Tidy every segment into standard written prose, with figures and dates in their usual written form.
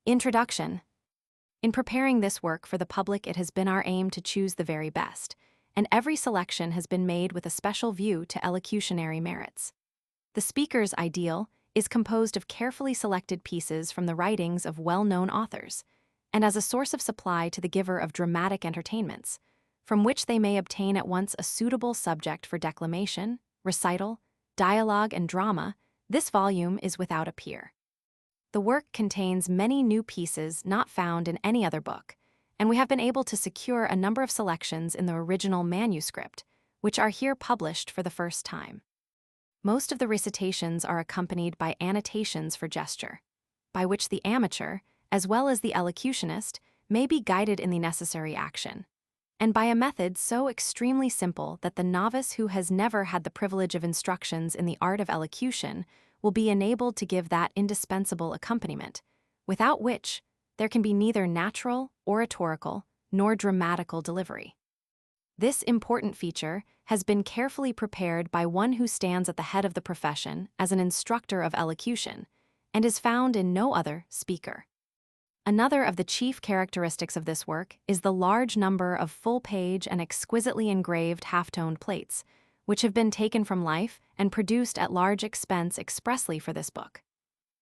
Introduction. In preparing this work for the public, it has been our aim to choose the very best, and every selection has been made with a special view to elocutionary merits. The speaker's ideal is composed of carefully selected pieces from the writings of well-known authors, and as a source of supply to the giver of dramatic entertainments, from which they may obtain at once a suitable subject for declamation, recital, dialogue, and drama, this volume is without a peer. The work contains many new pieces not found in any other book, and we have been able to secure a number of selections in the original manuscript, which are here published for the first time. Most of the recitations are accompanied by annotations for gesture, by which the amateur, as well as the elocutionist, may be guided in the necessary action, and by a method so extremely simple that the novice who has never had the privilege of instructions in the art of elocution will be enabled to give that indispensable accompaniment, without which there can be neither natural, oratorical, nor dramatical delivery. This important feature has been carefully prepared by one who stands at the head of the profession as an instructor of elocution, and is found in no other speaker. Another of the chief characteristics of this work is the large number of full-page and exquisitely engraved half-toned plates, which have been taken from life and produced at large expense expressly for this book.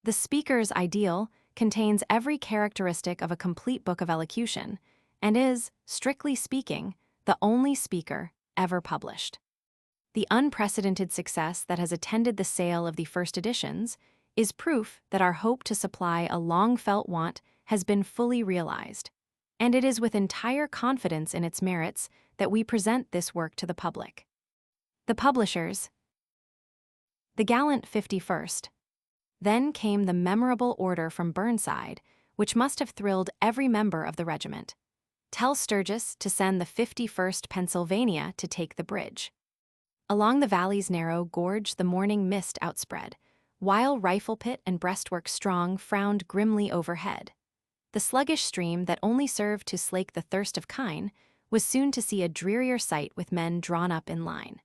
The speaker's ideal contains every characteristic of a complete book of elocution, and is, strictly speaking, the only speaker ever published. The unprecedented success that has attended the sale of the first editions is proof that our hope to supply a long-felt want has been fully realized, and it is with entire confidence in its merits that we present this work to the public. The publishers. The Gallant 51st. Then came the memorable order from Burnside, which must have thrilled every member of the regiment. Tell Sturgis to send the 51st Pennsylvania to take the bridge. Along the valley's narrow gorge the morning mist outspread, while rifle pit and breastwork strong frowned grimly overhead. The sluggish stream that only served to slake the thirst of kine was soon to see a drearier sight with men drawn up in line.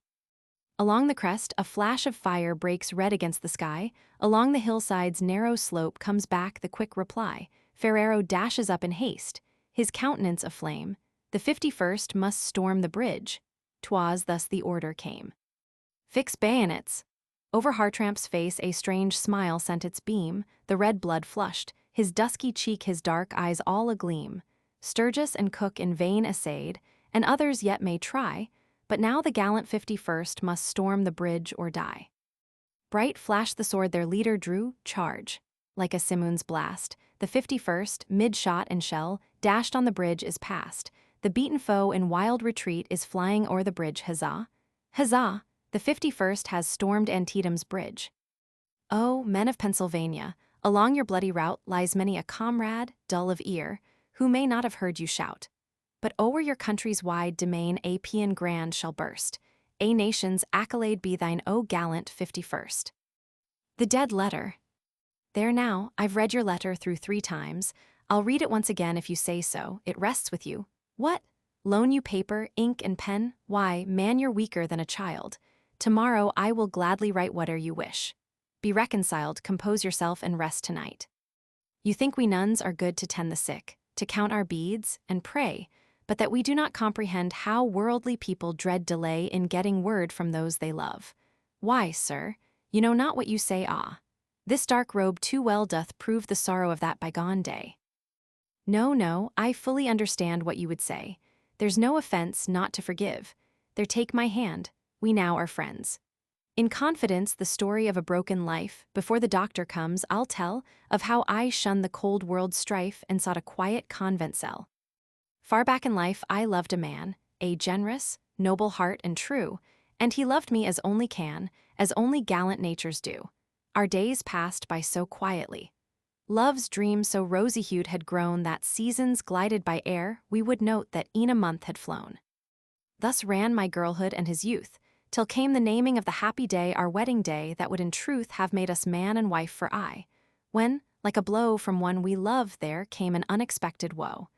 Along the crest a flash of fire breaks red against the sky, along the hillside's narrow slope comes back the quick reply, Ferrero dashes up in haste, his countenance aflame, the 51st must storm the bridge. 'Twas thus the order came. Fix bayonets. Over Hartramp's face a strange smile sent its beam, the red blood flushed, his dusky cheek, his dark eyes all agleam. Sturgis and Cook in vain essayed, and others yet may try, but now the gallant 51st must storm the bridge or die. Bright flashed the sword their leader drew, charge. Like a simoon's blast, the 51st, mid-shot and shell, dashed on the bridge is past. The beaten foe in wild retreat is flying o'er the bridge, huzzah! Huzzah! The 51st has stormed Antietam's bridge. Oh, men of Pennsylvania, along your bloody route lies many a comrade, dull of ear, who may not have heard you shout. But o'er your country's wide domain a paean grand shall burst. A nation's accolade be thine, O gallant 51st. The dead letter. There now, I've read your letter through 3 times. I'll read it once again if you say so. It rests with you. What? Loan you paper, ink, and pen? Why, man, you're weaker than a child. Tomorrow I will gladly write whate'er you wish. Be reconciled, compose yourself, and rest tonight. You think we nuns are good to tend the sick, to count our beads, and pray, but that we do not comprehend how worldly people dread delay in getting word from those they love. Why, sir, you know not what you say, ah. This dark robe too well doth prove the sorrow of that bygone day. No, no, I fully understand what you would say. There's no offense not to forgive. There, take my hand, we now are friends. In confidence the story of a broken life, before the doctor comes I'll tell of how I shunned the cold world's strife and sought a quiet convent cell. Far back in life I loved a man, a generous, noble heart and true, and he loved me as only can, as only gallant natures do. Our days passed by so quietly. Love's dream so rosy-hued had grown that seasons glided by ere we would note that e'en a month had flown. Thus ran my girlhood and his youth, till came the naming of the happy day, our wedding day, that would in truth have made us man and wife for aye, when, like a blow from one we loved, there came an unexpected woe.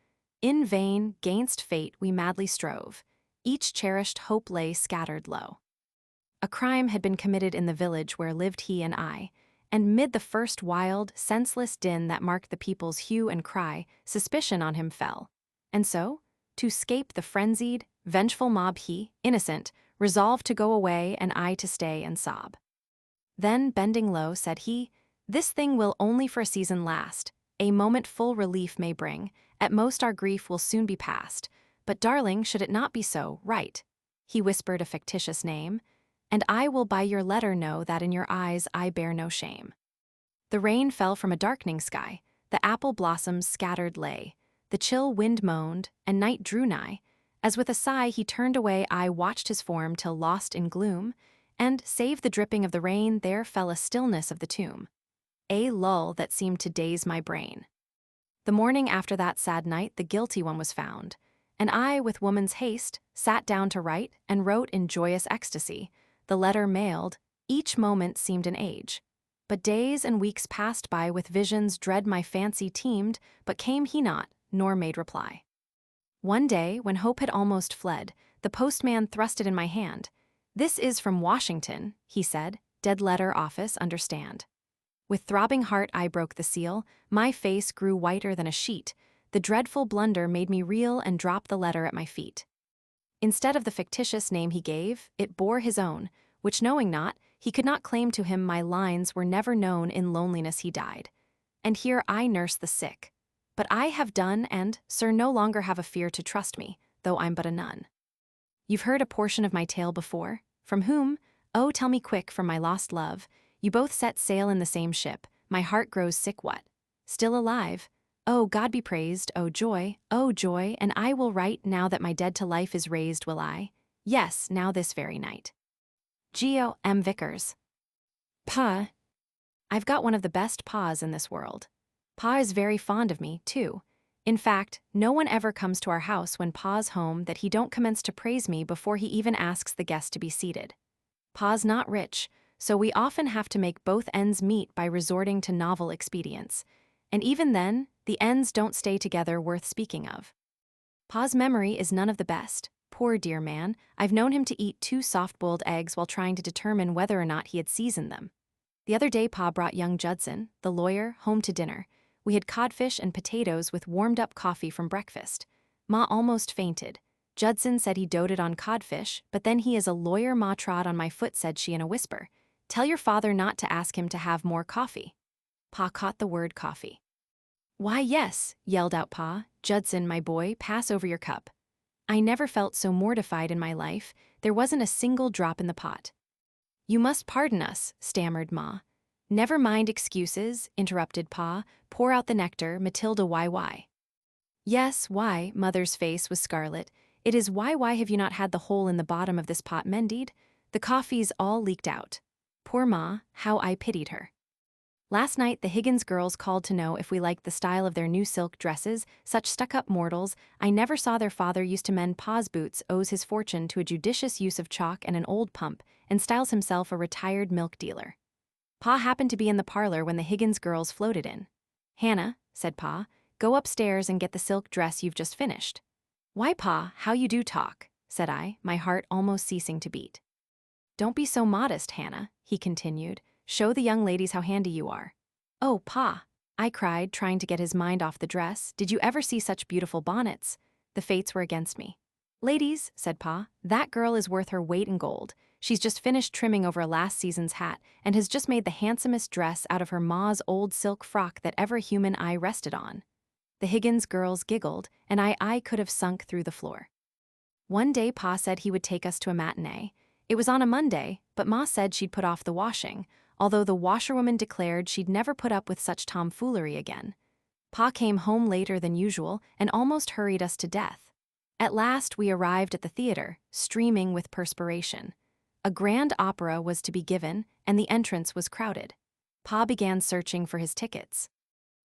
In vain, 'gainst fate, we madly strove. Each cherished hope lay scattered low. A crime had been committed in the village where lived he and I, And mid the first wild, senseless din that marked the people's hue and cry, suspicion on him fell. And so, to 'scape the frenzied, vengeful mob he, innocent, resolved to go away and I to stay and sob. Then, bending low, said he, "This thing will only for a season last. A moment full relief may bring, at most our grief will soon be past. But darling, should it not be so, write," he whispered a fictitious name, "and I will by your letter know that in your eyes I bear no shame." The rain fell from a darkening sky, the apple blossoms scattered lay, the chill wind moaned, and night drew nigh. As with a sigh he turned away, I watched his form till lost in gloom, and, save the dripping of the rain, there fell a stillness of the tomb, a lull that seemed to daze my brain. The morning after that sad night the guilty one was found, and I, with woman's haste, sat down to write, and wrote in joyous ecstasy. The letter mailed, each moment seemed an age. But days and weeks passed by, with visions dread my fancy teemed, but came he not, nor made reply. One day, when hope had almost fled, the postman thrust it in my hand. "This is from Washington," he said, "dead letter office, understand." With throbbing heart I broke the seal, my face grew whiter than a sheet. The dreadful blunder made me reel and drop the letter at my feet. Instead of the fictitious name he gave, it bore his own, which knowing not, he could not claim to him. My lines were never known, in loneliness he died. And here I nurse the sick. But I have done, and, sir, no longer have a fear to trust me, though I'm but a nun. You've heard a portion of my tale before. From whom? Oh, tell me quick, from my lost love. You both set sail in the same ship. My heart grows sick. What? Still alive? Oh, God be praised, oh joy, and I will write, now that my dead to life is raised, will I? Yes, now this very night. G.O.M. Vickers. Pa. I've got one of the best pa's in this world. Pa is very fond of me, too. In fact, no one ever comes to our house when Pa's home that he don't commence to praise me before he even asks the guest to be seated. Pa's not rich, so we often have to make both ends meet by resorting to novel expedients. And even then, the ends don't stay together worth speaking of. Pa's memory is none of the best. Poor dear man, I've known him to eat 2 soft-boiled eggs while trying to determine whether or not he had seasoned them. The other day Pa brought young Judson, the lawyer, home to dinner. We had codfish and potatoes with warmed-up coffee from breakfast. Ma almost fainted. Judson said he doted on codfish, but then he is a lawyer. Ma trod on my foot, said she in a whisper. Tell your father not to ask him to have more coffee. Pa caught the word coffee. Why, yes, yelled out Pa. Judson, my boy, pass over your cup. I never felt so mortified in my life. There wasn't a single drop in the pot. You must pardon us, stammered Ma. Never mind excuses, interrupted Pa. Pour out the nectar, Matilda. Why? Yes, why? Mother's face was scarlet. It is why have you not had the hole in the bottom of this pot mended? The coffee's all leaked out. Poor Ma, how I pitied her. Last night the Higgins girls called to know if we liked the style of their new silk dresses, such stuck-up mortals. I never saw their father used to mend. Pa's boots owes his fortune to a judicious use of chalk and an old pump, and styles himself a retired milk dealer. Pa happened to be in the parlor when the Higgins girls floated in. Hannah, said Pa, go upstairs and get the silk dress you've just finished. Why, Pa, how you do talk, said I, my heart almost ceasing to beat. Don't be so modest, Hannah, he continued. Show the young ladies how handy you are. Oh, Pa, I cried, trying to get his mind off the dress. Did you ever see such beautiful bonnets? The fates were against me. Ladies, said Pa, that girl is worth her weight in gold. She's just finished trimming over a last season's hat and has just made the handsomest dress out of her ma's old silk frock that ever human eye rested on. The Higgins girls giggled, and I could have sunk through the floor. One day Pa said he would take us to a matinee. It was on a Monday, but Ma said she'd put off the washing, although the washerwoman declared she'd never put up with such tomfoolery again. Pa came home later than usual and almost hurried us to death. At last we arrived at the theater, streaming with perspiration. A grand opera was to be given, and the entrance was crowded. Pa began searching for his tickets.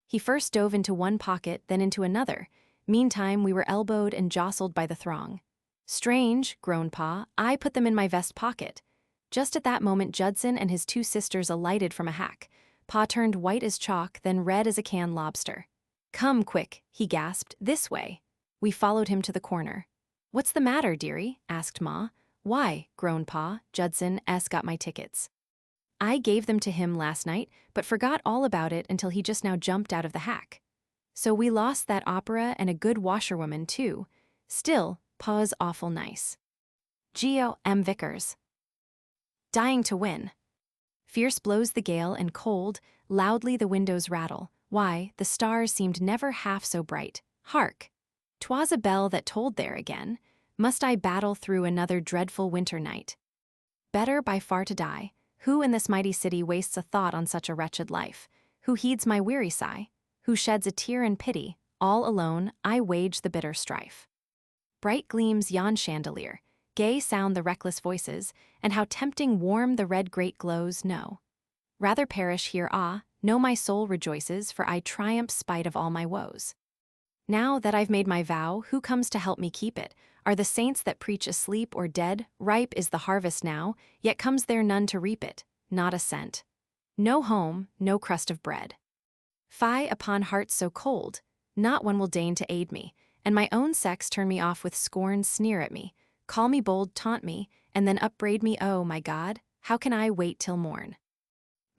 He first dove into one pocket, then into another. Meantime, we were elbowed and jostled by the throng. Strange, groaned Pa, I put them in my vest pocket. Just at that moment Judson and his 2 sisters alighted from a hack. Pa turned white as chalk, then red as a canned lobster. Come, quick, he gasped, this way. We followed him to the corner. What's the matter, dearie? Asked Ma. Why, groaned Pa, Judson's got my tickets. I gave them to him last night, but forgot all about it until he just now jumped out of the hack. So we lost that opera and a good washerwoman, too. Still, Pa's awful nice. Vickers. Dying to win. Fierce blows the gale and cold, loudly the windows rattle. Why, the stars seemed never half so bright. Hark! 'Twas a bell that tolled there again. Must I battle through another dreadful winter night? Better by far to die. Who in this mighty city wastes a thought on such a wretched life? Who heeds my weary sigh? Who sheds a tear in pity? All alone, I wage the bitter strife. Bright gleams yon chandelier, gay sound the reckless voices, and how tempting warm the red grate glows, no. Rather perish here, no my soul rejoices, for I triumph spite of all my woes. Now that I've made my vow, who comes to help me keep it? Are the saints that preach asleep or dead? Ripe is the harvest now, yet comes there none to reap it, not a cent. No home, no crust of bread. Fie upon hearts so cold, not one will deign to aid me, and my own sex turn me off with scorn, sneer at me, call me bold, taunt me, and then upbraid me. Oh, my God, how can I wait till morn?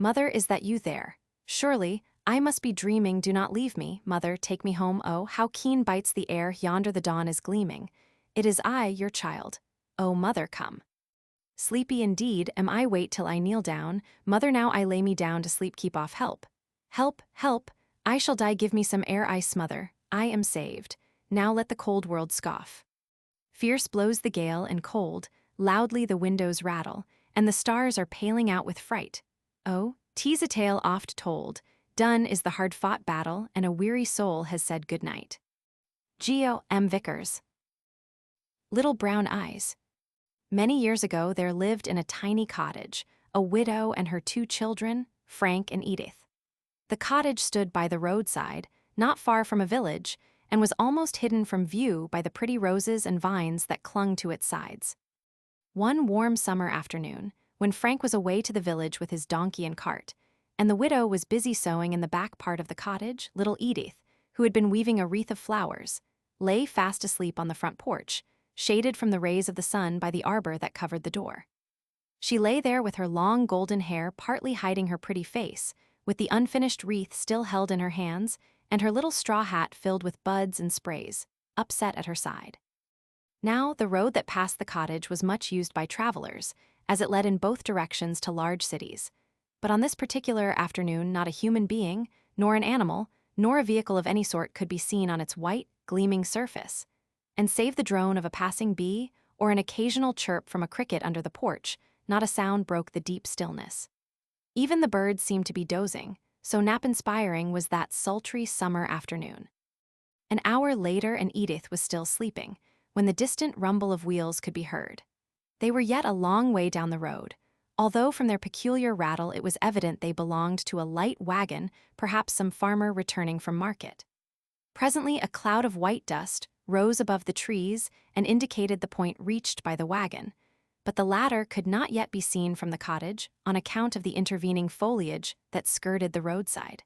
Mother, is that you there? Surely, I must be dreaming. Do not leave me, mother, take me home. Oh, how keen bites the air, yonder the dawn is gleaming. It is I, your child. Oh, mother, come. Sleepy indeed am I, wait till I kneel down. Mother, now I lay me down to sleep, keep off, help. Help, help, I shall die, give me some air, I smother, I am saved. Now let the cold world scoff. Fierce blows the gale and cold, loudly the windows rattle, and the stars are paling out with fright. Oh, 'tis a tale oft told, done is the hard-fought battle, and a weary soul has said good night. Vickers. Little Brown Eyes. Many years ago there lived in a tiny cottage a widow and her 2 children, Frank and Edith. The cottage stood by the roadside, not far from a village, and was almost hidden from view by the pretty roses and vines that clung to its sides. One warm summer afternoon, when Frank was away to the village with his donkey and cart, and the widow was busy sewing in the back part of the cottage, little Edith, who had been weaving a wreath of flowers, lay fast asleep on the front porch, shaded from the rays of the sun by the arbor that covered the door. She lay there with her long golden hair partly hiding her pretty face, with the unfinished wreath still held in her hands, and her little straw hat filled with buds and sprays, upset at her side. Now, the road that passed the cottage was much used by travelers, as it led in both directions to large cities. But on this particular afternoon, not a human being, nor an animal, nor a vehicle of any sort could be seen on its white, gleaming surface. And save the drone of a passing bee, or an occasional chirp from a cricket under the porch, not a sound broke the deep stillness. Even the birds seemed to be dozing, so nap-inspiring was that sultry summer afternoon. An hour later and Edith was still sleeping, when the distant rumble of wheels could be heard. They were yet a long way down the road, although from their peculiar rattle it was evident they belonged to a light wagon, perhaps some farmer returning from market. Presently a cloud of white dust rose above the trees and indicated the point reached by the wagon, but the latter could not yet be seen from the cottage on account of the intervening foliage that skirted the roadside.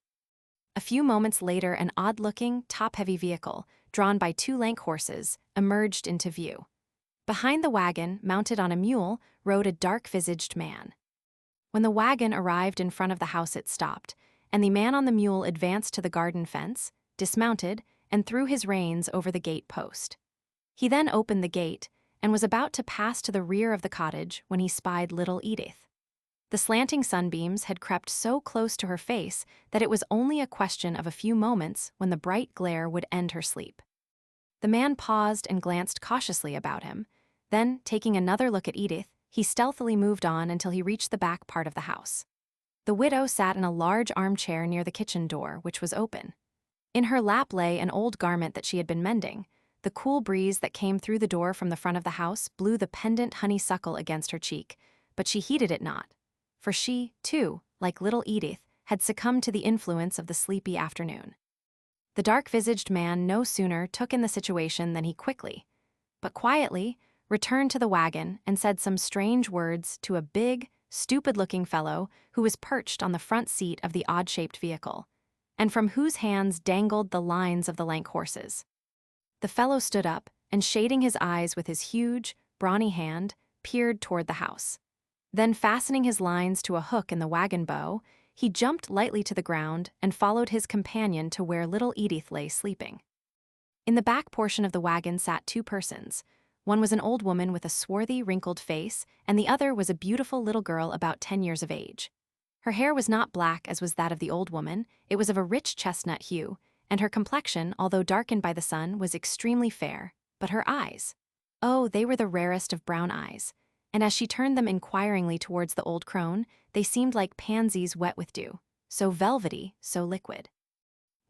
A few moments later an odd-looking, top-heavy vehicle, drawn by 2 lank horses, emerged into view. Behind the wagon, mounted on a mule, rode a dark-visaged man. When the wagon arrived in front of the house it stopped, and the man on the mule advanced to the garden fence, dismounted, and threw his reins over the gate post. He then opened the gate, and was about to pass to the rear of the cottage when he spied little Edith. The slanting sunbeams had crept so close to her face that it was only a question of a few moments when the bright glare would end her sleep. The man paused and glanced cautiously about him. Then, taking another look at Edith, he stealthily moved on until he reached the back part of the house. The widow sat in a large armchair near the kitchen door, which was open. In her lap lay an old garment that she had been mending. The cool breeze that came through the door from the front of the house blew the pendant honeysuckle against her cheek, but she heeded it not, for she, too, like little Edith, had succumbed to the influence of the sleepy afternoon. The dark-visaged man no sooner took in the situation than he quickly, but quietly, returned to the wagon and said some strange words to a big, stupid-looking fellow who was perched on the front seat of the odd-shaped vehicle, and from whose hands dangled the lines of the lank horses. The fellow stood up, and shading his eyes with his huge, brawny hand, peered toward the house. Then, fastening his lines to a hook in the wagon bow, he jumped lightly to the ground and followed his companion to where little Edith lay sleeping. In the back portion of the wagon sat two persons. One was an old woman with a swarthy, wrinkled face, and the other was a beautiful little girl about 10 years of age. Her hair was not black as was that of the old woman, it was of a rich chestnut hue, and her complexion, although darkened by the sun, was extremely fair. But her eyes, oh, they were the rarest of brown eyes, and as she turned them inquiringly towards the old crone, they seemed like pansies wet with dew, so velvety, so liquid.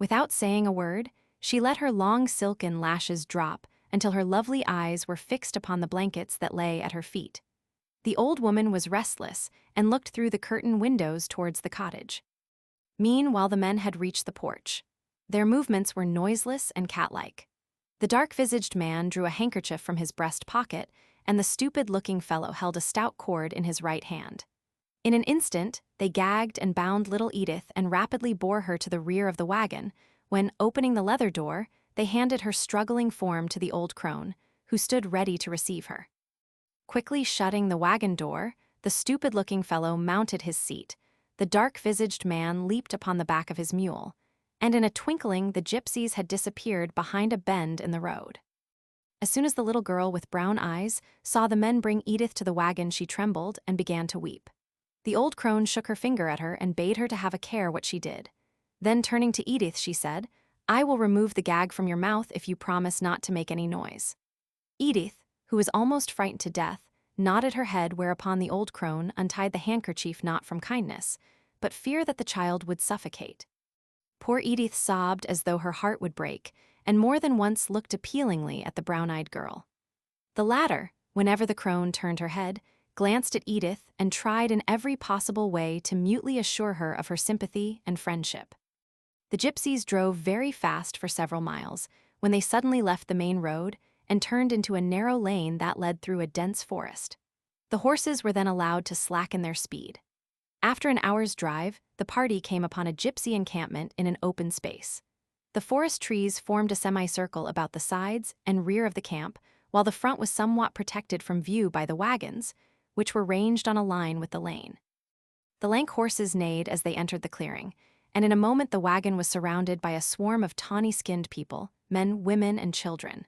Without saying a word, she let her long silken lashes drop until her lovely eyes were fixed upon the blankets that lay at her feet. The old woman was restless and looked through the curtained windows towards the cottage. Meanwhile, the men had reached the porch. Their movements were noiseless and cat-like. The dark-visaged man drew a handkerchief from his breast pocket, and the stupid-looking fellow held a stout cord in his right hand. In an instant, they gagged and bound little Edith and rapidly bore her to the rear of the wagon, when, opening the leather door, they handed her struggling form to the old crone, who stood ready to receive her. Quickly shutting the wagon door, the stupid-looking fellow mounted his seat. The dark-visaged man leaped upon the back of his mule, and in a twinkling the gypsies had disappeared behind a bend in the road. As soon as the little girl with brown eyes saw the men bring Edith to the wagon, she trembled and began to weep. The old crone shook her finger at her and bade her to have a care what she did. Then turning to Edith, she said, "I will remove the gag from your mouth if you promise not to make any noise." Edith, who was almost frightened to death, nodded her head, whereupon the old crone untied the handkerchief not from kindness, but fear that the child would suffocate. Poor Edith sobbed as though her heart would break, and more than once looked appealingly at the brown-eyed girl. The latter, whenever the crone turned her head, glanced at Edith and tried in every possible way to mutely assure her of her sympathy and friendship. The gypsies drove very fast for several miles, when they suddenly left the main road and turned into a narrow lane that led through a dense forest. The horses were then allowed to slacken their speed. After an hour's drive, the party came upon a gypsy encampment in an open space. The forest trees formed a semicircle about the sides and rear of the camp, while the front was somewhat protected from view by the wagons, which were ranged on a line with the lane. The lank horses neighed as they entered the clearing, and in a moment the wagon was surrounded by a swarm of tawny-skinned people, men, women, and children.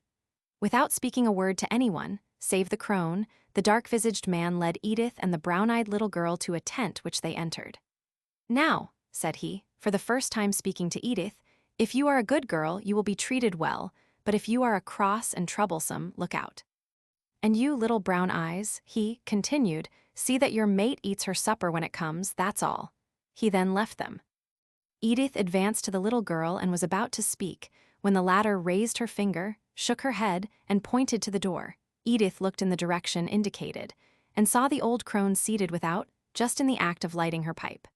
Without speaking a word to anyone, save the crone, the dark-visaged man led Edith and the brown-eyed little girl to a tent which they entered. "Now," said he, for the first time speaking to Edith, "if you are a good girl, you will be treated well, but if you are a cross and troublesome, look out. And you, little brown eyes," he continued, "see that your mate eats her supper when it comes, that's all." He then left them. Edith advanced to the little girl and was about to speak, when the latter raised her finger, shook her head, and pointed to the door. Edith looked in the direction indicated, and saw the old crone seated without, just in the act of lighting her pipe.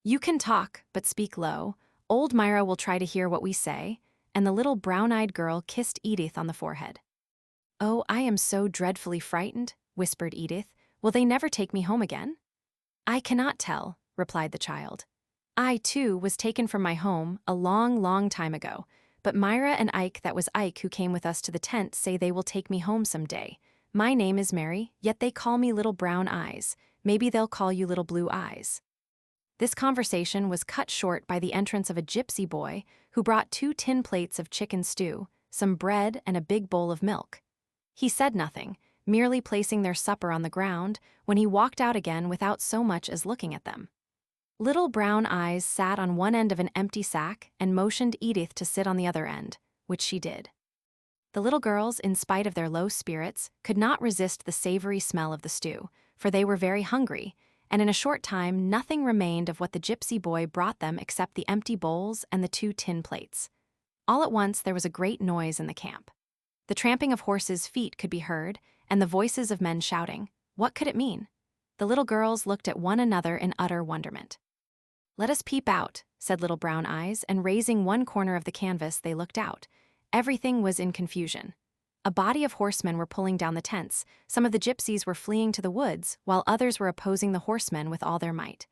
"You can talk, but speak low. Old Myra will try to hear what we say," and the little brown-eyed girl kissed Edith on the forehead. "Oh, I am so dreadfully frightened," whispered Edith. "Will they never take me home again?" "I cannot tell," replied the child. "I, too, was taken from my home a long, long time ago, but Myra and Ike, that was Ike who came with us to the tent, say they will take me home some day. My name is Mary, yet they call me Little Brown Eyes. Maybe they'll call you Little Blue Eyes." This conversation was cut short by the entrance of a gypsy boy who brought 2 tin plates of chicken stew, some bread, and a big bowl of milk. He said nothing, merely placing their supper on the ground, when he walked out again without so much as looking at them. Little Brown Eyes sat on one end of an empty sack and motioned Edith to sit on the other end, which she did. The little girls, in spite of their low spirits, could not resist the savory smell of the stew, for they were very hungry, and in a short time nothing remained of what the gypsy boy brought them except the empty bowls and the 2 tin plates. All at once there was a great noise in the camp. The tramping of horses' feet could be heard, and the voices of men shouting. What could it mean? The little girls looked at one another in utter wonderment. "Let us peep out," said Little Brown Eyes, and raising one corner of the canvas, they looked out. Everything was in confusion. A body of horsemen were pulling down the tents, some of the gypsies were fleeing to the woods, while others were opposing the horsemen with all their might.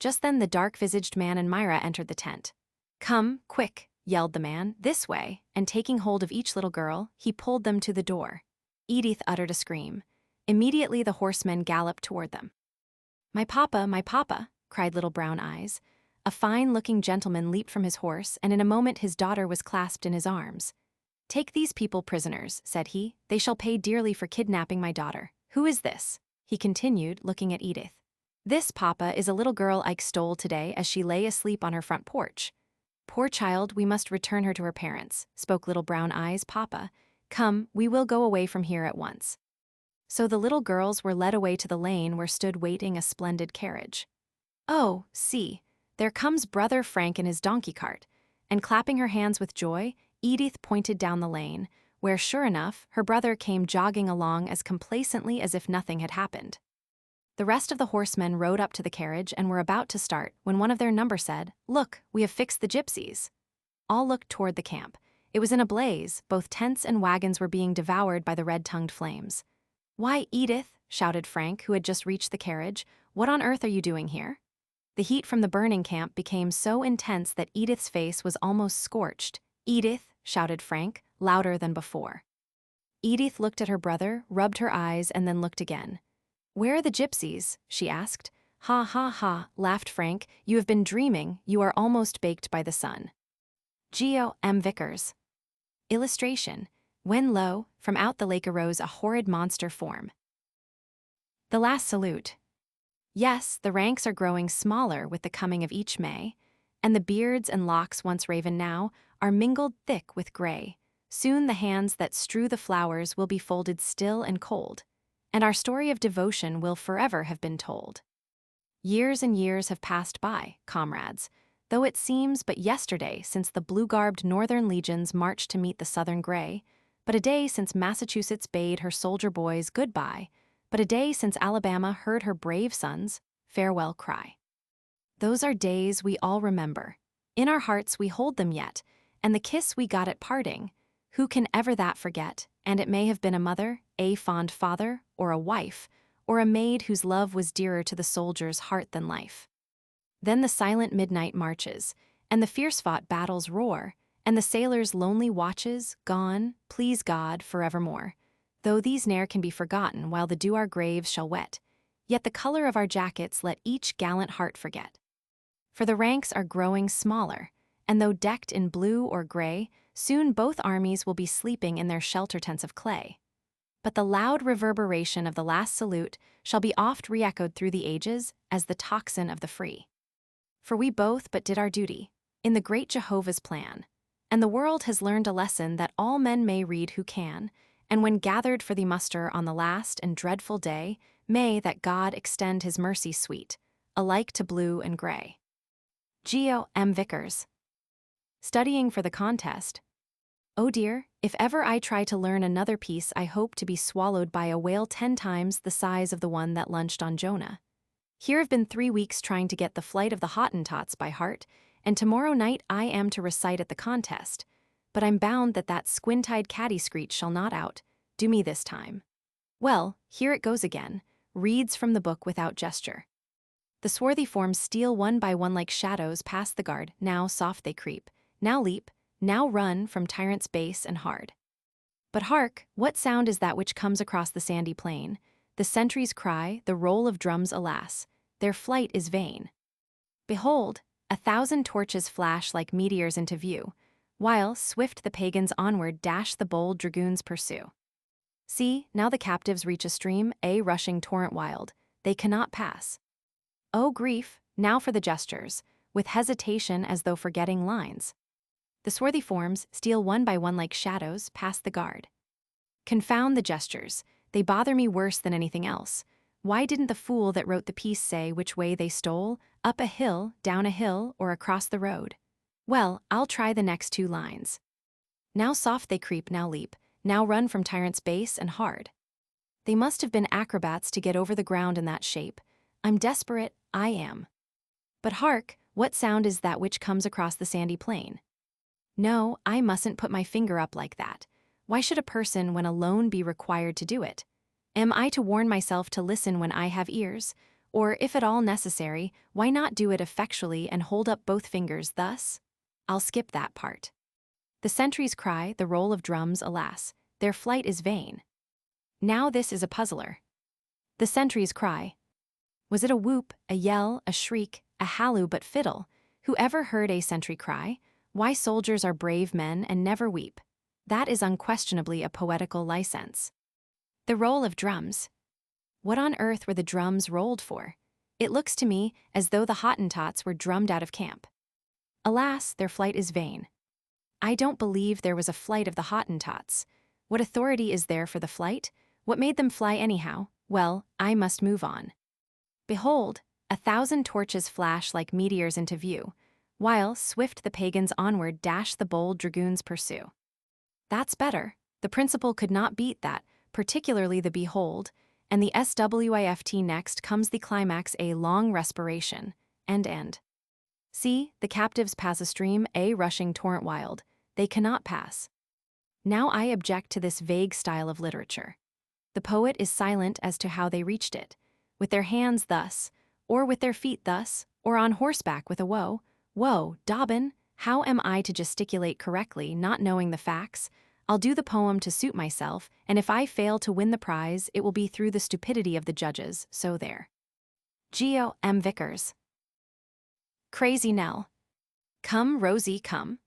Just then the dark-visaged man and Myra entered the tent. "Come, quick," yelled the man, "this way," and taking hold of each little girl, he pulled them to the door. Edith uttered a scream. Immediately the horsemen galloped toward them. My papa," cried Little Brown Eyes. A fine-looking gentleman leaped from his horse, and in a moment his daughter was clasped in his arms. "Take these people prisoners," said he. "They shall pay dearly for kidnapping my daughter. Who is this?" he continued, looking at Edith. "This, papa, is a little girl Ike stole today as she lay asleep on her front porch." "Poor child, we must return her to her parents," spoke Little Brown Eyes' papa. "Come, we will go away from here at once." So the little girls were led away to the lane where stood waiting a splendid carriage. "Oh, see, there comes Brother Frank in his donkey cart," and clapping her hands with joy, Edith pointed down the lane, where, sure enough, her brother came jogging along as complacently as if nothing had happened. The rest of the horsemen rode up to the carriage and were about to start when one of their number said, "Look, we have fixed the gypsies." All looked toward the camp. It was in a blaze. Both tents and wagons were being devoured by the red-tongued flames. "Why, Edith," shouted Frank, who had just reached the carriage, "what on earth are you doing here?" The heat from the burning camp became so intense that Edith's face was almost scorched. "Edith," shouted Frank, louder than before. Edith looked at her brother, rubbed her eyes, and then looked again. "Where are the gypsies?" she asked. "Ha ha ha," laughed Frank. "You have been dreaming. You are almost baked by the sun." Vickers. Illustration. When lo, from out the lake arose a horrid monster form. The last salute. Yes, the ranks are growing smaller with the coming of each May, and the beards and locks once raven now are mingled thick with gray. Soon the hands that strew the flowers will be folded still and cold, and our story of devotion will forever have been told. Years and years have passed by, comrades, though it seems but yesterday since the blue-garbed northern legions marched to meet the southern gray, but a day since Massachusetts bade her soldier boys goodbye, but a day since Alabama heard her brave sons' farewell cry. Those are days we all remember. In our hearts we hold them yet, and the kiss we got at parting, who can ever that forget? And it may have been a mother, a fond father, or a wife, or a maid whose love was dearer to the soldier's heart than life. Then the silent midnight marches, and the fierce-fought battles roar, and the sailors' lonely watches, gone, please God, forevermore. Though these ne'er can be forgotten while the dew our graves shall wet, yet the color of our jackets let each gallant heart forget. For the ranks are growing smaller, and though decked in blue or gray, soon both armies will be sleeping in their shelter tents of clay. But the loud reverberation of the last salute shall be oft re-echoed through the ages as the tocsin of the free. For we both but did our duty, in the great Jehovah's plan, and the world has learned a lesson that all men may read who can, and when gathered for the muster on the last and dreadful day, may that God extend his mercy sweet, alike to blue and gray. Vickers. Studying for the contest. Oh dear, if ever I try to learn another piece, I hope to be swallowed by a whale 10 times the size of the one that lunched on Jonah. Here have been 3 weeks trying to get the Flight of the Hottentots by heart, and tomorrow night I am to recite at the contest. But I'm bound that squint-eyed catty screech shall not do me this time. Well, here it goes again, reads from the book without gesture. The swarthy forms steal one by one like shadows past the guard, now soft they creep, now leap, now run from tyrant's base and hard. But hark, what sound is that which comes across the sandy plain? The sentries cry, the roll of drums, alas, their flight is vain. Behold, 1,000 torches flash like meteors into view, while, swift the pagans onward dash, the bold dragoons pursue. See, now the captives reach a stream, a rushing torrent wild, they cannot pass. Oh grief, now for the gestures, with hesitation as though forgetting lines. The swarthy forms steal one by one like shadows past the guard. Confound the gestures, they bother me worse than anything else. Why didn't the fool that wrote the piece say which way they stole, up a hill, down a hill, or across the road? Well, I'll try the next 2 lines. Now soft they creep, now leap, now run from tyrant's base and hard. They must have been acrobats to get over the ground in that shape. I'm desperate, I am. But hark, what sound is that which comes across the sandy plain? No, I mustn't put my finger up like that. Why should a person when alone be required to do it? Am I to warn myself to listen when I have ears? Or, if at all necessary, why not do it effectually and hold up both fingers thus? I'll skip that part. The sentries cry, the roll of drums, alas, their flight is vain. Now this is a puzzler. The sentries cry. Was it a whoop, a yell, a shriek, a halloo but fiddle? Who ever heard a sentry cry, "Why soldiers are brave men and never weep"? That is unquestionably a poetical license. The roll of drums. What on earth were the drums rolled for? It looks to me as though the Hottentots were drummed out of camp. Alas, their flight is vain. I don't believe there was a flight of the Hottentots. What authority is there for the flight? What made them fly anyhow? Well, I must move on. Behold, 1,000 torches flash like meteors into view, while swift the pagans onward dash the bold dragoons pursue. That's better. The principle could not beat that, particularly the behold, and the SWIFT next comes the climax, a long respiration, end. See, the captives pass a stream, a rushing torrent wild, they cannot pass. Now I object to this vague style of literature. The poet is silent as to how they reached it, with their hands thus, or with their feet thus, or on horseback with a woe. Woe, Dobbin, how am I to gesticulate correctly, not knowing the facts? I'll do the poem to suit myself, and if I fail to win the prize, it will be through the stupidity of the judges, so there. Geo. M. Vickers. Crazy Nell. Come, Rosie, come.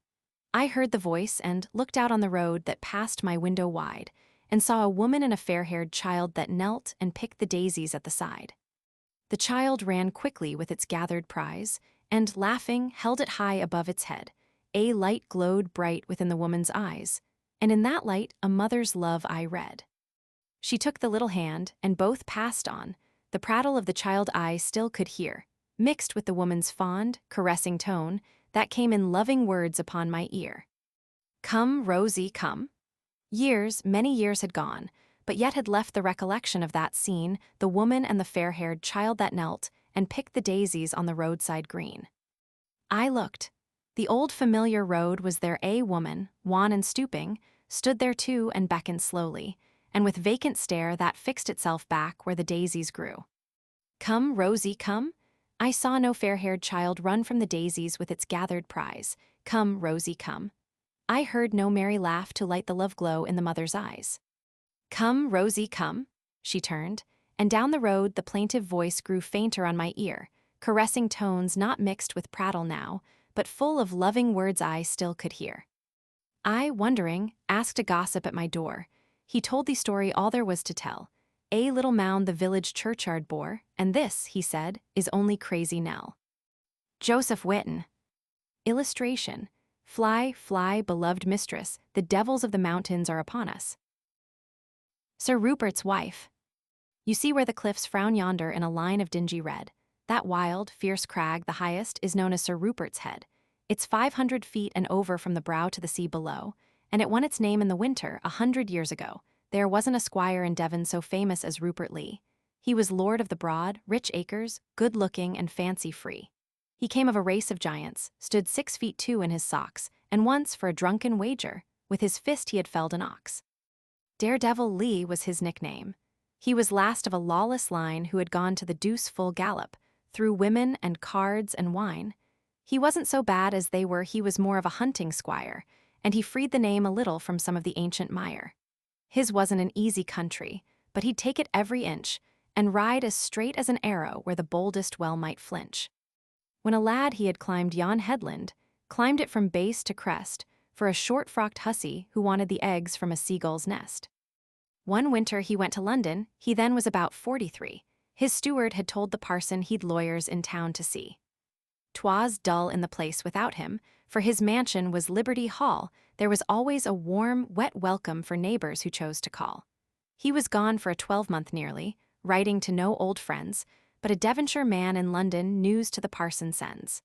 I heard the voice and looked out on the road that passed my window wide, and saw a woman and a fair-haired child that knelt and picked the daisies at the side. The child ran quickly with its gathered prize, and, laughing, held it high above its head. A light glowed bright within the woman's eyes, and in that light a mother's love I read. She took the little hand, and both passed on. The prattle of the child I still could hear, mixed with the woman's fond, caressing tone, that came in loving words upon my ear. Come, Rosie, come. Years, many years had gone, but yet had left the recollection of that scene, the woman and the fair-haired child that knelt and picked the daisies on the roadside green. I looked. The old familiar road was there. A woman, wan and stooping, stood there too and beckoned slowly, and with vacant stare that fixed itself back where the daisies grew. Come, Rosie, come. I saw no fair-haired child run from the daisies with its gathered prize. Come, Rosie, come. I heard no merry laugh to light the love glow in the mother's eyes. Come, Rosie, come. She turned, and down the road the plaintive voice grew fainter on my ear, caressing tones not mixed with prattle now, but full of loving words I still could hear. I, wondering, asked a gossip at my door. He told the story all there was to tell. A little mound the village churchyard bore, and this, he said, is only crazy Nell. Joseph Whitton. Illustration. Fly, fly, beloved mistress, the devils of the mountains are upon us. Sir Rupert's wife. You see where the cliffs frown yonder in a line of dingy red. That wild, fierce crag, the highest, is known as Sir Rupert's Head. It's 500 feet and over from the brow to the sea below, and it won its name in the winter 100 years ago. There wasn't a squire in Devon so famous as Roderick Lee. He was lord of the broad, rich acres, good-looking and fancy-free. He came of a race of giants, stood 6 feet 2 in his socks, and once, for a drunken wager, with his fist he had felled an ox. Daredevil Lee was his nickname. He was last of a lawless line who had gone to the deuce full gallop, through women and cards and wine. He wasn't so bad as they were, he was more of a hunting squire, and he freed the name a little from some of the ancient mire. His wasn't an easy country, but he'd take it every inch, and ride as straight as an arrow where the boldest well might flinch. When a lad he had climbed yon headland, climbed it from base to crest, for a short-frocked hussy who wanted the eggs from a seagull's nest. One winter he went to London, he then was about 43. His steward had told the parson he'd lawyers in town to see. 'Twas dull in the place without him, for his mansion was Liberty Hall. There was always a warm, wet welcome for neighbors who chose to call. He was gone for a 12-month nearly, writing to no old friends, but a Devonshire man in London news to the parson sends.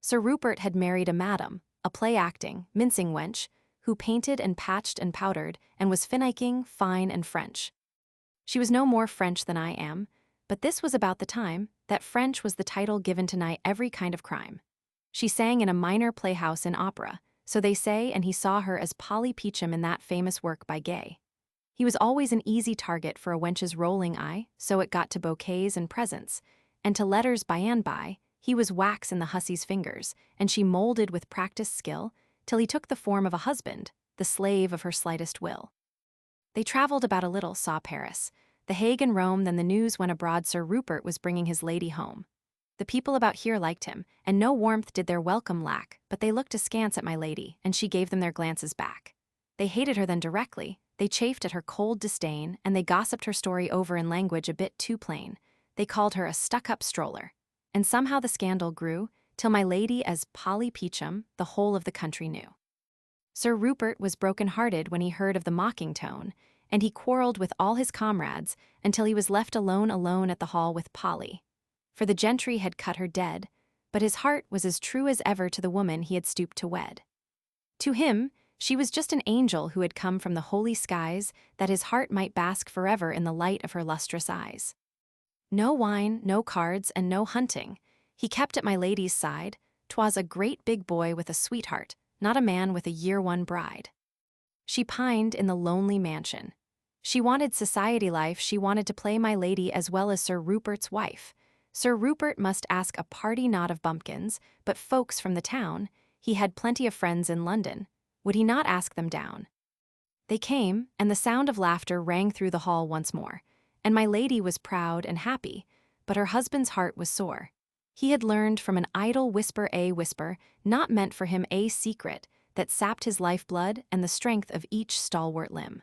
Sir Rupert had married a madam, a play-acting, mincing wench, who painted and patched and powdered, and was finicking, fine and French. She was no more French than I am, but this was about the time that French was the title given to nigh every kind of crime. She sang in a minor playhouse in opera, so they say, and he saw her as Polly Peachum in that famous work by Gay. He was always an easy target for a wench's rolling eye, so it got to bouquets and presents, and to letters by and by. He was wax in the hussy's fingers, and she molded with practiced skill, till he took the form of a husband, the slave of her slightest will. They traveled about a little, saw Paris. The Hague and Rome, then the news went abroad Sir Rupert was bringing his lady home. The people about here liked him, and no warmth did their welcome lack, but they looked askance at my lady, and she gave them their glances back. They hated her then directly, they chafed at her cold disdain, and they gossiped her story over in language a bit too plain. They called her a stuck-up stroller. And somehow the scandal grew, till my lady as Polly Peachum the whole of the country knew. Sir Rupert was broken-hearted when he heard of the mocking tone, and he quarrelled with all his comrades until he was left alone at the hall with Polly. For the gentry had cut her dead, but his heart was as true as ever to the woman he had stooped to wed. To him, she was just an angel who had come from the holy skies, that his heart might bask forever in the light of her lustrous eyes. No wine, no cards, and no hunting. He kept at my lady's side. 'Twas a great big boy with a sweetheart, not a man with a year-one bride. She pined in the lonely mansion. She wanted society life, she wanted to play my lady as well as Sir Rupert's wife. Sir Rupert must ask a party not of bumpkins, but folks from the town. He had plenty of friends in London. Would he not ask them down? They came, and the sound of laughter rang through the hall once more, and my lady was proud and happy, but her husband's heart was sore. He had learned from an idle whisper a whisper, not meant for him a secret, that sapped his lifeblood and the strength of each stalwart limb.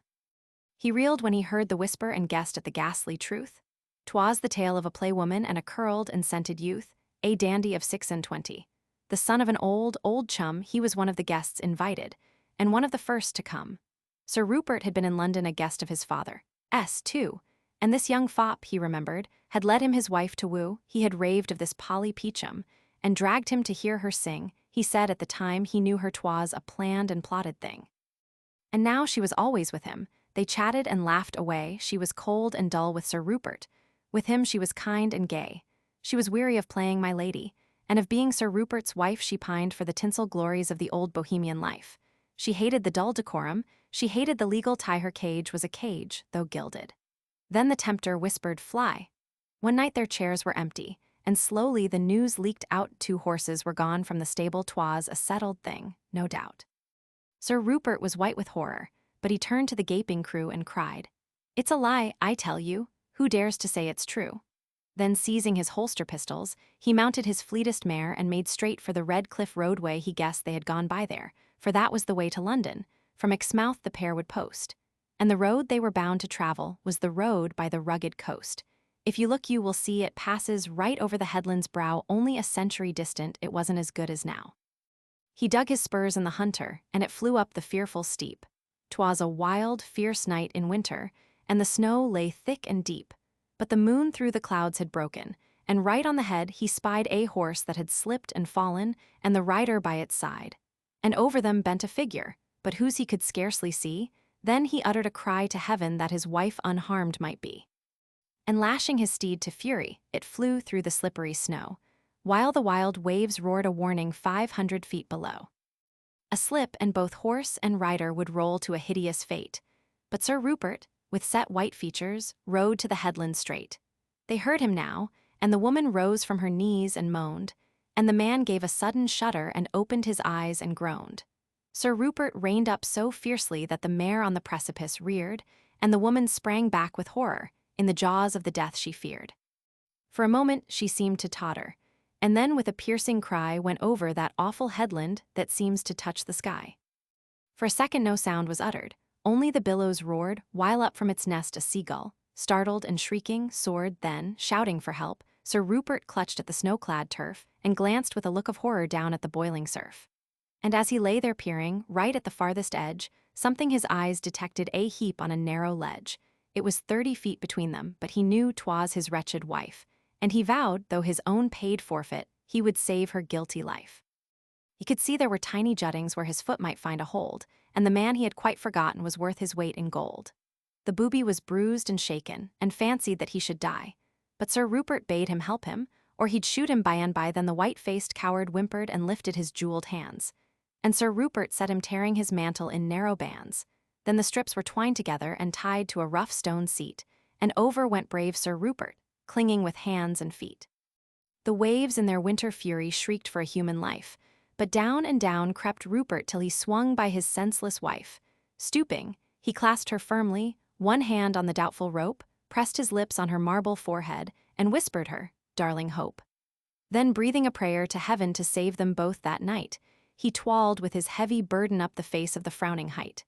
He reeled when he heard the whisper and guessed at the ghastly truth. 'Twas the tale of a playwoman and a curled and scented youth, a dandy of 26. The son of an old chum, he was one of the guests invited, and one of the first to come. Sir Rupert had been in London a guest of his father's, too, and this young fop, he remembered, had led him his wife to woo. He had raved of this Polly Peachum, and dragged him to hear her sing. He said at the time he knew her 'twas a planned and plotted thing. And now she was always with him. They chatted and laughed away. She was cold and dull with Sir Rupert. With him she was kind and gay. She was weary of playing my lady, and of being Sir Rupert's wife she pined for the tinsel glories of the old bohemian life. She hated the dull decorum, she hated the legal tie. Her cage was a cage, though gilded. Then the tempter whispered, "Fly." One night their chairs were empty, and slowly the news leaked out. 2 horses were gone from the stable. 'Twas a settled thing, no doubt. Sir Rupert was white with horror, but he turned to the gaping crew and cried, "It's a lie, I tell you. Who dares to say it's true?" Then seizing his holster pistols, he mounted his fleetest mare and made straight for the Red Cliff roadway. He guessed they had gone by there, for that was the way to London. From Exmouth the pair would post, and the road they were bound to travel was the road by the rugged coast. If you look you will see it passes right over the headland's brow. Only a century distant, it wasn't as good as now. He dug his spurs in the hunter, and it flew up the fearful steep. 'Twas a wild, fierce night in winter, and the snow lay thick and deep. But the moon through the clouds had broken, and right on the head he spied a horse that had slipped and fallen, and the rider by its side. And over them bent a figure, but whose he could scarcely see. Then he uttered a cry to heaven that his wife unharmed might be. And lashing his steed to fury, it flew through the slippery snow, while the wild waves roared a warning 500 feet below. A slip and both horse and rider would roll to a hideous fate. But Sir Rupert, with set white features, rode to the headland straight. They heard him now, and the woman rose from her knees and moaned, and the man gave a sudden shudder and opened his eyes and groaned. Sir Rupert reined up so fiercely that the mare on the precipice reared, and the woman sprang back with horror, in the jaws of the death she feared. For a moment she seemed to totter, and then with a piercing cry went over that awful headland that seems to touch the sky. For a second no sound was uttered, only the billows roared, while up from its nest a seagull, startled and shrieking, soared. Then, shouting for help, Sir Rupert clutched at the snow-clad turf and glanced with a look of horror down at the boiling surf. And as he lay there peering, right at the farthest edge, something his eyes detected a heap on a narrow ledge. It was 30 feet between them, but he knew 'twas his wretched wife, and he vowed, though his own paid forfeit, he would save her guilty life. He could see there were tiny juttings where his foot might find a hold, and the man he had quite forgotten was worth his weight in gold. The booby was bruised and shaken, and fancied that he should die, but Sir Rupert bade him help him, or he'd shoot him by and by. Then the white-faced coward whimpered and lifted his jeweled hands, and Sir Rupert set him tearing his mantle in narrow bands. Then the strips were twined together and tied to a rough stone seat, and over went brave Sir Rupert, clinging with hands and feet. The waves in their winter fury shrieked for a human life, but down and down crept Rupert till he swung by his senseless wife. Stooping, he clasped her firmly, one hand on the doubtful rope, pressed his lips on her marble forehead, and whispered her, "Darling Hope." Then, breathing a prayer to heaven to save them both that night, he twirled with his heavy burden up the face of the frowning height.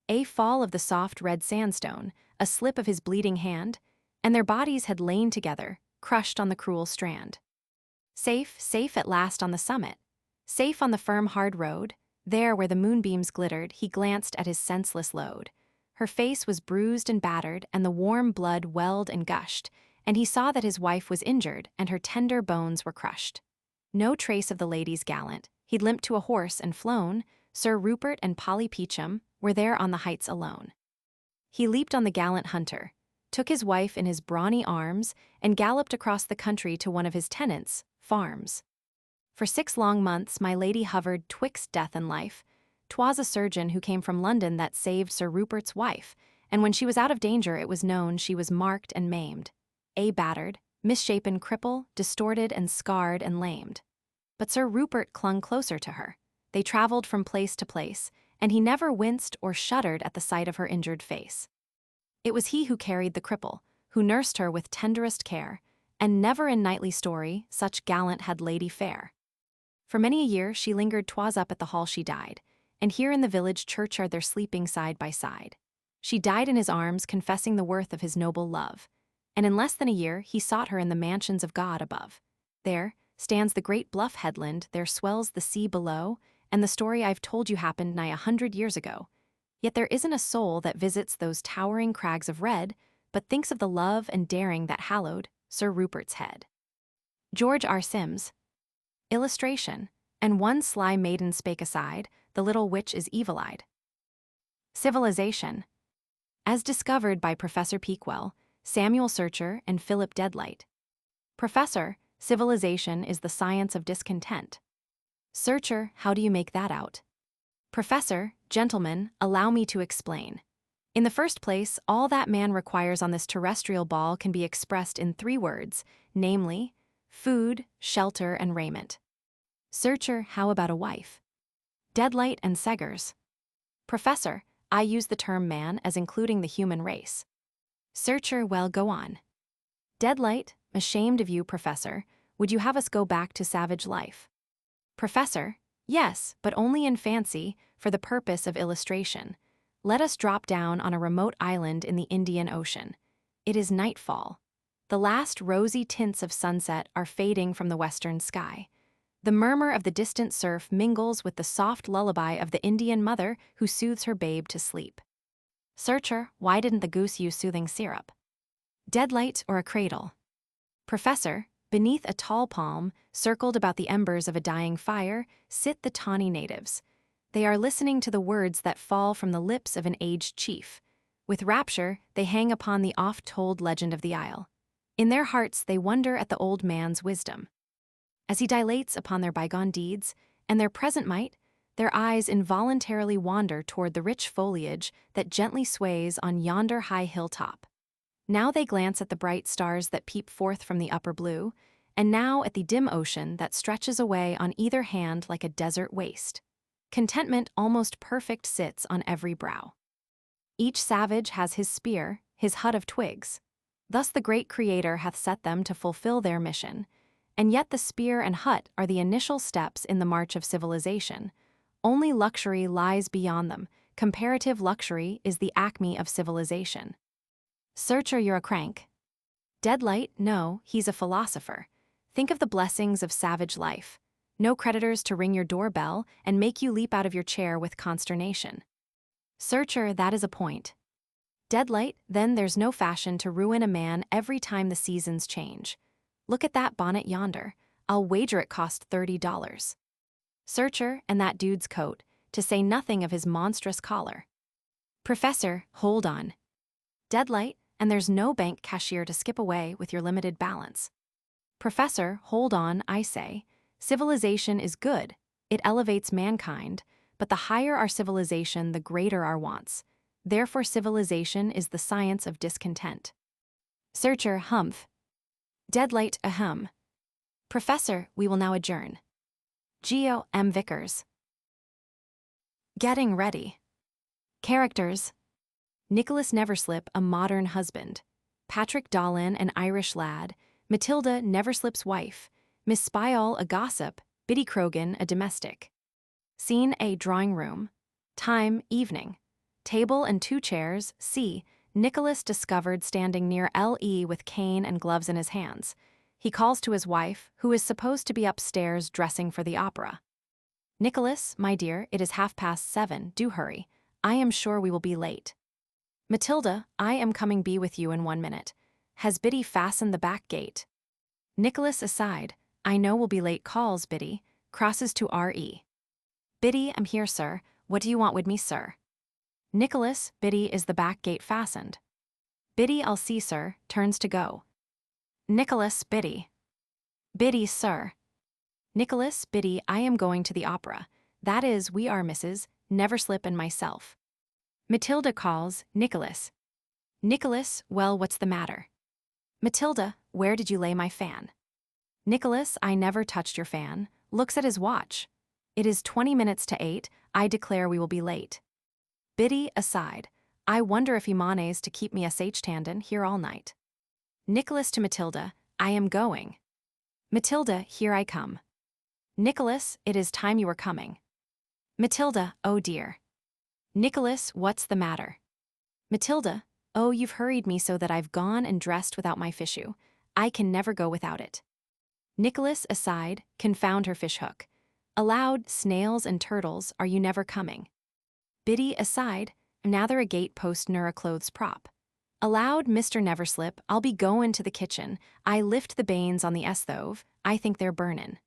A fall of the soft red sandstone, a slip of his bleeding hand, and their bodies had lain together, crushed on the cruel strand. Safe, safe at last on the summit, safe on the firm hard road, there where the moonbeams glittered, he glanced at his senseless load. Her face was bruised and battered, and the warm blood welled and gushed, and he saw that his wife was injured, and her tender bones were crushed. No trace of the ladies gallant, he'd limped to a horse and flown. Sir Rupert and Polly Peachum were there on the heights alone. He leaped on the gallant hunter, took his wife in his brawny arms, and galloped across the country to one of his tenants' farms. For 6 long months my lady hovered twixt death and life. 'Twas a surgeon who came from London that saved Sir Rupert's wife, and when she was out of danger it was known she was marked and maimed, a battered, misshapen cripple, distorted and scarred and lamed. But Sir Rupert clung closer to her. They traveled from place to place, and he never winced or shuddered at the sight of her injured face. It was he who carried the cripple, who nursed her with tenderest care, and never in knightly story such gallant had lady fair. For many a year she lingered, 'twas up at the hall she died, and here in the village churchyard they're sleeping side by side. She died in his arms, confessing the worth of his noble love, and in less than a year he sought her in the mansions of God above. There stands the great bluff headland, there swells the sea below, and the story I've told you happened nigh 100 years ago. Yet there isn't a soul that visits those towering crags of red, but thinks of the love and daring that hallowed Sir Rupert's head. George R. Sims. Illustration. And one sly maiden spake aside, the little witch is evil-eyed. Civilization. As discovered by Professor Peakwell, Samuel Searcher, and Philip Deadlight. Professor, civilization is the science of discontent. Searcher, how do you make that out? Professor, gentlemen, allow me to explain. In the first place, all that man requires on this terrestrial ball can be expressed in 3 words, namely, food, shelter, and raiment. Searcher, how about a wife? Deadlight and Seggers. Professor, I use the term man as including the human race. Searcher, well, go on. Deadlight, ashamed of you, Professor, would you have us go back to savage life? Professor, yes, but only in fancy, for the purpose of illustration. Let us drop down on a remote island in the Indian Ocean. It is nightfall. The last rosy tints of sunset are fading from the western sky. The murmur of the distant surf mingles with the soft lullaby of the Indian mother who soothes her babe to sleep. Searcher, why didn't the goose use soothing syrup? Deadlight or a cradle? Professor, beneath a tall palm, circled about the embers of a dying fire, sit the tawny natives. They are listening to the words that fall from the lips of an aged chief. With rapture, they hang upon the oft-told legend of the isle. In their hearts they wonder at the old man's wisdom. As he dilates upon their bygone deeds, and their present might, their eyes involuntarily wander toward the rich foliage that gently sways on yonder high hilltop. Now they glance at the bright stars that peep forth from the upper blue, and now at the dim ocean that stretches away on either hand like a desert waste. Contentment almost perfect sits on every brow. Each savage has his spear, his hut of twigs. Thus the great Creator hath set them to fulfill their mission, and yet the spear and hut are the initial steps in the march of civilization. Only luxury lies beyond them. Comparative luxury is the acme of civilization. Searcher, you're a crank. Deadlight, no, he's a philosopher. Think of the blessings of savage life. No creditors to ring your doorbell and make you leap out of your chair with consternation. Searcher, that is a point. Deadlight, then there's no fashion to ruin a man every time the seasons change. Look at that bonnet yonder. I'll wager it cost $30. Searcher, and that dude's coat, to say nothing of his monstrous collar. Professor, hold on. Deadlight, and there's no bank cashier to skip away with your limited balance. Professor, hold on, I say. Civilization is good. It elevates mankind, but the higher our civilization, the greater our wants. Therefore civilization is the science of discontent. Searcher, humph. Deadlight, ahem. Professor, we will now adjourn. Geo. M. Vickers. Getting ready. Characters. Nicholas Neverslip, a modern husband. Patrick Dollin, an Irish lad, Matilda Neverslip's wife, Miss Spyall, a gossip, Biddy Croghan, a domestic. Scene A, drawing room. Time, evening. Table and 2 chairs, C. Nicholas discovered standing near L.E. with cane and gloves in his hands. He calls to his wife, who is supposed to be upstairs dressing for the opera. Nicholas, my dear, it is 7:30, do hurry. I am sure we will be late. Matilda, I am coming be with you in 1 minute. Has Biddy fastened the back gate? Nicholas aside, I know we'll be late calls, Biddy, crosses to R.E. Biddy, I'm here, sir, what do you want with me, sir? Nicholas, Biddy, is the back gate fastened? Biddy, I'll see, sir, turns to go. Nicholas, Biddy. Biddy, sir. Nicholas, Biddy, I am going to the opera. That is, we are Mrs. Neverslip and myself. Matilda calls, Nicholas. Nicholas, well, what's the matter? Matilda, where did you lay my fan? Nicholas, I never touched your fan, looks at his watch. It is 20 minutes to 8, I declare we will be late. Biddy, aside, I wonder if he manays to keep me a tanden here all night. Nicholas to Matilda, I am going. Matilda, here I come. Nicholas, it is time you were coming. Matilda, oh dear. Nicholas, what's the matter? Matilda, oh, you've hurried me so that I've gone and dressed without my fishhook. I can never go without it. Nicholas, aside, confound her fishhook. Aloud, snails and turtles, are you never coming? Biddy, aside, nather a gate post nor a clothes prop. Aloud, Mr. Neverslip, I'll be goin' to the kitchen. I lift the banes on the stove, I think they're burnin'.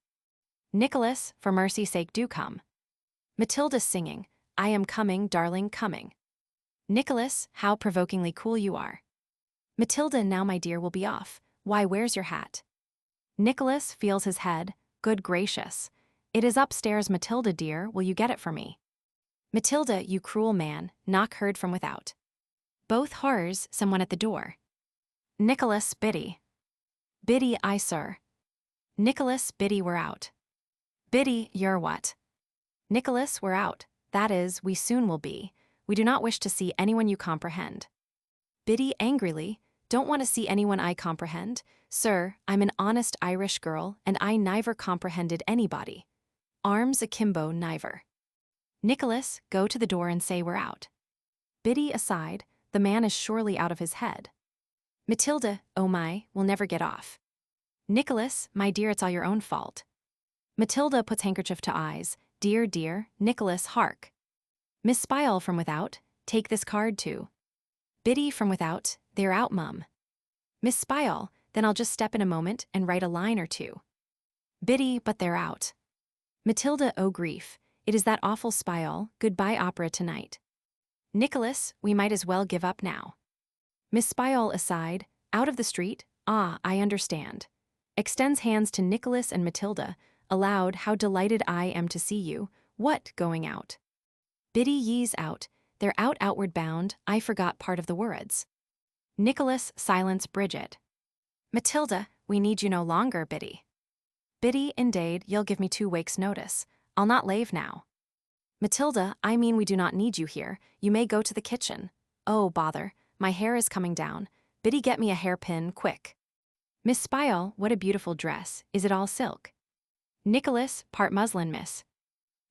Nicholas, for mercy's sake, do come. Matilda singing, I am coming, darling, coming. Nicholas, how provokingly cool you are. Matilda, now my dear, will be off. Why, where's your hat? Nicholas feels his head, good gracious. It is upstairs, Matilda dear, will you get it for me? Matilda, you cruel man, knock heard from without. Both horrors, someone at the door. Nicholas, Biddy. Biddy, I, sir. Nicholas, Biddy, we're out. Biddy, you're what? Nicholas, we're out. That is, we soon will be. We do not wish to see anyone you comprehend. Biddy, angrily, don't want to see anyone I comprehend. Sir, I'm an honest Irish girl, and I never comprehended anybody. Arms akimbo, never. Nicholas, go to the door and say we're out. Biddy, aside, the man is surely out of his head. Matilda, oh my, we'll never get off. Nicholas, my dear, it's all your own fault. Matilda puts handkerchief to eyes. Dear, dear, Nicholas, hark. Miss Spyall from without, take this card too. Biddy from without, they're out, mum. Miss Spyall, then I'll just step in a moment and write a line or two. Biddy, but they're out. Matilda, oh grief, it is that awful Spyall, goodbye opera tonight. Nicholas, we might as well give up now. Miss Spyall aside, out of the street, ah, I understand. Extends hands to Nicholas and Matilda, aloud, how delighted I am to see you, what, going out? Biddy, ye's out, they're out outward bound, I forgot part of the words. Nicholas, silence Bridget. Matilda, we need you no longer, Biddy. Biddy, indade, you'll give me 2 wakes' notice, I'll not lave now. Matilda, I mean we do not need you here, you may go to the kitchen. Oh, bother, my hair is coming down, Biddy get me a hairpin, quick. Miss Spyall, what a beautiful dress, is it all silk? Nicholas, part muslin, miss.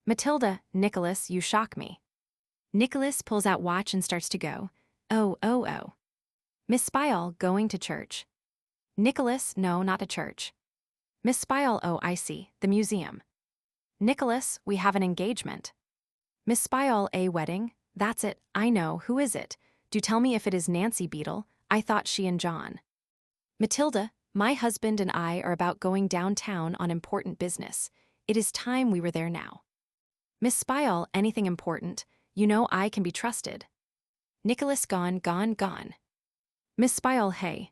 Matilda, Nicholas, you shock me. Nicholas pulls out watch and starts to go. Oh, oh, oh. Miss Spyall, going to church. Nicholas, no, not to church. Miss Spyall, oh, I see, the museum. Nicholas, we have an engagement. Miss Spyall, a wedding? That's it, I know, who is it? Do tell me if it is Nancy Beadle, I thought she and John. Matilda, my husband and I are about going downtown on important business. It is time we were there now. Miss Spyall, anything important, you know I can be trusted. Nicholas, gone, gone, gone. Miss Spyall, hey.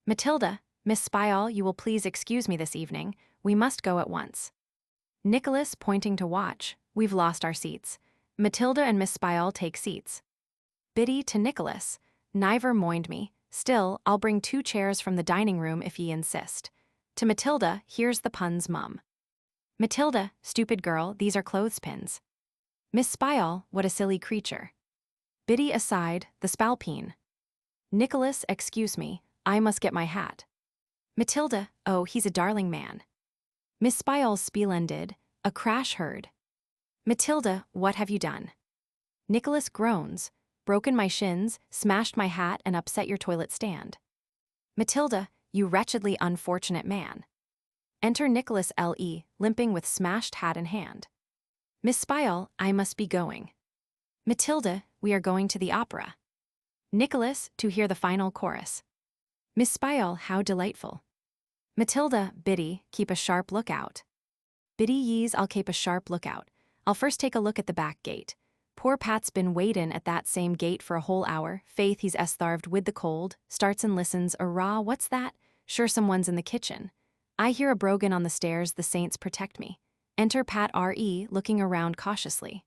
Matilda, Miss Spyall, you will please excuse me this evening, we must go at once. Nicholas, pointing to watch, we've lost our seats. Matilda and Miss Spyall take seats. Biddy to Nicholas, never mind me, still, I'll bring 2 chairs from the dining room if ye insist. To Matilda, here's the pun's mum. Matilda, stupid girl, these are clothespins. Miss Spyall, what a silly creature. Biddy aside, the spalpeen. Nicholas, excuse me, I must get my hat. Matilda, oh, he's a darling man. Miss Spial splendid, a crash heard. Matilda, what have you done? Nicholas groans, broken my shins, smashed my hat and upset your toilet stand. Matilda, you wretchedly unfortunate man. Enter Nicholas L.E., limping with smashed hat in hand. Miss Spial, I must be going. Matilda, we are going to the opera. Nicholas, to hear the final chorus. Miss Spial, how delightful. Matilda, Biddy, keep a sharp lookout. Biddy yees, I'll keep a sharp lookout. I'll first take a look at the back gate. Poor Pat's been waitin' at that same gate for a whole hour. Faith, he's estharved with the cold. Starts and listens. Arrah, what's that? Sure someone's in the kitchen. I hear a brogan on the stairs, the saints protect me. Enter Pat R.E., looking around cautiously.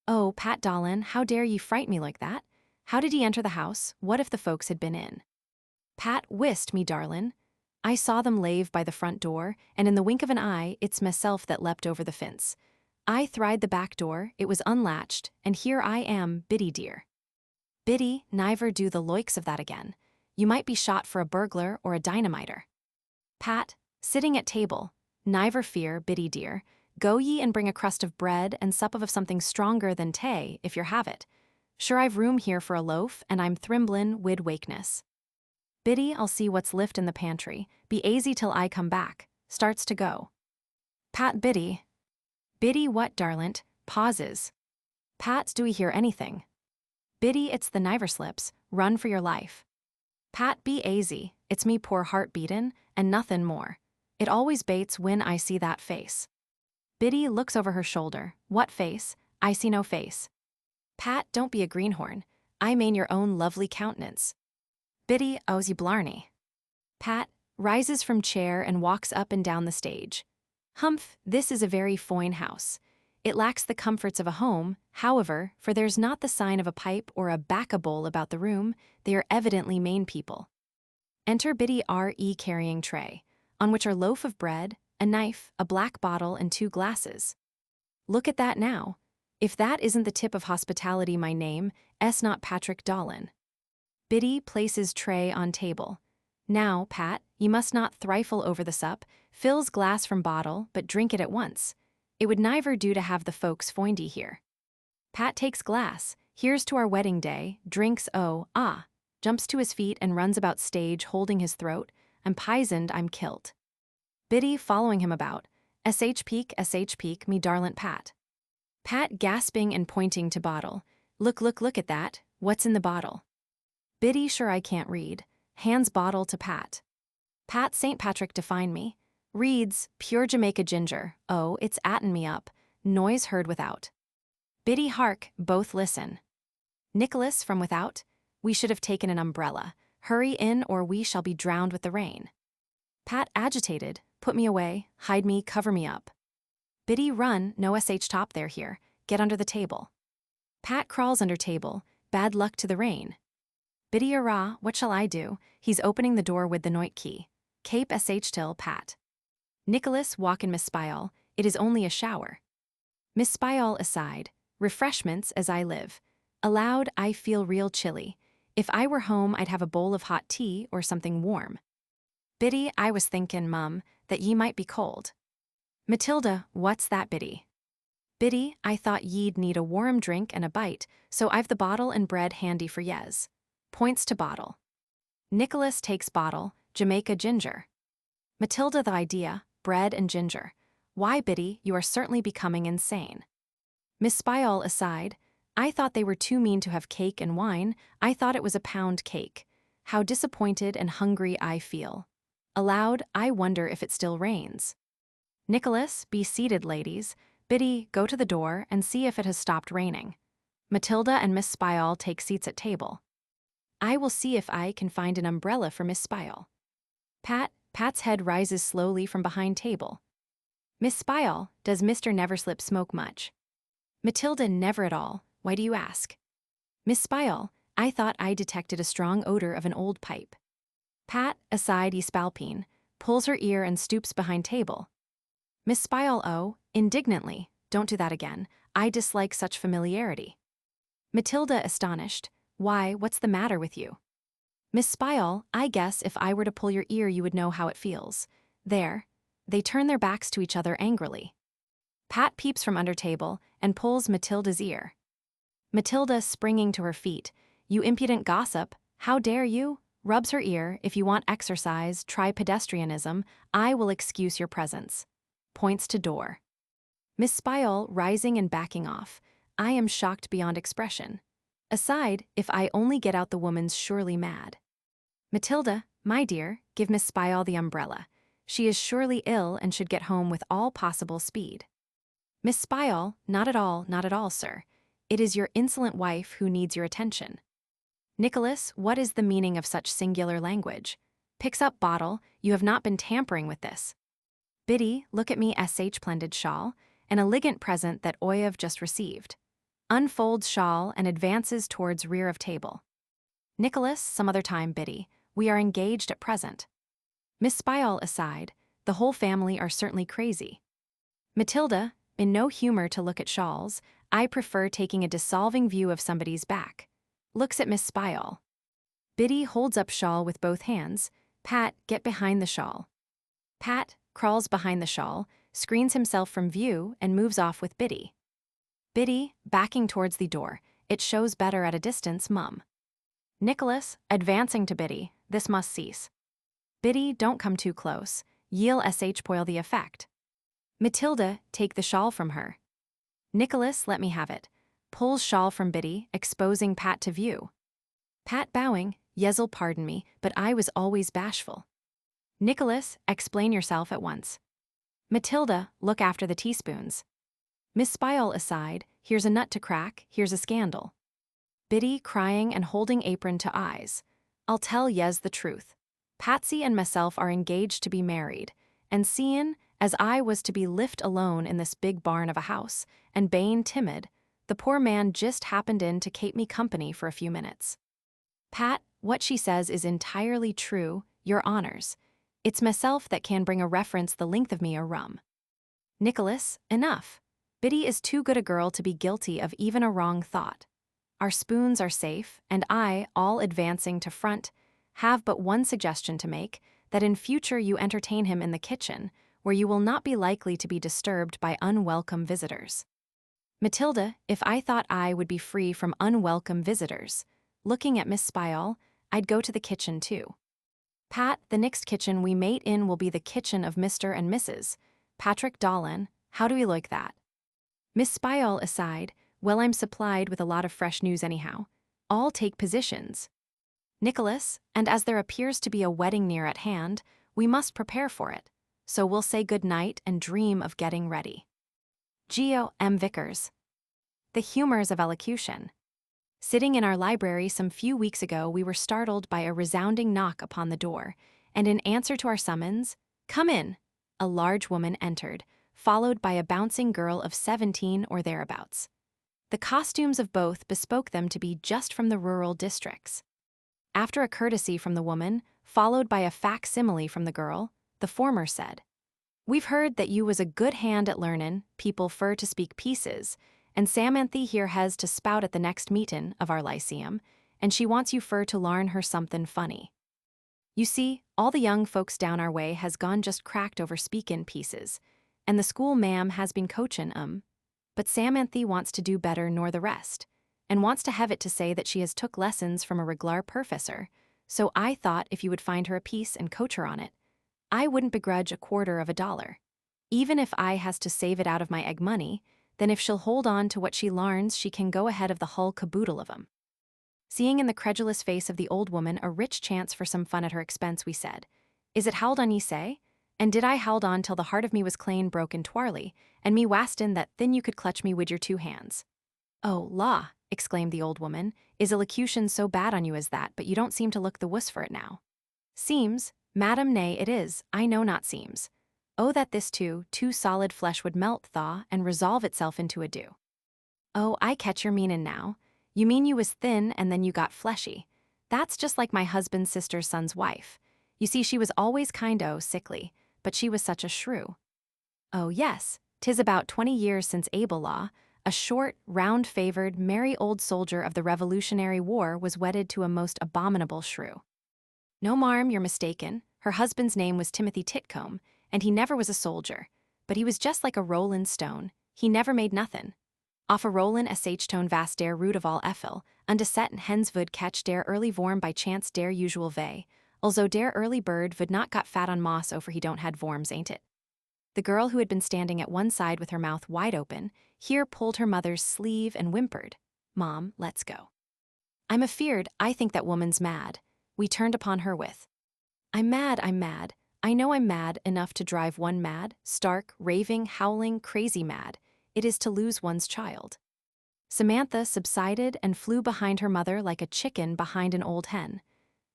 Oh, Pat Dollin, how dare ye fright me like that? How did he enter the house? What if the folks had been in? Pat, whist, me darlin'. I saw them lave by the front door, and in the wink of an eye, it's meself that leapt over the fence. I thried the back door, it was unlatched, and here I am, Biddy dear. Biddy, niver do the loikes of that again. You might be shot for a burglar or a dynamiter. Pat, sitting at table, niver fear, Biddy dear. Go ye and bring a crust of bread and sup of something stronger than tay, if yer have it. Sure I've room here for a loaf, and I'm thrimblin' wid wakeness. Biddy, I'll see what's lift in the pantry. Be aisy till I come back. Starts to go. Pat, Biddy. Biddy, what, darlint? Pauses. Pat, do we hear anything? Biddy, it's the niver slips. Run for your life. Pat, be aisy. It's me poor heart beatin', and nothin' more. It always bates when I see that face. Biddy looks over her shoulder. What face? I see no face. Pat, don't be a greenhorn. I mane your own lovely countenance. Biddy, owes ye blarney. Pat rises from chair and walks up and down the stage. Humph, this is a very foine house. It lacks the comforts of a home, however, for there's not the sign of a pipe or a bacca-bowl about the room. They are evidently Maine people. Enter Biddy R.E. carrying tray, on which are loaf of bread, a knife, a black bottle, and 2 glasses. Look at that now. If that isn't the tip of hospitality, my name, not Patrick Dollin. Biddy places tray on table. Now, Pat, ye must not thrifle over the sup, fills glass from bottle, but drink it at once. It would niver do to have the folks foindy here. Pat takes glass, here's to our wedding day, drinks jumps to his feet and runs about stage holding his throat. I'm pisoned, I'm kilt. Biddy following him about. Sh peak, me darlint Pat. Pat gasping and pointing to bottle. Look at that, what's in the bottle? Biddy, sure I can't read. Hands bottle to Pat. Pat, St. Patrick define me. Reads, pure Jamaica ginger. Oh, it's atten me up. Noise heard without. Biddy, hark, both listen. Nicholas from without. We should have taken an umbrella. Hurry in or we shall be drowned with the rain. Pat agitated. Put me away, hide me, cover me up. Biddy, run, no sh top there here. Get under the table. Pat crawls under table. Bad luck to the rain. Biddy, arrah, what shall I do? He's opening the door with the night key. Cape sh till, Pat. Nicholas, walk in Miss Spial. It is only a shower. Miss Spial aside. Refreshments as I live. Aloud, I feel real chilly. If I were home, I'd have a bowl of hot tea or something warm. Biddy, I was thinkin', mum, that ye might be cold. Matilda, what's that, Biddy? Biddy, I thought ye'd need a warm drink and a bite, so I've the bottle and bread handy for yez. Points to bottle. Nicholas takes bottle, Jamaica ginger. Matilda, the idea, bread and ginger. Why, Biddy, you are certainly becoming insane. Miss Spial aside. I thought they were too mean to have cake and wine. I thought it was a pound cake. How disappointed and hungry I feel. Aloud, I wonder if it still rains. Nicholas, be seated, ladies. Biddy, go to the door and see if it has stopped raining. Matilda and Miss Spial take seats at table. I will see if I can find an umbrella for Miss Spial. Pat's head rises slowly from behind table. Miss Spial, does Mr. Neverslip smoke much? Matilda, never at all. Why do you ask? Miss Spial, I thought I detected a strong odor of an old pipe. Pat, aside ye spalpeen, pulls her ear and stoops behind table. Miss Spial, oh, indignantly, don't do that again. I dislike such familiarity. Matilda, astonished, why, what's the matter with you? Miss Spyall, I guess if I were to pull your ear you would know how it feels. There. They turn their backs to each other angrily. Pat peeps from under table and pulls Matilda's ear. Matilda, springing to her feet, "You impudent gossip, how dare you?" Rubs her ear. "If you want exercise, try pedestrianism. I will excuse your presence." Points to door. Miss Spyall, rising and backing off. I am shocked beyond expression. Aside, if I only get out the woman's surely mad. Matilda, my dear, give Miss Spyall the umbrella. She is surely ill and should get home with all possible speed. Miss Spyall, not at all, sir. It is your insolent wife who needs your attention. Nicholas, what is the meaning of such singular language? Picks up bottle, you have not been tampering with this. Biddy, look at me sh splendid shawl, an elegant present that I have just received. Unfolds shawl and advances towards rear of table. Nicholas, some other time, Biddy. We are engaged at present. Miss Spyall aside, the whole family are certainly crazy. Matilda, in no humor to look at shawls, I prefer taking a dissolving view of somebody's back. Looks at Miss Spyall. Biddy holds up shawl with both hands. Pat, get behind the shawl. Pat crawls behind the shawl, screens himself from view, and moves off with Biddy. Biddy, backing towards the door. It shows better at a distance, mum. Nicholas, advancing to Biddy. This must cease. Biddy, don't come too close. Ye'll spoil the effect. Matilda, take the shawl from her. Nicholas, let me have it. Pulls shawl from Biddy, exposing Pat to view. Pat bowing, Yes'll pardon me, but I was always bashful. Nicholas, explain yourself at once. Matilda, look after the teaspoons. Miss Spyall aside, here's a nut to crack, here's a scandal. Biddy crying and holding apron to eyes. I'll tell Yes the truth. Patsy and myself are engaged to be married, and seein' as I was to be lift alone in this big barn of a house, and bane timid, the poor man just happened in to kape me company for a few minutes. Pat, what she says is entirely true, your honors. It's myself that can bring a reference the length of me a rum. Nicholas, enough. Biddy is too good a girl to be guilty of even a wrong thought. Our spoons are safe, and I, all advancing to front, have but one suggestion to make, that in future you entertain him in the kitchen, where you will not be likely to be disturbed by unwelcome visitors. Matilda, if I thought I would be free from unwelcome visitors, looking at Miss Spyall, I'd go to the kitchen too. Pat, the next kitchen we mate in will be the kitchen of Mr. and Mrs. Patrick Dolan. How do we like that? Miss Spyall aside, well, I'm supplied with a lot of fresh news anyhow. All take positions. Nicholas, and as there appears to be a wedding near at hand, we must prepare for it. So we'll say good night and dream of getting ready. G.O.M. Vickers. The Humors of Elocution. Sitting in our library some few weeks ago, we were startled by a resounding knock upon the door, and in answer to our summons, "Come in," a large woman entered, followed by a bouncing girl of 17 or thereabouts. The costumes of both bespoke them to be just from the rural districts. After a courtesy from the woman, followed by a facsimile from the girl, the former said, "We've heard that you was a good hand at learnin', people fur to speak pieces, and Samanthy here has to spout at the next meetin' of our lyceum, and she wants you fur to larn her somethin' funny. You see, all the young folks down our way has gone just cracked over speakin' pieces, and the school ma'am has been coachin' 'em, but Samanthy wants to do better nor the rest, and wants to have it to say that she has took lessons from a reg'lar perfessor, so I thought if you would find her a piece and coach her on it, I wouldn't begrudge $0.25. Even if I has to save it out of my egg money, then if she'll hold on to what she larns, she can go ahead of the hull caboodle of 'em." Seeing in the credulous face of the old woman a rich chance for some fun at her expense, we said, "Is it howled on ye say? And did I howled on till the heart of me was clane broke in twarly, and me wastin' that thin you could clutch me wid your 2 hands?" "Oh, law," exclaimed the old woman, "is elocution so bad on you as that, but you don't seem to look the wuss for it now?" "Seems, madam, nay, it is, I know not seems. Oh, that this too solid flesh would melt, thaw, and resolve itself into a dew." "Oh, I catch your meanin' now. You mean you was thin and then you got fleshy. That's just like my husband's sister's son's wife. You see, she was always sickly, but she was such a shrew." "Oh, yes, 'tis about 20 years since Abel Law, a short, round-favored, merry old soldier of the Revolutionary War, was wedded to a most abominable shrew." "No, marm, you're mistaken. Her husband's name was Timothy Titcomb, and he never was a soldier. But he was just like a rollin' stone. He never made nothin'. Off a rollin' sh-tone vast dare root of all effil, unde set and hens vould catch dare early vorm by chance dare usual vay, also dare early bird vould not got fat on moss over he don't had vorms, ain't it?" The girl, who had been standing at one side with her mouth wide open, here pulled her mother's sleeve and whimpered, "Mom, let's go." "I'm afeard, I think that woman's mad," we turned upon her with. I'm mad, I know I'm mad enough to drive one mad, stark, raving, howling, crazy mad. It is to lose one's child." Samantha subsided and flew behind her mother like a chicken behind an old hen.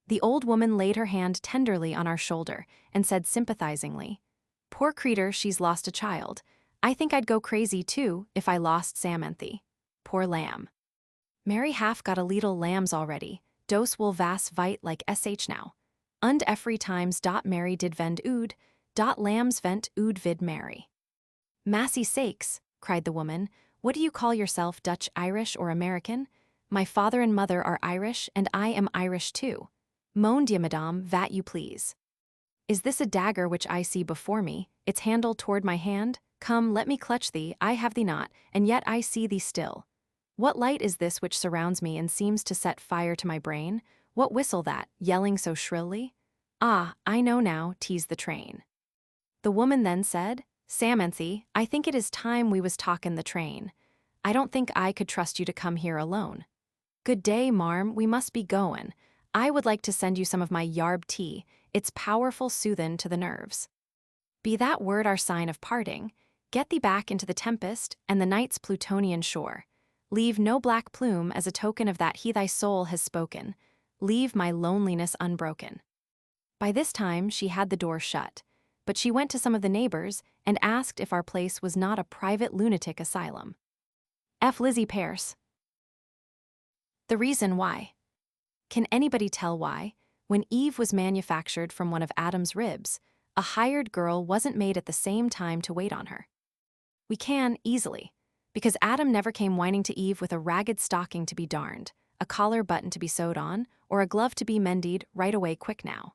The old woman laid her hand tenderly on our shoulder and said sympathizingly, "Poor creeter, she's lost a child. I think I'd go crazy too if I lost Samanthy. Poor lamb. Mary half got a leetle lambs already, dos will vas vite like sh now. Und every times dot Mary did vend ood, dot lambs vent ood vid Mary." "Massy sakes," cried the woman, "what do you call yourself, Dutch, Irish, or American? My father and mother are Irish, and I am Irish too. Mon Dieu, madame, vat you please. Is this a dagger which I see before me, its handle toward my hand? Come, let me clutch thee, I have thee not, and yet I see thee still. What light is this which surrounds me and seems to set fire to my brain? What whistle that, yelling so shrilly? Ah, I know now, 'tis the train." The woman then said, "Samanthy, I think it is time we was talkin' the train. I don't think I could trust you to come here alone. Good day, marm, we must be goin'. I would like to send you some of my yarb tea, it's powerful soothin' to the nerves. Be that word our sign of parting. Get thee back into the tempest and the night's Plutonian shore. Leave no black plume as a token of that he thy soul has spoken. Leave my loneliness unbroken." By this time she had the door shut, but she went to some of the neighbors and asked if our place was not a private lunatic asylum. F. Lizzie Pearce. The reason why. Can anybody tell why, when Eve was manufactured from one of Adam's ribs, a hired girl wasn't made at the same time to wait on her? We can, easily, because Adam never came whining to Eve with a ragged stocking to be darned, a collar button to be sewed on, or a glove to be mended right away quick now.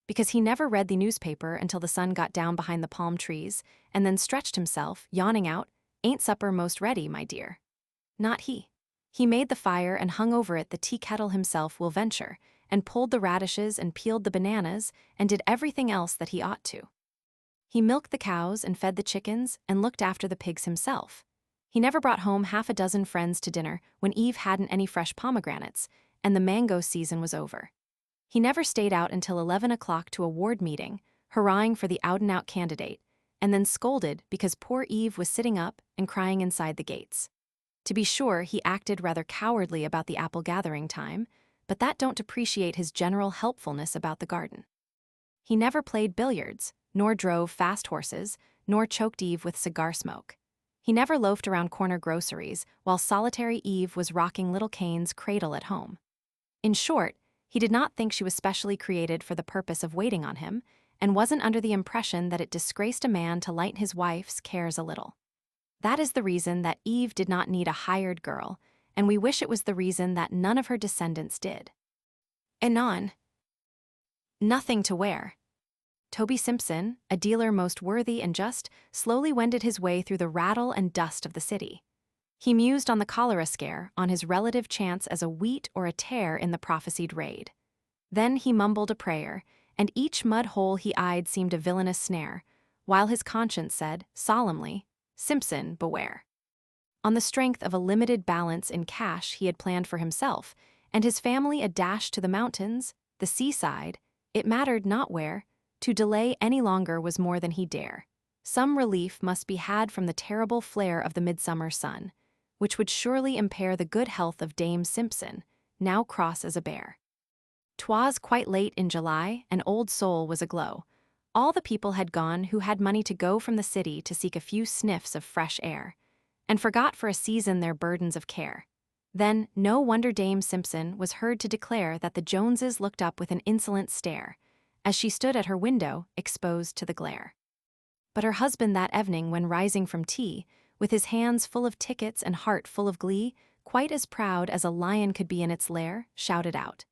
Because he never read the newspaper until the sun got down behind the palm trees, and then stretched himself, yawning out, "Ain't supper most ready, my dear?" Not he. He made the fire and hung over it the tea kettle himself, will venture, and pulled the radishes and peeled the bananas and did everything else that he ought to. He milked the cows and fed the chickens and looked after the pigs himself. He never brought home half a dozen friends to dinner when Eve hadn't any fresh pomegranates, and the mango season was over. He never stayed out until 11 o'clock to a ward meeting, hurrahing for the out-and-out candidate, and then scolded because poor Eve was sitting up and crying inside the gates. To be sure, he acted rather cowardly about the apple-gathering time, but that don't depreciate his general helpfulness about the garden. He never played billiards, nor drove fast horses, nor choked Eve with cigar smoke. He never loafed around corner groceries while solitary Eve was rocking little Cain's cradle at home. In short, he did not think she was specially created for the purpose of waiting on him, and wasn't under the impression that it disgraced a man to lighten his wife's cares a little. That is the reason that Eve did not need a hired girl, and we wish it was the reason that none of her descendants did. Anon. Nothing to wear. Toby Simpson, a dealer most worthy and just, slowly wended his way through the rattle and dust of the city. He mused on the cholera scare, on his relative chance as a wheat or a tear in the prophesied raid. Then he mumbled a prayer, and each mud hole he eyed seemed a villainous snare, while his conscience said, solemnly, "Simpson, beware." On the strength of a limited balance in cash he had planned for himself, and his family a dash to the mountains, the seaside, it mattered not where, to delay any longer was more than he dare. Some relief must be had from the terrible flare of the midsummer sun, which would surely impair the good health of Dame Simpson, now cross as a bear. 'Twas quite late in July, and Old Soul was aglow. All the people had gone who had money to go from the city to seek a few sniffs of fresh air, and forgot for a season their burdens of care. Then, no wonder Dame Simpson was heard to declare that the Joneses looked up with an insolent stare, as she stood at her window, exposed to the glare. But her husband that evening, when rising from tea, with his hands full of tickets and heart full of glee, quite as proud as a lion could be in its lair, shouted out,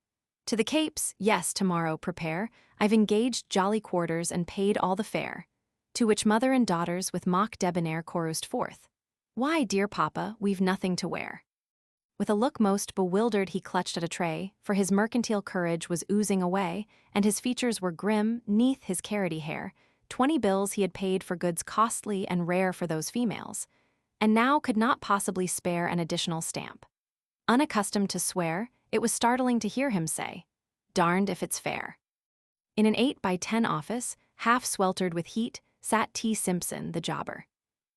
To the Capes, yes, tomorrow prepare. I've engaged jolly quarters and paid all the fare. To which mother and daughters with mock debonair chorused forth. Why, dear papa, we've nothing to wear. With a look most bewildered he clutched at a tray, for his mercantile courage was oozing away, and his features were grim, 'neath his carroty hair. 20 bills he had paid for goods costly and rare for those females, and now could not possibly spare an additional stamp. Unaccustomed to swear, it was startling to hear him say, "Darned if it's fair." In an 8 by 10 office, half sweltered with heat, sat T. Simpson, the jobber.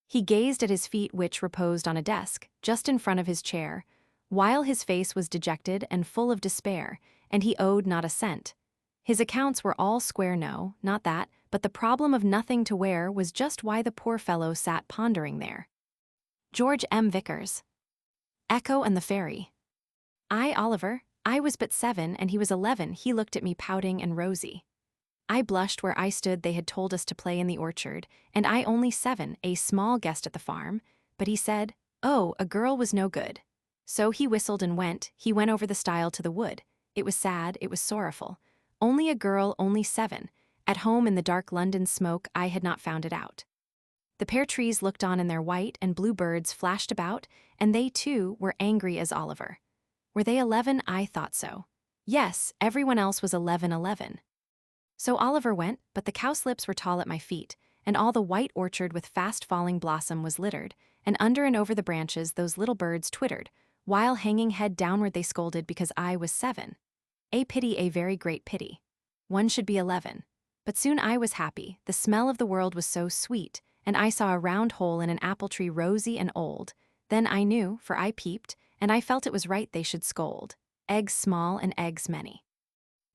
He gazed at his feet which reposed on a desk, just in front of his chair, while his face was dejected and full of despair, and he owed not a cent. His accounts were all square, no, not that, but the problem of nothing to wear was just why the poor fellow sat pondering there. George M. Vickers. Echo and the Ferry. I, Oliver, I was but 7 and he was 11. He looked at me pouting and rosy. I blushed where I stood. They had told us to play in the orchard, and I only 7, a small guest at the farm, but he said, oh, a girl was no good. So he whistled and he went over the stile to the wood. It was sad, it was sorrowful. Only a girl, only 7. At home in the dark London smoke I had not found it out. The pear trees looked on in their white, and blue birds flashed about, and they too were angry as Oliver. Were they 11? I thought so. Yes, everyone else was 11. So Oliver went, but the cowslips were tall at my feet, and all the white orchard with fast-falling blossom was littered, and under and over the branches those little birds twittered, while hanging head downward they scolded because I was 7. A pity, a very great pity. One should be 11. But soon I was happy, the smell of the world was so sweet, and I saw a round hole in an apple tree rosy and old. Then I knew, for I peeped, and I felt it was right they should scold. Eggs small and eggs many.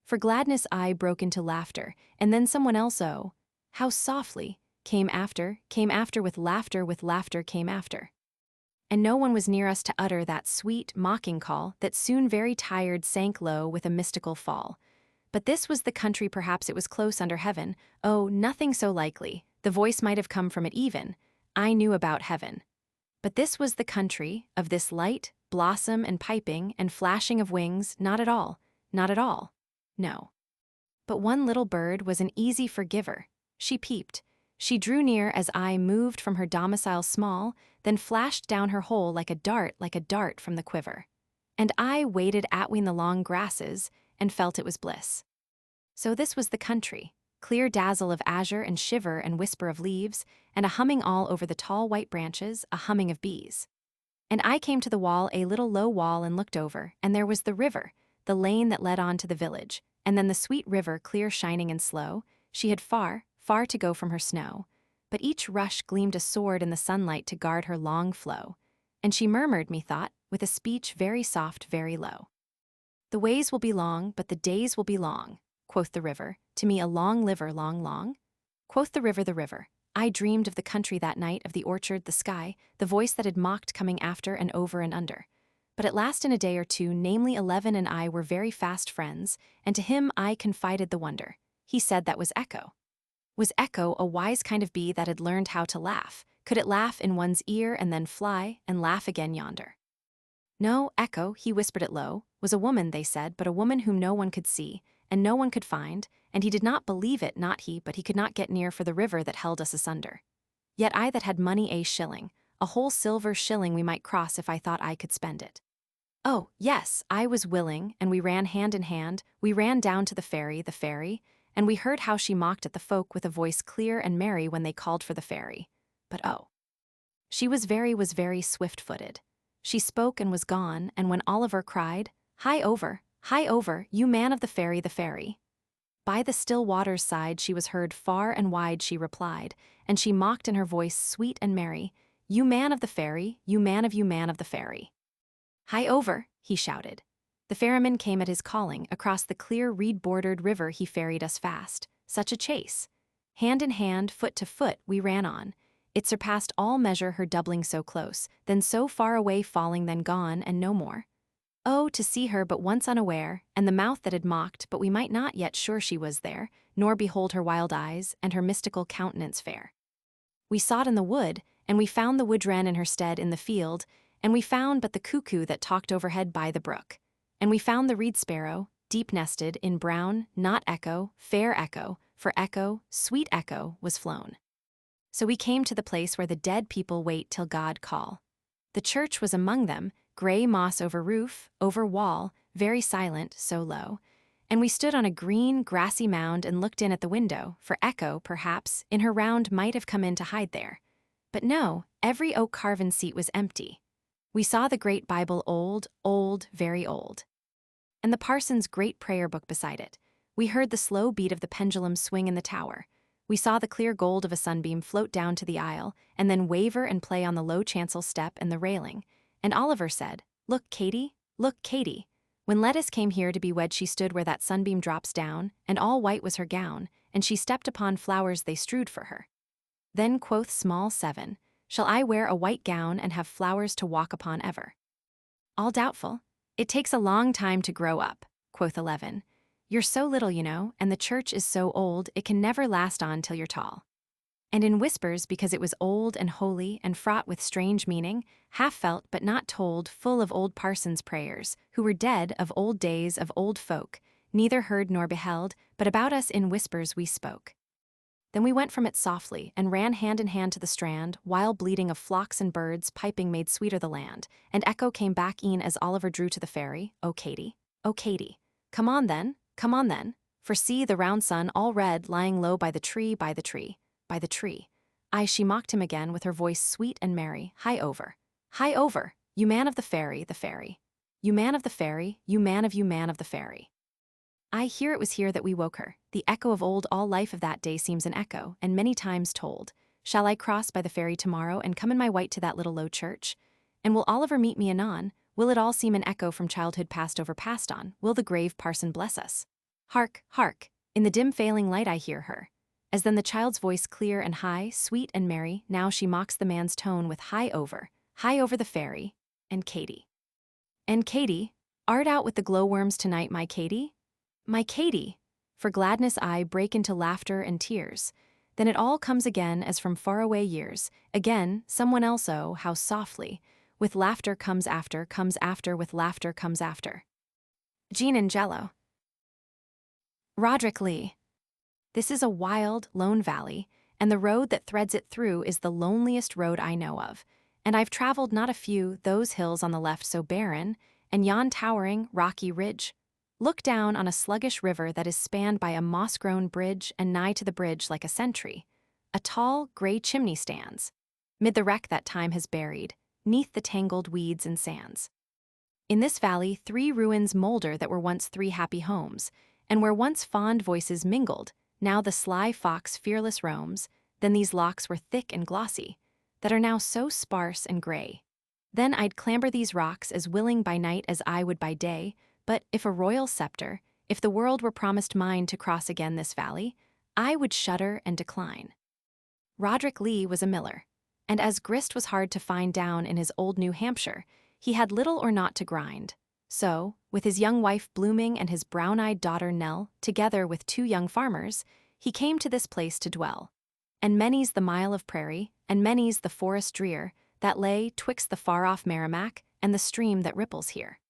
For gladness I broke into laughter, and then someone else, oh, how softly, came after with laughter came after. And no one was near us to utter that sweet, mocking call that soon very tired sank low with a mystical fall. But this was the country, perhaps it was close under heaven, oh, nothing so likely, the voice might have come from it even, I knew about heaven. But this was the country, of this light, blossom and piping and flashing of wings, not at all, no. But one little bird was an easy forgiver. She peeped. She drew near as I moved from her domicile small, then flashed down her hole like a dart from the quiver. And I waited atween the long grasses, and felt it was bliss. So this was the country, clear dazzle of azure and shiver and whisper of leaves, and a humming all over the tall white branches, a humming of bees. And I came to the wall, a little low wall, and looked over, and there was the river, the lane that led on to the village, and then the sweet river, clear, shining, and slow. She had far to go from her snow, but each rush gleamed a sword in the sunlight to guard her long flow. And she murmured, methought, with a speech very soft, very low. The ways will be long, but the days will be long, quoth the river, to me a long liver, long. Quoth the river, I dreamed of the country that night, of the orchard, the sky, the voice that had mocked coming after and over and under. But at last in a day or two, namely 11 and I were very fast friends, and to him I confided the wonder. He said that was Echo. Was Echo a wise kind of bee that had learned how to laugh? Could it laugh in one's ear and then fly and laugh again yonder? No, Echo, he whispered it low, was a woman, they said, but a woman whom no one could see, and no one could find, and he did not believe it, not he, but he could not get near for the river that held us asunder. Yet I that had money a shilling, a whole silver shilling we might cross if I thought I could spend it. Oh, yes, I was willing, and we ran hand in hand, we ran down to the ferry, and we heard how she mocked at the folk with a voice clear and merry when they called for the ferry. But oh, she was very swift-footed. She spoke and was gone, and when Oliver cried, high over, you man of the ferry. By the still water's side she was heard far and wide, she replied, and she mocked in her voice sweet and merry, you man of the ferry, you man of the ferry. High over, he shouted. The ferryman came at his calling, across the clear reed-bordered river he ferried us fast. Such a chase! Hand in hand, foot to foot, we ran on. It surpassed all measure her doubling so close, then so far away falling, then gone, and no more. Oh, to see her but once unaware, and the mouth that had mocked, but we might not yet sure she was there, nor behold her wild eyes, and her mystical countenance fair. We sought in the wood, and we found the wood-wren in her stead in the field, and we found but the cuckoo that talked overhead by the brook. And we found the reed-sparrow, deep-nested in brown, not echo, fair echo, for echo, sweet echo, was flown. So we came to the place where the dead people wait till God call. The church was among them, gray moss over roof, over wall, very silent, so low. And we stood on a green, grassy mound and looked in at the window, for Echo, perhaps, in her round might have come in to hide there. But no, every oak-carven seat was empty. We saw the great Bible old, old, very old. And the parson's great prayer book beside it. We heard the slow beat of the pendulum swing in the tower. We saw the clear gold of a sunbeam float down to the aisle, and then waver and play on the low chancel step and the railing. And Oliver said, "Look, Katie, look, Katie." When Lettice came here to be wed, she stood where that sunbeam drops down, and all white was her gown, and she stepped upon flowers they strewed for her. Then quoth small 7, "Shall I wear a white gown and have flowers to walk upon ever?" All doubtful. "It takes a long time to grow up," quoth 11. "You're so little, you know, and the church is so old, it can never last on till you're tall." And in whispers, because it was old and holy and fraught with strange meaning, half felt but not told, full of old parsons' prayers, who were dead of old days of old folk, neither heard nor beheld, but about us in whispers we spoke. Then we went from it softly, and ran hand in hand to the strand, while bleating of flocks and birds piping made sweeter the land, and Echo came back e'en as Oliver drew to the ferry. "O Katie, O Katie, come on then, for see the round sun all red lying low by the tree, by the tree, by the tree." Aye, she mocked him again with her voice sweet and merry. High over, you man of the ferry, the ferry. You man of the ferry, you man of the ferry. I hear it was here that we woke her. The echo of old, all life of that day seems an echo, and many times told. Shall I cross by the ferry tomorrow and come in my white to that little low church? And will Oliver meet me anon? Will it all seem an echo from childhood passed over passed on? Will the grave parson bless us? Hark, hark, in the dim failing light I hear her. As then the child's voice clear and high, sweet and merry, now she mocks the man's tone with high over the ferry, and Katie. And Katie, art out with the glowworms tonight, my Katie? My Katie! For gladness I break into laughter and tears. Then it all comes again as from faraway years. Again, someone else, oh, how softly. With laughter comes after, with laughter comes after. Jean and Jello. Roderick Lee. This is a wild, lone valley, and the road that threads it through is the loneliest road I know of. And I've traveled not a few, those hills on the left so barren, and yon towering, rocky ridge. Look down on a sluggish river that is spanned by a moss-grown bridge, and nigh to the bridge like a sentry. A tall, gray chimney stands, mid the wreck that time has buried, neath the tangled weeds and sands. In this valley 3 ruins moulder that were once 3 happy homes, and where once fond voices mingled, now the sly fox fearless roams, then these locks were thick and glossy, that are now so sparse and gray. Then I'd clamber these rocks as willing by night as I would by day, but if a royal scepter, if the world were promised mine to cross again this valley, I would shudder and decline. Roderick Lee was a miller, and as grist was hard to find down in his old New Hampshire, he had little or naught to grind. So, with his young wife blooming and his brown-eyed daughter Nell, together with 2 young farmers, he came to this place to dwell. And many's the mile of prairie, and many's the forest drear, that lay twixt the far-off Merrimack and the stream that ripples here.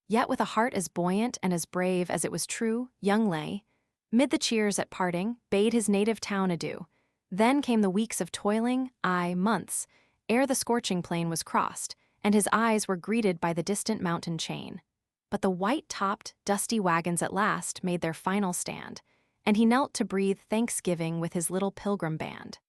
Yet with a heart as buoyant and as brave as it was true, young Lay, mid the cheers at parting, bade his native town adieu. Then came the weeks of toiling, aye, months, ere the scorching plain was crossed, and his eyes were greeted by the distant mountain chain. But the white-topped, dusty wagons at last made their final stand, and he knelt to breathe thanksgiving with his little pilgrim band.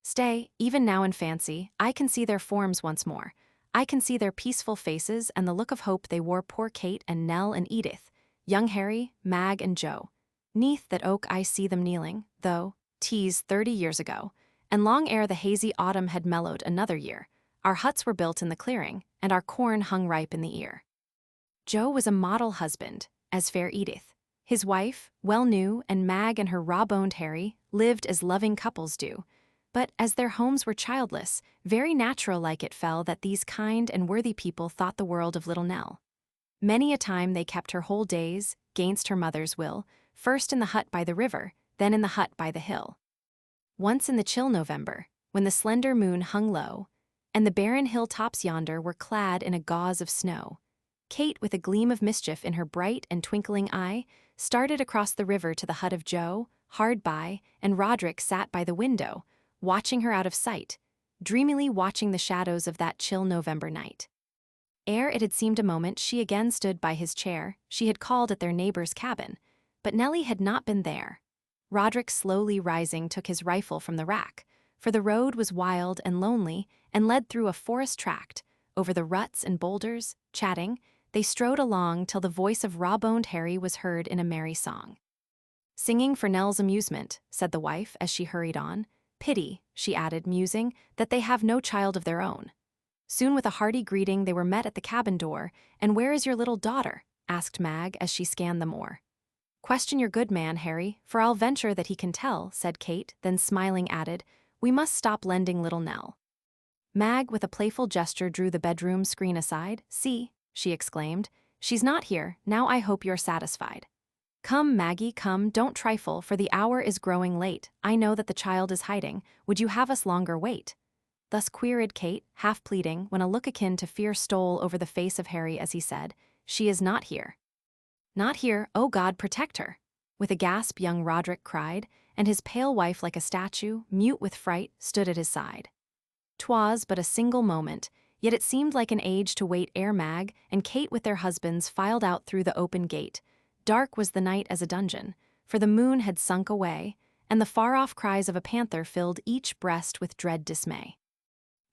Stay, even now in fancy, I can see their forms once more. I can see their peaceful faces and the look of hope they wore poor Kate and Nell and Edith, young Harry, Mag and Joe. Neath that oak I see them kneeling, though 'tis 30 years ago, and long ere the hazy autumn had mellowed another year, our huts were built in the clearing, and our corn hung ripe in the ear. Joe was a model husband, as fair Edith. His wife, well knew, and Mag and her raw-boned Harry lived as loving couples do. But as their homes were childless, very natural-like it fell that these kind and worthy people thought the world of little Nell. Many a time they kept her whole days, 'gainst her mother's will, first in the hut by the river, then in the hut by the hill. Once in the chill November, when the slender moon hung low, and the barren hill-tops yonder were clad in a gauze of snow, Kate, with a gleam of mischief in her bright and twinkling eye, started across the river to the hut of Joe, hard by, and Roderick sat by the window, watching her out of sight, dreamily watching the shadows of that chill November night. Ere it had seemed a moment, she again stood by his chair. She had called at their neighbor's cabin, but Nellie had not been there. Roderick, slowly rising, took his rifle from the rack, for the road was wild and lonely and led through a forest tract. Over the ruts and boulders, chatting, they strode along till the voice of raw-boned Harry was heard in a merry song. "Singing for Nell's amusement," said the wife as she hurried on. "Pity," she added, musing, "that they have no child of their own." Soon, with a hearty greeting, they were met at the cabin door. "And where is your little daughter?" asked Mag as she scanned the moor. "Question your good man, Harry, for I'll venture that he can tell," said Kate, then smiling added, "We must stop lending little Nell." Mag, with a playful gesture, drew the bedroom screen aside. "See," she exclaimed, "she's not here. Now I hope you're satisfied." "Come, Maggie, come, don't trifle, for the hour is growing late. I know that the child is hiding. Would you have us longer wait?" Thus queried Kate, half pleading, when a look akin to fear stole over the face of Harry as he said, "She is not here." "Not here? Oh God, protect her!" With a gasp young Roderick cried, and his pale wife, like a statue, mute with fright, stood at his side. 'Twas but a single moment, yet it seemed like an age to wait ere Mag and Kate with their husbands filed out through the open gate. Dark was the night as a dungeon, for the moon had sunk away, and the far-off cries of a panther filled each breast with dread dismay.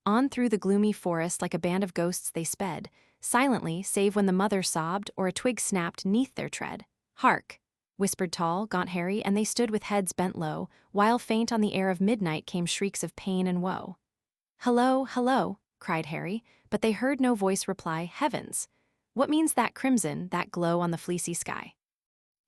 On through the gloomy forest like a band of ghosts they sped, silently save when the mother sobbed or a twig snapped 'neath their tread. "Hark!" whispered tall, gaunt Harry, and they stood with heads bent low, while faint on the air of midnight came shrieks of pain and woe. "Hello, hello!" cried Harry, but they heard no voice reply. "Heavens! What means that crimson, that glow on the fleecy sky?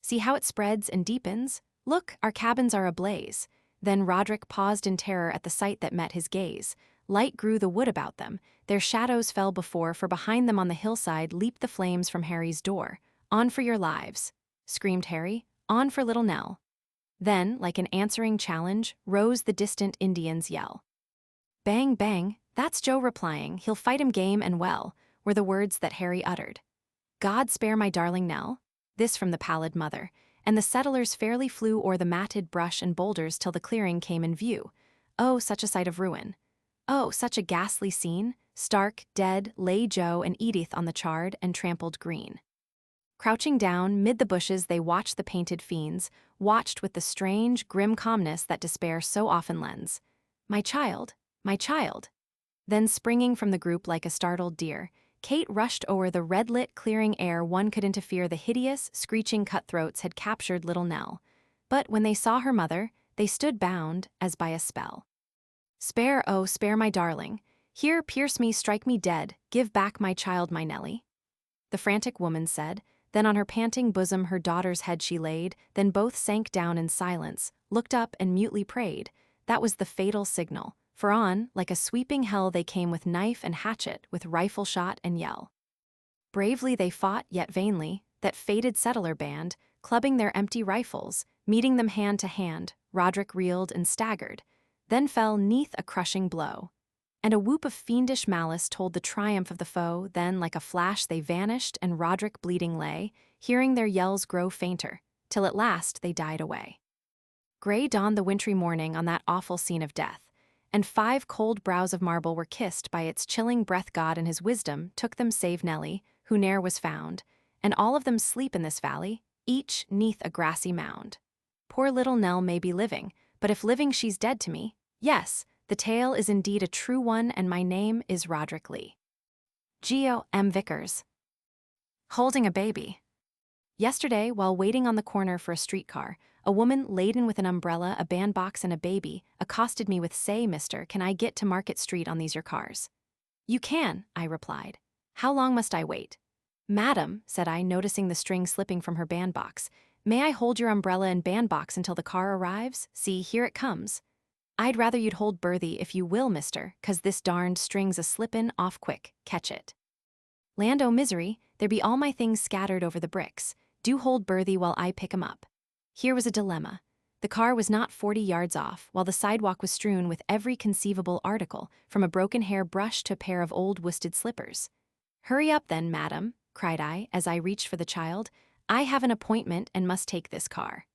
See how it spreads and deepens? Look, our cabins are ablaze." Then Roderick paused in terror at the sight that met his gaze. Light grew the wood about them, their shadows fell before, for behind them on the hillside leaped the flames from Harry's door. "On for your lives!" screamed Harry, "on for little Nell!" Then, like an answering challenge, rose the distant Indian's yell. "Bang, bang, that's Joe replying, he'll fight him game and well," were the words that Harry uttered. "God spare my darling Nell," this from the pallid mother, and the settlers fairly flew o'er the matted brush and boulders till the clearing came in view. Oh, such a sight of ruin! Oh, such a ghastly scene! Stark, dead, lay Joe and Edith on the charred and trampled green. Crouching down, mid the bushes they watched the painted fiends, watched with the strange, grim calmness that despair so often lends. "My child! My child!" Then springing from the group like a startled deer, Kate rushed o'er the red-lit clearing ere one could interfere. The hideous, screeching cutthroats had captured little Nell. But when they saw her mother, they stood bound as by a spell. "Spare, oh, spare my darling! Here, pierce me, strike me dead, give back my child, my Nellie," the frantic woman said. Then on her panting bosom her daughter's head she laid, then both sank down in silence, looked up and mutely prayed. That was the fatal signal, for on, like a sweeping hell, they came with knife and hatchet, with rifle shot and yell. Bravely they fought, yet vainly, that fated settler band, clubbing their empty rifles, meeting them hand to hand. Roderick reeled and staggered, then fell 'neath a crushing blow. And a whoop of fiendish malice told the triumph of the foe. Then, like a flash, they vanished, and Roderick bleeding lay, hearing their yells grow fainter, till at last they died away. Gray dawned the wintry morning on that awful scene of death, and 5 cold brows of marble were kissed by its chilling breath. God in his wisdom took them save Nellie, who ne'er was found, and all of them sleep in this valley, each 'neath a grassy mound. Poor little Nell may be living, but if living she's dead to me. Yes, the tale is indeed a true one, and my name is Roderick Lee. G.O.M. Vickers. Holding a baby. Yesterday, while waiting on the corner for a streetcar, a woman laden with an umbrella, a bandbox, and a baby accosted me with, "Say, mister, can I get to Market Street on these your cars?" "You can," I replied. "How long must I wait?" "Madam," said I, noticing the string slipping from her bandbox, "may I hold your umbrella and bandbox until the car arrives? See, here it comes." "I'd rather you'd hold Berthy if you will, mister, 'cause this darned string's a slippin' off quick, catch it." "Land o' misery, there be all my things scattered over the bricks. Do hold Berthy while I pick 'em up." Here was a dilemma. The car was not 40 yards off, while the sidewalk was strewn with every conceivable article, from a broken hair brush to a pair of old worsted slippers. "Hurry up then, madam," cried I as I reached for the child. "I have an appointment and must take this car."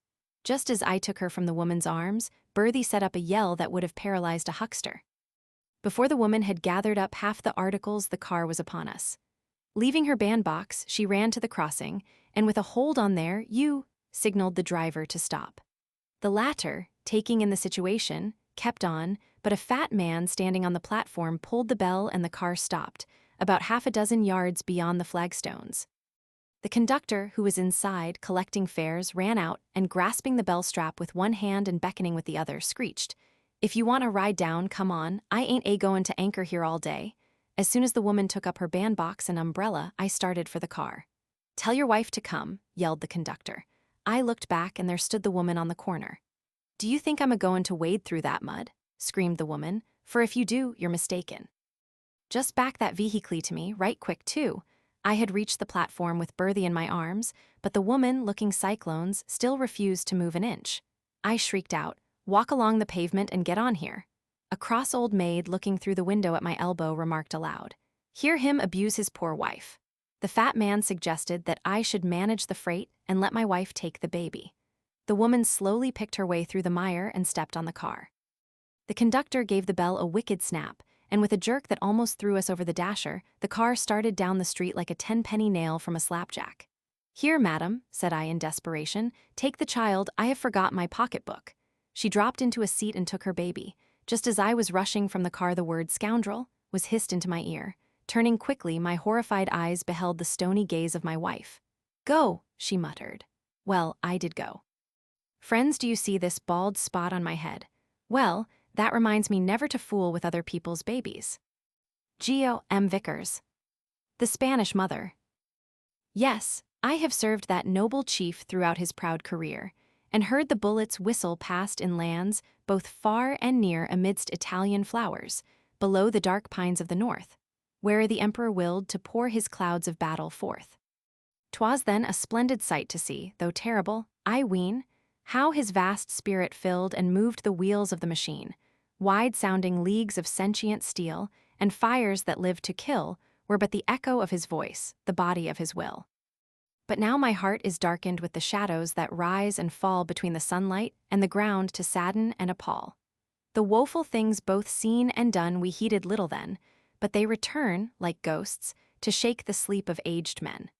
Just as I took her from the woman's arms, Berthy set up a yell that would have paralyzed a huckster. Before the woman had gathered up half the articles, the car was upon us. Leaving her bandbox, she ran to the crossing, and with a "hold on there, you," signaled the driver to stop. The latter, taking in the situation, kept on, but a fat man standing on the platform pulled the bell and the car stopped, about half a dozen yards beyond the flagstones. The conductor, who was inside collecting fares, ran out and, grasping the bell strap with one hand and beckoning with the other, screeched, "If you want a ride down, come on, I ain't a-goin' to anchor here all day." As soon as the woman took up her bandbox and umbrella, I started for the car. "Tell your wife to come," yelled the conductor. I looked back and there stood the woman on the corner. "Do you think I'm a-goin' to wade through that mud?" screamed the woman, "for if you do, you're mistaken. Just back that vehicle to me, right quick too." I had reached the platform with Berthy in my arms, but the woman, looking cyclones, still refused to move an inch. I shrieked out, "Walk along the pavement and get on here." A cross old maid looking through the window at my elbow remarked aloud, "Hear him abuse his poor wife." The fat man suggested that I should manage the freight and let my wife take the baby. The woman slowly picked her way through the mire and stepped on the car. The conductor gave the bell a wicked snap, and with a jerk that almost threw us over the dasher, the car started down the street like a 10-penny nail from a slapjack. "Here, madam," said I in desperation, "take the child, I have forgot my pocketbook." She dropped into a seat and took her baby. Just as I was rushing from the car, the word "scoundrel" was hissed into my ear. Turning quickly, my horrified eyes beheld the stony gaze of my wife. "Go," she muttered. Well, I did go. "Friends, do you see this bald spot on my head? Well, that reminds me never to fool with other people's babies." Geo M. Vickers. The Spanish Mother. Yes, I have served that noble chief throughout his proud career, and heard the bullets whistle past in lands both far and near amidst Italian flowers, below the dark pines of the north, where the emperor willed to pour his clouds of battle forth. 'Twas then a splendid sight to see, though terrible, I ween, how his vast spirit filled and moved the wheels of the machine. Wide-sounding leagues of sentient steel, and fires that lived to kill, were but the echo of his voice, the body of his will. But now my heart is darkened with the shadows that rise and fall between the sunlight and the ground to sadden and appall. The woeful things both seen and done we heeded little then, but they return, like ghosts, to shake the sleep of aged men.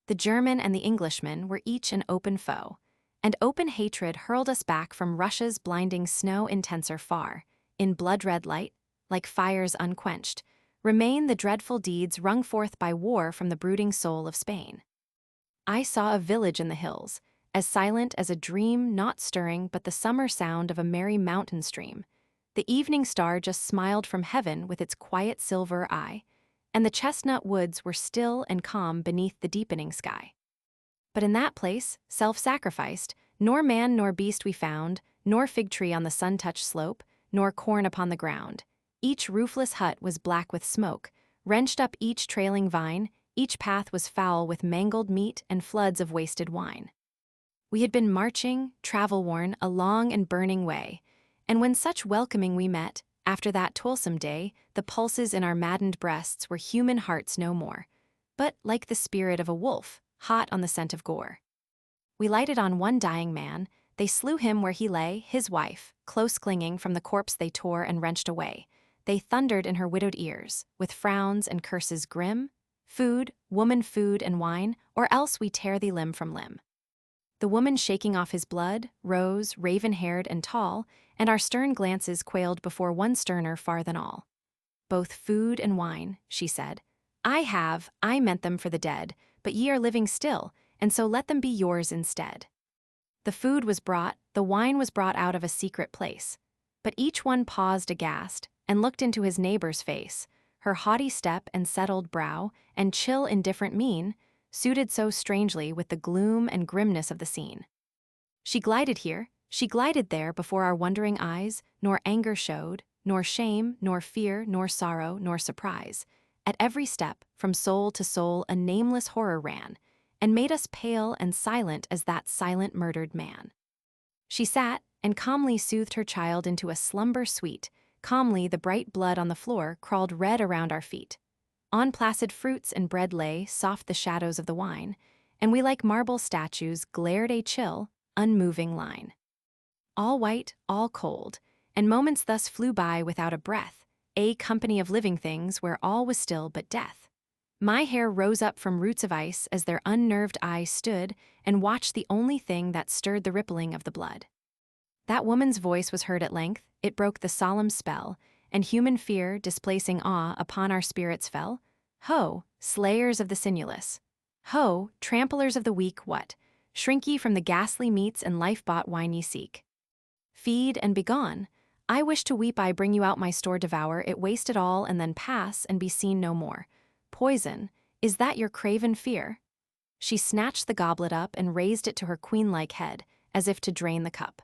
The German and the Englishman were each an open foe, and open hatred hurled us back from Russia's blinding snow intenser far. In blood-red light, like fires unquenched, remain the dreadful deeds wrung forth by war from the brooding soul of Spain. I saw a village in the hills, as silent as a dream, not stirring but the summer sound of a merry mountain stream. The evening star just smiled from heaven with its quiet silver eye, and the chestnut woods were still and calm beneath the deepening sky. But in that place, self-sacrificed, nor man nor beast we found, nor fig tree on the sun-touched slope, nor corn upon the ground. Each roofless hut was black with smoke, wrenched up each trailing vine, each path was foul with mangled meat and floods of wasted wine. We had been marching, travel-worn, a long and burning way, and when such welcoming we met, after that toilsome day, the pulses in our maddened breasts were human hearts no more, but like the spirit of a wolf, hot on the scent of gore. We lighted on one dying man, they slew him where he lay, his wife, close clinging from the corpse they tore and wrenched away. They thundered in her widowed ears, with frowns and curses grim, "Food, woman, food and wine, or else we tear thee limb from limb." The woman, shaking off his blood, rose, raven-haired and tall, and our stern glances quailed before one sterner far than all. "Both food and wine," she said. I meant them for the dead, but ye are living still, and so let them be yours instead." The food was brought, the wine was brought out of a secret place, but each one paused aghast, and looked into his neighbor's face, her haughty step and settled brow, and chill indifferent mien, suited so strangely with the gloom and grimness of the scene. She glided here, she glided there before our wondering eyes, nor anger showed, nor shame, nor fear, nor sorrow, nor surprise. At every step, from soul to soul, a nameless horror ran, and made us pale and silent as that silent murdered man. She sat, and calmly soothed her child into a slumber sweet. Calmly the bright blood on the floor crawled red around our feet. On placid fruits and bread lay soft the shadows of the wine, and we like marble statues glared a chill, unmoving line. All white, all cold, and moments thus flew by without a breath, a company of living things where all was still but death. My hair rose up from roots of ice as their unnerved eyes stood and watched the only thing that stirred the rippling of the blood. That woman's voice was heard at length, it broke the solemn spell, and human fear, displacing awe, upon our spirits fell. Ho, slayers of the sinuless! Ho, tramplers of the weak, what? Shrink ye from the ghastly meats and life-bought wine ye seek. Feed and begone. I wish to weep, I bring you out my store, devour it, waste it all, and then pass and be seen no more. Poison, is that your craven fear? She snatched the goblet up and raised it to her queen-like head, as if to drain the cup.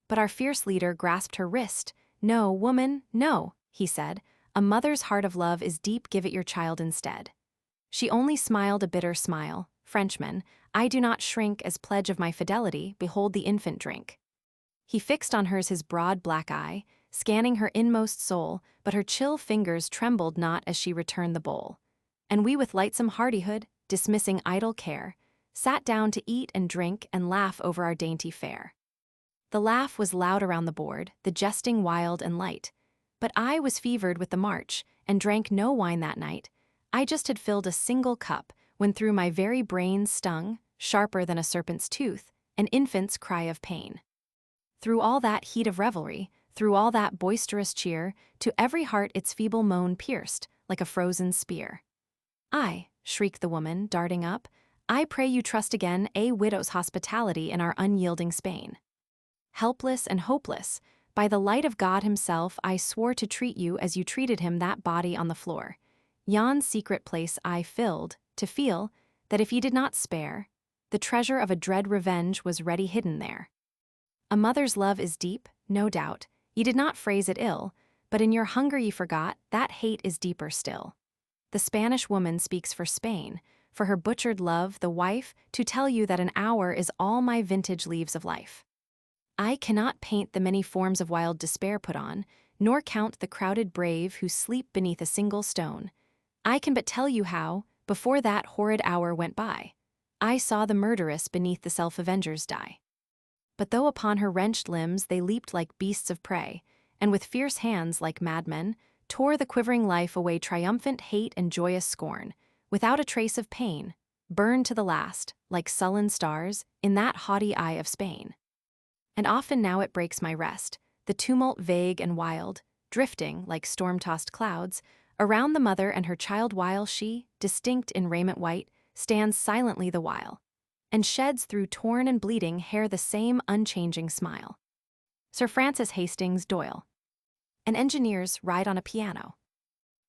But our fierce leader grasped her wrist. No, woman, no, he said. A mother's heart of love is deep, give it your child instead. She only smiled a bitter smile. Frenchman, I do not shrink as pledge of my fidelity, behold the infant drink. He fixed on hers his broad black eye, scanning her inmost soul, but her chill fingers trembled not as she returned the bowl. And we with lightsome hardihood, dismissing idle care, sat down to eat and drink and laugh over our dainty fare. The laugh was loud around the board, the jesting wild and light. But I was fevered with the march, and drank no wine that night. I just had filled a single cup, when through my very brains stung, sharper than a serpent's tooth, an infant's cry of pain. Through all that heat of revelry, through all that boisterous cheer, to every heart its feeble moan pierced, like a frozen spear. "I," shrieked the woman, darting up, "I pray you trust again a widow's hospitality in our unyielding Spain. Helpless and hopeless, by the light of God himself I swore to treat you as you treated him that body on the floor. Yon secret place I filled, to feel that if ye did not spare, the treasure of a dread revenge was ready hidden there. A mother's love is deep, no doubt, ye did not phrase it ill, but in your hunger ye forgot that hate is deeper still. The Spanish woman speaks for Spain, for her butchered love, the wife, to tell you that an hour is all my vintage leaves of life. I cannot paint the many forms of wild despair put on, nor count the crowded brave who sleep beneath a single stone. I can but tell you how, before that horrid hour went by, I saw the murderess beneath the self-avengers die. But though upon her wrenched limbs they leaped like beasts of prey, and with fierce hands like madmen, tore the quivering life away, triumphant hate and joyous scorn, without a trace of pain, burned to the last, like sullen stars, in that haughty eye of Spain. And often now it breaks my rest, the tumult vague and wild, drifting, like storm-tossed clouds, around the mother and her child, while she, distinct in raiment white, stands silently the while, and sheds through torn and bleeding hair the same unchanging smile. Sir Francis Hastings Doyle. And engineers ride on a piano.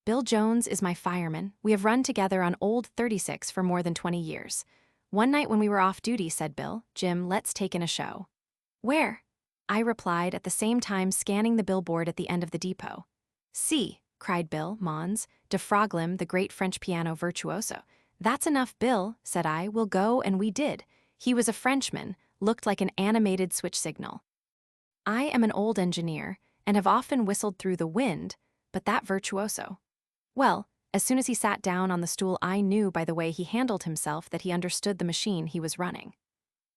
Bill Jones is my fireman. We have run together on Old 36 for more than 20 years. One night when we were off duty, said Bill, "Jim, let's take in a show." "Where?" I replied, at the same time scanning the billboard at the end of the depot. "See," cried Bill, Mons, de Froglim, the great French piano virtuoso. "That's enough, Bill," said I, "we'll go," and we did. He was a Frenchman, looked like an animated switch signal. I am an old engineer, and have often whistled through the wind, but that virtuoso. Well, as soon as he sat down on the stool I knew by the way he handled himself that he understood the machine he was running.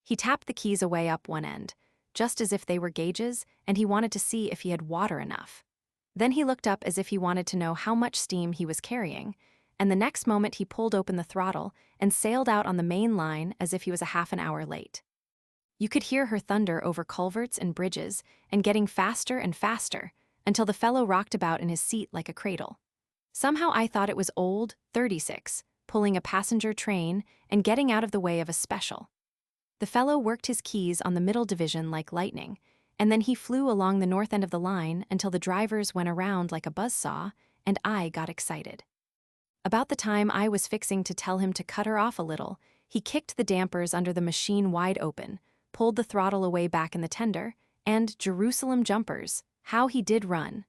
He tapped the keys away up one end, just as if they were gauges, and he wanted to see if he had water enough. Then he looked up as if he wanted to know how much steam he was carrying, and the next moment he pulled open the throttle and sailed out on the main line as if he was a half an hour late. You could hear her thunder over culverts and bridges, and getting faster and faster, until the fellow rocked about in his seat like a cradle. Somehow I thought it was Old 36, pulling a passenger train and getting out of the way of a special. The fellow worked his keys on the middle division like lightning, and then he flew along the north end of the line until the drivers went around like a buzzsaw, and I got excited. About the time I was fixing to tell him to cut her off a little, he kicked the dampers under the machine wide open, pulled the throttle away back in the tender, and Jerusalem jumpers, how he did run.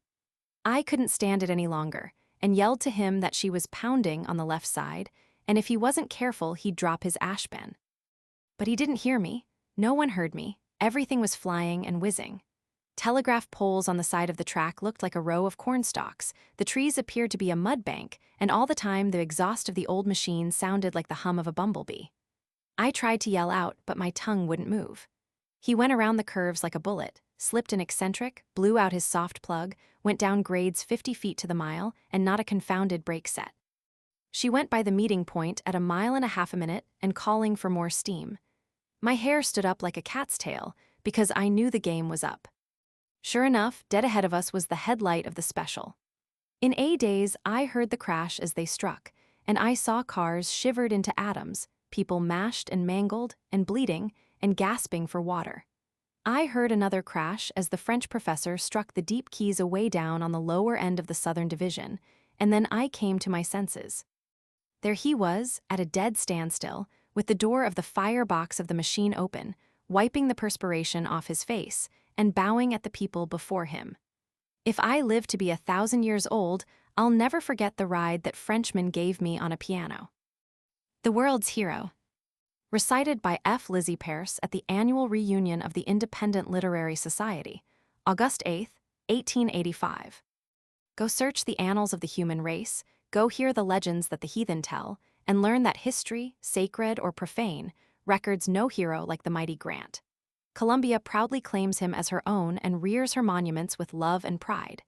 I couldn't stand it any longer, and yelled to him that she was pounding on the left side, and if he wasn't careful he'd drop his ashpan. But he didn't hear me. No one heard me. Everything was flying and whizzing. Telegraph poles on the side of the track looked like a row of cornstalks, the trees appeared to be a mud bank, and all the time the exhaust of the old machine sounded like the hum of a bumblebee. I tried to yell out, but my tongue wouldn't move. He went around the curves like a bullet, slipped an eccentric, blew out his soft plug, went down grades 50 feet to the mile, and not a confounded brake set. She went by the meeting point at 1.5 miles a minute and calling for more steam. My hair stood up like a cat's tail, because I knew the game was up. Sure enough, dead ahead of us was the headlight of the special. In A days, I heard the crash as they struck, and I saw cars shivered into atoms, people mashed and mangled, and bleeding, and gasping for water. I heard another crash as the French professor struck the deep keys away down on the lower end of the Southern Division, and then I came to my senses. There he was, at a dead standstill, with the door of the firebox of the machine open, wiping the perspiration off his face, and bowing at the people before him. If I live to be 1,000 years old, I'll never forget the ride that Frenchman gave me on a piano. The World's Hero. Recited by F. Lizzie Peirce at the annual reunion of the Independent Literary Society, August 8, 1885. Go search the annals of the human race, go hear the legends that the heathen tell, and learn that history, sacred or profane, records no hero like the mighty Grant. Columbia proudly claims him as her own and rears her monuments with love and pride.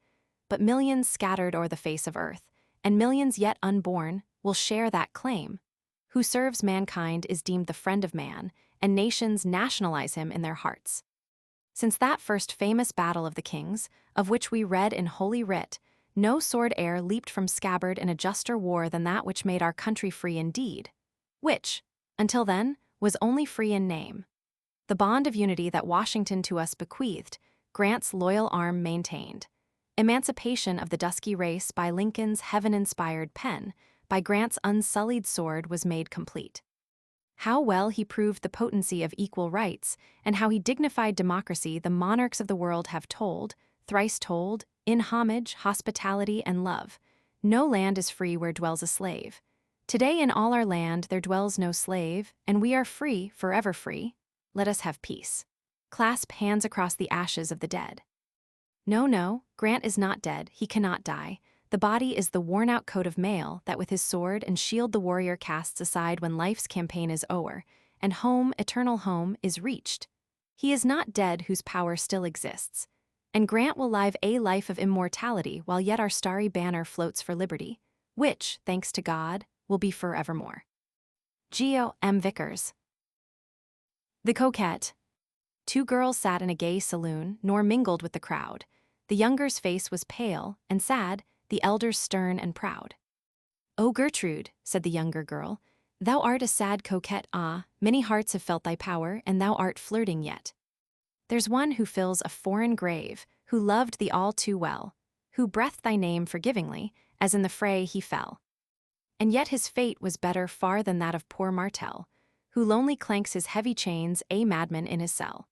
But millions scattered o'er the face of earth, and millions yet unborn, will share that claim. Who serves mankind is deemed the friend of man, and nations nationalize him in their hearts. Since that first famous battle of the kings, of which we read in Holy Writ, no sword e'er leaped from scabbard in a juster war than that which made our country free indeed, which, until then, was only free in name. The bond of unity that Washington to us bequeathed, Grant's loyal arm maintained. Emancipation of the dusky race by Lincoln's heaven-inspired pen, by Grant's unsullied sword was made complete. How well he proved the potency of equal rights, and how he dignified democracy the monarchs of the world have told, thrice told, in homage, hospitality, and love. No land is free where dwells a slave. Today in all our land there dwells no slave, and we are free, forever free. Let us have peace. Clasp hands across the ashes of the dead. No, no, Grant is not dead, he cannot die. The body is the worn-out coat of mail that with his sword and shield the warrior casts aside when life's campaign is o'er, and home, eternal home, is reached. He is not dead whose power still exists, and Grant will live a life of immortality while yet our starry banner floats for liberty, which, thanks to God, will be forevermore. Geo. M. Vickers. The Coquette. Two girls sat in a gay saloon, nor mingled with the crowd. The younger's face was pale and sad, the elder's stern and proud. "O Gertrude," said the younger girl, "thou art a sad coquette, ah, many hearts have felt thy power, and thou art flirting yet. There's one who fills a foreign grave, who loved thee all too well, who breathed thy name forgivingly, as in the fray he fell. And yet his fate was better far than that of poor Martel, who lonely clanks his heavy chains, a madman in his cell.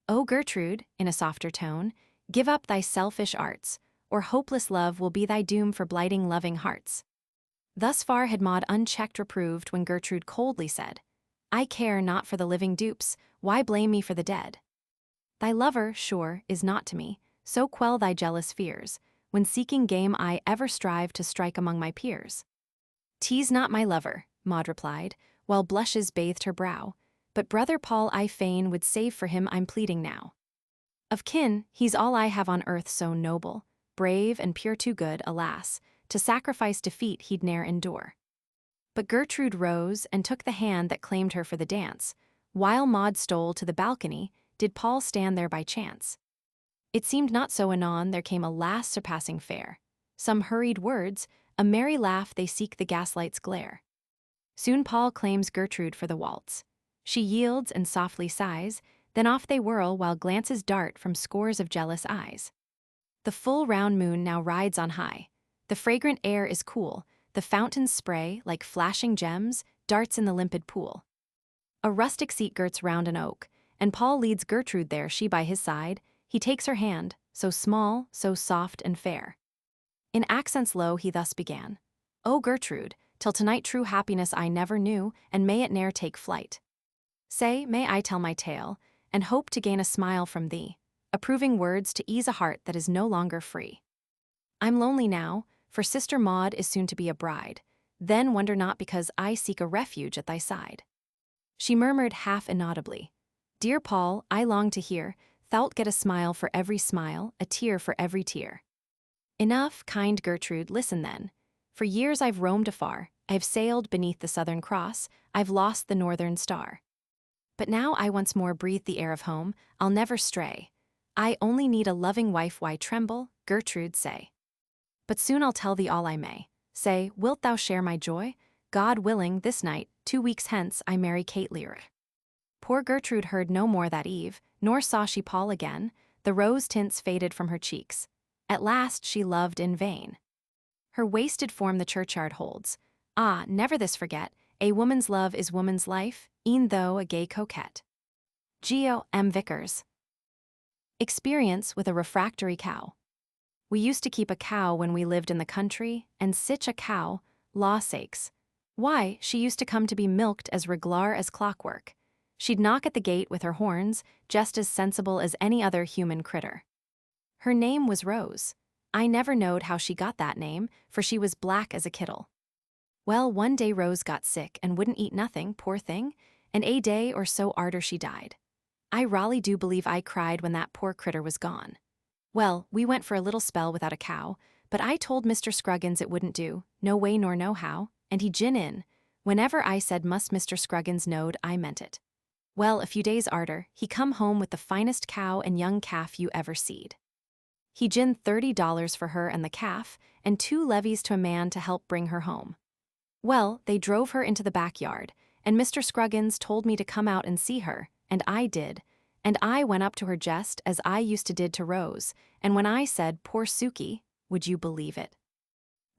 O Gertrude," in a softer tone, "give up thy selfish arts, or hopeless love will be thy doom for blighting loving hearts." Thus far had Maud unchecked reproved when Gertrude coldly said, "I care not for the living dupes, why blame me for the dead? Thy lover, sure, is not to me, so quell thy jealous fears, when seeking game I ever strive to strike among my peers." "'Tis not my lover," Maud replied, while blushes bathed her brow, "but brother Paul I fain would save for him I'm pleading now. Of kin, he's all I have on earth so noble, brave and pure too good, alas, to sacrifice defeat he'd ne'er endure." But Gertrude rose and took the hand that claimed her for the dance. While Maud stole to the balcony, did Paul stand there by chance? It seemed not so anon there came a last surpassing fair. Some hurried words, a merry laugh they seek the gaslight's glare. Soon Paul claims Gertrude for the waltz. She yields and softly sighs, then off they whirl while glances dart from scores of jealous eyes. The full round moon now rides on high. The fragrant air is cool, the fountain's spray, like flashing gems, darts in the limpid pool. A rustic seat girts round an oak, and Paul leads Gertrude there, she by his side. He takes her hand, so small, so soft and fair. In accents low he thus began, "O Gertrude, till tonight true happiness I never knew, and may it ne'er take flight. Say, may I tell my tale, and hope to gain a smile from thee? approving words to ease a heart that is no longer free. I'm lonely now, for Sister Maud is soon to be a bride. Then wonder not because I seek a refuge at thy side. She murmured half inaudibly, Dear Paul, I long to hear, thou'lt get a smile for every smile, a tear for every tear. Enough, kind Gertrude, listen then. For years I've roamed afar, I've sailed beneath the southern cross, I've lost the northern star. But now I once more breathe the air of home, I'll never stray. I only need a loving wife, why tremble, Gertrude, say. But soon I'll tell thee all I may. Say, wilt thou share my joy? God willing, this night, 2 weeks hence, I marry Kate Lear. Poor Gertrude heard no more that eve, nor saw she Paul again, the rose tints faded from her cheeks. At last she loved in vain. Her wasted form the churchyard holds. Ah, never this forget, a woman's love is woman's life, e'en though a gay coquette. G.O.M. Vickers. Experience with a refractory cow. We used to keep a cow when we lived in the country, and sich a cow, law sakes. Why, she used to come to be milked as reglar as clockwork. She'd knock at the gate with her horns, just as sensible as any other human critter. Her name was Rose. I never knowed how she got that name, for she was black as a kittle. Well, one day Rose got sick and wouldn't eat nothing, poor thing, and a day or so arter she died. I rally do believe I cried when that poor critter was gone. Well, we went for a little spell without a cow, but I told Mr. Scruggins it wouldn't do, no way nor no how, and he gin in. Whenever I said must Mr. Scruggins knowed, I meant it. Well, a few days arter, he come home with the finest cow and young calf you ever seed. He gin $30 for her and the calf, and 2 levies to a man to help bring her home. Well, they drove her into the backyard, and Mr. Scruggins told me to come out and see her, and I did, and I went up to her just as I used to did to Rose, and when I said, poor Sukey, would you believe it?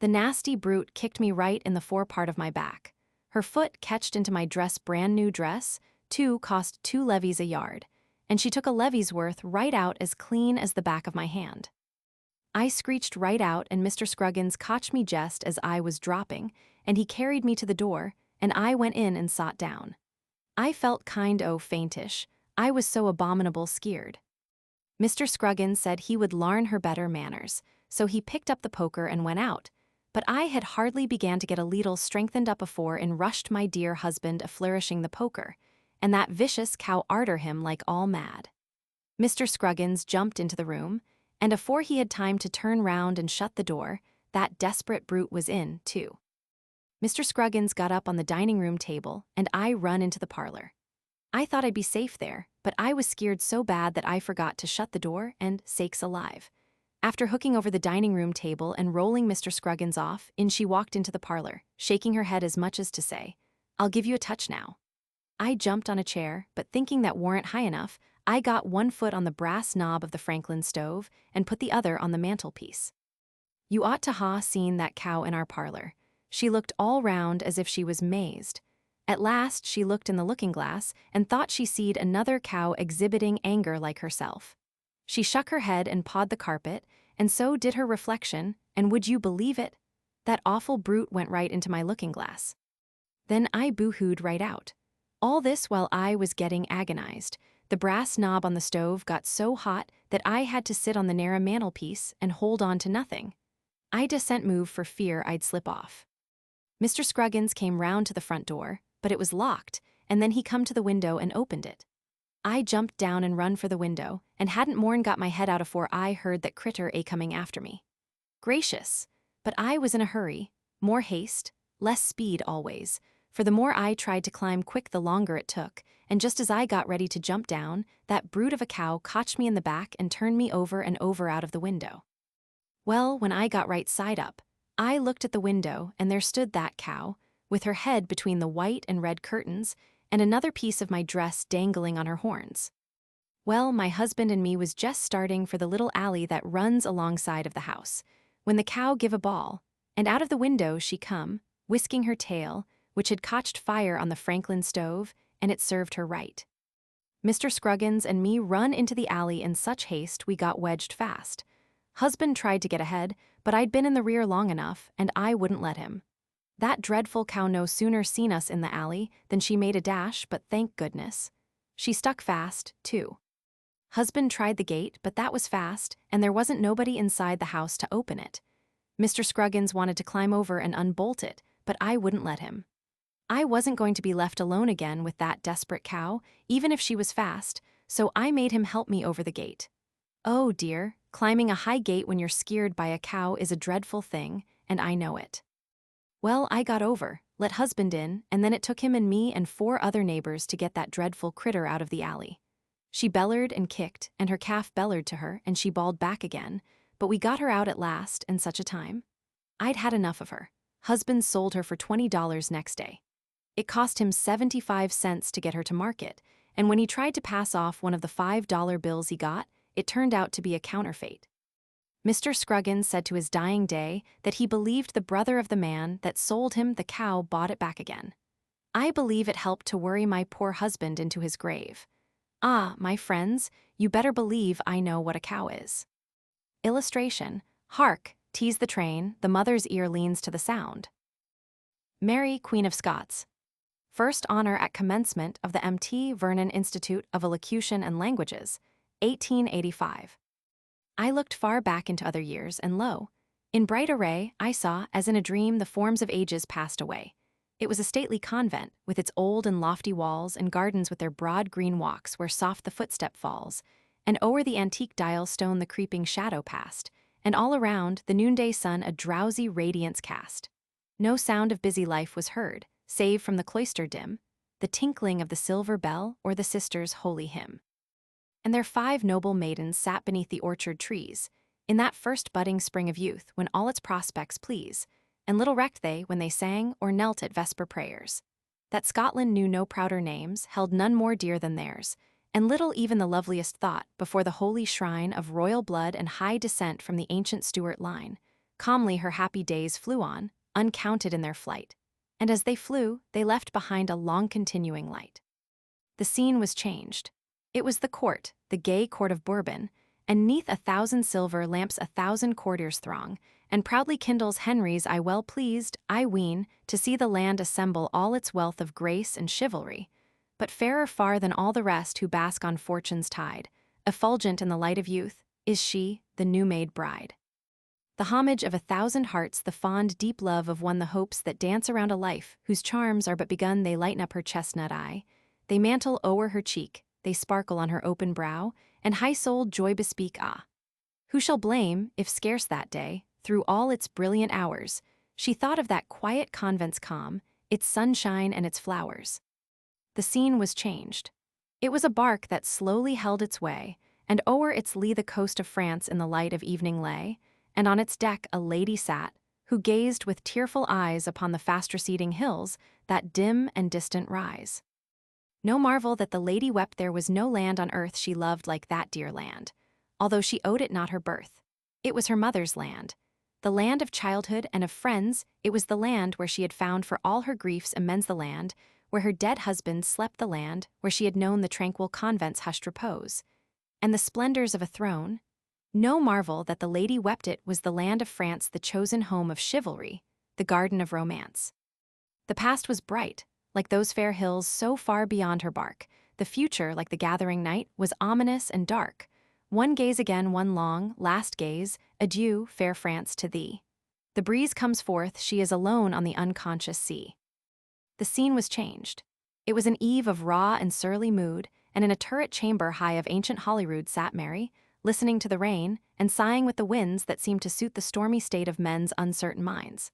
The nasty brute kicked me right in the forepart of my back. Her foot catched into my brand new dress, 2 cost 2 levies a yard, and she took a levy's worth right out as clean as the back of my hand. I screeched right out, and Mr. Scruggins cotched me just as I was dropping, and he carried me to the door, and I went in and sot down. I felt kind o' faintish, I was so abominable skeered. Mr. Scruggins said he would larn her better manners, so he picked up the poker and went out, but I had hardly began to get a leetle strengthened up afore and rushed my dear husband a-flourishing the poker, and that vicious cow arter him like all mad. Mr. Scruggins jumped into the room, and afore he had time to turn round and shut the door, that desperate brute was in, too. Mr. Scruggins got up on the dining-room table, and I run into the parlor. I thought I'd be safe there, but I was scared so bad that I forgot to shut the door, and, sakes alive. After hooking over the dining-room table and rolling Mr. Scruggins off, in she walked into the parlor, shaking her head as much as to say, I'll give you a touch now. I jumped on a chair, but thinking that warn't high enough, I got one foot on the brass knob of the Franklin stove and put the other on the mantelpiece. You ought to ha seen that cow in our parlor. She looked all round as if she was mazed. At last she looked in the looking-glass and thought she seed another cow exhibiting anger like herself. She shook her head and pawed the carpet, and so did her reflection, and would you believe it? That awful brute went right into my looking-glass. Then I boo-hooed right out. All this while I was getting agonized. The brass knob on the stove got so hot that I had to sit on the narrow mantelpiece and hold on to nothing. I didn't move for fear I'd slip off. Mr. Scruggins came round to the front door, but it was locked, and then he come to the window and opened it. I jumped down and run for the window, and hadn't more'n got my head out afore I heard that critter coming after me. Gracious! But I was in a hurry, more haste, less speed always, for the more I tried to climb quick the longer it took, and just as I got ready to jump down, that brute of a cow cotched me in the back and turned me over and over out of the window. Well, when I got right side up, I looked at the window, and there stood that cow, with her head between the white and red curtains, and another piece of my dress dangling on her horns. Well, my husband and me was just starting for the little alley that runs alongside of the house, when the cow give a bawl, and out of the window she come, whisking her tail, which had cotched fire on the Franklin stove, and it served her right. Mr. Scruggins and me run into the alley in such haste we got wedged fast. Husband tried to get ahead, but I'd been in the rear long enough, and I wouldn't let him. That dreadful cow no sooner seen us in the alley than she made a dash, but thank goodness. She stuck fast, too. Husband tried the gate, but that was fast, and there wasn't nobody inside the house to open it. Mr. Scruggins wanted to climb over and unbolt it, but I wouldn't let him. I wasn't going to be left alone again with that desperate cow, even if she was fast, so I made him help me over the gate. Oh dear, climbing a high gate when you're scared by a cow is a dreadful thing, and I know it. Well, I got over, let husband in, and then it took him and me and 4 other neighbors to get that dreadful critter out of the alley. She bellered and kicked, and her calf bellered to her, and she bawled back again, but we got her out at last, and such a time. I'd had enough of her. Husband sold her for $20 next day. It cost him 75 cents to get her to market, and when he tried to pass off one of the $5 bills he got, it turned out to be a counterfeit. Mr. Scruggins said to his dying day that he believed the brother of the man that sold him the cow bought it back again. I believe it helped to worry my poor husband into his grave. Ah, my friends, you better believe I know what a cow is. Illustration: Hark, tease the train, the mother's ear leans to the sound. Mary, Queen of Scots. First honor at commencement of the M.T. Vernon Institute of Elocution and Languages, 1885. I looked far back into other years, and lo, in bright array I saw, as in a dream, the forms of ages passed away. It was a stately convent, with its old and lofty walls and gardens with their broad green walks where soft the footstep falls, and o'er the antique dial stone the creeping shadow passed, and all around the noonday sun a drowsy radiance cast. No sound of busy life was heard, save from the cloister dim, the tinkling of the silver bell or the sisters' holy hymn. And their 5 noble maidens sat beneath the orchard trees, in that first budding spring of youth when all its prospects please, and little recked they when they sang or knelt at vesper prayers. That Scotland knew no prouder names, held none more dear than theirs, and little even the loveliest thought before the holy shrine of royal blood and high descent from the ancient Stuart line. Calmly her happy days flew on, uncounted in their flight, and as they flew, they left behind a long-continuing light. The scene was changed. It was the court, the gay court of Bourbon, and 'neath 1,000 silver lamps 1,000 courtiers throng, and proudly kindles Henry's eye well pleased, I ween, to see the land assemble all its wealth of grace and chivalry, but fairer far than all the rest who bask on fortune's tide, effulgent in the light of youth, is she, the new-made bride. The homage of 1,000 hearts, the fond, deep love of one, the hopes that dance around a life whose charms are but begun, they lighten up her chestnut eye, they mantle o'er her cheek, they sparkle on her open brow, and high-souled joy bespeak, ah! Who shall blame, if scarce that day, through all its brilliant hours, she thought of that quiet convent's calm, its sunshine and its flowers? The scene was changed. It was a bark that slowly held its way, and o'er its lee the coast of France in the light of evening lay, and on its deck a lady sat, who gazed with tearful eyes upon the fast-receding hills that dim and distant rise. No marvel that the lady wept, there was no land on earth she loved like that dear land, although she owed it not her birth. It was her mother's land, the land of childhood and of friends. It was the land where she had found for all her griefs amends, the land where her dead husband slept, the land where she had known the tranquil convent's hushed repose, and the splendors of a throne. No marvel that the lady wept, it was the land of France, the chosen home of chivalry, the garden of romance. The past was bright, like those fair hills so far beyond her bark. The future, like the gathering night, was ominous and dark. One gaze again, one long, last gaze, adieu, fair France, to thee. The breeze comes forth, she is alone on the unconscious sea. The scene was changed. It was an eve of raw and surly mood, and in a turret chamber high of ancient Holyrood sat Mary, listening to the rain, and sighing with the winds that seemed to suit the stormy state of men's uncertain minds.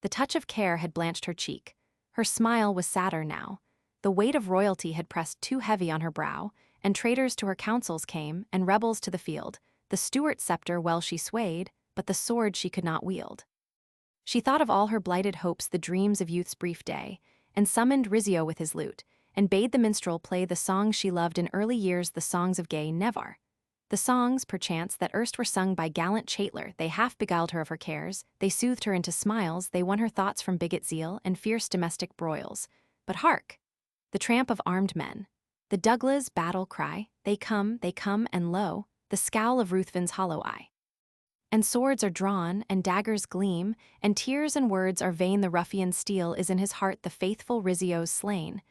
The touch of care had blanched her cheek. Her smile was sadder now. The weight of royalty had pressed too heavy on her brow, and traitors to her counsels came, and rebels to the field. The Stuart scepter well she swayed, but the sword she could not wield. She thought of all her blighted hopes, the dreams of youth's brief day, and summoned Rizzio with his lute, and bade the minstrel play the songs she loved in early years, the songs of gay Nevar. The songs, perchance, that erst were sung by gallant Chatler, they half beguiled her of her cares, they soothed her into smiles, they won her thoughts from bigot zeal and fierce domestic broils. But hark! The tramp of armed men. The Douglas battle cry, they come, and lo, the scowl of Ruthven's hollow eye. And swords are drawn, and daggers gleam, and tears and words are vain, the ruffian's steel is in his heart, the faithful Rizzio's slain.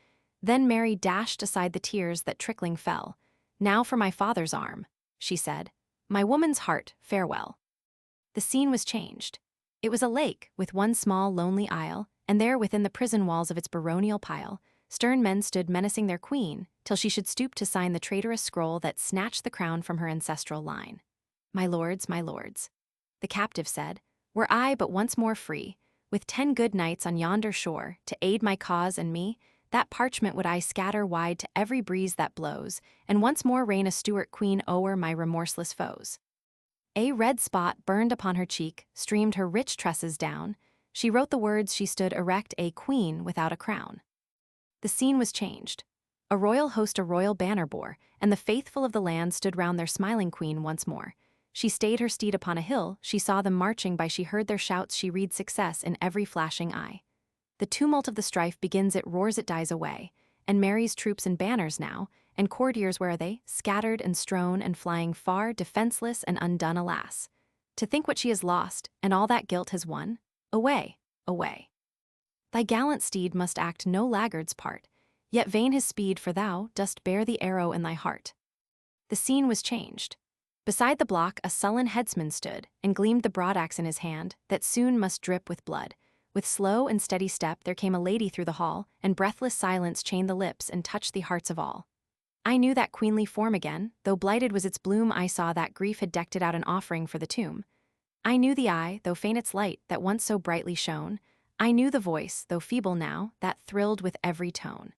Then Mary dashed aside the tears that trickling fell. Now for my father's arm, she said. My woman's heart, farewell. The scene was changed. It was a lake with one small lonely isle, and there within the prison walls of its baronial pile, stern men stood menacing their queen, till she should stoop to sign the traitorous scroll that snatched the crown from her ancestral line. My lords, the captive said, were I but once more free, with 10 good knights on yonder shore, to aid my cause and me, that parchment would I scatter wide to every breeze that blows, and once more reign a Stuart queen o'er my remorseless foes. A red spot burned upon her cheek, streamed her rich tresses down. She wrote the words, she stood erect, a queen without a crown. The scene was changed. A royal host a royal banner bore, and the faithful of the land stood round their smiling queen once more. She stayed her steed upon a hill, she saw them marching by, she heard their shouts, she read success in every flashing eye. The tumult of the strife begins, it roars, it dies away, and Mary's troops and banners now, and courtiers where are they, scattered and strown and flying far, defenseless and undone, alas. To think what she has lost, and all that guilt has won? Away, away. Thy gallant steed must act no laggard's part, yet vain his speed, for thou dost bear the arrow in thy heart. The scene was changed. Beside the block a sullen headsman stood, and gleamed the broadaxe in his hand, that soon must drip with blood. With slow and steady step there came a lady through the hall, and breathless silence chained the lips and touched the hearts of all. I knew that queenly form again, though blighted was its bloom, I saw that grief had decked it out an offering for the tomb. I knew the eye, though faint its light, that once so brightly shone. I knew the voice, though feeble now, that thrilled with every tone.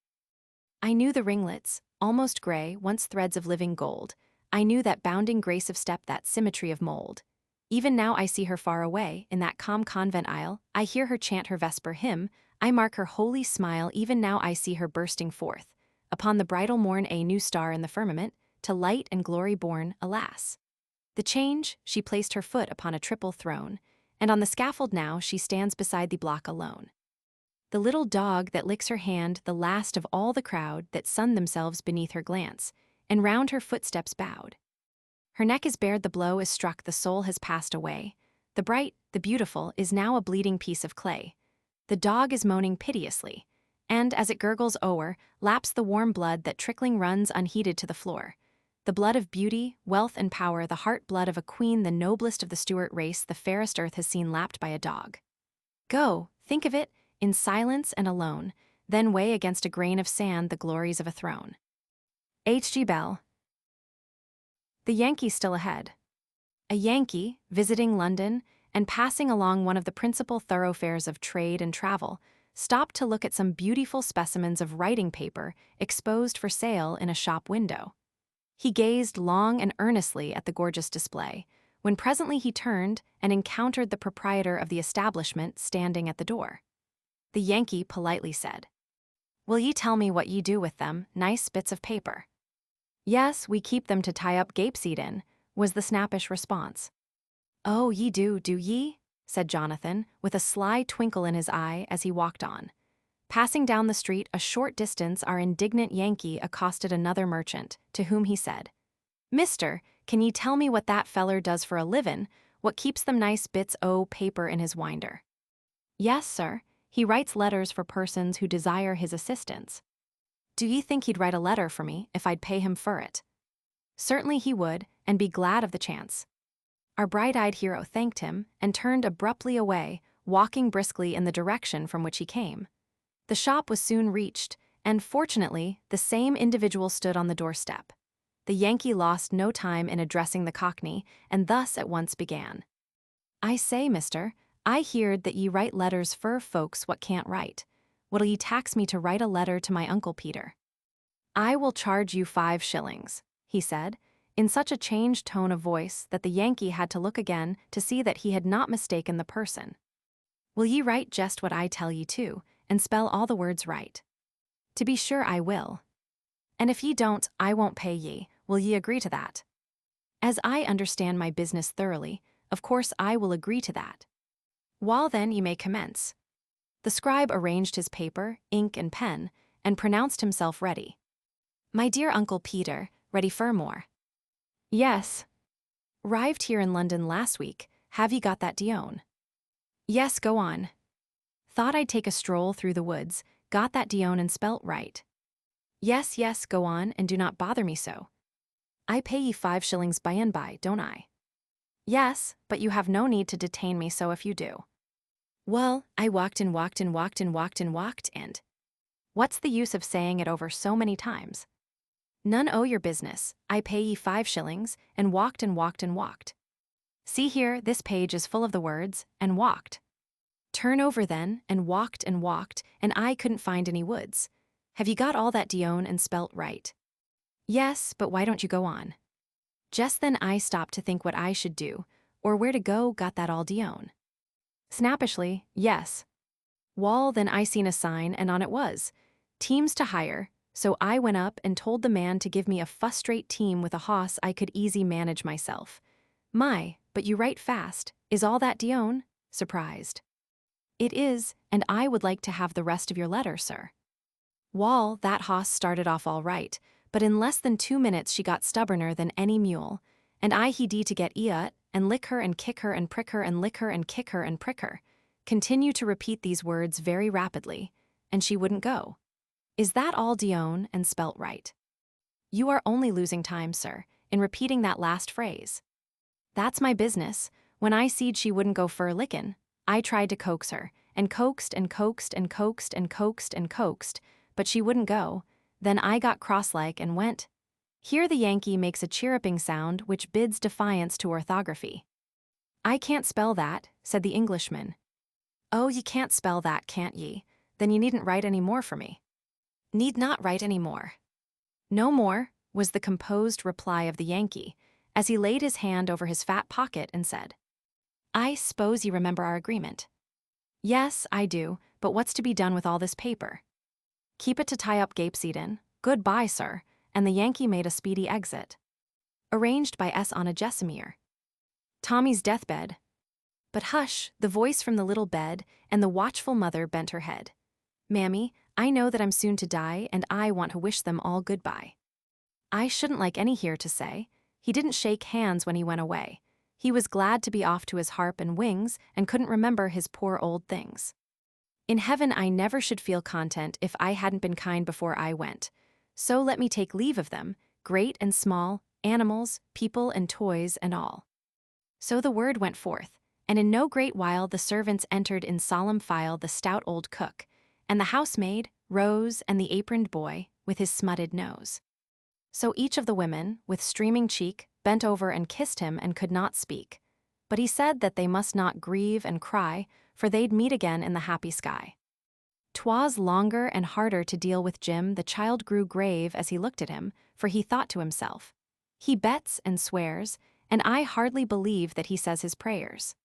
I knew the ringlets, almost gray, once threads of living gold. I knew that bounding grace of step, that symmetry of mold. Even now I see her far away, in that calm convent aisle, I hear her chant her vesper hymn, I mark her holy smile, even now I see her bursting forth. Upon the bridal morn a new star in the firmament, to light and glory born, alas. The change, she placed her foot upon a triple throne, and on the scaffold now she stands beside the block alone. The little dog that licks her hand, the last of all the crowd that sunned themselves beneath her glance, and round her footsteps bowed. Her neck is bared, the blow is struck, the soul has passed away. The bright, the beautiful, is now a bleeding piece of clay. The dog is moaning piteously, and, as it gurgles o'er, laps the warm blood that trickling runs unheeded to the floor. The blood of beauty, wealth and power, the heart blood of a queen, the noblest of the Stuart race, the fairest earth has seen lapped by a dog. Go, think of it, in silence and alone, then weigh against a grain of sand the glories of a throne. H.G. Bell. The Yankee still ahead. A Yankee, visiting London and passing along one of the principal thoroughfares of trade and travel, stopped to look at some beautiful specimens of writing paper exposed for sale in a shop window. He gazed long and earnestly at the gorgeous display, when presently he turned and encountered the proprietor of the establishment standing at the door. The Yankee politely said, "Will ye tell me what ye do with them, nice bits of paper?" "Yes, we keep them to tie up gapeseed in," was the snappish response. "Oh, ye do ye?" said Jonathan, with a sly twinkle in his eye as he walked on. Passing down the street a short distance, our indignant Yankee accosted another merchant, to whom he said, "Mister, can ye tell me what that feller does for a livin', what keeps them nice bits o' paper in his winder?" "Yes, sir, he writes letters for persons who desire his assistance." "Do ye think he'd write a letter for me if I'd pay him for it?" "Certainly he would, and be glad of the chance." Our bright-eyed hero thanked him and turned abruptly away, walking briskly in the direction from which he came. The shop was soon reached, and fortunately, the same individual stood on the doorstep. The Yankee lost no time in addressing the Cockney, and thus at once began. "I say, mister, I heerd that ye write letters fur folks what can't write. What'll ye tax me to write a letter to my Uncle Peter?" "I will charge you 5 shillings, he said, in such a changed tone of voice that the Yankee had to look again to see that he had not mistaken the person. "Will ye write just what I tell ye to, and spell all the words right?" "To be sure I will." "And if ye don't, I won't pay ye. Will ye agree to that?" "As I understand my business thoroughly, of course I will agree to that." "Wall then ye may commence." The scribe arranged his paper, ink, and pen, and pronounced himself ready. "My dear Uncle Peter, ready fur more?" "Yes." "Arrived here in London last week. Have ye got that Dion?" "Yes, go on." "Thought I'd take a stroll through the woods. Got that Dion and spelt right." "Yes, go on, and do not bother me so." I pay ye 5 shillings by and by, don't I? Yes, but you have no need to detain me so if you do. Well, I walked and walked and walked and walked and walked and... What's the use of saying it over so many times? None o' your business, I pay ye 5 shillings, and walked and walked and walked. See here, this page is full of the words, and walked. Turn over then, and I couldn't find any woods. Have you got all that dione and spelt right? Yes, but why don't you go on? Just then I stopped to think what I should do, or where to go, got that all dione. Snappishly, yes. Wall, then I seen a sign, and on it was, teams to hire, so I went up and told the man to give me a fustrate team with a hoss I could easy manage myself. My, but you write fast, is all that dione? Surprised. It is, and I would like to have the rest of your letter, sir. Wall, that hoss started off all right, but in less than 2 minutes she got stubborner than any mule, and I he to get eat, and lick her and kick her and prick her and lick her and kick her and prick her. Continue to repeat these words very rapidly, and she wouldn't go. Is that all dione and spelt right? You are only losing time, sir, in repeating that last phrase. That's my business. When I seed she wouldn't go fur lickin', I tried to coax her, and coaxed and coaxed and coaxed and coaxed and coaxed, but she wouldn't go. Then I got cross-like and went. Here the Yankee makes a chirruping sound which bids defiance to orthography. I can't spell that, said the Englishman. Oh, ye can't spell that, can't ye? Then you needn't write any more for me. Need not write any more. No more, was the composed reply of the Yankee, as he laid his hand over his fat pocket and said, I s'pose ye remember our agreement. Yes, I do, but what's to be done with all this paper? Keep it to tie up gapeseed in. Good-bye, sir, and the Yankee made a speedy exit. Arranged by S. on a Jessamere. Tommy's deathbed. But hush, the voice from the little bed, and the watchful mother bent her head. Mammy, I know that I'm soon to die, and I want to wish them all goodbye. I shouldn't like any here to say. He didn't shake hands when he went away. He was glad to be off to his harp and wings, and couldn't remember his poor old things. In heaven I never should feel content if I hadn't been kind before I went. So let me take leave of them, great and small, animals, people and toys and all. So the word went forth, and in no great while the servants entered in solemn file, the stout old cook, and the housemaid, Rose, and the aproned boy, with his smutted nose. So each of the women, with streaming cheek, bent over and kissed him and could not speak. But he said that they must not grieve and cry, for they'd meet again in the happy sky. 'Twas longer and harder to deal with Jim. The child grew grave as he looked at him, for he thought to himself, he bets and swears, and I hardly believe that he says his prayers.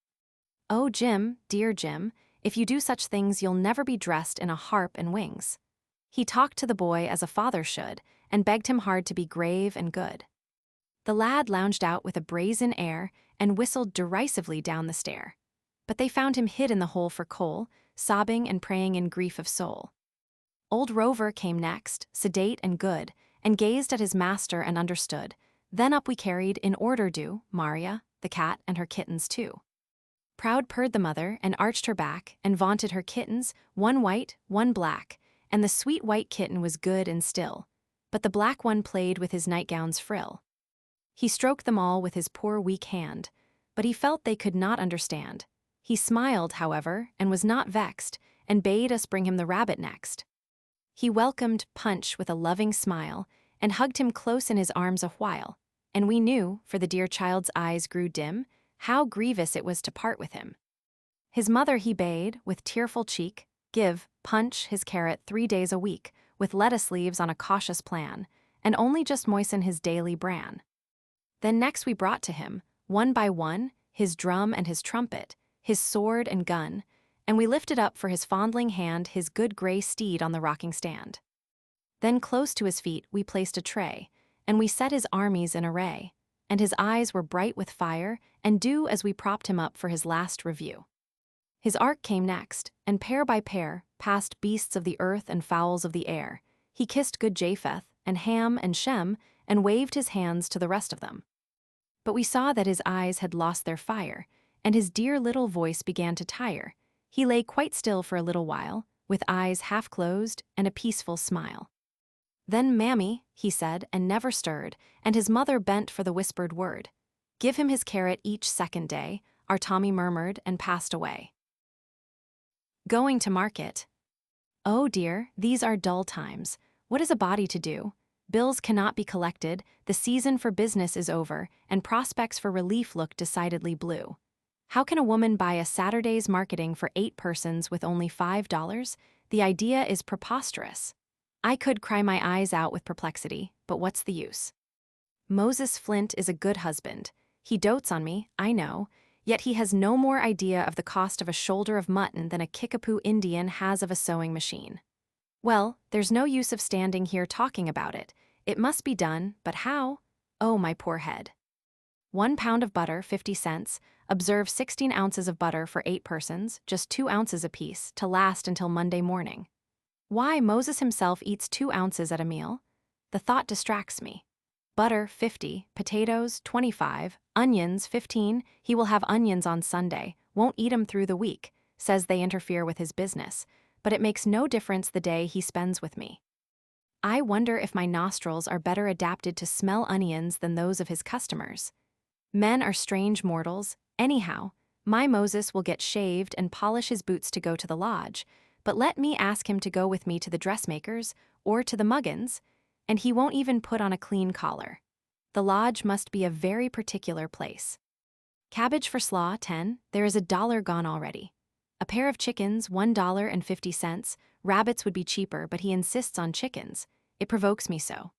Oh, Jim, dear Jim, if you do such things you'll never be dressed in a harp and wings. He talked to the boy as a father should, and begged him hard to be grave and good. The lad lounged out with a brazen air, and whistled derisively down the stair. But they found him hid in the hole for coal, sobbing and praying in grief of soul. Old Rover came next, sedate and good, and gazed at his master and understood. Then up we carried, in order due, Maria, the cat, and her kittens too. Proud purred the mother, and arched her back, and vaunted her kittens, one white, one black, and the sweet white kitten was good and still, but the black one played with his nightgown's frill. He stroked them all with his poor weak hand, but he felt they could not understand. He smiled, however, and was not vexed, and bade us bring him the rabbit next. He welcomed Punch with a loving smile, and hugged him close in his arms a while, and we knew, for the dear child's eyes grew dim, how grievous it was to part with him. His mother he bade, with tearful cheek, give Punch his carrot 3 days a week, with lettuce leaves on a cautious plan, and only just moisten his daily bran. Then next we brought to him, one by one, his drum and his trumpet, his sword and gun, and we lifted up for his fondling hand his good gray steed on the rocking stand. Then close to his feet we placed a tray, and we set his armies in array, and his eyes were bright with fire and dew as we propped him up for his last review. His ark came next, and pair by pair passed beasts of the earth and fowls of the air. He kissed good Japheth, and Ham and Shem, and waved his hands to the rest of them. But we saw that his eyes had lost their fire, and his dear little voice began to tire. He lay quite still for a little while, with eyes half closed and a peaceful smile. Then mammy, he said, and never stirred, and his mother bent for the whispered word. Give him his carrot each second day, our Tommy murmured and passed away. Going to market. Oh dear, these are dull times. What is a body to do? Bills cannot be collected, the season for business is over, and prospects for relief look decidedly blue. How can a woman buy a Saturday's marketing for 8 persons with only $5? The idea is preposterous. I could cry my eyes out with perplexity, but what's the use? Moses Flint is a good husband. He dotes on me, I know, yet he has no more idea of the cost of a shoulder of mutton than a Kickapoo Indian has of a sewing machine. Well, there's no use of standing here talking about it. It must be done, but how? Oh, my poor head. 1 pound of butter, 50 cents. Observe 16 ounces of butter for 8 persons, just 2 ounces apiece, to last until Monday morning. Why, Moses himself eats 2 ounces at a meal? The thought distracts me. Butter, 50, potatoes, 25, onions, 15, he will have onions on Sunday, won't eat 'em through the week, says they interfere with his business, but it makes no difference the day he spends with me. I wonder if my nostrils are better adapted to smell onions than those of his customers. Men are strange mortals. Anyhow, my Moses will get shaved and polish his boots to go to the lodge, but let me ask him to go with me to the dressmaker's or to the Muggins, and he won't even put on a clean collar. The lodge must be a very particular place. Cabbage for slaw, 10, there is $1 gone already. A pair of chickens, $1.50, rabbits would be cheaper, but he insists on chickens. It provokes me so.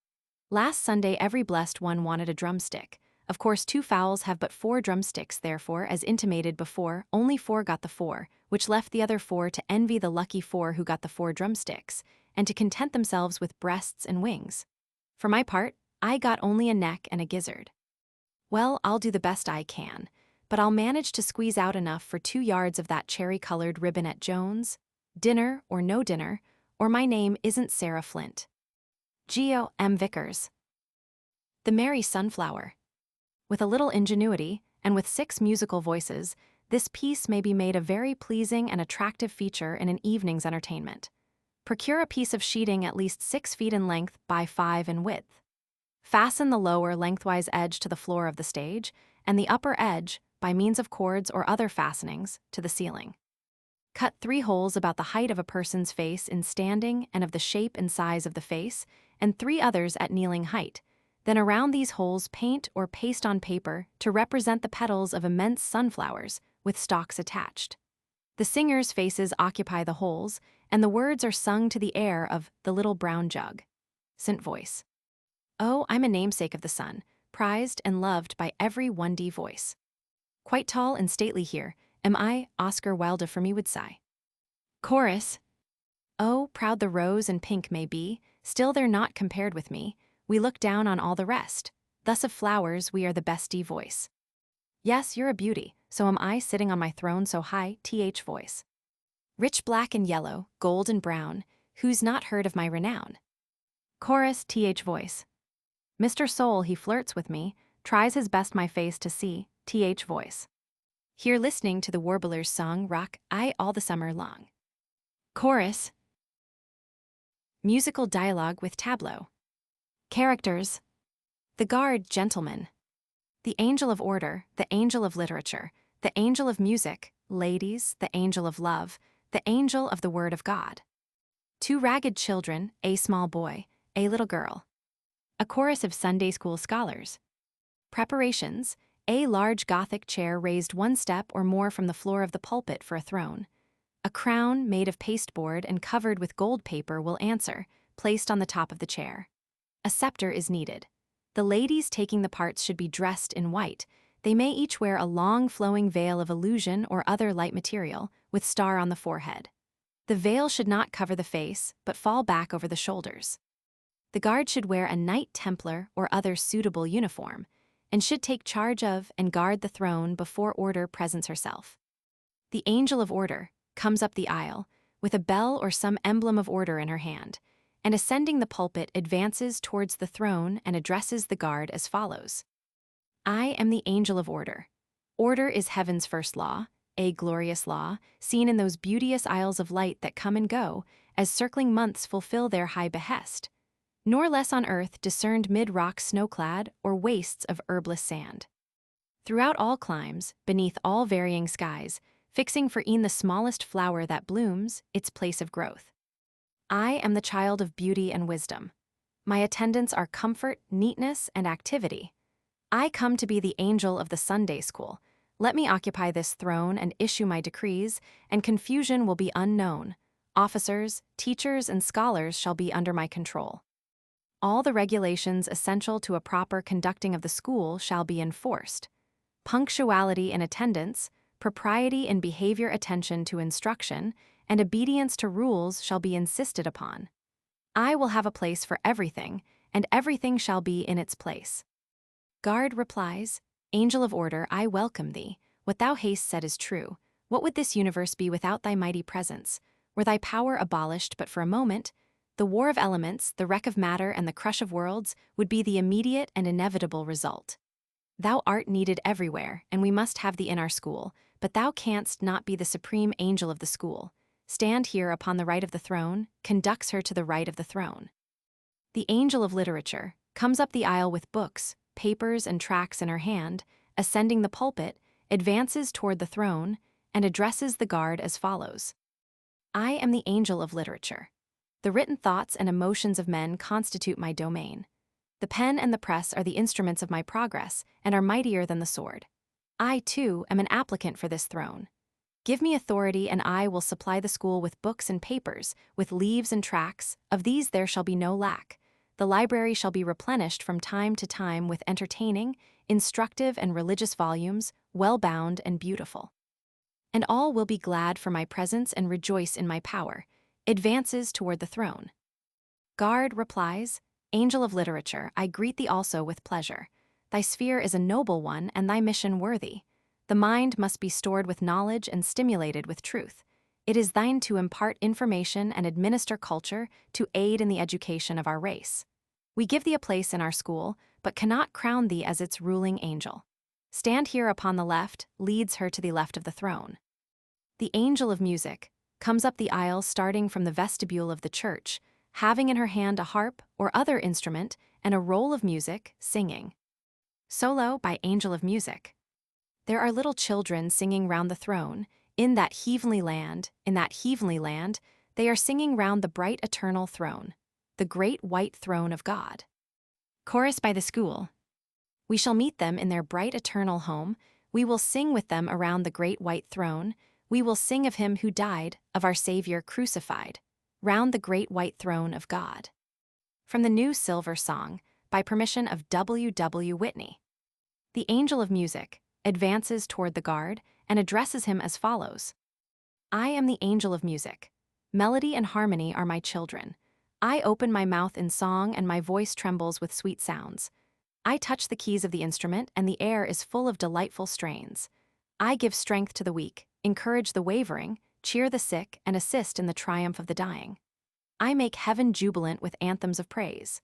Last Sunday every blessed one wanted a drumstick. Of course 2 fowls have but 4 drumsticks, therefore, as intimated before, only 4 got the 4, which left the other 4 to envy the lucky 4 who got the 4 drumsticks, and to content themselves with breasts and wings. For my part, I got only a neck and a gizzard. Well, I'll do the best I can, but I'll manage to squeeze out enough for 2 yards of that cherry-colored ribbon at Jones. Dinner or no dinner, or my name isn't Sarah Flint. Geo M. Vickers. The Merry Sunflower. With a little ingenuity, and with 6 musical voices, this piece may be made a very pleasing and attractive feature in an evening's entertainment. Procure a piece of sheeting at least 6 feet in length by 5 in width. Fasten the lower lengthwise edge to the floor of the stage, and the upper edge, by means of cords or other fastenings, to the ceiling. Cut 3 holes about the height of a person's face in standing and of the shape and size of the face, and 3 others at kneeling height. Then around these holes paint or paste on paper to represent the petals of immense sunflowers with stalks attached. The singers' faces occupy the holes, and the words are sung to the air of The Little Brown Jug. St. Voice. Oh, I'm a namesake of the sun, prized and loved by every 1D voice. Quite tall and stately here, am I, Oscar Wilde for me would sigh. Chorus. Oh, proud the rose and pink may be, still they're not compared with me. We look down on all the rest. Thus of flowers we are the bestie voice. Yes, you're a beauty, so am I sitting on my throne so high, th voice. Rich black and yellow, gold and brown, who's not heard of my renown? Chorus th voice. Mr. Soul he flirts with me, tries his best my face to see, th voice. Here listening to the warbler's song rock I all the summer long. Chorus. Musical dialogue with tableau. Characters. The guard, gentlemen. The angel of order, the angel of literature, the angel of music, ladies, the angel of love, the angel of the word of God. 2 ragged children, a small boy, a little girl. A chorus of Sunday school scholars. Preparations, a large Gothic chair raised 1 step or more from the floor of the pulpit for a throne. A crown made of pasteboard and covered with gold paper will answer, placed on the top of the chair. A scepter is needed. The ladies taking the parts should be dressed in white. They may each wear a long flowing veil of illusion or other light material, with star on the forehead. The veil should not cover the face, but fall back over the shoulders. The guard should wear a Knight Templar or other suitable uniform, and should take charge of and guard the throne before order presents herself. The angel of order comes up the aisle, with a bell or some emblem of order in her hand, and ascending the pulpit advances towards the throne and addresses the guard as follows. I am the angel of order. Order is heaven's first law, a glorious law, seen in those beauteous isles of light that come and go, as circling months fulfill their high behest. nor less on earth discerned mid rocks snow-clad or wastes of herbless sand. Throughout all climes, beneath all varying skies, fixing for e'en the smallest flower that blooms its place of growth. I am the child of beauty and wisdom. My attendants are comfort, neatness, and activity. I come to be the angel of the Sunday school. Let me occupy this throne and issue my decrees, and confusion will be unknown. Officers, teachers, and scholars shall be under my control. All the regulations essential to a proper conducting of the school shall be enforced. Punctuality in attendance, propriety in behavior, attention to instruction, and obedience to rules shall be insisted upon. I will have a place for everything, and everything shall be in its place. Guard replies, Angel of order, I welcome thee. What thou hast said is true. What would this universe be without thy mighty presence? Were thy power abolished but for a moment, the war of elements, the wreck of matter, and the crush of worlds would be the immediate and inevitable result. Thou art needed everywhere, and we must have thee in our school, but thou canst not be the supreme angel of the school. Stand here upon the right of the throne, conducts her to the right of the throne. The angel of literature comes up the aisle with books, papers, and tracts in her hand, ascending the pulpit, advances toward the throne, and addresses the guard as follows. I am the angel of literature. The written thoughts and emotions of men constitute my domain. The pen and the press are the instruments of my progress and are mightier than the sword. I, too, am an applicant for this throne. Give me authority, and I will supply the school with books and papers, with leaves and tracts. Of these there shall be no lack. The library shall be replenished from time to time with entertaining, instructive, and religious volumes, well-bound and beautiful. And all will be glad for my presence and rejoice in my power. Advances toward the throne. Guard replies, Angel of literature, I greet thee also with pleasure. Thy sphere is a noble one, and thy mission worthy. The mind must be stored with knowledge and stimulated with truth. It is thine to impart information and administer culture to aid in the education of our race. We give thee a place in our school, but cannot crown thee as its ruling angel. Stand here upon the left, leads her to the left of the throne. The angel of music comes up the aisle starting from the vestibule of the church, having in her hand a harp or other instrument and a roll of music, singing. Solo by Angel of Music. There are little children singing round the throne. In that heavenly land, they are singing round the bright eternal throne, the great white throne of God. Chorus by the school. We shall meet them in their bright eternal home. We will sing with them around the great white throne. We will sing of him who died, of our Savior crucified, round the great white throne of God. From the New Silver Song, by permission of W. Whitney. The Angel of Music advances toward the guard and addresses him as follows. I am the angel of music. Melody and harmony are my children. I open my mouth in song, and my voice trembles with sweet sounds. I touch the keys of the instrument, and the air is full of delightful strains. I give strength to the weak, encourage the wavering, cheer the sick, and assist in the triumph of the dying. I make heaven jubilant with anthems of praise.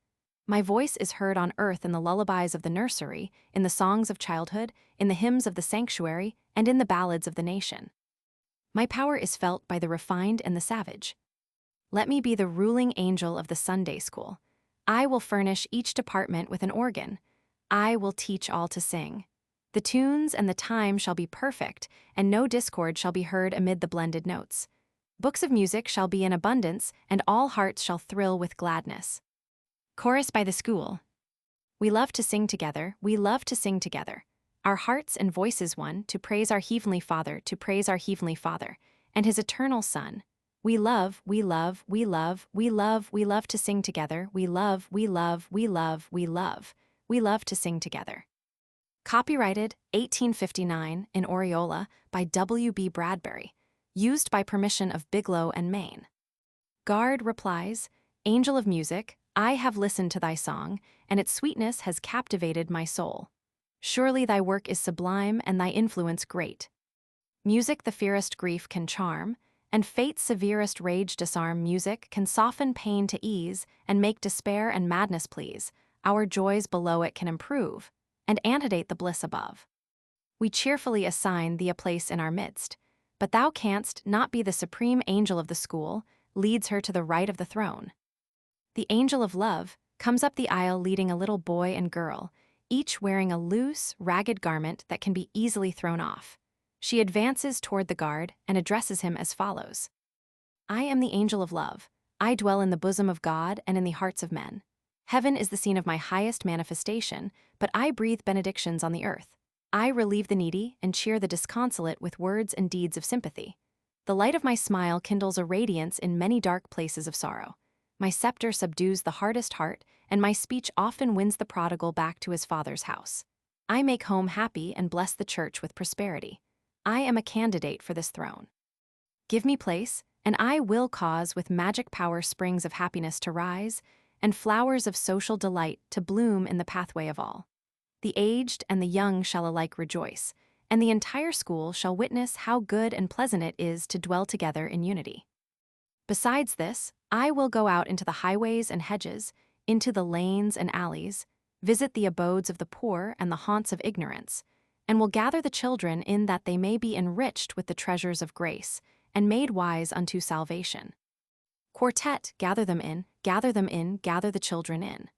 My voice is heard on earth in the lullabies of the nursery, in the songs of childhood, in the hymns of the sanctuary, and in the ballads of the nation. My power is felt by the refined and the savage. Let me be the ruling angel of the Sunday school. I will furnish each department with an organ. I will teach all to sing. The tunes and the time shall be perfect, and no discord shall be heard amid the blended notes. Books of music shall be in abundance, and all hearts shall thrill with gladness. Chorus by the school. We love to sing together, we love to sing together. Our hearts and voices one, to praise our Heavenly Father, to praise our Heavenly Father, and His eternal Son. We love, we love, we love, we love, we love to sing together, we love, we love, we love, we love, we love to sing together. Copyrighted 1859 in Oriola by W.B. Bradbury. Used by permission of Bigelow and Maine. Guard replies, Angel of music, I have listened to thy song, and its sweetness has captivated my soul. Surely thy work is sublime and thy influence great. Music the fiercest grief can charm, and fate's severest rage disarm. Music can soften pain to ease, and make despair and madness please. Our joys below it can improve, and antedate the bliss above. We cheerfully assign thee a place in our midst, but thou canst not be the supreme angel of the school, leads her to the right of the throne. The angel of love comes up the aisle leading a little boy and girl, each wearing a loose, ragged garment that can be easily thrown off. She advances toward the guard and addresses him as follows. I am the angel of love. I dwell in the bosom of God and in the hearts of men. Heaven is the scene of my highest manifestation, but I breathe benedictions on the earth. I relieve the needy and cheer the disconsolate with words and deeds of sympathy. The light of my smile kindles a radiance in many dark places of sorrow. My scepter subdues the hardest heart, and my speech often wins the prodigal back to his father's house. I make home happy and bless the church with prosperity. I am a candidate for this throne. Give me place, and I will cause with magic power springs of happiness to rise, and flowers of social delight to bloom in the pathway of all. The aged and the young shall alike rejoice, and the entire school shall witness how good and pleasant it is to dwell together in unity. Besides this, I will go out into the highways and hedges, into the lanes and alleys, visit the abodes of the poor and the haunts of ignorance, and will gather the children in that they may be enriched with the treasures of grace, and made wise unto salvation. Quartet, gather them in, gather them in, gather the children in.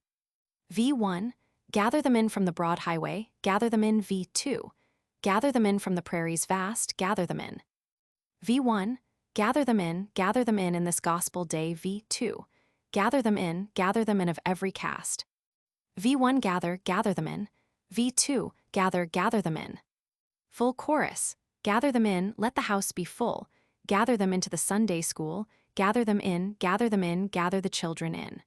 V1, gather them in from the broad highway, gather them in. V2, gather them in from the prairies vast, gather them in. V1, gather them in this gospel day. V2, gather them in of every caste. V1, gather them in. V2, gather them in. Full chorus, gather them in, let the house be full, gather them into the Sunday school, gather them in, gather the children in.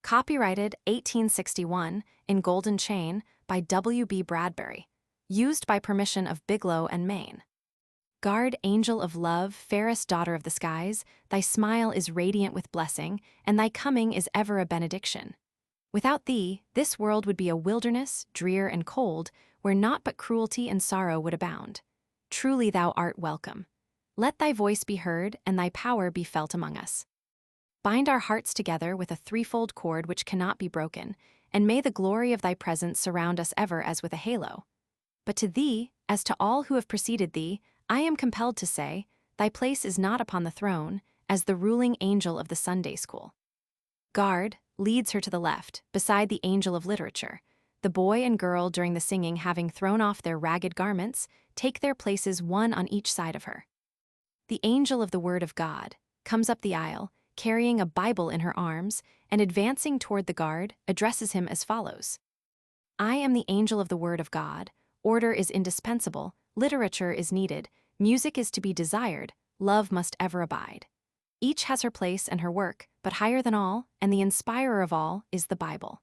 Copyrighted 1861 in golden chain by W.B. Bradbury. Used by permission of Bigelow and Maine. Guard, angel of love, fairest daughter of the skies, thy smile is radiant with blessing, and thy coming is ever a benediction. Without thee, this world would be a wilderness, drear and cold, where naught but cruelty and sorrow would abound. Truly thou art welcome. Let thy voice be heard, and thy power be felt among us. Bind our hearts together with a threefold cord which cannot be broken, and may the glory of thy presence surround us ever as with a halo. But to thee, as to all who have preceded thee, I am compelled to say, thy place is not upon the throne, as the ruling angel of the Sunday school. Guard leads her to the left, beside the angel of literature. The boy and girl, during the singing having thrown off their ragged garments, take their places one on each side of her. The angel of the word of God comes up the aisle, carrying a Bible in her arms, and advancing toward the guard, addresses him as follows. I am the angel of the word of God. Order is indispensable, literature is needed, music is to be desired, love must ever abide. Each has her place and her work, but higher than all, and the inspirer of all, is the Bible.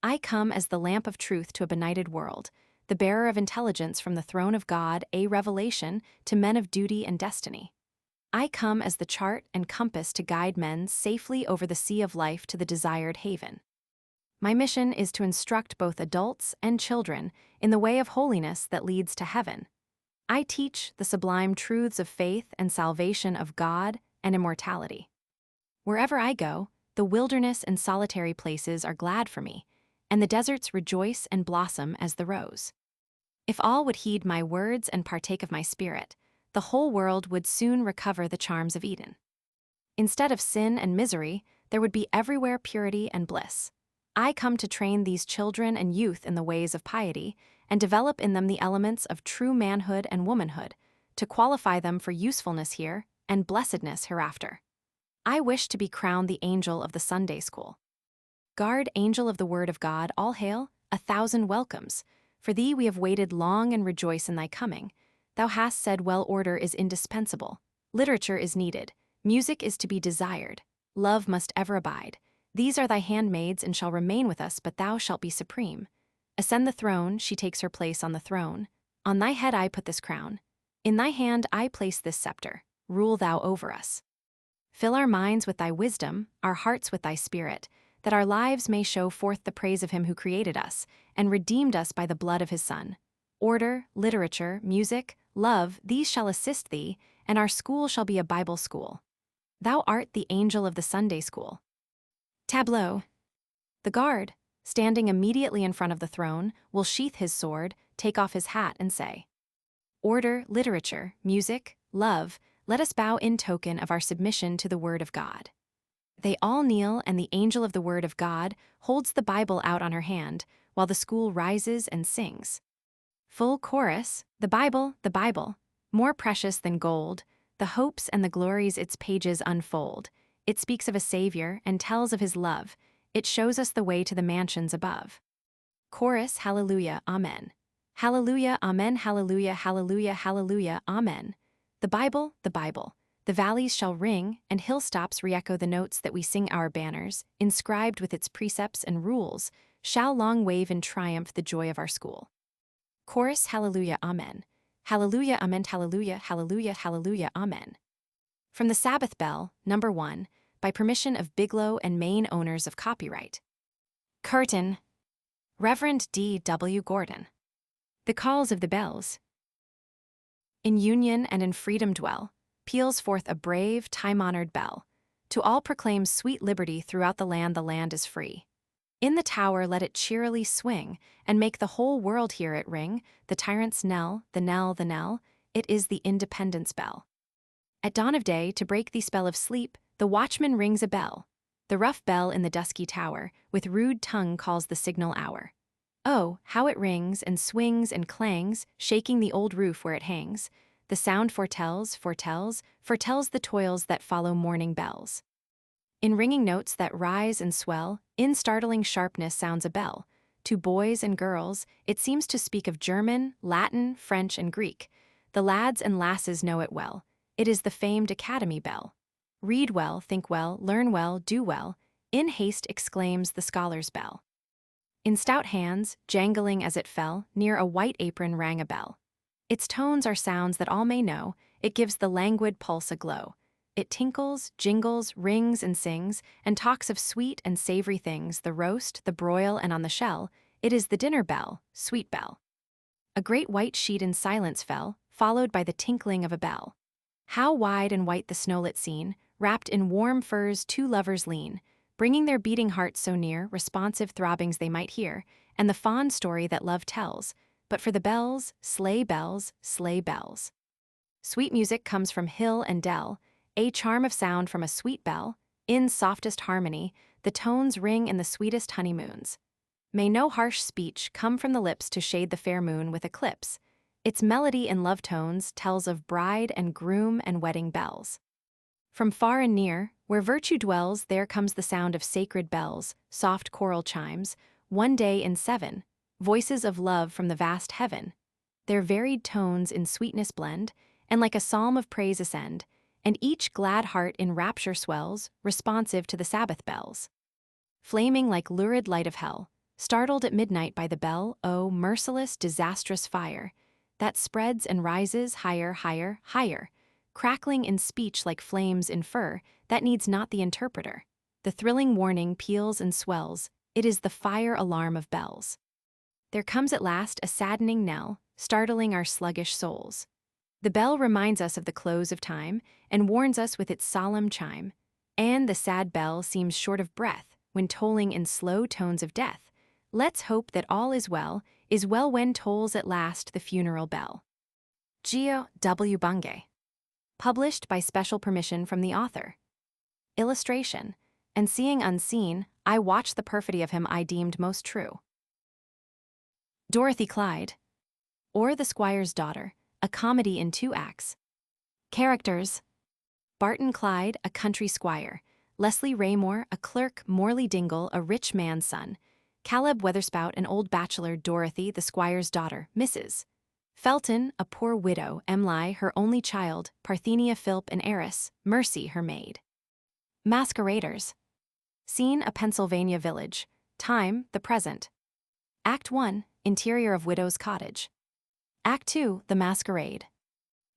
I come as the lamp of truth to a benighted world, the bearer of intelligence from the throne of God, a revelation to men of duty and destiny. I come as the chart and compass to guide men safely over the sea of life to the desired haven. My mission is to instruct both adults and children in the way of holiness that leads to heaven. I teach the sublime truths of faith and salvation of God and immortality. Wherever I go, the wilderness and solitary places are glad for me, and the deserts rejoice and blossom as the rose. If all would heed my words and partake of my spirit, the whole world would soon recover the charms of Eden. Instead of sin and misery, there would be everywhere purity and bliss. I come to train these children and youth in the ways of piety and develop in them the elements of true manhood and womanhood, to qualify them for usefulness here and blessedness hereafter. I wish to be crowned the angel of the Sunday school. Guard, angel of the word of God, all hail, 1,000 welcomes. For thee we have waited long and rejoice in thy coming. Thou hast said well, order is indispensable, literature is needed, music is to be desired, love must ever abide. These are thy handmaids and shall remain with us, but thou shalt be supreme. Ascend the throne, she takes her place on the throne. On thy head I put this crown. In thy hand I place this scepter. Rule thou over us. Fill our minds with thy wisdom, our hearts with thy spirit, that our lives may show forth the praise of him who created us and redeemed us by the blood of his Son. Order, literature, music, love, these shall assist thee, and our school shall be a Bible school. Thou art the angel of the Sunday school. Tableau. The guard, standing immediately in front of the throne, will sheath his sword, take off his hat, and say, Order, literature, music, love, let us bow in token of our submission to the word of God. They all kneel, and the angel of the word of God holds the Bible out on her hand, while the school rises and sings. Full chorus, the Bible, more precious than gold, the hopes and the glories its pages unfold. It speaks of a Savior and tells of his love. It shows us the way to the mansions above. Chorus, hallelujah, amen. Hallelujah, amen, hallelujah, hallelujah, hallelujah, amen. The Bible, the valleys shall ring, and hilltops re-echo the notes that we sing our banners, inscribed with its precepts and rules, shall long wave in triumph the joy of our school. Chorus, hallelujah, amen. Hallelujah, amen, hallelujah, hallelujah, hallelujah, amen. From the Sabbath Bell, number 1, by permission of Bigelow and Maine owners of copyright. Curtain. Reverend D. W. Gordon. The calls of the bells. In union and in freedom dwell, peals forth a brave, time-honored bell. To all proclaims sweet liberty throughout the land is free. In the tower let it cheerily swing, and make the whole world hear it ring, the tyrant's knell, the knell, the knell, it is the independence bell. At dawn of day, to break the spell of sleep, the watchman rings a bell. The rough bell in the dusky tower, with rude tongue calls the signal hour. Oh, how it rings and swings and clangs, shaking the old roof where it hangs. The sound foretells the toils that follow morning bells. In ringing notes that rise and swell, in startling sharpness sounds a bell. To boys and girls, it seems to speak of German, Latin, French, and Greek. The lads and lasses know it well. It is the famed academy bell. Read well, think well, learn well, do well, in haste exclaims the scholar's bell. In stout hands, jangling as it fell, near a white apron rang a bell. Its tones are sounds that all may know, it gives the languid pulse a glow. It tinkles, jingles, rings and sings, and talks of sweet and savory things, the roast, the broil, and on the shell. It is the dinner bell, sweet bell. A great white sheet in silence fell, followed by the tinkling of a bell. How wide and white the snowlit scene, wrapped in warm furs 2 lovers lean, bringing their beating hearts so near, responsive throbbings they might hear, and the fond story that love tells. But for the bells, sleigh bells, sleigh bells. Sweet music comes from hill and dell, a charm of sound from a sweet bell. In softest harmony, the tones ring in the sweetest honeymoons. May no harsh speech come from the lips to shade the fair moon with eclipse. Its melody in love tones tells of bride and groom and wedding bells. From far and near, where virtue dwells, there comes the sound of sacred bells, soft choral chimes, one day in 7, voices of love from the vast heaven. Their varied tones in sweetness blend, and like a psalm of praise ascend, and each glad heart in rapture swells, responsive to the Sabbath bells. Flaming like lurid light of hell, startled at midnight by the bell, oh, merciless, disastrous fire, that spreads and rises higher, higher, higher, crackling in speech like flames in fur, that needs not the interpreter. The thrilling warning peals and swells, it is the fire alarm of bells. There comes at last a saddening knell, startling our sluggish souls. The bell reminds us of the close of time, and warns us with its solemn chime. And the sad bell seems short of breath, when tolling in slow tones of death. Let's hope that all is well when tolls at last the funeral bell. Geo W. Bungay. Published by special permission from the author. Illustration. And seeing unseen, I watched the perfidy of him I deemed most true. Dorothy Clyde. Or the Squire's Daughter, a comedy in 2 acts. Characters. Barton Clyde, a country squire. Leslie Raymore, a clerk. Morley Dingle, a rich man's son. Caleb Weatherspout, an old bachelor. Dorothy, the squire's daughter, Mrs. Felton, a poor widow. Emily, her only child. Parthenia Philp, an heiress. Mercy, her maid. Masqueraders. Scene, a Pennsylvania village. Time, the present. Act 1, interior of widow's cottage. Act 2, the masquerade.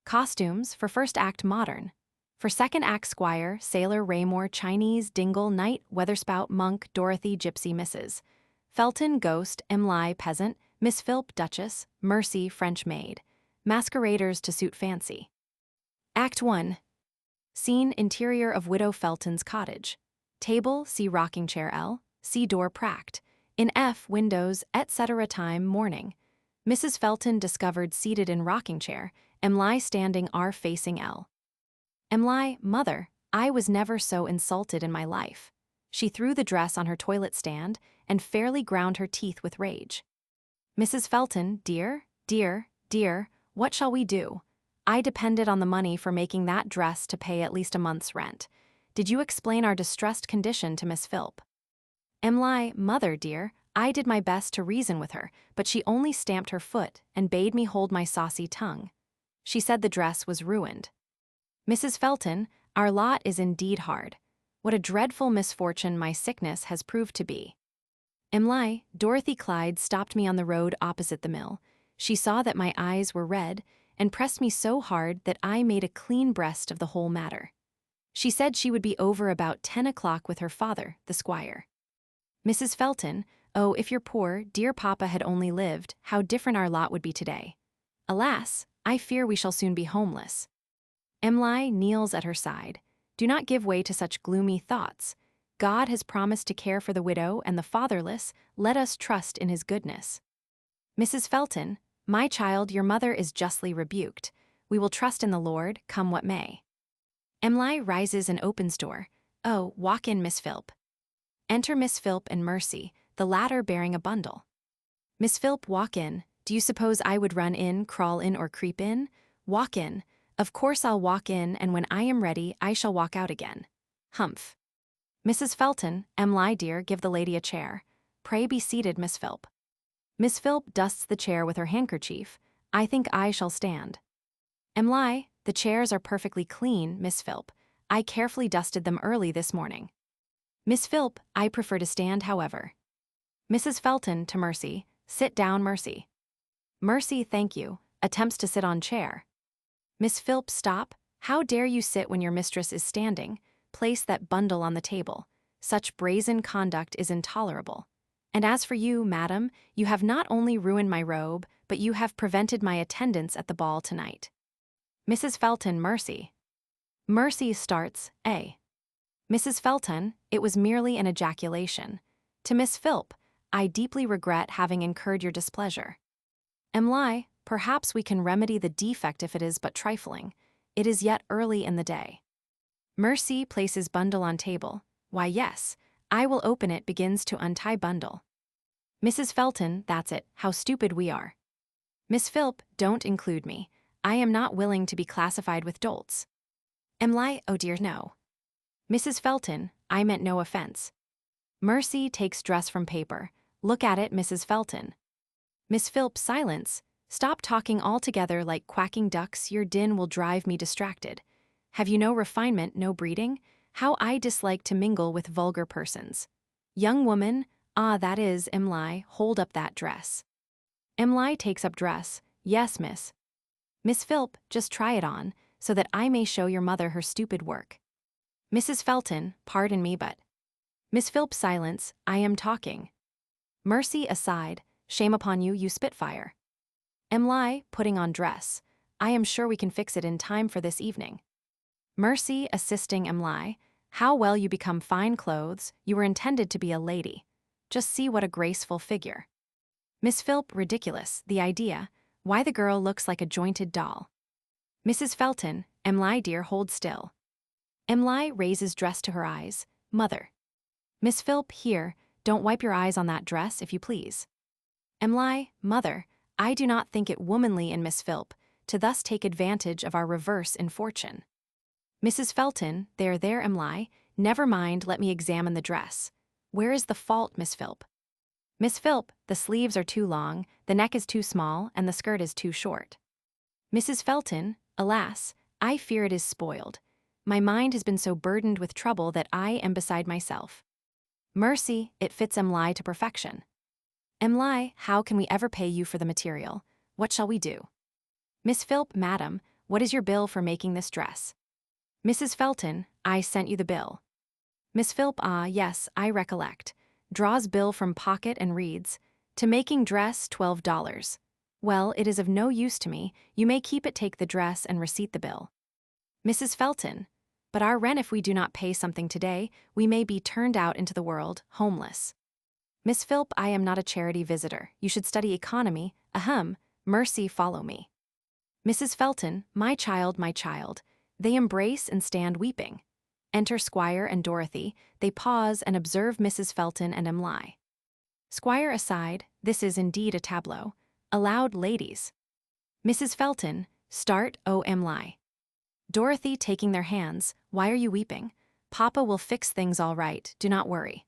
Costumes, for first act modern. For second act squire, sailor, Raymore, Chinese, Dingle, knight, Weatherspout, monk, Dorothy, gypsy, Mrs. Felton, ghost, Emily, peasant, Miss Philp, duchess, Mercy, French maid. Masqueraders to suit fancy. Act 1. Scene, interior of widow Felton's cottage. Table, see rocking chair L, see door pract. In F, windows, etc. Time, morning. Mrs. Felton discovered seated in rocking chair, Emily standing R facing L. Emily, mother, I was never so insulted in my life. She threw the dress on her toilet stand and fairly ground her teeth with rage. Mrs. Felton, dear, dear, dear, what shall we do? I depended on the money for making that dress to pay at least a month's rent. Did you explain our distressed condition to Miss Philp? Emily, mother dear, I did my best to reason with her, but she only stamped her foot and bade me hold my saucy tongue. She said the dress was ruined. Mrs. Felton, our lot is indeed hard. What a dreadful misfortune my sickness has proved to be. Emily, Dorothy Clyde stopped me on the road opposite the mill. She saw that my eyes were red and pressed me so hard that I made a clean breast of the whole matter. She said she would be over about 10 o'clock with her father, the squire. Mrs. Felton, oh, if your poor, dear papa had only lived, how different our lot would be today. Alas, I fear we shall soon be homeless. Emily kneels at her side. Do not give way to such gloomy thoughts. God has promised to care for the widow and the fatherless. Let us trust in his goodness. Mrs. Felton, my child, your mother is justly rebuked. We will trust in the Lord, come what may. Emily rises and opens door. Oh, walk in, Miss Philp. Enter Miss Philp and Mercy, the latter bearing a bundle. Miss Philp, walk in. Do you suppose I would run in, crawl in, or creep in? Walk in. Of course I'll walk in, and when I am ready, I shall walk out again. Humph. Mrs. Felton, Emily dear, give the lady a chair. Pray be seated, Miss Philp. Miss Philp dusts the chair with her handkerchief. I think I shall stand. Emily, the chairs are perfectly clean, Miss Philp. I carefully dusted them early this morning. Miss Philp, I prefer to stand, however. Mrs. Felton to Mercy, sit down, Mercy. Mercy, thank you, attempts to sit on chair. Miss Philp, stop. How dare you sit when your mistress is standing? Place that bundle on the table. Such brazen conduct is intolerable. And as for you, madam, you have not only ruined my robe, but you have prevented my attendance at the ball tonight. Mrs. Felton, Mercy. Mercy starts, A. Mrs. Felton, it was merely an ejaculation. To Miss Philp, I deeply regret having incurred your displeasure. Emily, perhaps we can remedy the defect if it is but trifling. It is yet early in the day. Mercy places bundle on table. Why yes, I will open it, begins to untie bundle. Mrs. Felton, that's it, how stupid we are. Miss Philp, don't include me. I am not willing to be classified with dolts. Emily, oh dear no. Mrs. Felton, I meant no offense. Mercy takes dress from paper. Look at it, Mrs. Felton. Miss Philp, silence. Stop talking altogether like quacking ducks, your din will drive me distracted. Have you no refinement, no breeding? How I dislike to mingle with vulgar persons. Young woman, ah, that is, Emily, hold up that dress. Emily takes up dress. Yes, miss. Miss Philp, just try it on, so that I may show your mother her stupid work. Mrs. Felton, pardon me, but... Miss Philp, silence, I am talking. Mercy, aside, shame upon you, you spitfire. Emily, putting on dress. I am sure we can fix it in time for this evening. Mercy, assisting Emily. How well you become fine clothes, you were intended to be a lady. Just see what a graceful figure. Miss Philp, ridiculous, the idea. Why the girl looks like a jointed doll. Mrs. Felton, Emily dear, hold still. Emily raises dress to her eyes. Mother. Miss Philp, here, don't wipe your eyes on that dress, if you please. Emily, mother, I do not think it womanly in Miss Philp to thus take advantage of our reverse in fortune. Mrs. Felton, there, Emily, never mind, let me examine the dress. Where is the fault, Miss Philp? Miss Philp, the sleeves are too long, the neck is too small, and the skirt is too short. Mrs. Felton, alas, I fear it is spoiled. My mind has been so burdened with trouble that I am beside myself. Mercy, it fits Emily to perfection. Emily, how can we ever pay you for the material? What shall we do? Miss Philp, madam, what is your bill for making this dress? Mrs. Felton, I sent you the bill. Miss Philp, ah, yes, I recollect. Draws bill from pocket and reads, to making dress, $12. Well, it is of no use to me. You may keep it, take the dress, and receipt the bill. Mrs. Felton, but our rent, if we do not pay something today, we may be turned out into the world, homeless. Miss Philp, I am not a charity visitor. You should study economy. Ahem, Mercy, follow me. Mrs. Felton, my child, they embrace and stand weeping. Enter Squire and Dorothy. They pause and observe Mrs. Felton and Emily. Squire aside, this is indeed a tableau. Aloud, ladies. Mrs. Felton, start, O Emily. Dorothy taking their hands, why are you weeping? Papa will fix things all right, do not worry.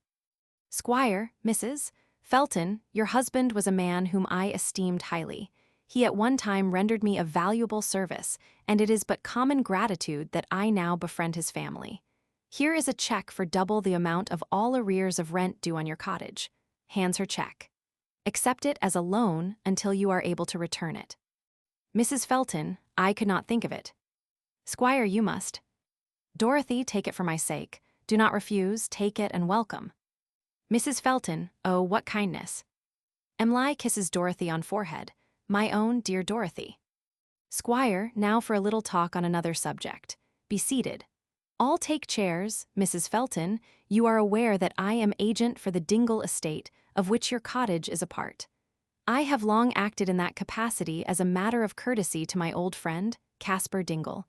Squire, Mrs. Felton, your husband was a man whom I esteemed highly. He at one time rendered me a valuable service, and it is but common gratitude that I now befriend his family. Here is a check for double the amount of all arrears of rent due on your cottage. Hands her check. Accept it as a loan until you are able to return it. Mrs. Felton, I could not think of it. Squire, you must. Dorothy, take it for my sake. Do not refuse, take it and welcome. Mrs. Felton, oh, what kindness. Emily kisses Dorothy on forehead. My own dear Dorothy. Squire, now for a little talk on another subject. Be seated. All take chairs. Mrs. Felton, you are aware that I am agent for the Dingle estate, of which your cottage is a part. I have long acted in that capacity as a matter of courtesy to my old friend, Caspar Dingle.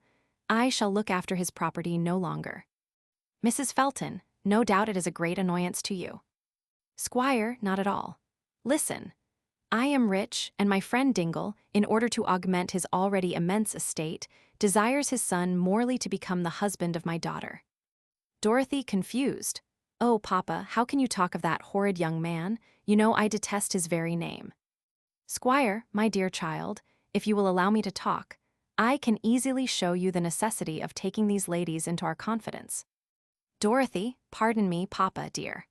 I shall look after his property no longer. Mrs. Felton, no doubt it is a great annoyance to you. Squire, not at all. Listen. I am rich, and my friend Dingle, in order to augment his already immense estate, desires his son Morley to become the husband of my daughter. Dorothy, confused. Oh, Papa, how can you talk of that horrid young man? You know I detest his very name. Squire, my dear child, if you will allow me to talk, I can easily show you the necessity of taking these ladies into our confidence. Dorothy, pardon me, Papa, dear.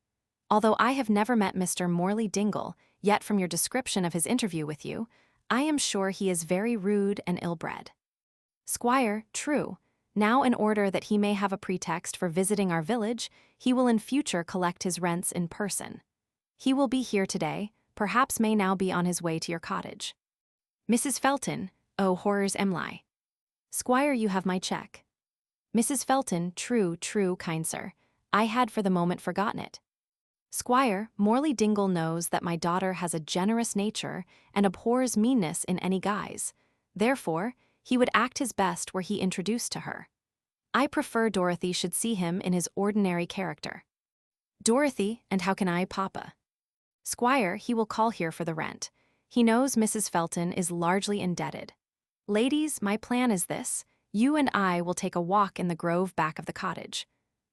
Although I have never met Mr. Morley Dingle, yet from your description of his interview with you, I am sure he is very rude and ill-bred. Squire, true. Now in order that he may have a pretext for visiting our village, he will in future collect his rents in person. He will be here today, perhaps may now be on his way to your cottage. Mrs. Felton, oh horrors Emily. Squire, you have my check. Mrs. Felton, true, kind sir. I had for the moment forgotten it. Squire, Morley Dingle knows that my daughter has a generous nature and abhors meanness in any guise. Therefore, he would act his best were he introduced to her. I prefer Dorothy should see him in his ordinary character. Dorothy, and how can I, Papa? Squire, he will call here for the rent. He knows Mrs. Felton is largely indebted. Ladies, my plan is this. You and I will take a walk in the grove back of the cottage.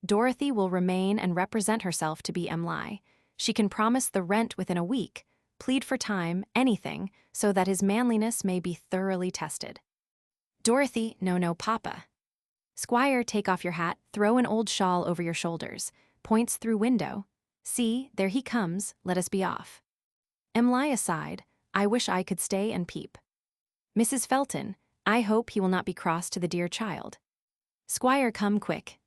Dorothy will remain and represent herself to be Emily. She can promise the rent within a week, plead for time, anything, so that his manliness may be thoroughly tested. Dorothy, no, Papa. Squire, take off your hat, throw an old shawl over your shoulders, points through window. See, there he comes, let us be off. Emily aside, I wish I could stay and peep. Mrs. Felton, I hope he will not be cross to the dear child. Squire, come quick.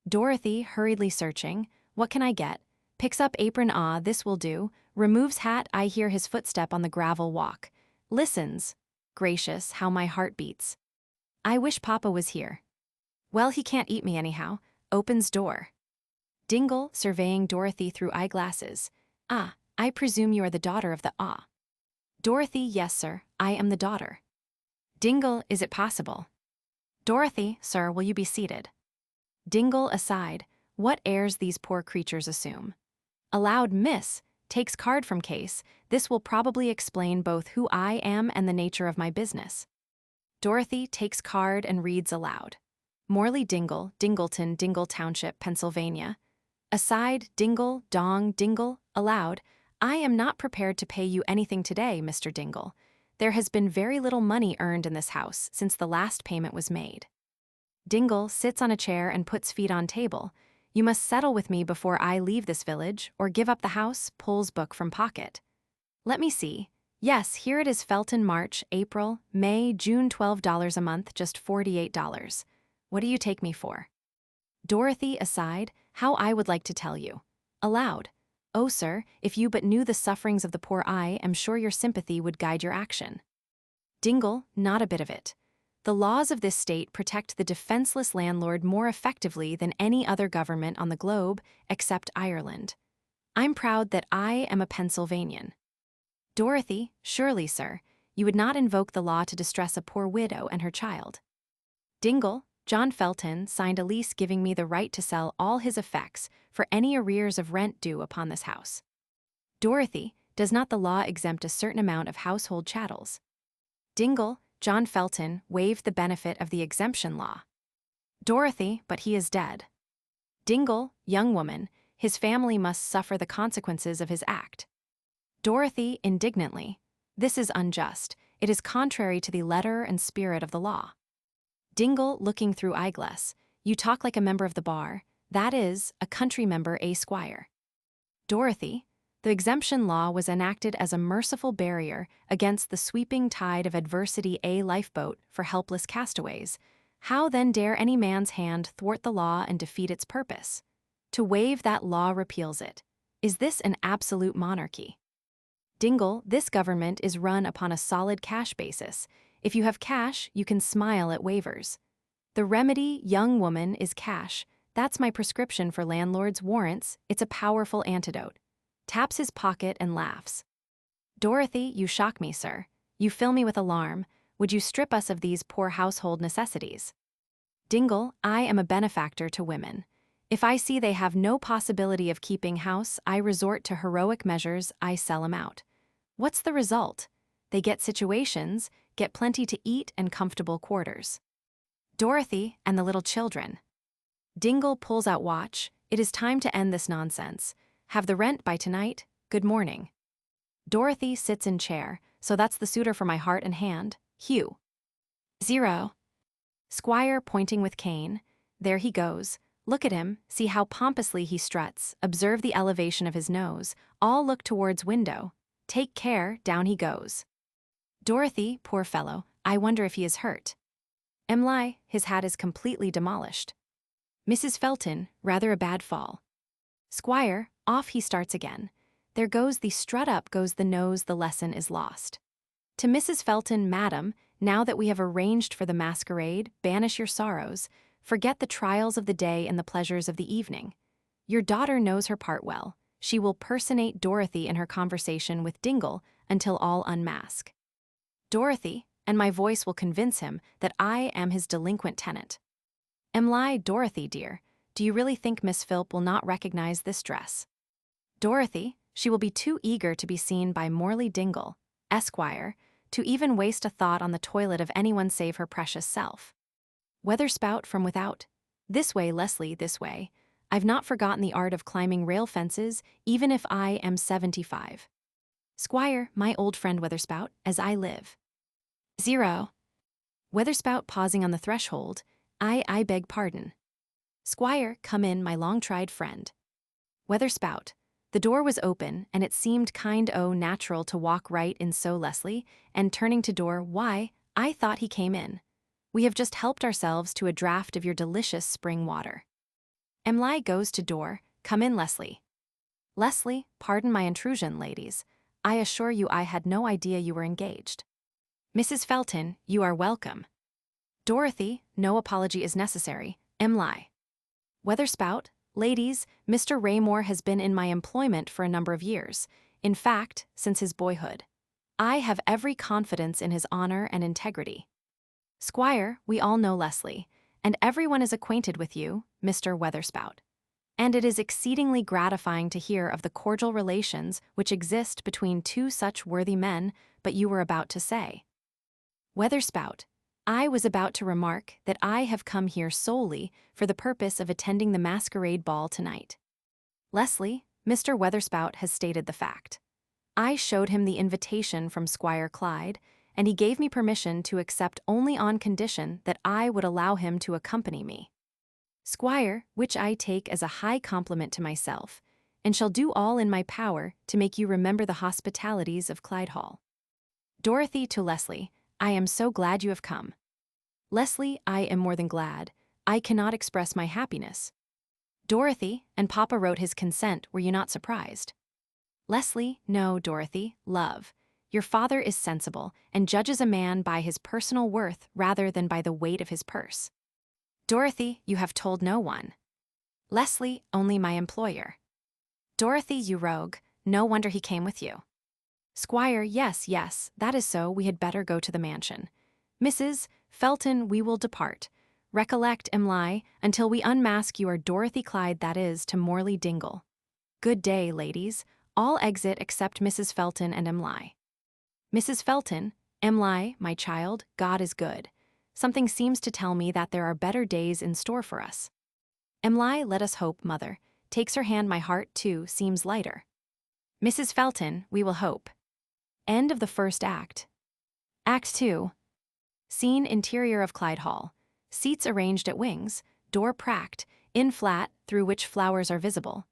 Dorothy, hurriedly searching, what can I get? Picks up apron, this will do, removes hat, I hear his footstep on the gravel walk. Listens. Gracious, how my heart beats. I wish Papa was here. Well, he can't eat me anyhow. Opens door. Dingle, surveying Dorothy through eyeglasses. Ah, I presume you are the daughter of the Dorothy, yes, sir, I am the daughter. Dingle, is it possible? Dorothy, sir, will you be seated? Dingle aside, what airs these poor creatures assume? Aloud, miss, takes card from case, this will probably explain both who I am and the nature of my business. Dorothy takes card and reads aloud. Morley Dingle, Dingleton, Dingle Township, Pennsylvania. Aside, Dingle, Dong, Dingle, aloud, I am not prepared to pay you anything today, Mr. Dingle. There has been very little money earned in this house since the last payment was made. Dingle sits on a chair and puts feet on table. You must settle with me before I leave this village, or give up the house, pulls book from pocket. Let me see. Yes, here it is Felton March, April, May, June $12 a month, just $48. What do you take me for? Dorothy aside, how I would like to tell you. Aloud. Oh, sir, if you but knew the sufferings of the poor I am sure your sympathy would guide your action. Dingle, not a bit of it. The laws of this state protect the defenseless landlord more effectively than any other government on the globe except Ireland. I'm proud that I am a Pennsylvanian. Dorothy, surely, sir, you would not invoke the law to distress a poor widow and her child. Dingle, John Felton signed a lease giving me the right to sell all his effects for any arrears of rent due upon this house. Dorothy, does not the law exempt a certain amount of household chattels? Dingle, John Felton waived the benefit of the exemption law. Dorothy, but he is dead. Dingle, young woman, his family must suffer the consequences of his act. Dorothy, indignantly, this is unjust, it is contrary to the letter and spirit of the law. Dingle, looking through eyeglass, you talk like a member of the bar, that is, a country member, a squire. Dorothy, the exemption law was enacted as a merciful barrier against the sweeping tide of adversity, a lifeboat for helpless castaways. How then dare any man's hand thwart the law and defeat its purpose? To waive that law repeals it. Is this an absolute monarchy? Dingle, this government is run upon a solid cash basis. If you have cash, you can smile at waivers. The remedy, young woman, is cash. That's my prescription for landlord's warrants. It's a powerful antidote. Taps his pocket and laughs. Dorothy, you shock me, sir. You fill me with alarm. Would you strip us of these poor household necessities? Dingle, I am a benefactor to women. If I see they have no possibility of keeping house, I resort to heroic measures, I sell 'em out. What's the result? They get situations, get plenty to eat and comfortable quarters. Dorothy and the little children. Dingle pulls out watch. It is time to end this nonsense. Have the rent by tonight. Good morning. Dorothy sits in chair. So that's the suitor for my heart and hand. Hugh. 0. Squire pointing with cane. There he goes. Look at him. See how pompously he struts. Observe the elevation of his nose. All look towards window. Take care, down he goes. Dorothy, poor fellow, I wonder if he is hurt. Emily, his hat is completely demolished. Mrs. Felton, rather a bad fall. Squire, off he starts again. There goes the strut, up goes the nose, the lesson is lost. To Mrs. Felton, Madam, now that we have arranged for the masquerade, banish your sorrows, forget the trials of the day and the pleasures of the evening. Your daughter knows her part well. She will personate Dorothy in her conversation with Dingle until all unmask. Dorothy, and my voice will convince him that I am his delinquent tenant. Emily, Dorothy, dear, do you really think Miss Philp will not recognize this dress? Dorothy, she will be too eager to be seen by Morley Dingle, Esquire, to even waste a thought on the toilet of anyone save her precious self. Weatherspout from without. This way, Leslie, this way. I've not forgotten the art of climbing rail fences, even if I am 75. Squire, my old friend Weatherspout, as I live. 0. Weatherspout pausing on the threshold. I beg pardon. Squire, come in, my long-tried friend. Weatherspout. The door was open, and it seemed natural to walk right in, so Leslie, and turning to door, why, I thought he came in. We have just helped ourselves to a draught of your delicious spring water. Emily goes to door, come in, Leslie. Leslie, pardon my intrusion, ladies. I assure you I had no idea you were engaged. Mrs. Felton, you are welcome. Dorothy, no apology is necessary. Emily. Weatherspout, ladies, Mr. Raymore has been in my employment for a number of years, in fact, since his boyhood. I have every confidence in his honor and integrity. Squire, we all know Leslie, and everyone is acquainted with you, Mr. Weatherspout. And it is exceedingly gratifying to hear of the cordial relations which exist between two such worthy men, but you were about to say. Weatherspout, I was about to remark that I have come here solely for the purpose of attending the masquerade ball tonight. Leslie, Mr. Weatherspout has stated the fact. I showed him the invitation from Squire Clyde, and he gave me permission to accept only on condition that I would allow him to accompany me. Squire, which I take as a high compliment to myself, and shall do all in my power to make you remember the hospitalities of Clyde Hall. Dorothy to Leslie, I am so glad you have come. Leslie, I am more than glad. I cannot express my happiness. Dorothy, and Papa wrote his consent, were you not surprised? Leslie, no, Dorothy, love. Your father is sensible, and judges a man by his personal worth rather than by the weight of his purse. Dorothy, you have told no one. Leslie, only my employer. Dorothy, you rogue, no wonder he came with you. Squire, yes, that is so, we had better go to the mansion. Mrs. Felton, we will depart. Recollect, Emly, until we unmask you are Dorothy Clyde, that is, to Morley Dingle. Good day, ladies. All exit except Mrs. Felton and Emly. Mrs. Felton, Emly, my child, God is good. Something seems to tell me that there are better days in store for us. Emly, let us hope, mother. Takes her hand, my heart, too, seems lighter. Mrs. Felton, we will hope. End of the first act. Act 2. Scene interior of Clyde Hall. Seats arranged at wings, door pracked, in flat, through which flowers are visible.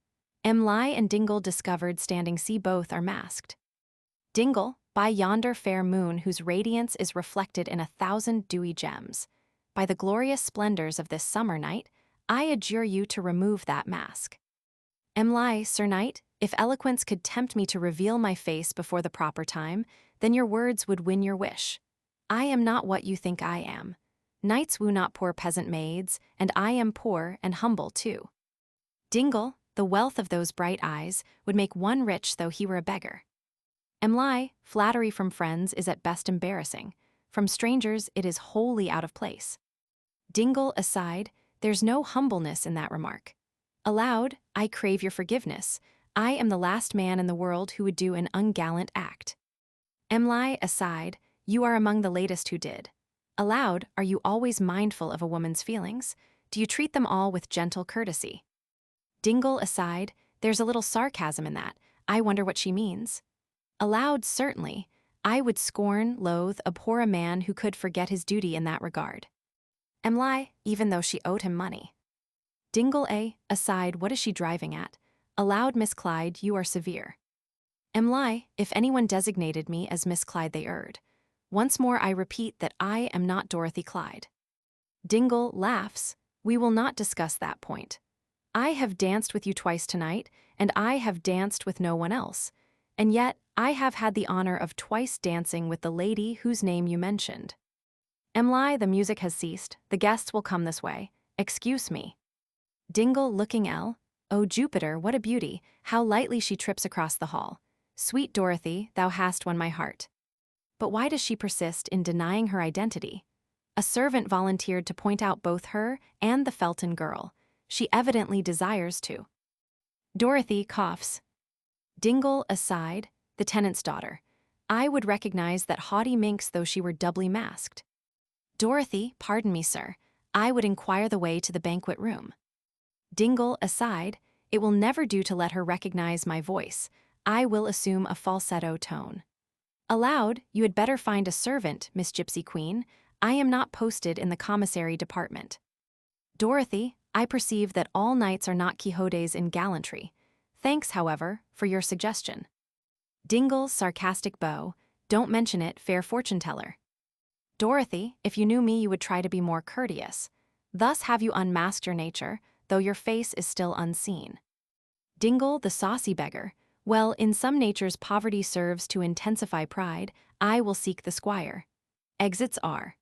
Emly and Dingle discovered standing, see both are masked. Dingle, by yonder fair moon whose radiance is reflected in 1,000 dewy gems. By the glorious splendors of this summer night, I adjure you to remove that mask. Emly, Sir Knight, if eloquence could tempt me to reveal my face before the proper time, then your words would win your wish. I am not what you think I am. Knights woo not poor peasant maids, and I am poor and humble too. Dingle, the wealth of those bright eyes would make one rich though he were a beggar. Emly, flattery from friends is at best embarrassing. From strangers it is wholly out of place. Dingle, aside, there's no humbleness in that remark. Aloud, I crave your forgiveness. I am the last man in the world who would do an ungallant act. Emly, aside, you are among the latest who did. Aloud, are you always mindful of a woman's feelings? Do you treat them all with gentle courtesy? Dingle, aside, there's a little sarcasm in that. I wonder what she means. Aloud, certainly, I would scorn, loathe, abhor a man who could forget his duty in that regard. Emly, even though she owed him money. Dingle, aside, what is she driving at? Aloud, Miss Clyde, you are severe. Emly, if anyone designated me as Miss Clyde, they erred. Once more I repeat that I am not Dorothy Clyde. Dingle laughs. We will not discuss that point. I have danced with you twice tonight, and I have danced with no one else. And yet, I have had the honor of twice dancing with the lady whose name you mentioned. Emly, the music has ceased. The guests will come this way. Excuse me. Dingle, looking oh Jupiter, what a beauty, how lightly she trips across the hall. Sweet Dorothy, thou hast won my heart. But why does she persist in denying her identity? A servant volunteered to point out both her and the Felton girl. She evidently desires to. Dorothy coughs. Dingle, aside, the tenant's daughter. I would recognize that haughty minx though she were doubly masked. Dorothy, pardon me, sir. I would inquire the way to the banquet room. Dingle, aside, it will never do to let her recognize my voice. I will assume a falsetto tone. Aloud, you had better find a servant, Miss Gypsy Queen. I am not posted in the commissary department. Dorothy, I perceive that all knights are not Quixotes in gallantry. Thanks, however, for your suggestion. Dingle, sarcastic bow. Don't mention it, fair fortune-teller. Dorothy, if you knew me, you would try to be more courteous. Thus have you unmasked your nature, though your face is still unseen. Dingle, the saucy beggar. Well, in some natures poverty serves to intensify pride. I will seek the squire. Exits R.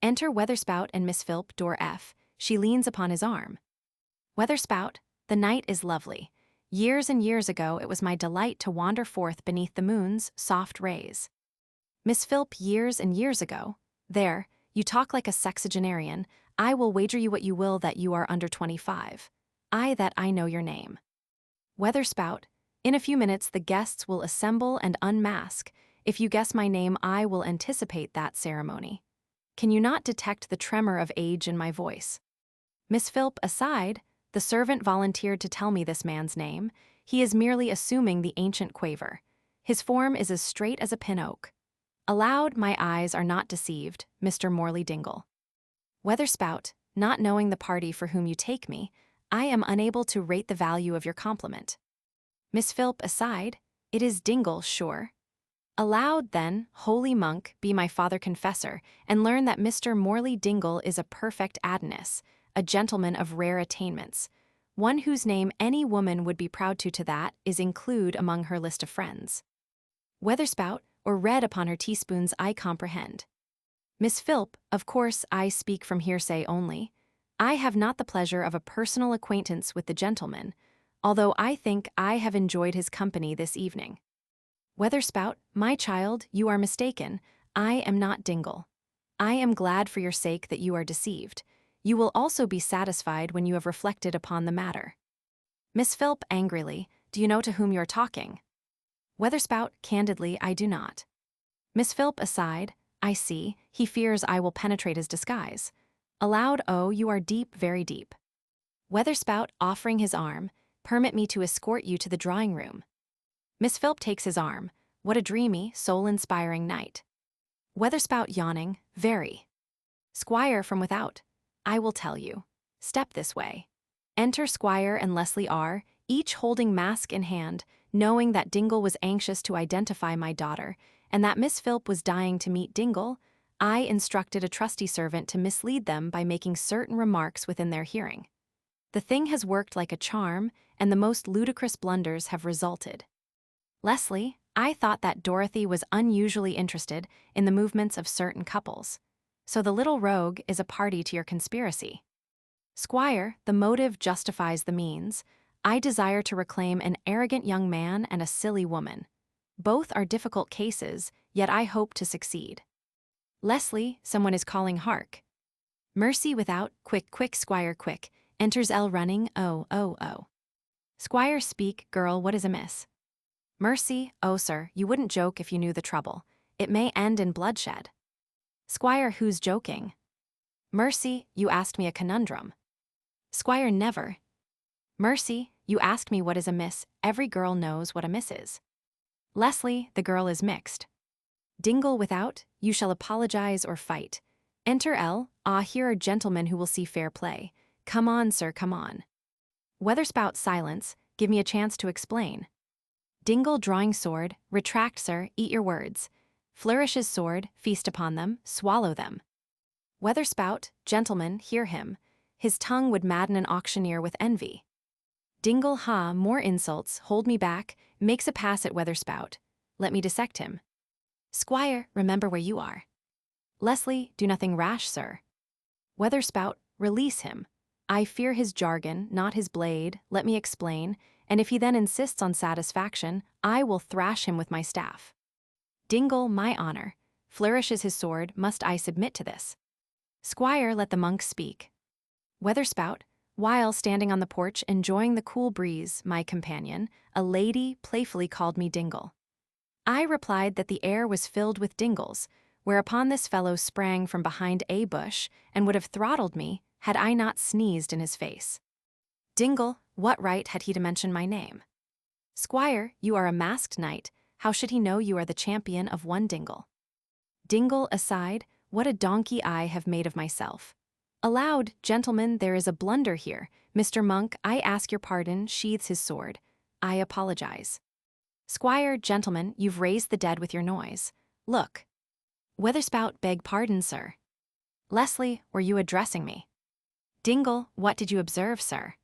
Enter Weatherspout and Miss Philp, door F. She leans upon his arm. Weatherspout, the night is lovely. Years and years ago it was my delight to wander forth beneath the moon's soft rays. Miss Philp, years and years ago. There, you talk like a sexagenarian. I will wager you what you will that you are under 25. That I know your name. Weatherspout, in a few minutes the guests will assemble and unmask. If you guess my name, I will anticipate that ceremony. Can you not detect the tremor of age in my voice? Miss Philp, aside, the servant volunteered to tell me this man's name. He is merely assuming the ancient quaver. His form is as straight as a pin oak. Aloud, my eyes are not deceived, Mr. Morley Dingle. Weatherspout, not knowing the party for whom you take me, I am unable to rate the value of your compliment. Miss Philp, aside, it is Dingle, sure. Aloud, then, holy monk, be my father confessor, and learn that Mr. Morley Dingle is a perfect Adonis, a gentleman of rare attainments. One whose name any woman would be proud to that is include among her list of friends. Weatherspout, or red upon her teaspoons, I comprehend. Miss Philp, of course I speak from hearsay only. I have not the pleasure of a personal acquaintance with the gentleman, although I think I have enjoyed his company this evening. Weatherspout, my child, you are mistaken. I am not Dingle. I am glad for your sake that you are deceived. You will also be satisfied when you have reflected upon the matter. Miss Philp angrily, do you know to whom you are talking? Weatherspout, candidly, I do not. Miss Philp aside, I see, he fears I will penetrate his disguise. Aloud, oh, you are deep, very deep. Weatherspout, offering his arm, permit me to escort you to the drawing-room. Miss Philp takes his arm. What a dreamy, soul-inspiring night. Weatherspout yawning, very. Squire from without. I will tell you. Step this way. Enter Squire and Leslie R., each holding mask in hand, knowing that Dingle was anxious to identify my daughter, and that Miss Philp was dying to meet Dingle. I instructed a trusty servant to mislead them by making certain remarks within their hearing. The thing has worked like a charm, and the most ludicrous blunders have resulted. Leslie, I thought that Dorothy was unusually interested in the movements of certain couples. So the little rogue is a party to your conspiracy. Squire, the motive justifies the means. I desire to reclaim an arrogant young man and a silly woman. Both are difficult cases, yet I hope to succeed. Leslie, someone is calling hark. Mercy without, quick, quick, Squire, quick. Enters L running, oh, oh, oh. Squire, speak, girl, what is amiss? Mercy, oh, sir, you wouldn't joke if you knew the trouble. It may end in bloodshed. Squire, who's joking? Mercy, you asked me a conundrum. Squire, never. Mercy, you asked me what is amiss. Every girl knows what amiss is. Leslie, the girl is mixed. Dingle without, you shall apologize or fight. Enter L. Ah, here are gentlemen who will see fair play. Come on, sir, come on. Weatherspout, silence, give me a chance to explain. Dingle, drawing sword, retract, sir, eat your words. Flourishes sword, feast upon them, swallow them. Weatherspout, gentlemen, hear him. His tongue would madden an auctioneer with envy. Dingle, ha, more insults, hold me back, makes a pass at Weatherspout. Let me dissect him. Squire, remember where you are. Leslie, do nothing rash, sir. Weatherspout, release him. I fear his jargon, not his blade, let me explain, and if he then insists on satisfaction, I will thrash him with my staff. Dingle, my honor. Flourishes his sword, must I submit to this? Squire, let the monk speak. Weatherspout, while standing on the porch enjoying the cool breeze, my companion, a lady, playfully called me Dingle. I replied that the air was filled with dingles, whereupon this fellow sprang from behind a bush and would have throttled me had I not sneezed in his face. Dingle, what right had he to mention my name? Squire, you are a masked knight, how should he know you are the champion of one Dingle? Dingle, aside, what a donkey I have made of myself. Aloud, gentlemen, there is a blunder here. Mr. Monk, I ask your pardon, sheathes his sword. I apologize. Squire, gentlemen, you've raised the dead with your noise. Look. Weatherspout, beg pardon, sir. Leslie, were you addressing me? Dingle, what did you observe, sir?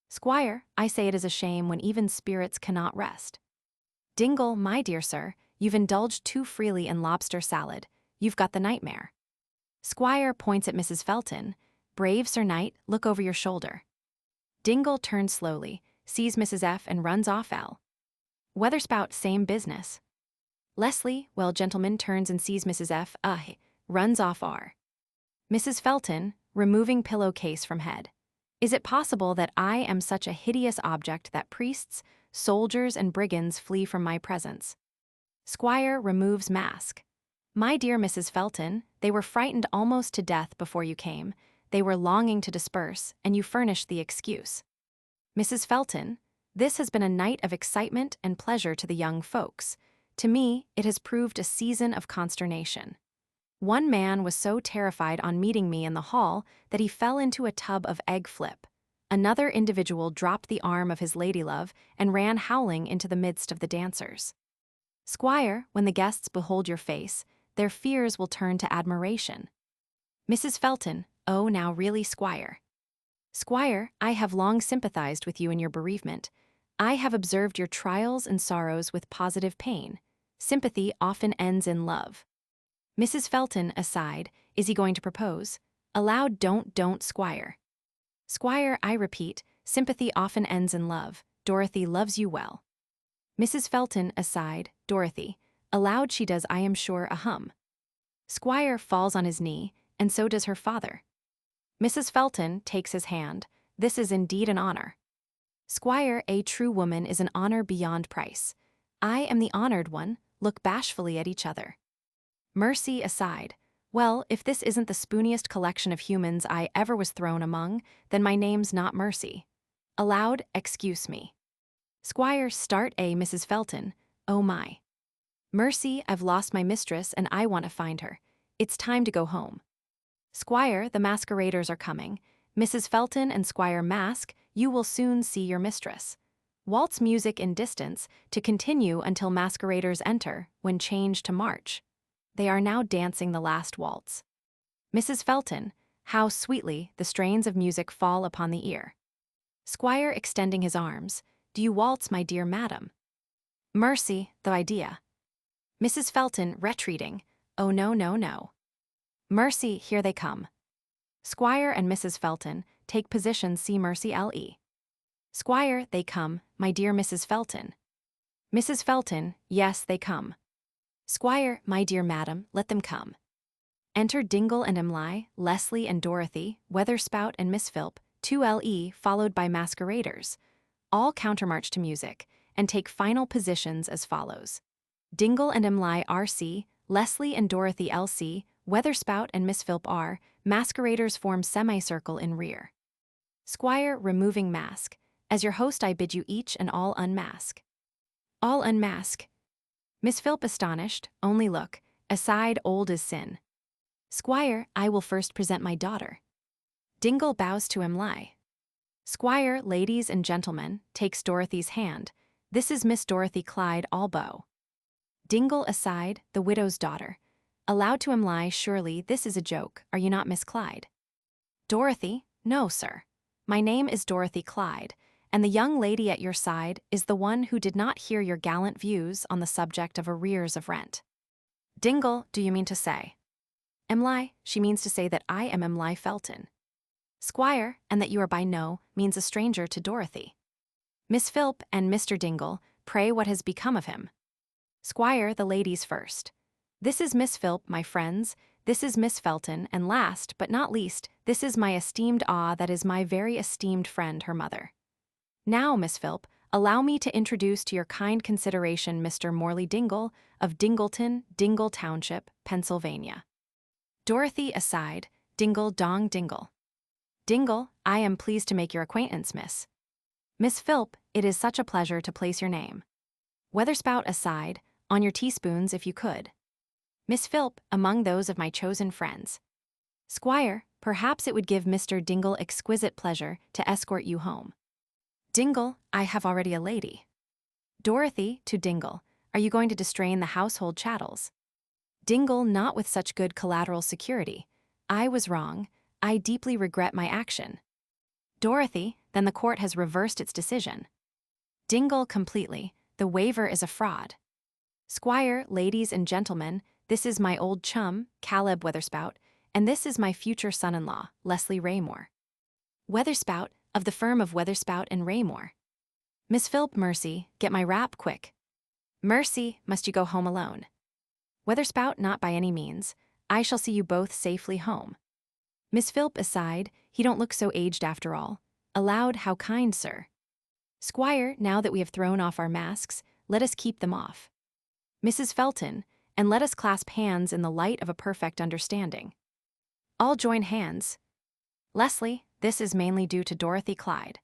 Squire, I say it is a shame when even spirits cannot rest. Dingle, my dear sir, you've indulged too freely in lobster salad. You've got the nightmare. Squire points at Mrs. Felton. Brave Sir Knight, look over your shoulder. Dingle turns slowly, sees Mrs. F. and runs off L. Weatherspout, same business. Leslie, well, gentleman, turns and sees Mrs. F. Runs off R. Mrs. Felton, removing pillowcase from head. Is it possible that I am such a hideous object that priests, soldiers, and brigands flee from my presence? Squire removes mask. My dear Mrs. Felton, they were frightened almost to death before you came. They were longing to disperse, and you furnished the excuse. Mrs. Felton, this has been a night of excitement and pleasure to the young folks. To me, it has proved a season of consternation. One man was so terrified on meeting me in the hall that he fell into a tub of egg flip. Another individual dropped the arm of his ladylove and ran howling into the midst of the dancers. Squire, when the guests behold your face, their fears will turn to admiration. Mrs. Felton, oh, now really, Squire. Squire, I have long sympathized with you in your bereavement. I have observed your trials and sorrows with positive pain. Sympathy often ends in love. Mrs. Felton, aside, is he going to propose? Aloud, don't, Squire. Squire, I repeat, sympathy often ends in love. Dorothy loves you well. Mrs. Felton, aside, Dorothy. Aloud, she does, I am sure, a hum. Squire falls on his knee, and so does her father. Mrs. Felton takes his hand. This is indeed an honor. Squire, a true woman is an honor beyond price. I am the honored one. Look bashfully at each other. Mercy aside. Well, if this isn't the spooniest collection of humans I ever was thrown among, then my name's not Mercy. Aloud, excuse me. Squire, start a Mrs. Felton. Oh my. Mercy, I've lost my mistress and I want to find her. It's time to go home. Squire, the masqueraders are coming. Mrs. Felton and Squire Mask, you will soon see your mistress. Waltz music in distance, to continue until masqueraders enter, when change to march. They are now dancing the last waltz. Mrs. Felton, how sweetly the strains of music fall upon the ear. Squire extending his arms, do you waltz, my dear madam? Mercy, the idea. Mrs. Felton retreating, oh no, no, no. Mercy, here they come. Squire and Mrs. Felton take position, see Mercy L.E. Squire, they come, my dear Mrs. Felton. Mrs. Felton, yes, they come. Squire, my dear madam, let them come. Enter Dingle and Emily, Leslie and Dorothy, Weatherspout and Miss Philp, 2 L.E. followed by masqueraders. All countermarch to music, and take final positions as follows. Dingle and Emily R.C., Leslie and Dorothy L.C., Weatherspout and Miss Philp R., masqueraders form semicircle in rear. Squire removing mask. As your host I bid you each and all unmask. All unmask. Miss Philp astonished, only look, aside old as sin. Squire, I will first present my daughter. Dingle bows to Emily. Squire, ladies and gentlemen, takes Dorothy's hand. This is Miss Dorothy Clyde Albo. Dingle aside, the widow's daughter. Aloud to Emily, surely this is a joke, are you not Miss Clyde? Dorothy, no sir. My name is Dorothy Clyde, and the young lady at your side is the one who did not hear your gallant views on the subject of arrears of rent. Dingle, do you mean to say? Emily, she means to say that I am Emily Felton. Squire, and that you are by no means a stranger to Dorothy. Miss Philp and Mr. Dingle, pray what has become of him? Squire, the ladies first. This is Miss Philp, my friends, this is Miss Felton, and last, but not least, this is my esteemed that is my very esteemed friend, her mother. Now, Miss Philp, allow me to introduce to your kind consideration Mr. Morley Dingle, of Dingleton, Dingle Township, Pennsylvania. Dorothy aside, Dingle dong Dingle. Dingle, I am pleased to make your acquaintance, Miss. Miss Philp, it is such a pleasure to place your name. Weatherspout aside, on your teaspoons if you could. Miss Philp, among those of my chosen friends. Squire, perhaps it would give Mr. Dingle exquisite pleasure to escort you home. Dingle, I have already a lady. Dorothy, to Dingle, are you going to distrain the household chattels? Dingle, not with such good collateral security. I was wrong, I deeply regret my action. Dorothy, then the court has reversed its decision. Dingle completely, the waiver is a fraud. Squire, ladies and gentlemen, this is my old chum, Caleb Weatherspout, and this is my future son-in-law, Leslie Raymore. Weatherspout, of the firm of Weatherspout and Raymore. Miss Philp, Mercy, get my wrap quick. Mercy, must you go home alone? Weatherspout, not by any means. I shall see you both safely home. Miss Philp aside, he don't look so aged after all. Aloud, how kind, sir. Squire, now that we have thrown off our masks, let us keep them off. Mrs. Felton, and let us clasp hands in the light of a perfect understanding. All join hands. Leslie, this is mainly due to Dorothy Clyde.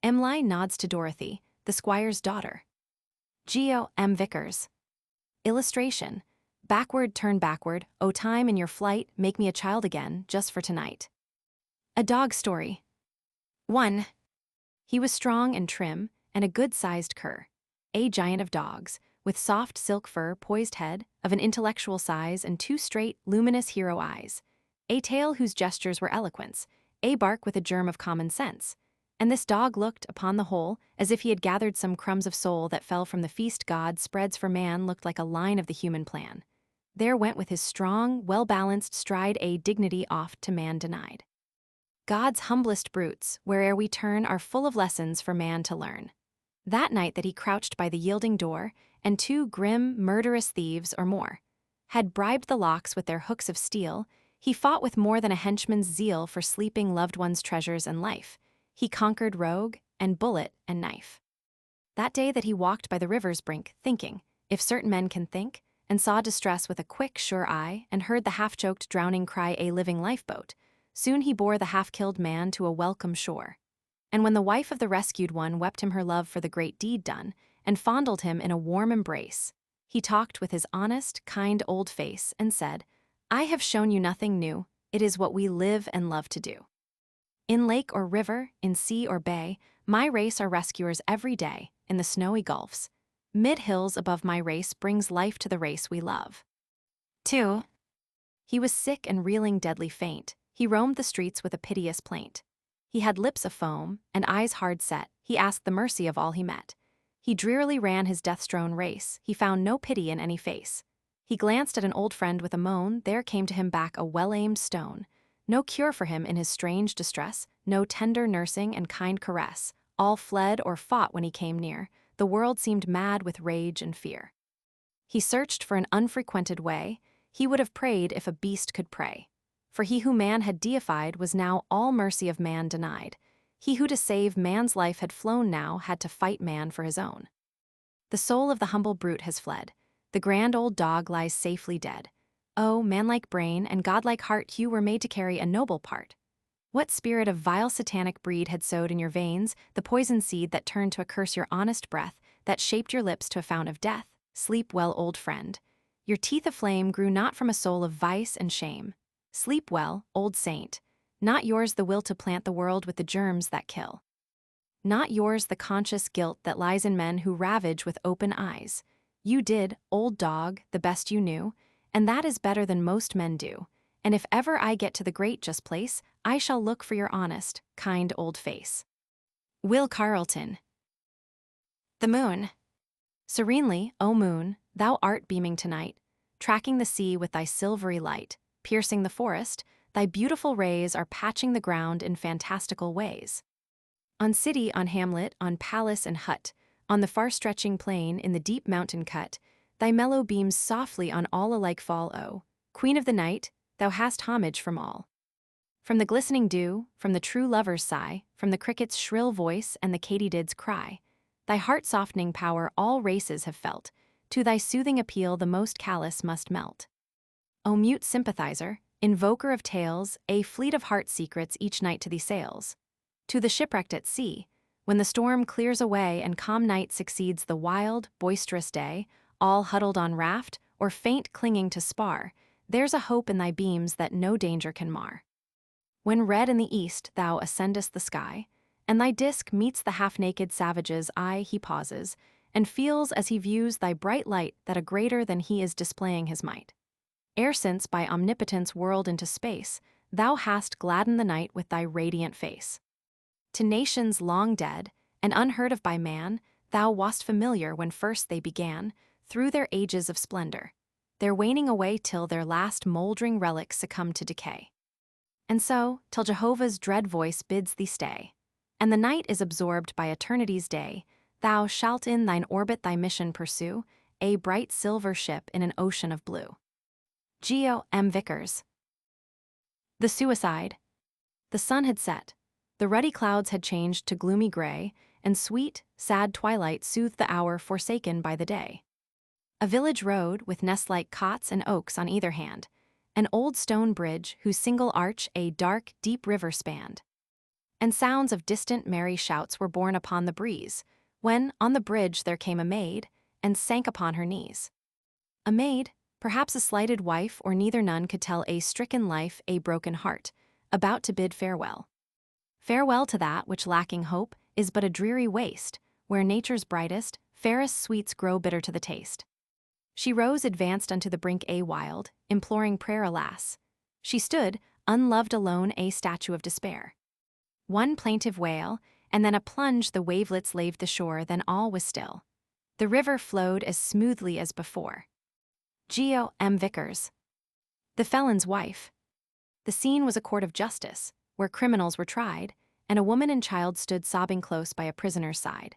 Emily nods to Dorothy, the squire's daughter. Geo M. Vickers. Illustration. Backward turn backward, O time in your flight, make me a child again, just for tonight. A dog story. 1. He was strong and trim, and a good-sized cur, a giant of dogs, with soft silk fur, poised head, of an intellectual size and 2 straight, luminous hero eyes, a tail whose gestures were eloquence, a bark with a germ of common sense, and this dog looked, upon the whole, as if he had gathered some crumbs of soul that fell from the feast God spreads for man, looked like a line of the human plan. There went with his strong, well-balanced stride a dignity oft to man denied. God's humblest brutes, where'er we turn, are full of lessons for man to learn. That night that he crouched by the yielding door, and 2 grim, murderous thieves or more had bribed the locks with their hooks of steel, He fought with more than a henchman's zeal for sleeping loved ones' treasures and life. He conquered rogue and bullet and knife. That day that he walked by the river's brink, thinking, if certain men can think, and saw distress with a quick, sure eye, and heard the half-choked drowning cry a living lifeboat, soon he bore the half-killed man to a welcome shore. And when the wife of the rescued one wept him her love for the great deed done, and fondled him in a warm embrace, he talked with his honest, kind old face, and said, I have shown you nothing new, it is what we live and love to do. In lake or river, in sea or bay, my race are rescuers every day, in the snowy gulfs. Mid-hills above my race brings life to the race we love. 2. He was sick and reeling deadly faint, he roamed the streets with a piteous plaint. He had lips of foam, and eyes hard set, he asked the mercy of all he met. He drearily ran his death-strown race, he found no pity in any face. He glanced at an old friend with a moan, there came to him back a well-aimed stone. No cure for him in his strange distress, no tender nursing and kind caress. All fled or fought when he came near, the world seemed mad with rage and fear. He searched for an unfrequented way, he would have prayed if a beast could pray. For he who man had deified was now all mercy of man denied. He who to save man's life had flown now had to fight man for his own. The soul of the humble brute has fled. The grand old dog lies safely dead. Oh, manlike brain and godlike heart, you were made to carry a noble part. What spirit of vile satanic breed had sowed in your veins the poison seed that turned to a curse your honest breath, that shaped your lips to a fount of death? Sleep well, old friend. Your teeth aflame grew not from a soul of vice and shame. Sleep well, old saint. Not yours the will to plant the world with the germs that kill. Not yours the conscious guilt that lies in men who ravage with open eyes. You did, old dog, the best you knew, and that is better than most men do. And if ever I get to the great just place, I shall look for your honest, kind old face. Will Carleton. The moon. Serenely, O moon, thou art beaming tonight, tracking the sea with thy silvery light, piercing the forest, thy beautiful rays are patching the ground in fantastical ways. On city, on hamlet, on palace and hut, on the far-stretching plain, in the deep mountain cut, thy mellow beams softly on all alike fall, O Queen of the night, thou hast homage from all. From the glistening dew, from the true lover's sigh, from the cricket's shrill voice and the katydid's cry, thy heart-softening power all races have felt, to thy soothing appeal the most callous must melt. O mute sympathizer, invoker of tales, a fleet of heart secrets each night to thee sails. To the shipwrecked at sea, when the storm clears away and calm night succeeds the wild, boisterous day, all huddled on raft, or faint clinging to spar, there's a hope in thy beams that no danger can mar. When red in the east thou ascendest the sky, and thy disk meets the half-naked savage's eye, he pauses, and feels as he views thy bright light that a greater than he is displaying his might. Ere since by omnipotence whirled into space, thou hast gladdened the night with thy radiant face. To nations long dead, and unheard of by man, thou wast familiar when first they began, through their ages of splendor, their waning away till their last mouldering relics succumb to decay. And so, till Jehovah's dread voice bids thee stay, and the night is absorbed by eternity's day, thou shalt in thine orbit thy mission pursue, a bright silver ship in an ocean of blue. Vickers. The suicide. The sun had set. The ruddy clouds had changed to gloomy gray, and sweet, sad twilight soothed the hour forsaken by the day. A village road with nest-like cots and oaks on either hand, an old stone bridge whose single arch a dark, deep river spanned. And sounds of distant merry shouts were borne upon the breeze, when on the bridge there came a maid, and sank upon her knees. A maid, perhaps a slighted wife, or neither none could tell, a stricken life, a broken heart, about to bid farewell. Farewell to that which, lacking hope, is but a dreary waste, where nature's brightest, fairest sweets grow bitter to the taste. She rose, advanced unto the brink a wild, imploring prayer, alas. She stood, unloved alone, a statue of despair. One plaintive wail, and then a plunge the wavelets laved the shore, then all was still. The river flowed as smoothly as before. Vickers. The felon's wife. The scene was a court of justice, where criminals were tried, and a woman and child stood sobbing close by a prisoner's side.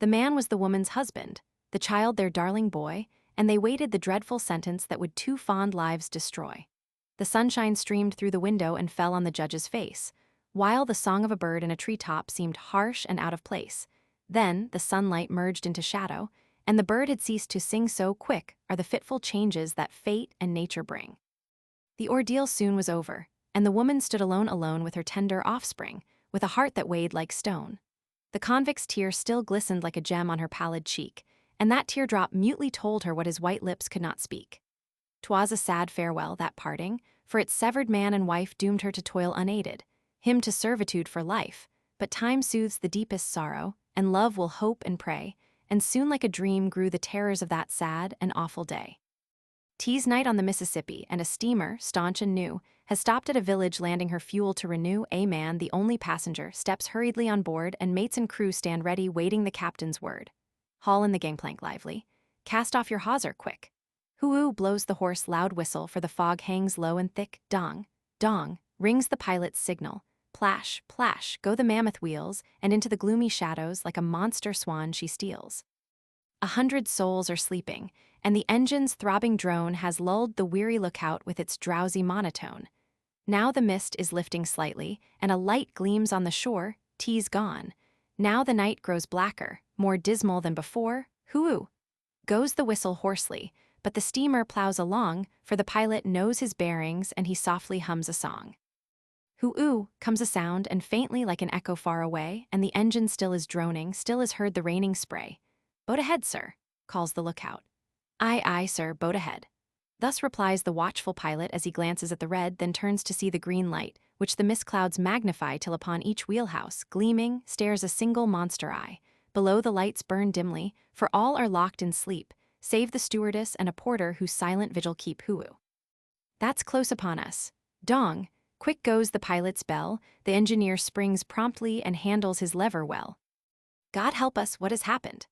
The man was the woman's husband, the child their darling boy, and they waited the dreadful sentence that would two fond lives destroy. The sunshine streamed through the window and fell on the judge's face, while the song of a bird in a treetop seemed harsh and out of place. Then the sunlight merged into shadow, and the bird had ceased to sing. So quick are the fitful changes that fate and nature bring. The ordeal soon was over, and the woman stood alone with her tender offspring, with a heart that weighed like stone. The convict's tear still glistened like a gem on her pallid cheek, and that teardrop mutely told her what his white lips could not speak. 'Twas a sad farewell, that parting, for its severed man and wife doomed her to toil unaided, him to servitude for life. But time soothes the deepest sorrow, and love will hope and pray, and soon like a dream grew the terrors of that sad and awful day. 'Tis night on the Mississippi, and a steamer, staunch and new, has stopped at a village landing her fuel to renew. A man, the only passenger, steps hurriedly on board, and mates and crew stand ready waiting the captain's word. Haul in the gangplank lively. Cast off your hawser quick. Hoo-oo blows the hoarse loud whistle, for the fog hangs low and thick. Dong, dong, rings the pilot's signal. Plash, plash, go the mammoth wheels, and into the gloomy shadows like a monster swan she steals. 100 souls are sleeping, and the engine's throbbing drone has lulled the weary lookout with its drowsy monotone. Now the mist is lifting slightly, and a light gleams on the shore. 'Tis gone. Now the night grows blacker, more dismal than before. Hoo-oo! Goes the whistle hoarsely, but the steamer plows along, for the pilot knows his bearings, and he softly hums a song. Hoo-oo comes a sound, and faintly like an echo far away, and the engine still is droning, still is heard the raining spray. "Boat ahead, sir," calls the lookout. "Aye, aye, sir, boat ahead." Thus replies the watchful pilot as he glances at the red, then turns to see the green light, which the mist clouds magnify till upon each wheelhouse, gleaming, stares a single monster eye. Below the lights burn dimly, for all are locked in sleep, save the stewardess and a porter whose silent vigil keep. Hoo-oo! That's close upon us. Dong! Quick goes the pilot's bell, the engineer springs promptly and handles his lever well. God help us, what has happened?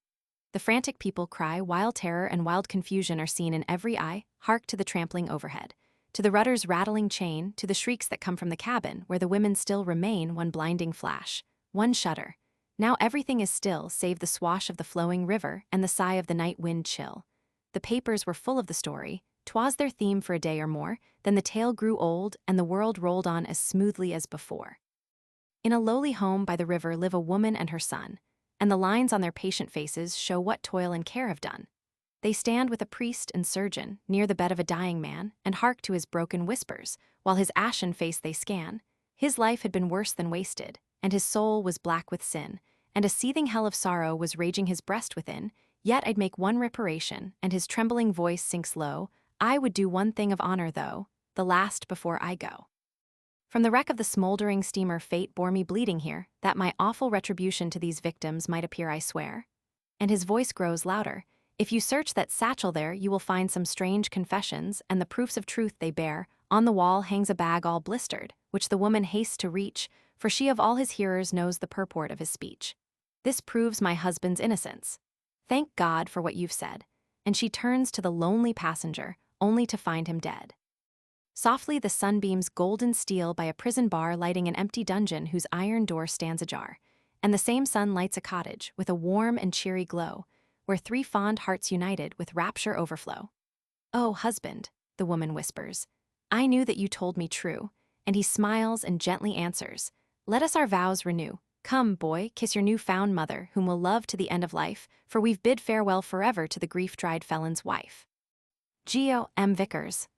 The frantic people cry, while terror and wild confusion are seen in every eye. Hark to the trampling overhead, to the rudder's rattling chain, to the shrieks that come from the cabin, where the women still remain. One blinding flash, one shudder. Now everything is still, save the swash of the flowing river and the sigh of the night wind chill. The papers were full of the story. 'Twas their theme for a day or more, then the tale grew old, and the world rolled on as smoothly as before. In a lowly home by the river live a woman and her son, and the lines on their patient faces show what toil and care have done. They stand with a priest and surgeon near the bed of a dying man, and hark to his broken whispers, while his ashen face they scan. His life had been worse than wasted, and his soul was black with sin, and a seething hell of sorrow was raging his breast within. Yet I'd make one reparation, and his trembling voice sinks low. I would do one thing of honor, though, the last before I go. From the wreck of the smoldering steamer fate bore me bleeding here, that my awful retribution to these victims might appear, I swear. And his voice grows louder. If you search that satchel there, you will find some strange confessions, and the proofs of truth they bear. On the wall hangs a bag all blistered, which the woman hastes to reach, for she of all his hearers knows the purport of his speech. This proves my husband's innocence. Thank God for what you've said. And she turns to the lonely passenger, only to find him dead. Softly the sunbeams golden steel by a prison bar, lighting an empty dungeon whose iron door stands ajar, and the same sun lights a cottage with a warm and cheery glow, where 3 fond hearts united with rapture overflow. "Oh, husband," the woman whispers, "I knew that you told me true," and he smiles and gently answers, "Let us our vows renew. Come, boy, kiss your new-found mother, whom we'll love to the end of life, for we've bid farewell forever to the grief-dried felon's wife." G.O.M. Vickers.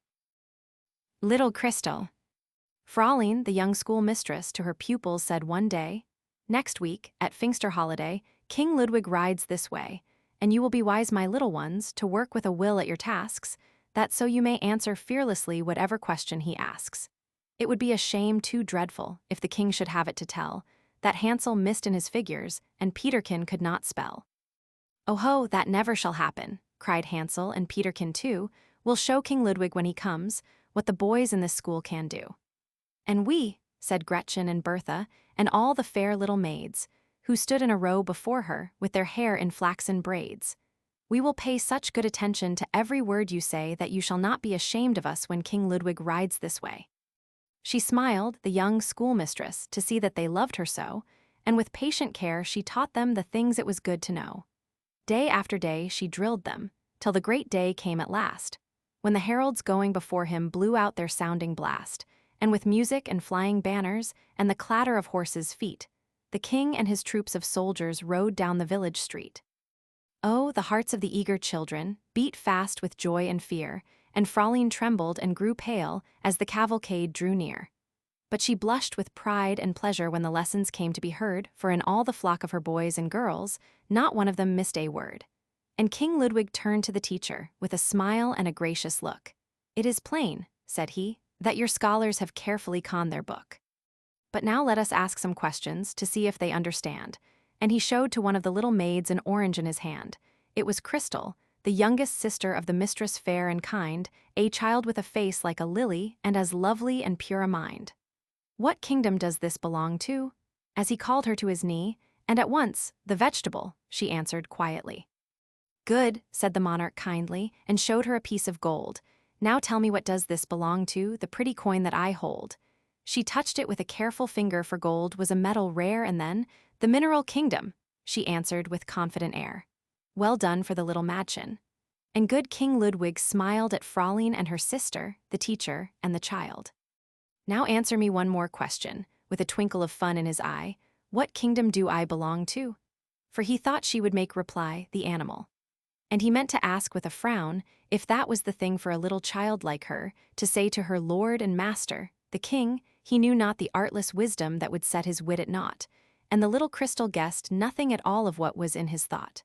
Little Christel. Fraulein, the young schoolmistress, to her pupils said one day, "Next week, at Pfingster holiday, King Ludwig rides this way, and you will be wise, my little ones, to work with a will at your tasks, that so you may answer fearlessly whatever question he asks. It would be a shame too dreadful if the king should have it to tell, that Hansel missed in his figures, and Peterkin could not spell." "Oh ho, that never shall happen," cried Hansel, and Peterkin too. "We'll show King Ludwig when he comes what the boys in this school can do." "And we," said Gretchen and Bertha, and all the fair little maids, who stood in a row before her with their hair in flaxen braids, "we will pay such good attention to every word you say that you shall not be ashamed of us when King Ludwig rides this way." She smiled, the young schoolmistress, to see that they loved her so, and with patient care she taught them the things it was good to know. Day after day she drilled them, till the great day came at last. when the heralds going before him blew out their sounding blast, and with music and flying banners and the clatter of horses' feet, the king and his troops of soldiers rode down the village street. Oh, the hearts of the eager children beat fast with joy and fear, and Fraulein trembled and grew pale as the cavalcade drew near. But she blushed with pride and pleasure when the lessons came to be heard, for in all the flock of her boys and girls, not one of them missed a word. And King Ludwig turned to the teacher with a smile and a gracious look. "It is plain," said he, "that your scholars have carefully conned their book. But now let us ask some questions to see if they understand." And he showed to one of the little maids an orange in his hand. It was Christel, the youngest sister of the mistress fair and kind, a child with a face like a lily and as lovely and pure a mind. "What kingdom does this belong to?" as he called her to his knee, and at once, "The vegetable," she answered quietly. "Good," said the monarch kindly, and showed her a piece of gold. "Now tell me, what does this belong to, the pretty coin that I hold?" She touched it with a careful finger, for gold was a metal rare, and then, "The mineral kingdom," she answered with confident air. Well done for the little Madchen. And good King Ludwig smiled at Fraulein and her sister, the teacher, and the child. "Now answer me one more question," with a twinkle of fun in his eye. "What kingdom do I belong to?" For he thought she would make reply, "The animal." And he meant to ask with a frown if that was the thing for a little child like her to say to her lord and master, the king. He knew not the artless wisdom that would set his wit at naught, and the little Christel guessed nothing at all of what was in his thought.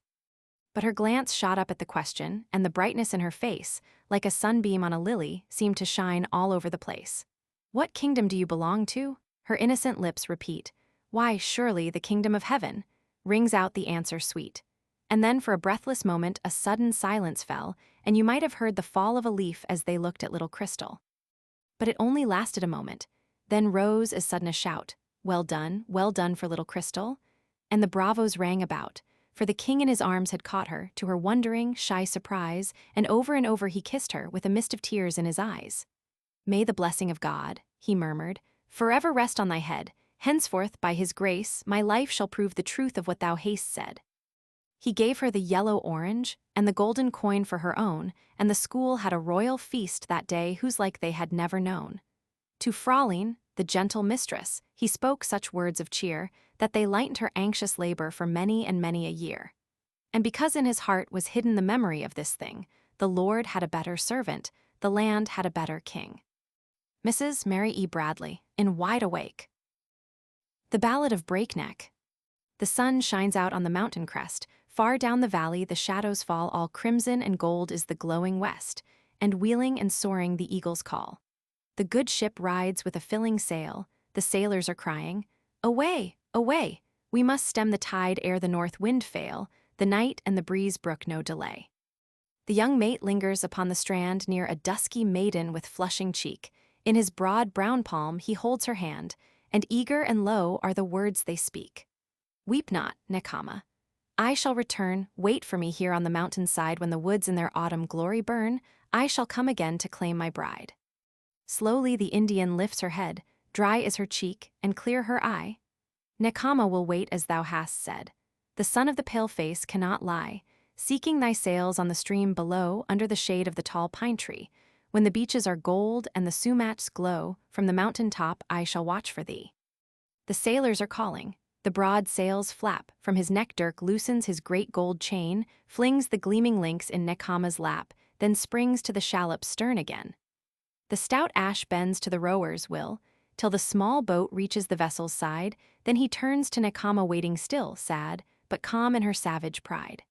But her glance shot up at the question, and the brightness in her face, like a sunbeam on a lily, seemed to shine all over the place. "What kingdom do you belong to?" her innocent lips repeat. "Why, surely the kingdom of heaven," rings out the answer sweet. And then for a breathless moment a sudden silence fell, and you might have heard the fall of a leaf as they looked at little Christel. But it only lasted a moment. Then rose as sudden a shout, well done for little Christel," and the bravos rang about, for the king in his arms had caught her, to her wondering, shy surprise, and over he kissed her with a mist of tears in his eyes. "May the blessing of God," he murmured, "forever rest on thy head. Henceforth, by his grace, my life shall prove the truth of what thou hast said." He gave her the yellow orange and the golden coin for her own, and the school had a royal feast that day whose like they had never known. To Fraulein, the gentle mistress, he spoke such words of cheer that they lightened her anxious labor for many and many a year. And because in his heart was hidden the memory of this thing, the Lord had a better servant, the land had a better king. Mrs. Mary E. Bradley, in Wide Awake. The Ballad of Breakneck. The sun shines out on the mountain crest, far down the valley the shadows fall, all crimson and gold is the glowing west, and wheeling and soaring the eagles call. The good ship rides with a filling sail, the sailors are crying, "Away, away, we must stem the tide ere the north wind fail, the night and the breeze brook no delay." The young mate lingers upon the strand near a dusky maiden with flushing cheek. In his broad brown palm he holds her hand, and eager and low are the words they speak. "Weep not, Nekama. I shall return, wait for me here on the mountain side when the woods in their autumn glory burn, I shall come again to claim my bride." Slowly the Indian lifts her head, dry is her cheek, and clear her eye. "Nekama will wait as thou hast said. The son of the pale face cannot lie, seeking thy sails on the stream below under the shade of the tall pine tree. When the beaches are gold and the sumachs glow, from the mountain top I shall watch for thee." The sailors are calling. The broad sails flap, from his neck Dirk loosens his great gold chain, flings the gleaming links in Nekama's lap, then springs to the shallop's stern again. The stout ash bends to the rower's will, till the small boat reaches the vessel's side, then he turns to Nekama waiting still, sad, but calm in her savage pride.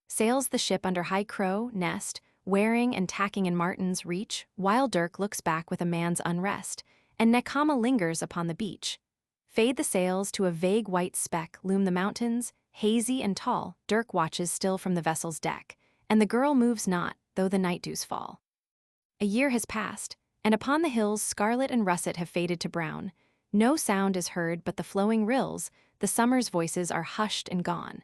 Sails the ship under high crow, nest, wearing and tacking in Martin's reach, while Dirk looks back with a man's unrest, and Nekama lingers upon the beach. Fade the sails to a vague white speck, loom the mountains, hazy and tall, Dirk watches still from the vessel's deck, and the girl moves not, though the night dews fall. A year has passed, and upon the hills scarlet and russet have faded to brown. No sound is heard but the flowing rills, the summer's voices are hushed and gone.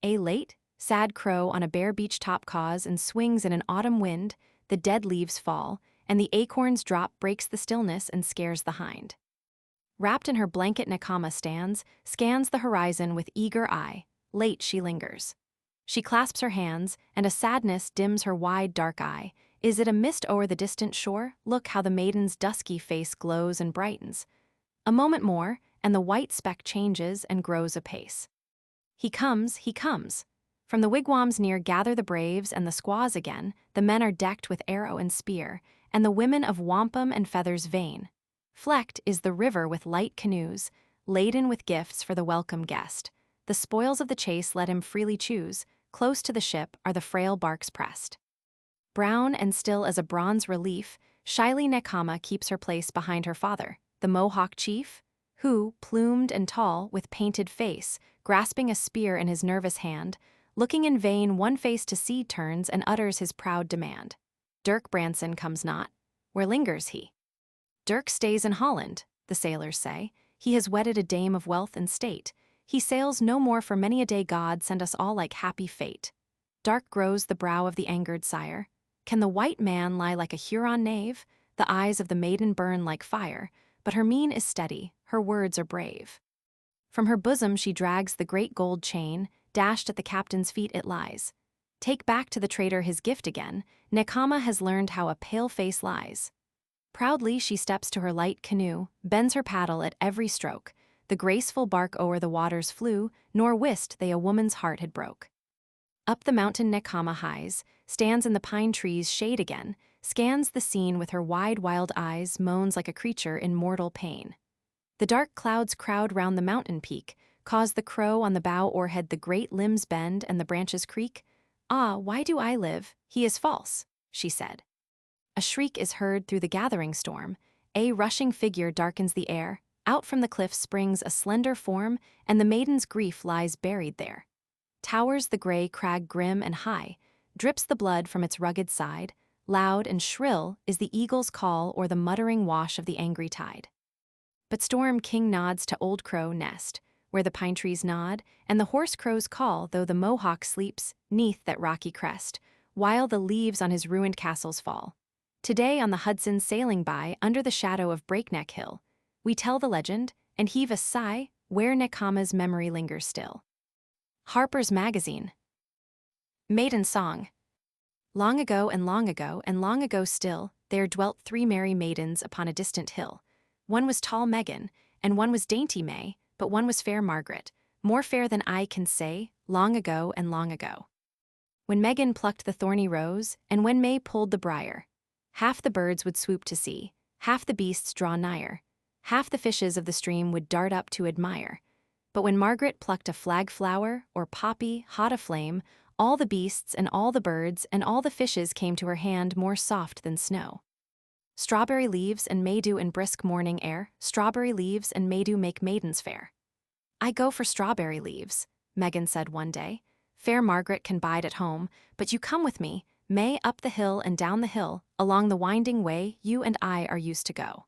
A late, sad crow on a bare beech top caws and swings in an autumn wind, the dead leaves fall, and the acorn's drop breaks the stillness and scares the hind. Wrapped in her blanket Nekama stands, scans the horizon with eager eye, late she lingers. She clasps her hands, and a sadness dims her wide dark eye, Is it a mist o'er the distant shore? Look how the maiden's dusky face glows and brightens. A moment more, and the white speck changes and grows apace. He comes, he comes. From the wigwams near gather the braves and the squaws again. The men are decked with arrow and spear, and the women of wampum and feathers vain. Flecked is the river with light canoes, laden with gifts for the welcome guest. The spoils of the chase let him freely choose. Close to the ship are the frail barks pressed. Brown and still as a bronze relief, shyly Necama keeps her place behind her father, the Mohawk chief, who, plumed and tall, with painted face, grasping a spear in his nervous hand, looking in vain one face to see turns and utters his proud demand. Dirk Branson comes not. Where lingers he? Dirk stays in Holland, the sailors say. He has wedded a dame of wealth and state. He sails no more for many a day. God send us all like happy fate. Dark grows the brow of the angered sire. Can the white man lie like a Huron knave? The eyes of the maiden burn like fire, but her mien is steady, her words are brave. From her bosom she drags the great gold chain, dashed at the captain's feet it lies. Take back to the traitor his gift again, Necama has learned how a pale face lies. Proudly she steps to her light canoe, bends her paddle at every stroke. The graceful bark o'er the waters flew, nor wist they a woman's heart had broke. Up the mountain Necama hies, stands in the pine trees' shade again, scans the scene with her wide wild eyes, moans like a creature in mortal pain. The dark clouds crowd round the mountain peak, cause the crow on the bough o'erhead the great limbs bend and the branches creak. Ah, why do I live? He is false, she said. A shriek is heard through the gathering storm. A rushing figure darkens the air. Out from the cliff springs a slender form, and the maiden's grief lies buried there. Towers the gray crag grim and high, drips the blood from its rugged side. Loud and shrill is the eagle's call or the muttering wash of the angry tide. But Storm King nods to Old Crow nest, where the pine trees nod, and the horse crows call, though the Mohawk sleeps 'neath that rocky crest, while the leaves on his ruined castles fall. Today on the Hudson sailing by, under the shadow of Breakneck Hill, we tell the legend, and heave a sigh, where Necama's memory lingers still. Harper's Magazine. Maiden Song. Long ago and long ago and long ago still, there dwelt 3 merry maidens upon a distant hill. One was tall Megan, and one was dainty May, but one was fair Margaret, more fair than I can say, long ago and long ago. When Megan plucked the thorny rose, and when May pulled the briar, half the birds would swoop to see, half the beasts draw nigher, half the fishes of the stream would dart up to admire. But when Margaret plucked a flag flower, or poppy, hot aflame, all the beasts and all the birds and all the fishes came to her hand more soft than snow. Strawberry leaves and maydew in brisk morning air, strawberry leaves and maydew make maidens fair. I go for strawberry leaves, Megan said one day. Fair Margaret can bide at home, but you come with me, May, up the hill and down the hill, along the winding way you and I are used to go.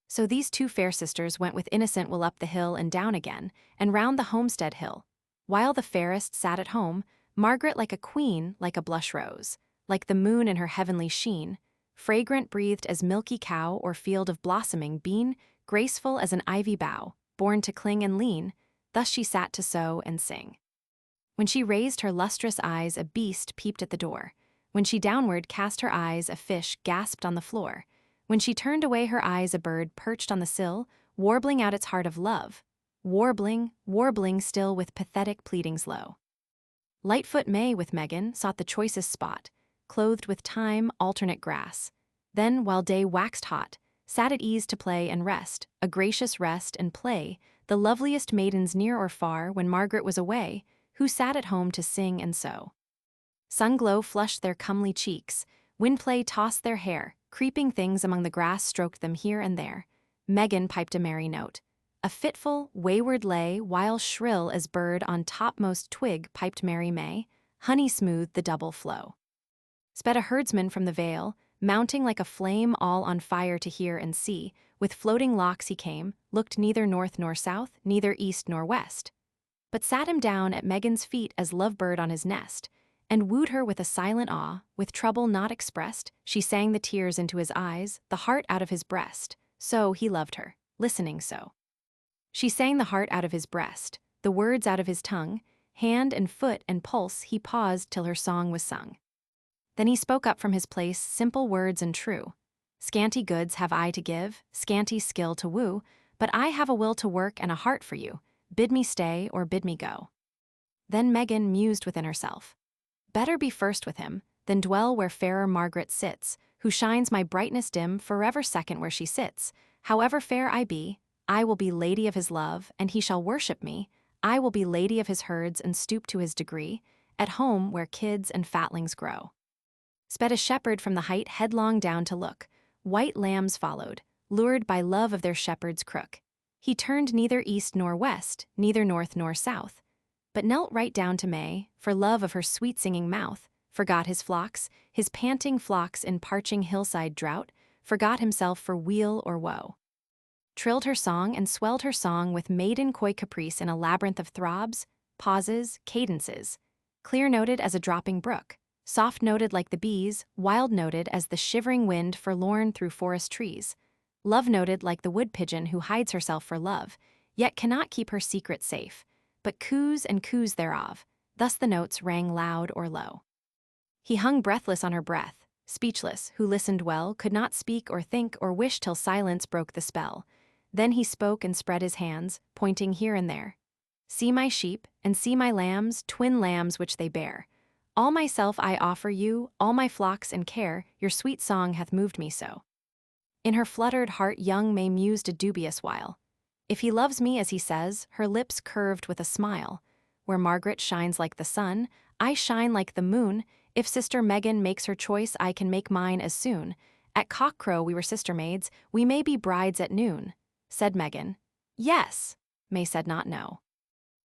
So these 2 fair sisters went with Innocent Will up the hill and down again, and round the homestead hill. While the fairest sat at home, Margaret like a queen, like a blush rose, like the moon in her heavenly sheen, fragrant breathed as milky cow or field of blossoming bean, graceful as an ivy bough, born to cling and lean, thus she sat to sew and sing. When she raised her lustrous eyes, a beast peeped at the door. When she downward cast her eyes, a fish gasped on the floor. When she turned away her eyes, a bird perched on the sill, warbling out its heart of love, warbling, warbling still with pathetic pleadings low. Lightfoot May with Megan sought the choicest spot, clothed with thyme, alternate grass. Then, while day waxed hot, sat at ease to play and rest, a gracious rest and play, the loveliest maidens near or far when Margaret was away, who sat at home to sing and sew. Sunglow flushed their comely cheeks, windplay tossed their hair, creeping things among the grass stroked them here and there. Megan piped a merry note. A fitful, wayward lay, while shrill as bird on topmost twig piped merry May, honey smoothed the double flow. Sped a herdsman from the vale, mounting like a flame all on fire to hear and see, with floating locks he came, looked neither north nor south, neither east nor west, but sat him down at Megan's feet as lovebird on his nest, and wooed her with a silent awe, with trouble not expressed. She sang the tears into his eyes, the heart out of his breast, so he loved her, listening so. She sang the heart out of his breast, the words out of his tongue, hand and foot and pulse he paused till her song was sung. Then he spoke up from his place, simple words and true. Scanty goods have I to give, scanty skill to woo, but I have a will to work and a heart for you. Bid me stay or bid me go. Then Megan mused within herself. Better be first with him, than dwell where fairer Margaret sits, who shines my brightness dim, forever second where she sits. However fair I be, I will be lady of his love, and he shall worship me. I will be lady of his herds and stoop to his degree, at home where kids and fatlings grow. Sped a shepherd from the height headlong down to look. White lambs followed, lured by love of their shepherd's crook. He turned neither east nor west, neither north nor south, but knelt right down to May, for love of her sweet-singing mouth, forgot his panting flocks in parching hillside drought, forgot himself for weal or woe. Trilled her song and swelled her song with maiden coy caprice in a labyrinth of throbs, pauses, cadences, clear-noted as a dropping brook, soft-noted like the bees, wild-noted as the shivering wind forlorn through forest trees, love-noted like the wood-pigeon who hides herself for love, yet cannot keep her secret safe, but coos and coos thereof, thus the notes rang loud or low. He hung breathless on her breath, speechless, who listened well, could not speak or think or wish till silence broke the spell. Then he spoke and spread his hands, pointing here and there. See my sheep, and see my lambs, twin lambs which they bear. All myself I offer you, all my flocks and care, your sweet song hath moved me so. In her fluttered heart young May mused a dubious while. If he loves me as he says, her lips curved with a smile. Where Margaret shines like the sun, I shine like the moon. If sister Megan makes her choice, I can make mine as soon. At cockcrow we were sister maids, we may be brides at noon. Said Megan. Yes. May said not no.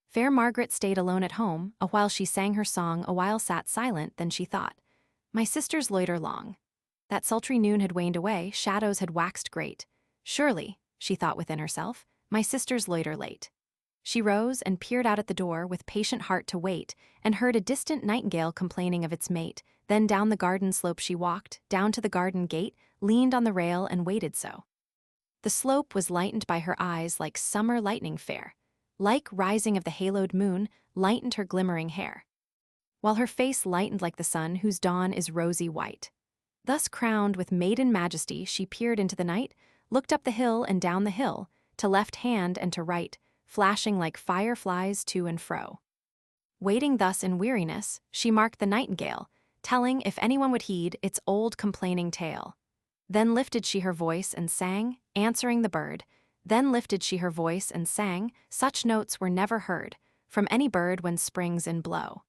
Fair Margaret stayed alone at home, a while she sang her song, a while sat silent, then she thought. My sisters loiter long. That sultry noon had waned away, shadows had waxed great. Surely, she thought within herself, my sisters loiter late. She rose and peered out at the door with patient heart to wait, and heard a distant nightingale complaining of its mate. Then down the garden slope she walked, down to the garden gate, leaned on the rail and waited so. The slope was lightened by her eyes like summer lightning fair. Like rising of the haloed moon, lightened her glimmering hair. While her face lightened like the sun whose dawn is rosy white. Thus crowned with maiden majesty she peered into the night, looked up the hill and down the hill, to left hand and to right, flashing like fireflies to and fro. Waiting thus in weariness, she marked the nightingale, telling, if anyone would heed, its old complaining tale. Then lifted she her voice and sang, answering the bird. Then lifted she her voice and sang, such notes were never heard from any bird when springs in blow.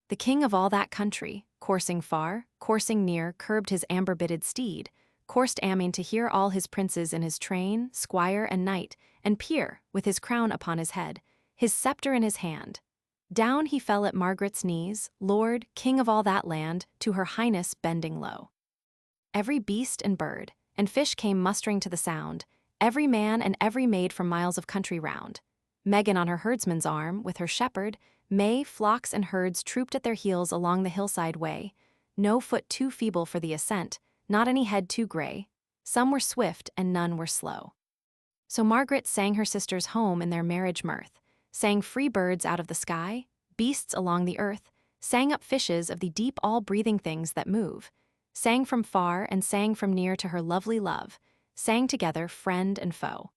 The king of all that country, coursing far, coursing near, curbed his amber-bitted steed, coursed Amin to hear all his princes in his train, squire and knight, and peer, with his crown upon his head, his scepter in his hand. Down he fell at Margaret's knees, lord, king of all that land, to her highness bending low. Every beast and bird, and fish came mustering to the sound, every man and every maid from miles of country round. Megan on her herdsman's arm, with her shepherd, May, flocks and herds trooped at their heels along the hillside way, no foot too feeble for the ascent, not any head too gray, some were swift and none were slow. So Margaret sang her sisters home in their marriage mirth, sang free birds out of the sky, beasts along the earth, sang up fishes of the deep all-breathing things that move, sang from far and sang from near to her lovely love, sang together friend and foe.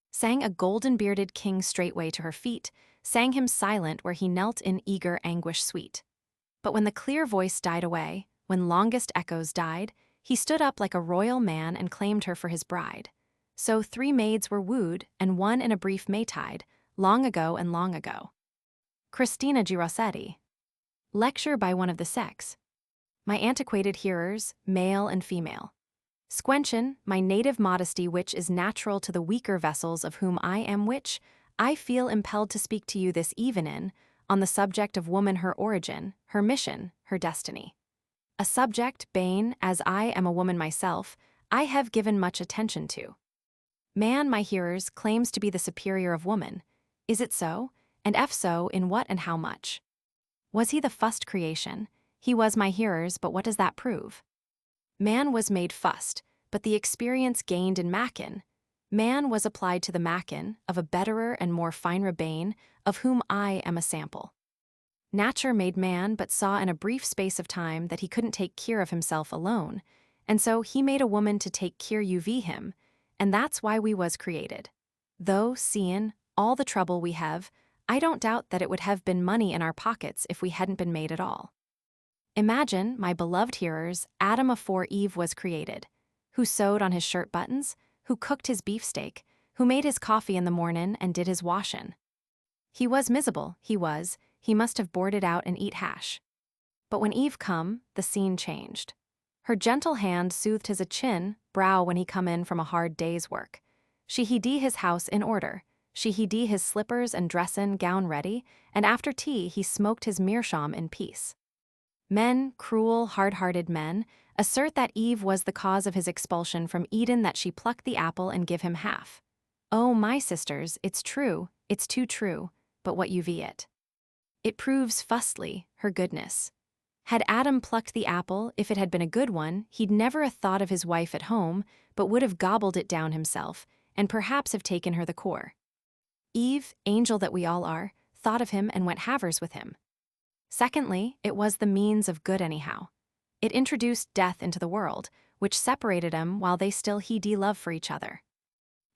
Sang a golden-bearded king straightway to her feet, sang him silent where he knelt in eager anguish sweet. But when the clear voice died away, when longest echoes died, he stood up like a royal man and claimed her for his bride. So 3 maids were wooed, and one in a brief Maytide, long ago and long ago. Christina G. Rossetti. Lecture by one of the sex. My antiquated hearers, male and female. Squenchen, my native modesty which is natural to the weaker vessels of whom I am which, I feel impelled to speak to you this even on the subject of woman her origin, her mission, her destiny. A subject, bane, as I am a woman myself, I have given much attention to. Man, my hearers, claims to be the superior of woman. Is it so? And if so, in what and how much? Was he the first creation? He was, my hearers, but what does that prove? Man was made fust, but the experience gained in Mackin. Man was applied to the Mackin of a betterer and more fine bane, of whom I am a sample. Nature made man but saw in a brief space of time that he couldn't take care of himself alone, and so he made a woman to take care of him, and that's why we was created. Though, seein' all the trouble we have, I don't doubt that it would have been money in our pockets if we hadn't been made at all. Imagine, my beloved hearers, Adam afore Eve was created, who sewed on his shirt buttons, who cooked his beefsteak, who made his coffee in the mornin' and did his washin'. He was miserable, he must have boarded out and eat hash. But when Eve come, the scene changed. Her gentle hand soothed his brow when he come in from a hard day's work. She he dee his house in order, she he dee his slippers and dressin' gown ready, and after tea he smoked his meerschaum in peace. Men, cruel, hard-hearted men, assert that Eve was the cause of his expulsion from Eden, that she plucked the apple and give him half. Oh, my sisters, it's true, it's too true, but what you view it. It proves fustly her goodness. Had Adam plucked the apple, if it had been a good one, he'd never have thought of his wife at home, but would have gobbled it down himself, and perhaps have taken her the core. Eve, angel that we all are, thought of him and went havers with him. Secondly, it was the means of good anyhow. It introduced death into the world, which separated 'em while they still had love for each other.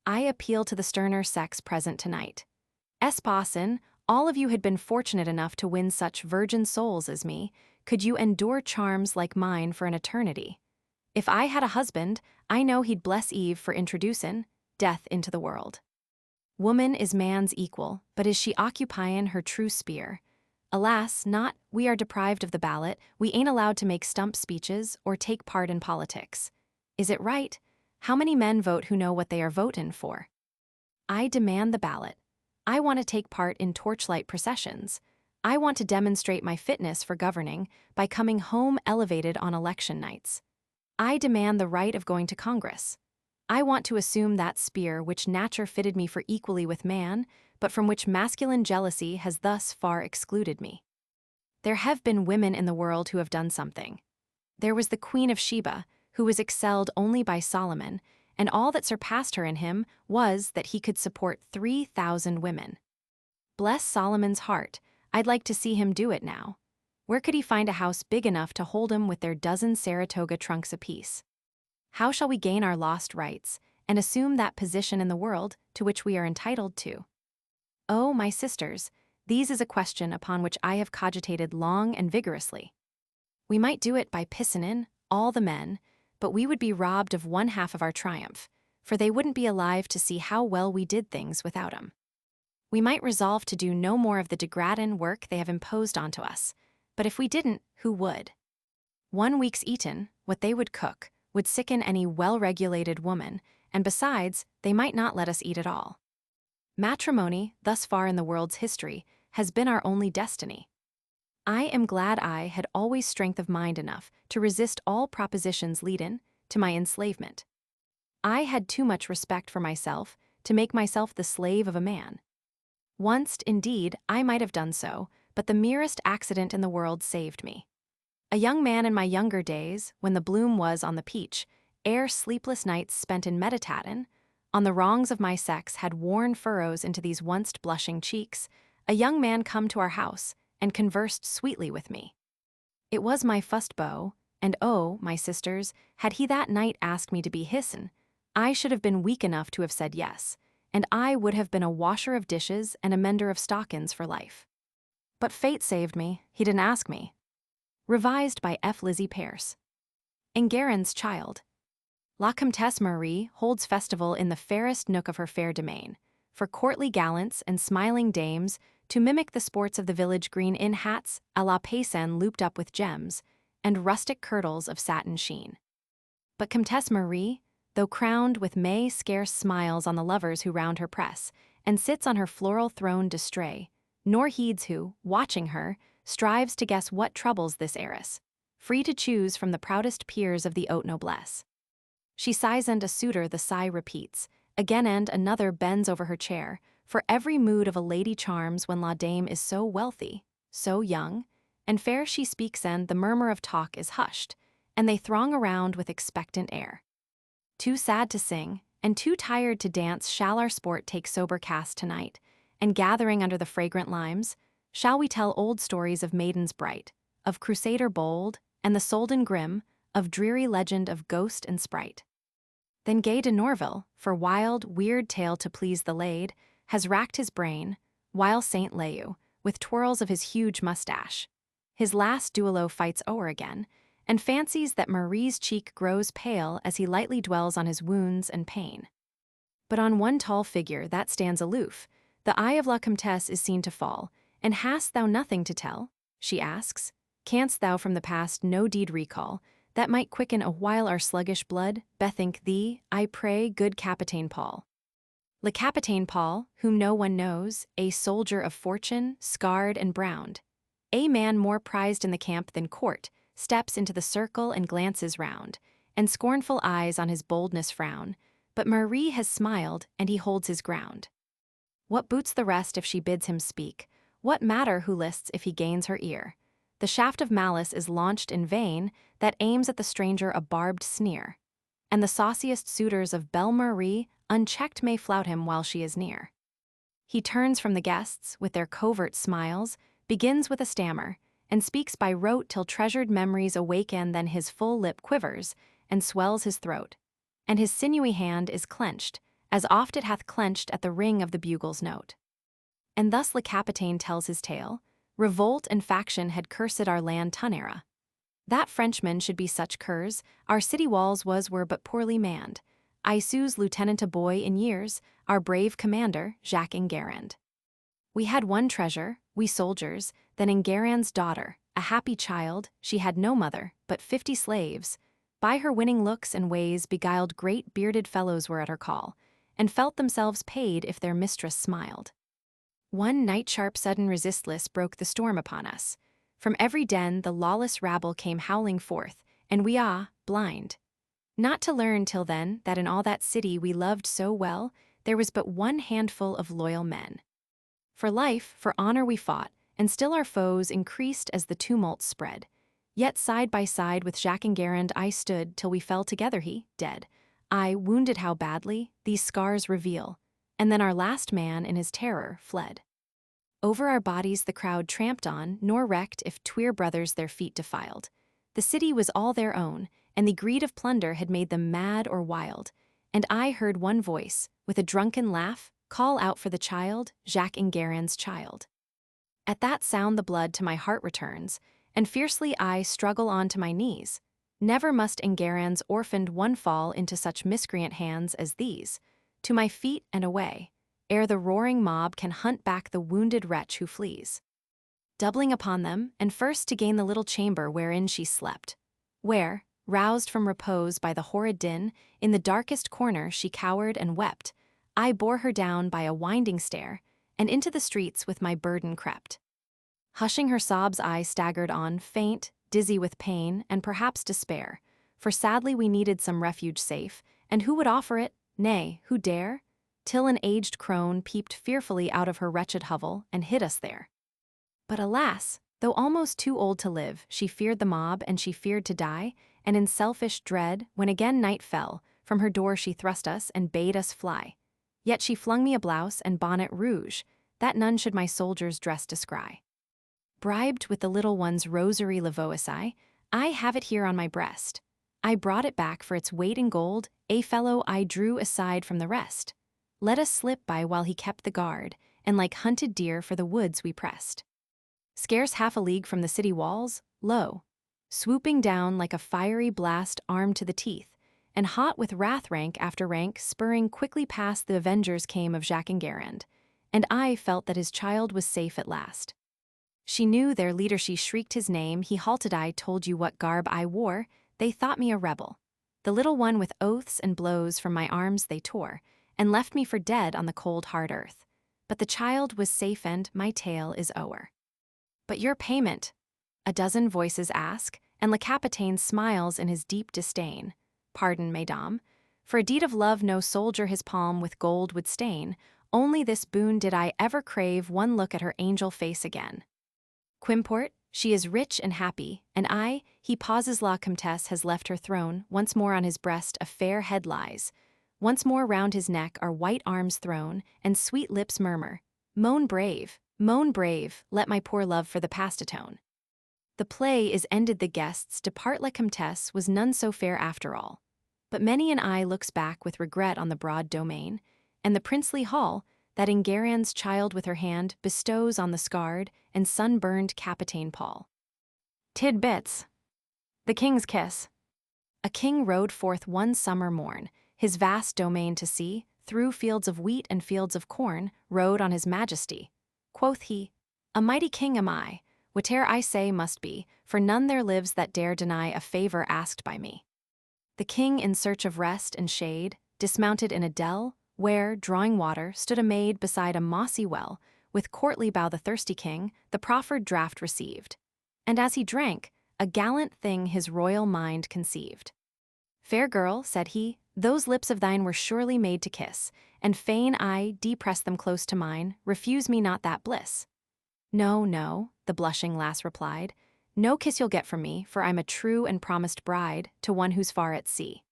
I appeal to the sterner sex present tonight. Esposin, all of you had been fortunate enough to win such virgin souls as me, could you endure charms like mine for an eternity? If I had a husband, I know he'd bless Eve for introducin' death into the world. Woman is man's equal, but is she occupyin' her true sphere? Alas, not. We are deprived of the ballot, we ain't allowed to make stump speeches or take part in politics. Is it right? How many men vote who know what they are votin' for? I demand the ballot. I want to take part in torchlight processions. I want to demonstrate my fitness for governing by coming home elevated on election nights. I demand the right of going to Congress. I want to assume that sphere which nature fitted me for equally with man, but from which masculine jealousy has thus far excluded me. There have been women in the world who have done something. There was the Queen of Sheba, who was excelled only by Solomon, and all that surpassed her in him was that he could support 3,000 women. Bless Solomon's heart, I'd like to see him do it now. Where could he find a house big enough to hold him with their dozen Saratoga trunks apiece? How shall we gain our lost rights, and assume that position in the world to which we are entitled to? Oh, my sisters, these is a question upon which I have cogitated long and vigorously. We might do it by pissin' in all the men, but we would be robbed of one half of our triumph, for they wouldn't be alive to see how well we did things without 'em. We might resolve to do no more of the degradin' work they have imposed onto us, but if we didn't, who would? 1 week's eatin', what they would cook, would sicken any well-regulated woman, and besides, they might not let us eat at all. Matrimony, thus far in the world's history, has been our only destiny. I am glad I had always strength of mind enough to resist all propositions leadin' to my enslavement. I had too much respect for myself to make myself the slave of a man. Once, indeed, I might have done so, but the merest accident in the world saved me. A young man in my younger days, when the bloom was on the peach, ere sleepless nights spent in meditatin', on the wrongs of my sex had worn furrows into these once blushing cheeks, a young man come to our house and conversed sweetly with me. It was my fust beau, and oh, my sisters, had he that night asked me to be his'n, I should have been weak enough to have said yes, and I would have been a washer of dishes and a mender of stockins for life. But fate saved me, he didn't ask me. Revised by F. Lizzie Pearce. Enguerrand's Child. La Comtesse Marie holds festival in the fairest nook of her fair domain, for courtly gallants and smiling dames to mimic the sports of the village green in hats a la paysanne looped up with gems, and rustic kirtles of satin sheen. But Comtesse Marie, though crowned with May, scarce smiles on the lovers who round her press, and sits on her floral throne distrait, nor heeds who, watching her, strives to guess what troubles this heiress, free to choose from the proudest peers of the haute noblesse. She sighs, and a suitor the sigh repeats, again, and another bends over her chair, for every mood of a lady charms when la dame is so wealthy, so young, and fair she speaks, and the murmur of talk is hushed, and they throng around with expectant air. Too sad to sing, and too tired to dance shall our sport take sober cast tonight, and gathering under the fragrant limes, shall we tell old stories of maidens bright, of crusader bold, and the soldan grim, of dreary legend of ghost and sprite. Then gay de Norville, for wild, weird tale to please the laid, has racked his brain, while Saint Leou, with twirls of his huge mustache, his last duello fights o'er again, and fancies that Marie's cheek grows pale as he lightly dwells on his wounds and pain. But on one tall figure that stands aloof, the eye of La Comtesse is seen to fall, and hast thou nothing to tell? She asks. Canst thou from the past no deed recall, that might quicken a while our sluggish blood? Bethink thee, I pray, good Capitaine Paul. Le Capitaine Paul, whom no one knows, a soldier of fortune, scarred and browned, a man more prized in the camp than court, steps into the circle and glances round, and scornful eyes on his boldness frown, but Marie has smiled, and he holds his ground. What boots the rest if she bids him speak? What matter who lists if he gains her ear? The shaft of malice is launched in vain that aims at the stranger a barbed sneer, and the sauciest suitors of Belle Marie unchecked may flout him while she is near. He turns from the guests with their covert smiles, begins with a stammer, and speaks by rote till treasured memories awaken. Then his full lip quivers and swells his throat, and his sinewy hand is clenched, as oft it hath clenched at the ring of the bugle's note. And thus Le Capitaine tells his tale. Revolt and faction had cursed our land Tonera. That Frenchmen should be such curs, our city walls were but poorly manned. Isou's lieutenant a boy in years, our brave commander, Jacques Enguerrand. We had one treasure, we soldiers, then Enguerrand's daughter, a happy child, she had no mother, but 50 slaves. By her winning looks and ways beguiled great bearded fellows were at her call, and felt themselves paid if their mistress smiled. One night sharp sudden resistless broke the storm upon us. From every den the lawless rabble came howling forth, and we blind. Not to learn till then that in all that city we loved so well, there was but one handful of loyal men. For life, for honor we fought, and still our foes increased as the tumult spread. Yet side by side with Jacques Enguerrand I stood till we fell together, he, dead. I, wounded how badly, these scars reveal, and then our last man in his terror fled. Over our bodies the crowd tramped on, nor recked if tweer brothers their feet defiled. The city was all their own, and the greed of plunder had made them mad or wild. And I heard one voice, with a drunken laugh, call out for the child, Jacques Enguerrand's child. At that sound the blood to my heart returns, and fiercely I struggle on to my knees. Never must Enguerrand's orphaned one fall into such miscreant hands as these. To my feet and away, ere the roaring mob can hunt back the wounded wretch who flees. Doubling upon them, and first to gain the little chamber wherein she slept, where, roused from repose by the horrid din, in the darkest corner she cowered and wept, I bore her down by a winding stair, and into the streets with my burden crept. Hushing her sobs I staggered on, faint, dizzy with pain, and perhaps despair, for sadly we needed some refuge safe, and who would offer it? Nay, who dare? Till an aged crone peeped fearfully out of her wretched hovel and hid us there. But alas, though almost too old to live, she feared the mob and she feared to die, and in selfish dread, when again night fell, from her door she thrust us and bade us fly. Yet she flung me a blouse and bonnet rouge, that none should my soldier's dress descry. Bribed with the little one's rosary lavoisi, I have it here on my breast. I brought it back for its weight in gold, a fellow I drew aside from the rest. Let us slip by while he kept the guard, and like hunted deer for the woods we pressed. Scarce half a league from the city walls, lo, swooping down like a fiery blast armed to the teeth, and hot with wrath rank after rank spurring quickly past the avengers came of Jacques Enguerrand, and I felt that his child was safe at last. She knew their leader, she shrieked his name, he halted, I told you what garb I wore, they thought me a rebel. The little one with oaths and blows from my arms they tore, and left me for dead on the cold hard earth. But the child was safe and my tale is o'er. But your payment? A dozen voices ask, and Le Capitaine smiles in his deep disdain. Pardon, mesdames, for a deed of love no soldier his palm with gold would stain, only this boon did I ever crave, one look at her angel face again. Quimport, she is rich and happy, and I, he pauses, La Comtesse has left her throne, once more on his breast a fair head lies, once more round his neck are white arms thrown, and sweet lips murmur, moan brave, Moan brave, let my poor love for the past atone. The play is ended, the guests depart, la comtesse was none so fair after all. But many an eye looks back with regret on the broad domain, and the princely hall, that in Garand's child with her hand bestows on the scarred and sun-burned Capitaine Paul. Tidbits. The King's Kiss. A king rode forth one summer morn, his vast domain to see, through fields of wheat and fields of corn, rode on his majesty. Quoth he, a mighty king am I, whate'er I say must be, for none there lives that dare deny a favor asked by me. The king, in search of rest and shade, dismounted in a dell, where, drawing water, stood a maid beside a mossy well. With courtly bow the thirsty king the proffered draught received, and as he drank, a gallant thing his royal mind conceived. Fair girl, said he, those lips of thine were surely made to kiss, and fain I press them close to mine, refuse me not that bliss. No, no, the blushing lass replied, no kiss you'll get from me, for I'm a true and promised bride to one who's far at sea.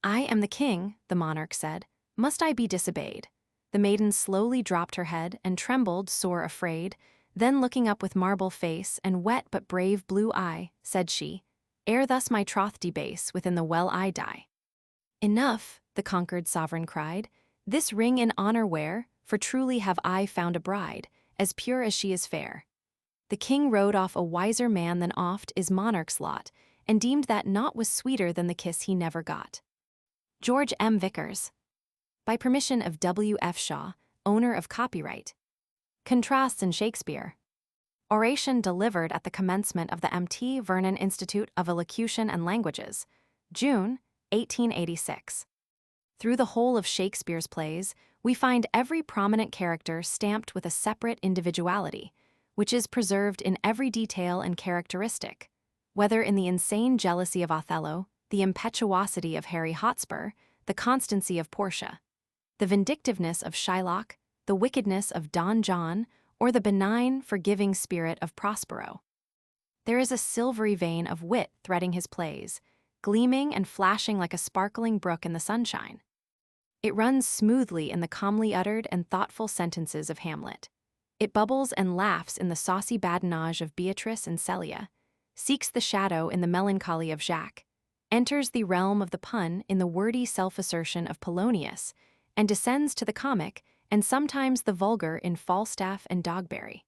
I am the king, the monarch said, must I be disobeyed? The maiden slowly dropped her head and trembled, sore afraid, then looking up with marble face and wet but brave blue eye, said she, ere thus my troth debase, within the well I die. Enough, the conquered sovereign cried, this ring in honor wear, for truly have I found a bride, as pure as she is fair. The king rode off a wiser man than oft is monarch's lot, and deemed that naught was sweeter than the kiss he never got. George M. Vickers. By permission of W. F. Shaw, owner of copyright. Contrasts in Shakespeare. Oration delivered at the commencement of the M.T. Vernon Institute of Elocution and Languages, June, 1886. Through the whole of Shakespeare's plays, we find every prominent character stamped with a separate individuality, which is preserved in every detail and characteristic, whether in the insane jealousy of Othello, the impetuosity of Harry Hotspur, the constancy of Portia, the vindictiveness of Shylock, the wickedness of Don John, or the benign, forgiving spirit of Prospero. There is a silvery vein of wit threading his plays, gleaming and flashing like a sparkling brook in the sunshine. It runs smoothly in the calmly uttered and thoughtful sentences of Hamlet. It bubbles and laughs in the saucy badinage of Beatrice and Celia, seeks the shadow in the melancholy of Jacques, enters the realm of the pun in the wordy self-assertion of Polonius, and descends to the comic and sometimes the vulgar in Falstaff and Dogberry.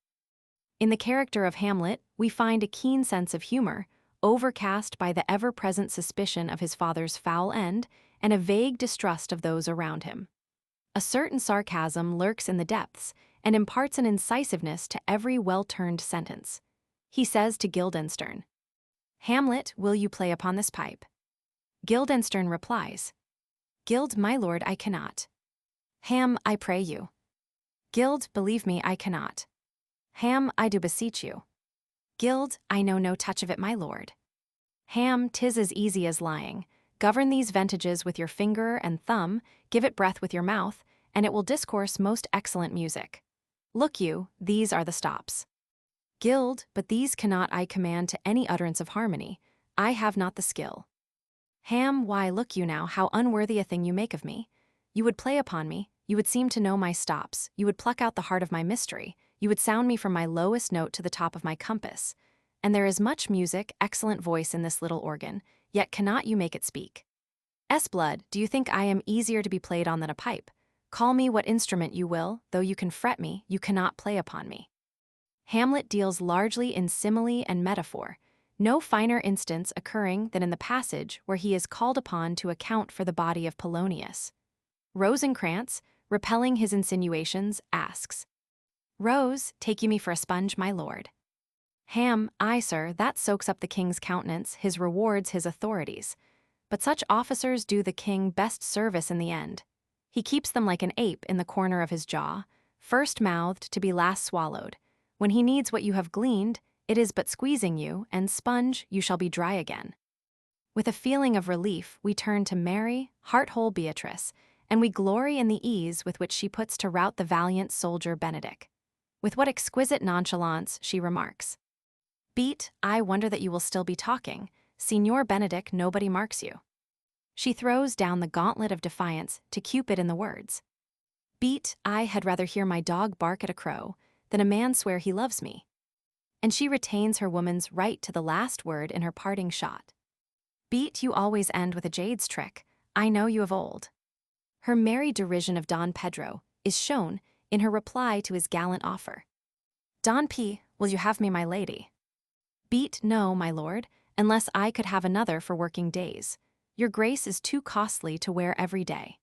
In the character of Hamlet, we find a keen sense of humor, overcast by the ever-present suspicion of his father's foul end and a vague distrust of those around him. A certain sarcasm lurks in the depths and imparts an incisiveness to every well-turned sentence. He says to Guildenstern, "Hamlet, will you play upon this pipe?" Guildenstern replies, "Gild, my lord, I cannot." "Ham, I pray you." "Gild, believe me, I cannot." "Ham, I do beseech you." "Gild, I know no touch of it, my lord." "Ham, 'tis as easy as lying. Govern these ventages with your finger and thumb, give it breath with your mouth, and it will discourse most excellent music. Look you, these are the stops." "Gild, but these cannot I command to any utterance of harmony. I have not the skill." "Ham, why, look you now, how unworthy a thing you make of me. You would play upon me, you would seem to know my stops, you would pluck out the heart of my mystery, you would sound me from my lowest note to the top of my compass. And there is much music, excellent voice in this little organ, yet cannot you make it speak. Blood, do you think I am easier to be played on than a pipe? Call me what instrument you will, though you can fret me, you cannot play upon me." Hamlet deals largely in simile and metaphor, no finer instance occurring than in the passage where he is called upon to account for the body of Polonius. Rosencrantz, repelling his insinuations, asks, "Rose, take you me for a sponge, my lord?" Ham, "Aye, sir, that soaks up the king's countenance, his rewards, his authorities. But such officers do the king best service in the end. He keeps them like an ape in the corner of his jaw, first mouthed to be last swallowed. When he needs what you have gleaned, it is but squeezing you, and sponge, you shall be dry again." With a feeling of relief, we turn to merry, heart-whole Beatrice, and we glory in the ease with which she puts to rout the valiant soldier Benedick. With what exquisite nonchalance she remarks, "Beat, I wonder that you will still be talking. Signor Benedick, nobody marks you." She throws down the gauntlet of defiance to Cupid in the words, "Beat, I had rather hear my dog bark at a crow than a man swear he loves me. And she retains her woman's right to the last word in her parting shot. Beat, you always end with a jade's trick, I know you of old. Her merry derision of Don Pedro is shown in her reply to his gallant offer. Don P, will you have me my lady? Beat, no, my lord, unless I could have another for working days. Your grace is too costly to wear every day.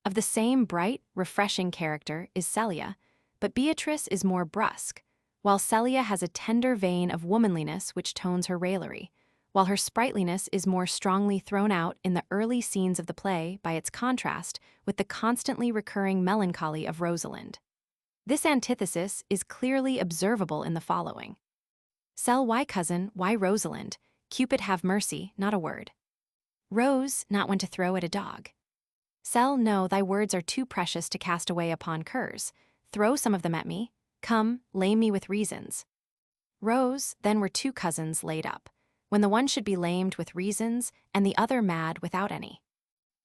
Of the same bright, refreshing character is Celia, but Beatrice is more brusque, while Celia has a tender vein of womanliness which tones her raillery, while her sprightliness is more strongly thrown out in the early scenes of the play by its contrast with the constantly recurring melancholy of Rosalind. This antithesis is clearly observable in the following. Cel, why cousin, why Rosalind? Cupid have mercy, not a word. Rose, not one to throw at a dog. Cel, no, thy words are too precious to cast away upon curs. Throw some of them at me. Come, lame me with reasons. Rose, then were two cousins laid up, when the one should be lamed with reasons and the other mad without any.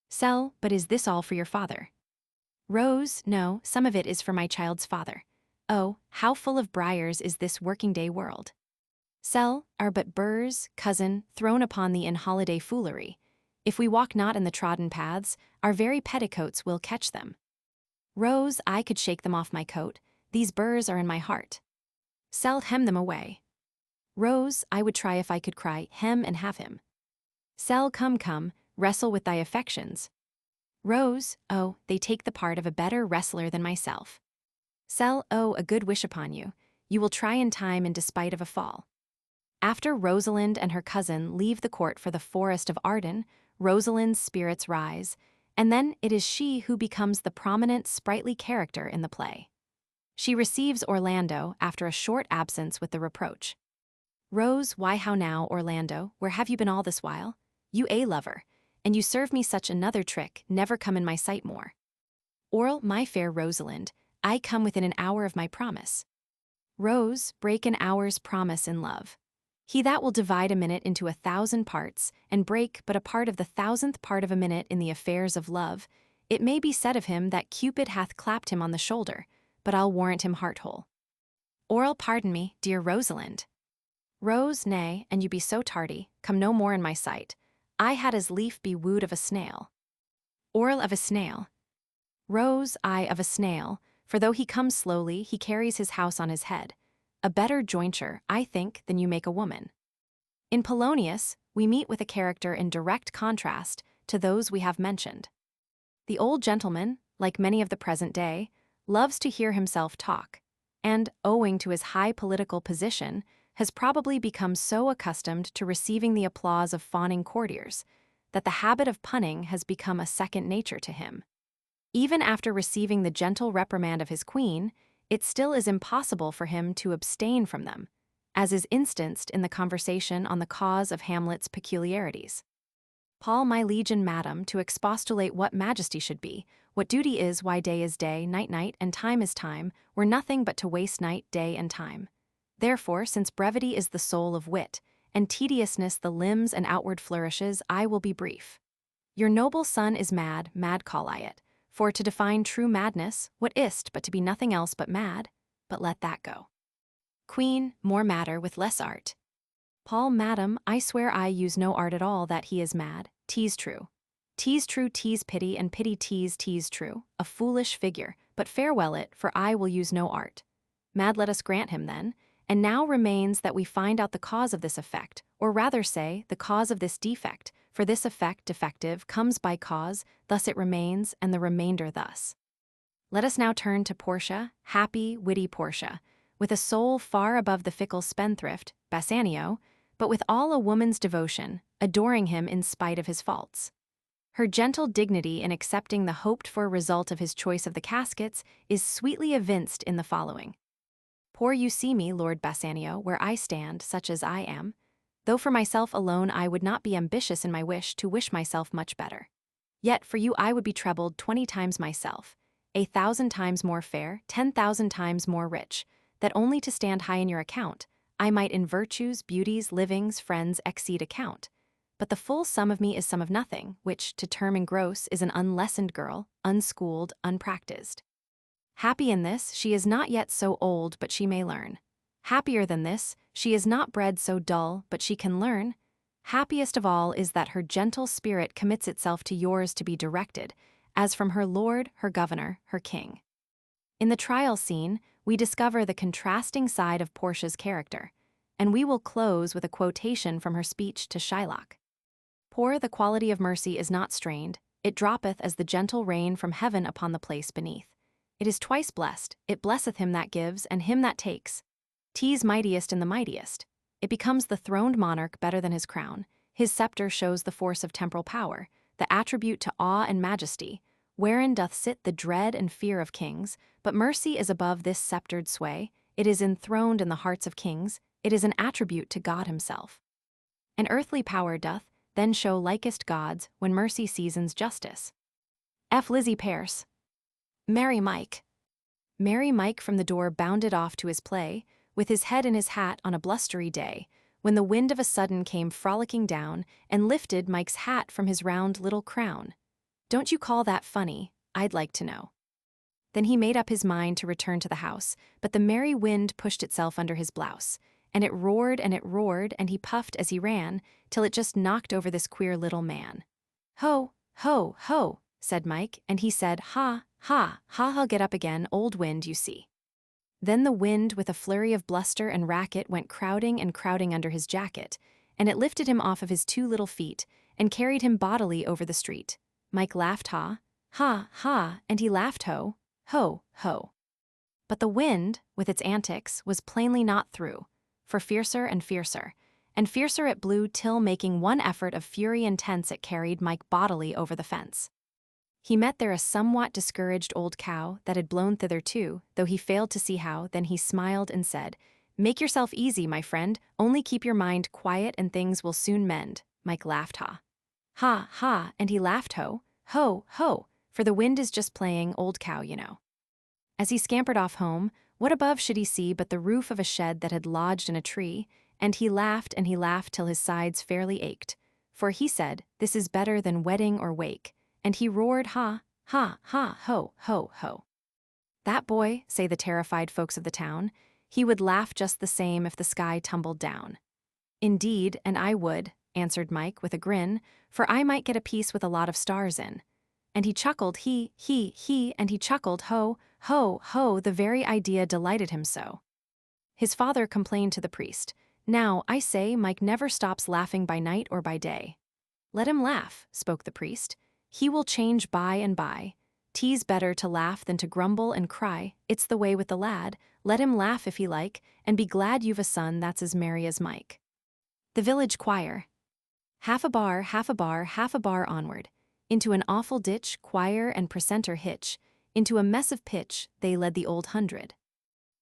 Cel, but is this all for your father? Rose, no, some of it is for my child's father. Oh, how full of briars is this working-day world. Cel, are but burrs, cousin, thrown upon thee in holiday foolery. If we walk not in the trodden paths, our very petticoats will catch them. Rose, I could shake them off my coat, these burrs are in my heart. Cel, hem them away. Rose, I would try if I could cry, hem and have him. Cel, come, wrestle with thy affections. Rose, oh, they take the part of a better wrestler than myself. Cel, oh, a good wish upon you. You will try in time in despite of a fall. After Rosalind and her cousin leave the court for the forest of Arden, Rosalind's spirits rise, and then it is she who becomes the prominent, sprightly character in the play. She receives Orlando after a short absence with the reproach. Rose, why how now, Orlando, where have you been all this while? You a lover, and you serve me such another trick, never come in my sight more. Orl, my fair Rosalind, I come within an hour of my promise. Rose, break an hour's promise in love. He that will divide a minute into 1,000 parts, and break but a part of the 1,000th part of a minute in the affairs of love, it may be said of him that Cupid hath clapped him on the shoulder, but I'll warrant him heart-whole. Orl, pardon me, dear Rosalind. Rose, nay, and you be so tardy, come no more in my sight. I had as lief be wooed of a snail. Orl, of a snail. Rose, I of a snail, for though he comes slowly, he carries his house on his head. A better jointure, I think, than you make a woman. In Polonius, we meet with a character in direct contrast to those we have mentioned. The old gentleman, like many of the present day, loves to hear himself talk, and, owing to his high political position, has probably become so accustomed to receiving the applause of fawning courtiers that the habit of punning has become a second nature to him. Even after receiving the gentle reprimand of his queen, it still is impossible for him to abstain from them, as is instanced in the conversation on the cause of Hamlet's peculiarities. Paul, my liege and madam, to expostulate what majesty should be, what duty is, why day is day, night, and time is time, were nothing but to waste night, day, and time. Therefore, since brevity is the soul of wit, and tediousness the limbs and outward flourishes, I will be brief. Your noble son is mad, mad call I it. For to define true madness, what is't but to be nothing else but mad? But let that go. Queen, more matter with less art. Paul, madam, I swear I use no art at all that he is mad. 'Tis true. 'Tis true, 'tis pity, and pity 'tis true. A foolish figure, but farewell it, for I will use no art. Mad let us grant him then, and now remains that we find out the cause of this effect, or rather say, the cause of this defect, for this effect defective comes by cause, thus it remains, and the remainder thus. Let us now turn to Portia, happy, witty Portia, with a soul far above the fickle spendthrift, Bassanio, but with all a woman's devotion, adoring him in spite of his faults. Her gentle dignity in accepting the hoped-for result of his choice of the caskets is sweetly evinced in the following. Poor you see me, Lord Bassanio, where I stand, such as I am, though for myself alone I would not be ambitious in my wish to wish myself much better. Yet for you I would be trebled 20 times myself, 1,000 times more fair, 10,000 times more rich, that only to stand high in your account, I might in virtues, beauties, livings, friends exceed account. But the full sum of me is sum of nothing, which, to term in gross, is an unlessoned girl, unschooled, unpractised. Happy in this, she is not yet so old, but she may learn. Happier than this, she is not bred so dull, but she can learn. Happiest of all is that her gentle spirit commits itself to yours to be directed, as from her lord, her governor, her king. In the trial scene, we discover the contrasting side of Portia's character, and we will close with a quotation from her speech to Shylock. Poor the quality of mercy is not strained, it droppeth as the gentle rain from heaven upon the place beneath. It is twice blessed, it blesseth him that gives and him that takes. 'Tis mightiest in the mightiest. It becomes the throned monarch better than his crown. His scepter shows the force of temporal power, the attribute to awe and majesty, wherein doth sit the dread and fear of kings, but mercy is above this sceptred sway, it is enthroned in the hearts of kings, it is an attribute to God himself. An earthly power doth then show likest gods when mercy seasons justice. F. Lizzie Pearce. Merry Mike. Merry Mike from the door bounded off to his play, with his head in his hat on a blustery day, when the wind of a sudden came frolicking down and lifted Mike's hat from his round little crown. Don't you call that funny? I'd like to know. Then he made up his mind to return to the house, but the merry wind pushed itself under his blouse, and it roared, and he puffed as he ran, till it just knocked over this queer little man. Ho, ho, ho, said Mike, and he said, ha, ha, ha, I'll get up again, old wind, you see. Then the wind, with a flurry of bluster and racket, went crowding and crowding under his jacket, and it lifted him off of his 2 little feet, and carried him bodily over the street. Mike laughed ha, ha, ha, and he laughed ho, ho, ho. But the wind, with its antics, was plainly not through, for fiercer and fiercer it blew till, making one effort of fury intense, it carried Mike bodily over the fence. He met there a somewhat discouraged old cow that had blown thither too, though he failed to see how. Then he smiled and said, "Make yourself easy, my friend, only keep your mind quiet and things will soon mend." Mike laughed ha, ha, ha, and he laughed ho, ho, ho, for the wind is just playing old cow, you know. As he scampered off home, what above should he see but the roof of a shed that had lodged in a tree, and he laughed till his sides fairly ached, for he said, "This is better than wedding or wake," and he roared ha, ha, ha, ho, ho, ho. That boy, say the terrified folks of the town, he would laugh just the same if the sky tumbled down. Indeed, and I would, answered Mike with a grin, for I might get a piece with a lot of stars in. And he chuckled he, and he chuckled ho, ho, ho, the very idea delighted him so. His father complained to the priest, "Now, I say, Mike never stops laughing by night or by day." "Let him laugh," spoke the priest. "He will change by and by. 'Tis better to laugh than to grumble and cry, it's the way with the lad. Let him laugh if he like, and be glad you've a son that's as merry as Mike." The village choir. Half a bar, half a bar, half a bar onward. Into an awful ditch, choir and precentor hitch, into a mess of pitch, they led the old hundred.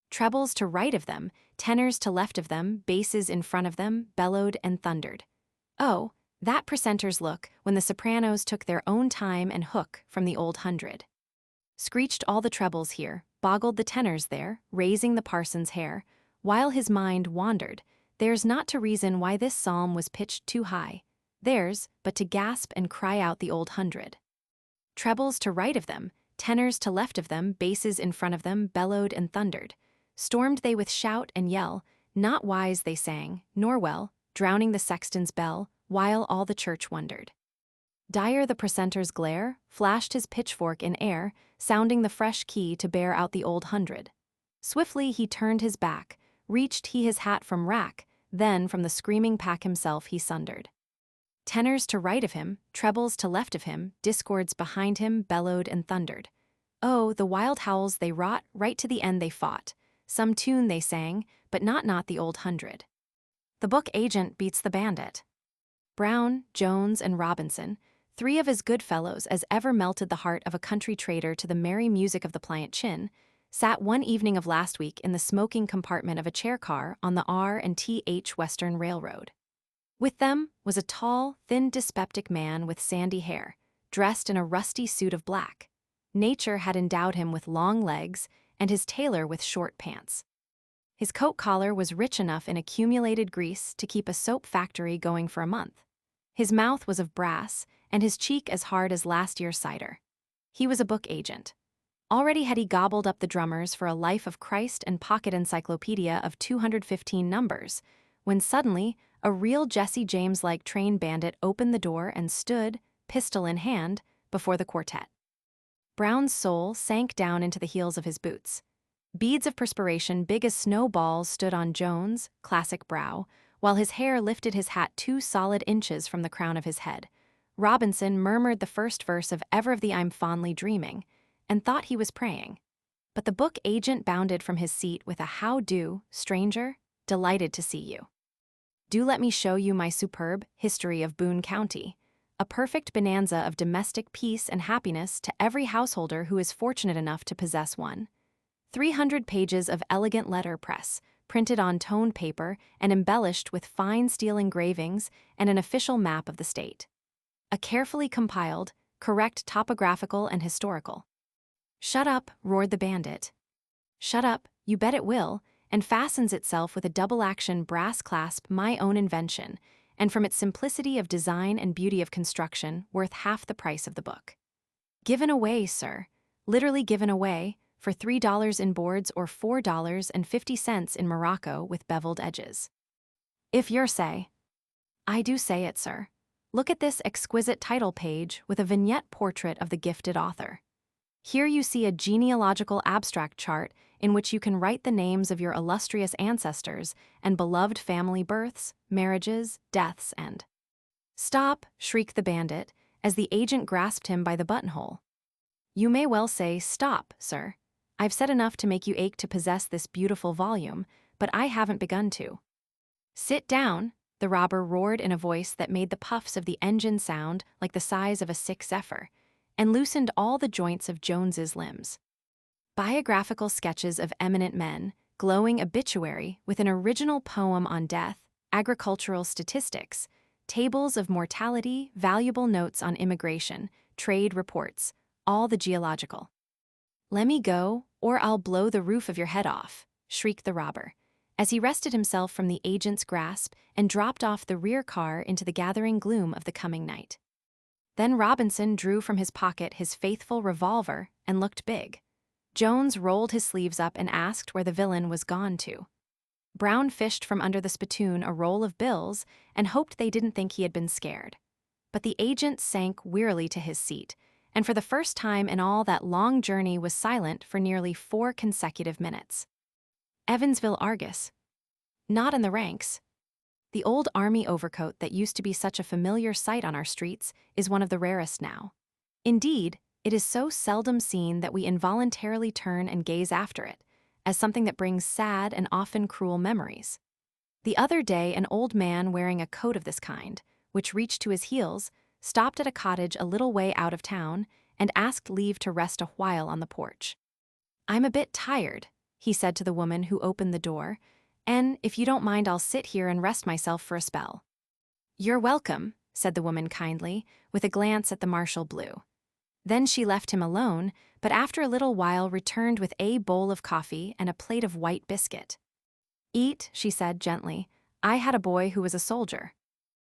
Trebles to right of them, tenors to left of them, basses in front of them, bellowed and thundered. Oh, that precentor's look when the sopranos took their own time and hook from the old hundred. Screeched all the trebles here, boggled the tenors there, raising the parson's hair, while his mind wandered. There's not to reason why this psalm was pitched too high. Theirs, but to gasp and cry out the old hundred. Trebles to right of them, tenors to left of them, basses in front of them, bellowed and thundered. Stormed they with shout and yell, not wise they sang, nor well, drowning the sexton's bell, while all the church wondered. Dire the precentor's glare, flashed his pitchfork in air, sounding the fresh key to bear out the old hundred. Swiftly he turned his back, reached he his hat from rack, then from the screaming pack himself he sundered. Tenors to right of him, trebles to left of him, discords behind him, bellowed and thundered. Oh, the wild howls they wrought, right to the end they fought. Some tune they sang, but not the old hundred. The book agent beats the bandit. Brown, Jones, and Robinson, 3 of as good fellows as ever melted the heart of a country trader to the merry music of the pliant chin, sat one evening of last week in the smoking compartment of a chair car on the R&T Western Railroad. With them was a tall, thin, dyspeptic man with sandy hair, dressed in a rusty suit of black. Nature had endowed him with long legs and his tailor with short pants. His coat collar was rich enough in accumulated grease to keep a soap factory going for a month. His mouth was of brass and his cheek as hard as last year's cider. He was a book agent. Already had he gobbled up the drummers for a Life of Christ and pocket encyclopedia of 215 numbers, when suddenly a real Jesse James-like train bandit opened the door and stood, pistol in hand, before the quartet. Brown's soul sank down into the heels of his boots. Beads of perspiration big as snowballs stood on Jones' classic brow, while his hair lifted his hat 2 solid inches from the crown of his head. Robinson murmured the first verse of Ever of Thee I'm Fondly Dreaming, and thought he was praying. But the book agent bounded from his seat with a "How do, stranger? Delighted to see you. Do let me show you my superb History of Boone County, a perfect bonanza of domestic peace and happiness to every householder who is fortunate enough to possess one. 300 pages of elegant letterpress, printed on toned paper and embellished with fine steel engravings and an official map of the state. A carefully compiled, correct topographical and historical. "Shut up," roared the bandit. "Shut up, you bet it will," and fastens itself with a double-action brass clasp, my own invention, and from its simplicity of design and beauty of construction, worth half the price of the book. Given away, sir. Literally given away, for $3 in boards or $4.50 in Morocco with beveled edges. If you're say. I do say it, sir. Look at this exquisite title page with a vignette portrait of the gifted author. Here you see a genealogical abstract chart in which you can write the names of your illustrious ancestors and beloved family births, marriages, deaths, and— "Stop!" shrieked the bandit, as the agent grasped him by the buttonhole. "You may well say, stop, sir. I've said enough to make you ache to possess this beautiful volume, but I haven't begun to." "Sit down," the robber roared in a voice that made the puffs of the engine sound like the size of a sick zephyr, and loosened all the joints of Jones's limbs. Biographical sketches of eminent men, glowing obituary with an original poem on death, agricultural statistics, tables of mortality, valuable notes on immigration, trade reports, all the geological. "Let me go, or I'll blow the roof of your head off," shrieked the robber, as he wrested himself from the agent's grasp and dropped off the rear car into the gathering gloom of the coming night. Then Robinson drew from his pocket his faithful revolver and looked big. Jones rolled his sleeves up and asked where the villain was gone to. Brown fished from under the spittoon a roll of bills and hoped they didn't think he had been scared. But the agent sank wearily to his seat, and for the first time in all that long journey was silent for nearly 4 consecutive minutes. Evansville Argus. Not in the ranks. The old army overcoat that used to be such a familiar sight on our streets is one of the rarest now. Indeed, it is so seldom seen that we involuntarily turn and gaze after it, as something that brings sad and often cruel memories. The other day, an old man wearing a coat of this kind, which reached to his heels, stopped at a cottage a little way out of town and asked leave to rest a while on the porch. "I'm a bit tired," he said to the woman who opened the door, "and if you don't mind, I'll sit here and rest myself for a spell." "You're welcome," said the woman kindly, with a glance at the martial blue. Then she left him alone, but after a little while returned with a bowl of coffee and a plate of white biscuit. "Eat," she said gently. "I had a boy who was a soldier."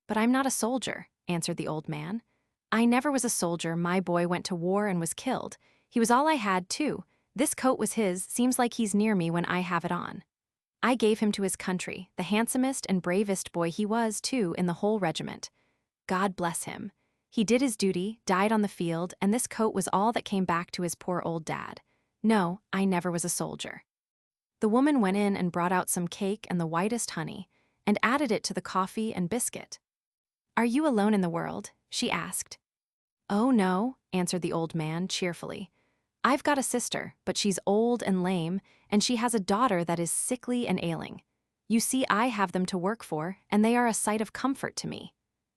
"But I'm not a soldier," answered the old man. "I never was a soldier. My boy went to war and was killed. He was all I had, too. This coat was his. Seems like he's near me when I have it on. I gave him to his country, the handsomest and bravest boy he was, too, in the whole regiment. God bless him. He did his duty, died on the field, and this coat was all that came back to his poor old dad. No, I never was a soldier." The woman went in and brought out some cake and the whitest honey, and added it to the coffee and biscuit. "Are you alone in the world?" she asked. "Oh, no," answered the old man cheerfully. "I've got a sister, but she's old and lame, and she has a daughter that is sickly and ailing. You see, I have them to work for, and they are a sight of comfort to me.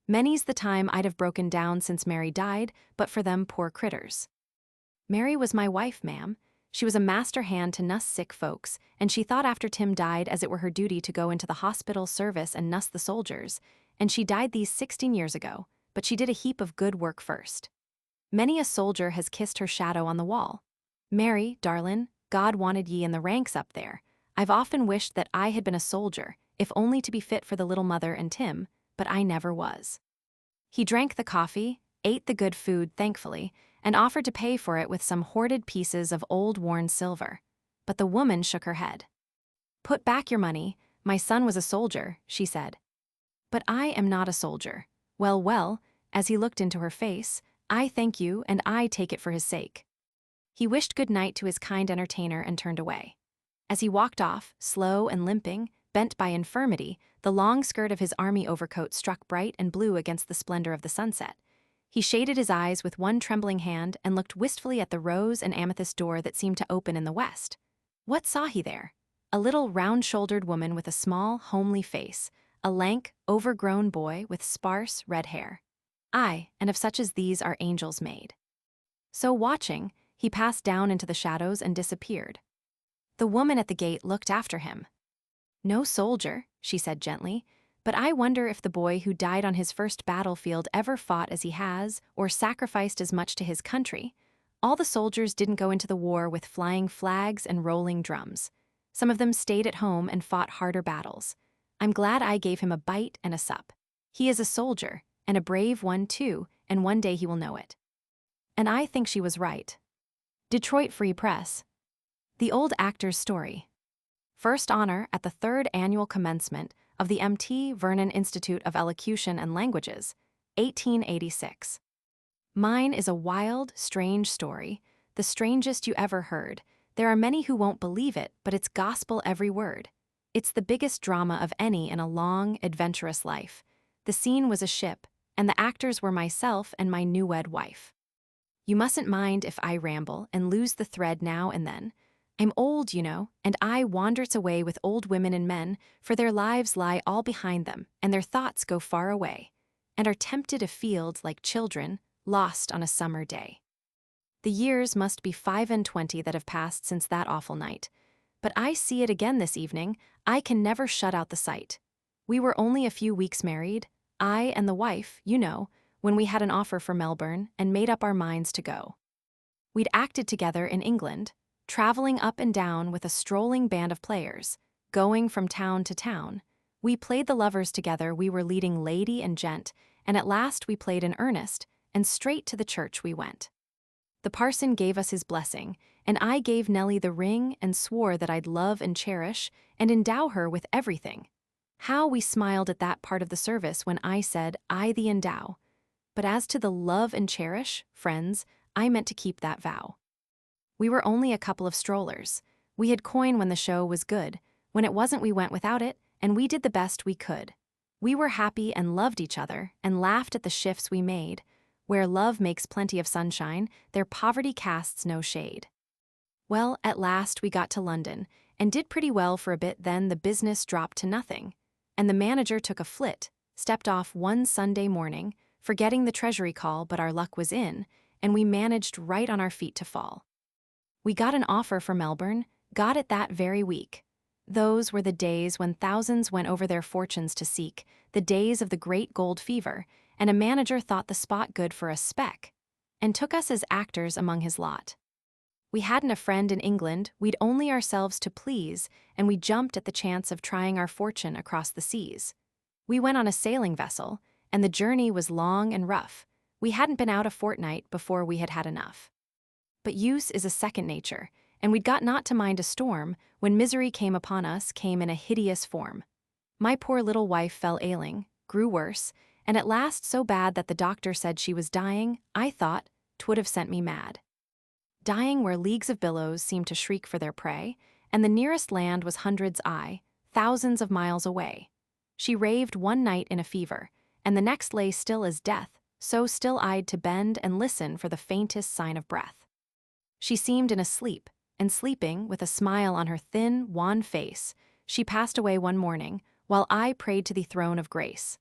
Many's the time I'd have broken down since Mary died, but for them poor critters." "Mary was my wife, ma'am. She was a master hand to nuss sick folks, and she thought after Tim died as it were her duty to go into the hospital service and nuss the soldiers, and she died these 16 years ago, but she did a heap of good work first. Many a soldier has kissed her shadow on the wall. Mary, darlin', God wanted ye in the ranks up there. I've often wished that I had been a soldier, if only to be fit for the little mother and Tim, but I never was." He drank the coffee, ate the good food thankfully, and offered to pay for it with some hoarded pieces of old worn silver. But the woman shook her head. "Put back your money. My son was a soldier," she said. "But I am not a soldier. Well, well," as he looked into her face, "I thank you and I take it for his sake." He wished good night to his kind entertainer and turned away. As he walked off, slow and limping, bent by infirmity, the long skirt of his army overcoat struck bright and blue against the splendor of the sunset. He shaded his eyes with one trembling hand and looked wistfully at the rose and amethyst door that seemed to open in the west. What saw he there? A little round-shouldered woman with a small, homely face, a lank, overgrown boy with sparse, red hair. Aye, and of such as these are angels made. So watching, he passed down into the shadows and disappeared. The woman at the gate looked after him. "No soldier," she said gently, "but I wonder if the boy who died on his first battlefield ever fought as he has, or sacrificed as much to his country. All the soldiers didn't go into the war with flying flags and rolling drums. Some of them stayed at home and fought harder battles. I'm glad I gave him a bite and a sup. He is a soldier, and a brave one too, and one day he will know it." And I think she was right. Detroit Free Press. The Old Actor's Story. First honor at the 3rd annual commencement of the M.T. Vernon Institute of Elocution and Languages, 1886. Mine is a wild, strange story, the strangest you ever heard. There are many who won't believe it, but it's gospel every word. It's the biggest drama of any in a long, adventurous life. The scene was a ship, and the actors were myself and my new-wed wife. You mustn't mind if I ramble and lose the thread now and then. I'm old, you know, and I wanders away with old women and men, for their lives lie all behind them, and their thoughts go far away, and are tempted afield like children, lost on a summer day. The years must be 25 that have passed since that awful night. But I see it again this evening. I can never shut out the sight. We were only a few weeks married, I and the wife, you know, when we had an offer for Melbourne and made up our minds to go. We'd acted together in England, traveling up and down with a strolling band of players, going from town to town. We played the lovers together, we were leading lady and gent, and at last we played in earnest, and straight to the church we went. The parson gave us his blessing, and I gave Nellie the ring and swore that I'd love and cherish and endow her with everything. How we smiled at that part of the service when I said, "I thee endow." But as to the love and cherish, friends, I meant to keep that vow. We were only a couple of strollers. We had coin when the show was good. When it wasn't, we went without it, and we did the best we could. We were happy and loved each other and laughed at the shifts we made. Where love makes plenty of sunshine, there poverty casts no shade. Well, at last we got to London, and did pretty well for a bit. Then the business dropped to nothing, and the manager took a flit, stepped off one Sunday morning, forgetting the treasury call, but our luck was in, and we managed right on our feet to fall. We got an offer for Melbourne, got it that very week. Those were the days when thousands went over their fortunes to seek, the days of the great gold fever, and a manager thought the spot good for a spec, and took us as actors among his lot. We hadn't a friend in England, we'd only ourselves to please, and we jumped at the chance of trying our fortune across the seas. We went on a sailing vessel, and the journey was long and rough. We hadn't been out a fortnight before we had had enough. But use is a second nature, and we'd got not to mind a storm when misery came upon us, came in a hideous form. My poor little wife fell ailing, grew worse, and at last so bad that the doctor said she was dying. I thought 'twould have sent me mad. Dying where leagues of billows seemed to shriek for their prey, and the nearest land was hundreds, aye, thousands of miles away. She raved one night in a fever, and the next lay still as death, so still-eyed to bend and listen for the faintest sign of breath. She seemed in a sleep, and sleeping, with a smile on her thin, wan face, she passed away one morning, while I prayed to the throne of grace.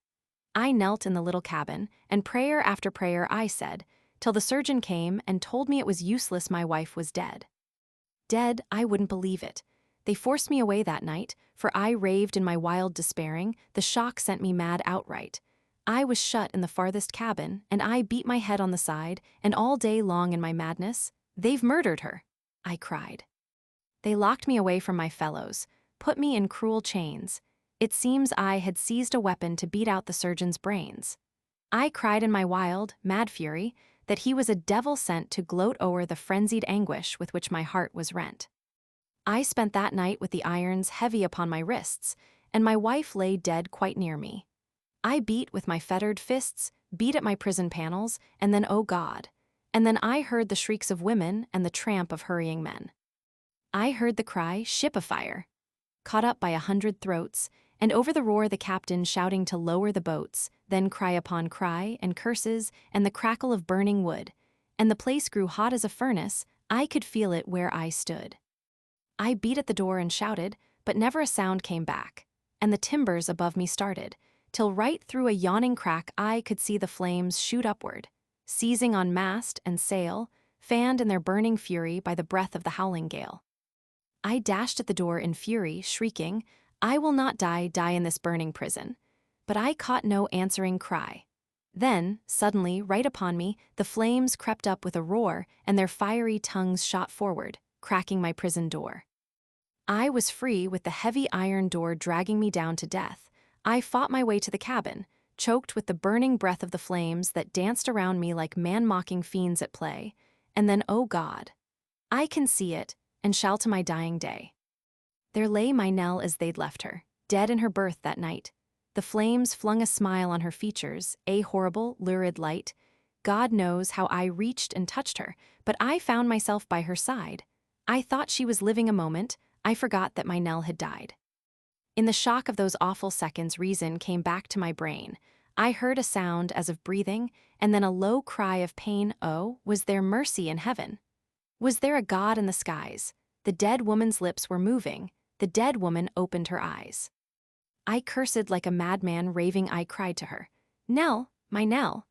I knelt in the little cabin, and prayer after prayer I said, till the surgeon came and told me it was useless, my wife was dead. Dead, I wouldn't believe it. They forced me away that night, for I raved in my wild despairing. The shock sent me mad outright. I was shut in the farthest cabin, and I beat my head on the side, and all day long in my madness, "They've murdered her," I cried. They locked me away from my fellows, put me in cruel chains. It seems I had seized a weapon to beat out the surgeon's brains. I cried in my wild, mad fury, that he was a devil sent to gloat o'er the frenzied anguish with which my heart was rent. I spent that night with the irons heavy upon my wrists, and my wife lay dead quite near me. I beat with my fettered fists, beat at my prison panels, and then, oh God! And then I heard the shrieks of women and the tramp of hurrying men. I heard the cry, "Ship afire!" caught up by 100 throats, and over the roar the captain shouting to lower the boats, then cry upon cry, and curses, and the crackle of burning wood, and the place grew hot as a furnace. I could feel it where I stood. I beat at the door and shouted, but never a sound came back, and the timbers above me started, till right through a yawning crack I could see the flames shoot upward, seizing on mast and sail, fanned in their burning fury by the breath of the howling gale. I dashed at the door in fury, shrieking, "I will not die in this burning prison." But I caught no answering cry. Then, suddenly, right upon me, the flames crept up with a roar, and their fiery tongues shot forward, cracking my prison door. I was free, with the heavy iron door dragging me down to death. I fought my way to the cabin, choked with the burning breath of the flames that danced around me like man-mocking fiends at play, and then, oh God! I can see it, and shall to my dying day. There lay my Nell as they'd left her, dead in her berth that night. The flames flung a smile on her features, a horrible, lurid light. God knows how I reached and touched her, but I found myself by her side. I thought she was living a moment. I forgot that my Nell had died. In the shock of those awful seconds, reason came back to my brain. I heard a sound as of breathing, and then a low cry of pain. Oh, was there mercy in heaven? Was there a God in the skies? The dead woman's lips were moving. The dead woman opened her eyes. I cursed like a madman raving. I cried to her, "Nell, my Nell."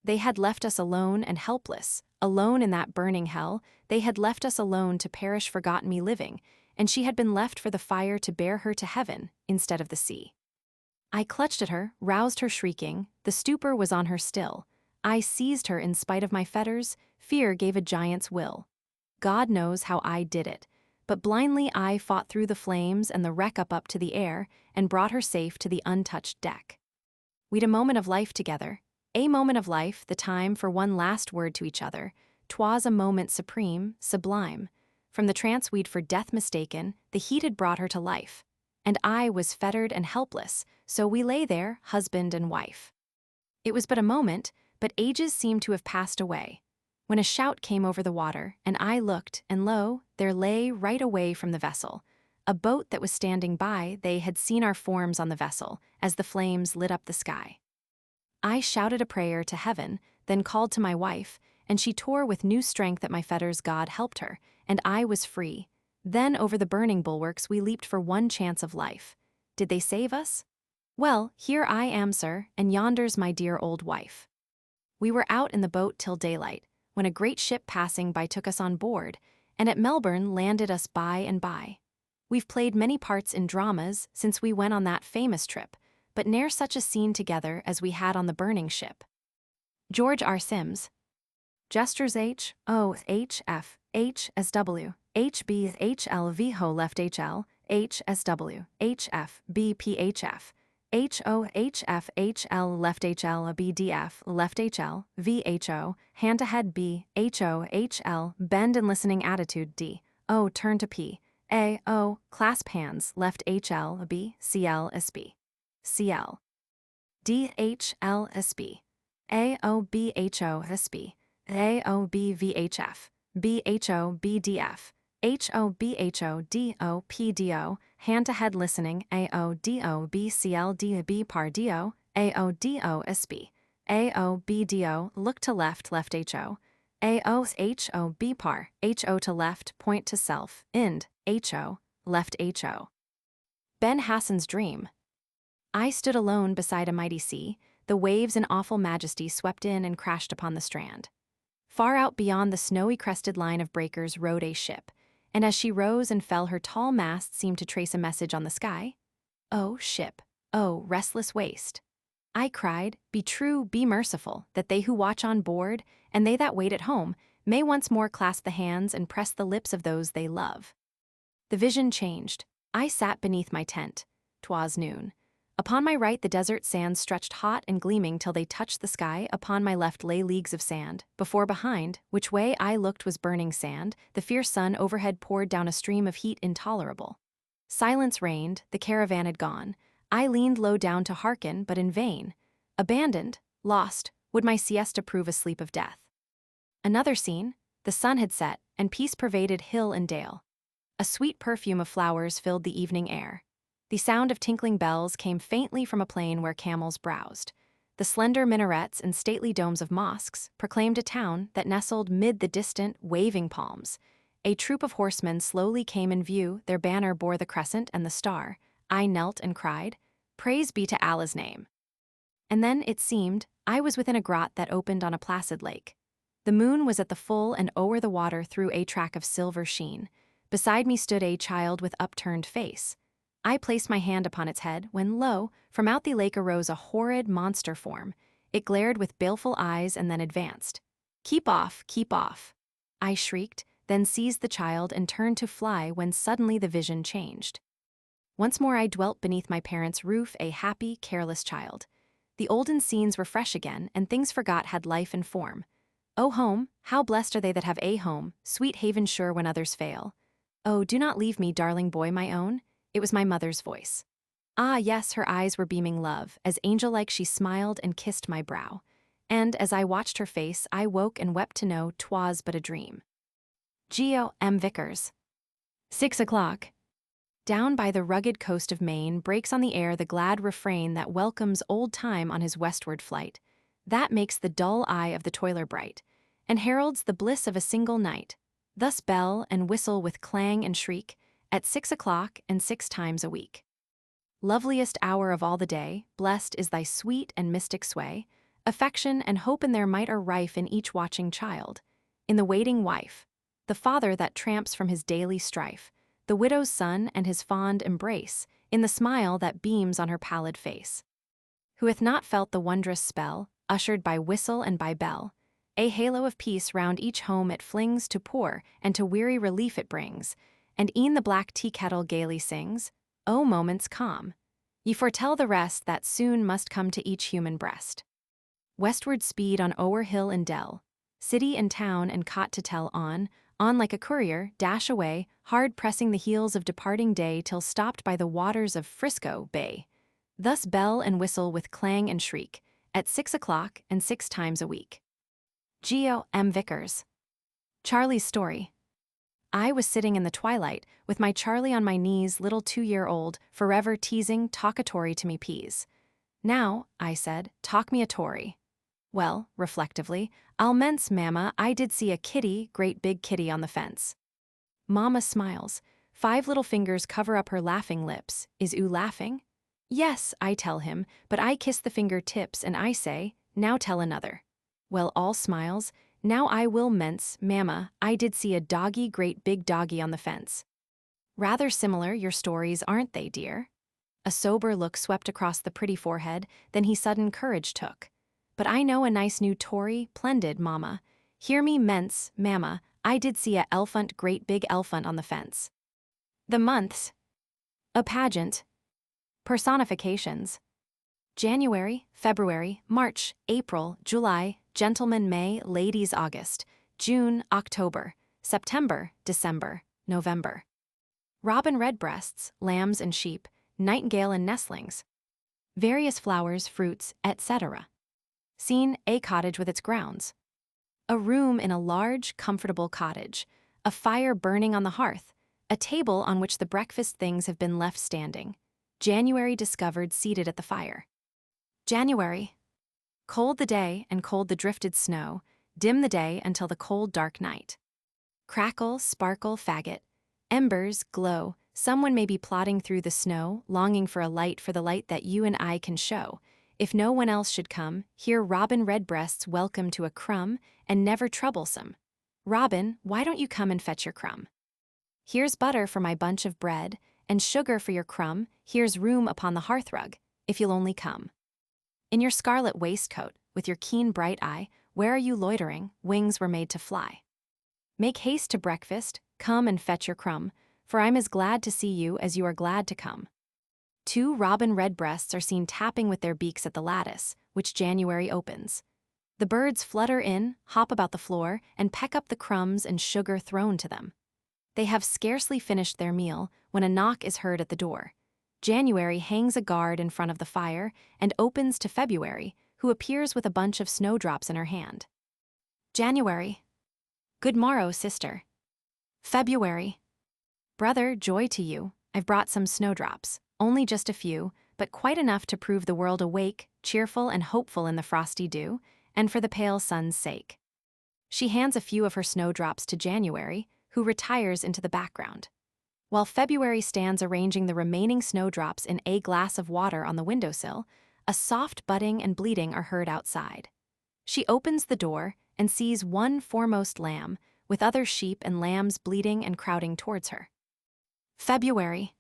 They had left us alone and helpless, alone in that burning hell. They had left us alone to perish, forgotten me living, and she had been left for the fire to bear her to heaven instead of the sea. I clutched at her, roused her shrieking. The stupor was on her still. I seized her in spite of my fetters. Fear gave a giant's will. God knows how I did it, but blindly I fought through the flames and the wreck up to the air, and brought her safe to the untouched deck. We'd a moment of life together, a moment of life, the time for one last word to each other. 'Twas a moment supreme, sublime. From the trance we'd for death mistaken, the heat had brought her to life, and I was fettered and helpless, so we lay there, husband and wife. It was but a moment, but ages seemed to have passed away, when a shout came over the water, and I looked, and lo, there lay, right away from the vessel, a boat that was standing by. They had seen our forms on the vessel, as the flames lit up the sky. I shouted a prayer to heaven, then called to my wife, and she tore with new strength at my fetters. God helped her, and I was free. Then over the burning bulwarks we leaped for one chance of life. Did they save us? Well, here I am, sir, and yonder's my dear old wife. We were out in the boat till daylight, when a great ship passing by took us on board, and at Melbourne landed us by and by. We've played many parts in dramas since we went on that famous trip, but ne'er such a scene together as we had on the burning ship. George R. Sims. Gestures H, O, H, F, H, S, W, H, B, H, L, V, Ho, left H, L, H, S, W, H, F, B, P, H, F, H, O, H, F, H, L, left H, L, B, D, F, left H, L, V, H, O, hand to head B, H, O, H, L, bend in listening attitude D, O, turn to P, A, O, clasp hands, left H, L, B, C, L, S, B, C, L, D, H, L, S, B, A, O, B, H, O, S, B, A, O, B, V, H, F, B, H, O, B, D, F, H, O, B, H, O, D, O, P, D, O, hand to head listening, A, O, D, O, B, C, L, D, B, par, D, O, A, O, D, O, S, B, A, O, B, D, O, look to left, left H, O, A, O, H, O, B, par, H, O to left, point to self, ind, H, O, left H, O. Ben Hassan's dream. I stood alone beside a mighty sea. The waves in awful majesty swept in and crashed upon the strand. Far out beyond the snowy crested line of breakers rode a ship, and as she rose and fell her tall mast seemed to trace a message on the sky. "Oh, ship, oh, restless waste." I cried, "Be true, be merciful, that they who watch on board, and they that wait at home, may once more clasp the hands and press the lips of those they love." The vision changed. I sat beneath my tent. 'Twas noon. Upon my right the desert sands stretched hot and gleaming till they touched the sky, upon my left lay leagues of sand, before behind, which way I looked was burning sand, the fierce sun overhead poured down a stream of heat intolerable. Silence reigned, the caravan had gone. I leaned low down to hearken, but in vain. Abandoned, lost, would my siesta prove a sleep of death. Another scene, the sun had set, and peace pervaded hill and dale. A sweet perfume of flowers filled the evening air. The sound of tinkling bells came faintly from a plain where camels browsed. The slender minarets and stately domes of mosques proclaimed a town that nestled mid the distant, waving palms. A troop of horsemen slowly came in view, their banner bore the crescent and the star. I knelt and cried, "Praise be to Allah's name." And then, it seemed, I was within a grot that opened on a placid lake. The moon was at the full, and o'er the water threw a track of silver sheen. Beside me stood a child with upturned face. I placed my hand upon its head, when lo, from out the lake arose a horrid monster form. It glared with baleful eyes and then advanced. "Keep off, keep off!" I shrieked, then seized the child and turned to fly when suddenly the vision changed. Once more I dwelt beneath my parents' roof, a happy, careless child. The olden scenes were fresh again, and things forgot had life and form. O home, how blessed are they that have a home, sweet haven sure when others fail. Oh, do not leave me, darling boy my own. It was my mother's voice. Ah, yes, her eyes were beaming love, as angel-like she smiled and kissed my brow. And, as I watched her face, I woke and wept to know 'twas but a dream. Vickers. 6 o'clock. Down by the rugged coast of Maine breaks on the air the glad refrain that welcomes old time on his westward flight. That makes the dull eye of the toiler bright, and heralds the bliss of a single night. Thus bell and whistle with clang and shriek, at 6 o'clock and 6 times a week. Loveliest hour of all the day, blessed is thy sweet and mystic sway. Affection and hope in their might are rife in each watching child, in the waiting wife, the father that tramps from his daily strife, the widow's son and his fond embrace, in the smile that beams on her pallid face. Who hath not felt the wondrous spell, ushered by whistle and by bell? A halo of peace round each home it flings to poor, and to weary relief it brings. And e'en the black tea kettle gaily sings, "O moments calm, ye foretell the rest that soon must come to each human breast." Westward speed on o'er hill and dell, city and town and cot to tell on like a courier, dash away, hard pressing the heels of departing day till stopped by the waters of Frisco Bay. Thus bell and whistle with clang and shriek, at 6 o'clock and 6 times a week. Vickers. Charlie's story. I was sitting in the twilight, with my Charlie on my knees, little 2-year-old, forever teasing talkatory to me peas. "Now," I said, "talk me a Tory." "Well," reflectively, "I'll mence, mamma, I did see a kitty, great big kitty on the fence." Mamma smiles. 5 little fingers cover up her laughing lips. Is oo laughing? "Yes," I tell him, but I kiss the finger tips and I say, "Now tell another." Well, all smiles. "Now I will mence, mamma, I did see a doggy, great big doggy on the fence." Rather similar, your stories, aren't they, dear? A sober look swept across the pretty forehead, then he sudden courage took. "But I know a nice new Tory, splendid, mamma. Hear me mence, mamma, I did see a elephant, great big elephant on the fence." The months. A pageant. Personifications. January, February, March, April, July, gentlemen May, ladies August, June, October, September, December, November. Robin redbreasts, lambs and sheep, nightingale and nestlings. Various flowers, fruits, etc. Scene, a cottage with its grounds. A room in a large, comfortable cottage. A fire burning on the hearth. A table on which the breakfast things have been left standing. January discovered seated at the fire. January. Cold the day and cold the drifted snow, dim the day until the cold dark night. Crackle, sparkle, faggot, embers, glow, someone may be plodding through the snow, longing for the light that you and I can show. If no one else should come, hear Robin Redbreast's welcome to a crumb, and never troublesome. "Robin, why don't you come and fetch your crumb? Here's butter for my bunch of bread, and sugar for your crumb, here's room upon the hearthrug, if you'll only come. In your scarlet waistcoat, with your keen bright eye, where are you loitering? Wings were made to fly. Make haste to breakfast, come and fetch your crumb, for I'm as glad to see you as you are glad to come." 2 robin redbreasts are seen tapping with their beaks at the lattice, which January opens. The birds flutter in, hop about the floor, and peck up the crumbs and sugar thrown to them. They have scarcely finished their meal when a knock is heard at the door. January hangs a guard in front of the fire and opens to February, who appears with a bunch of snowdrops in her hand. January. Good morrow, sister. February. Brother, joy to you. I've brought some snowdrops, only just a few, but quite enough to prove the world awake, cheerful and hopeful in the frosty dew, and for the pale sun's sake. She hands a few of her snowdrops to January, who retires into the background. While February stands arranging the remaining snowdrops in a glass of water on the windowsill, a soft butting and bleating are heard outside. She opens the door and sees one foremost lamb, with other sheep and lambs bleating and crowding towards her. February.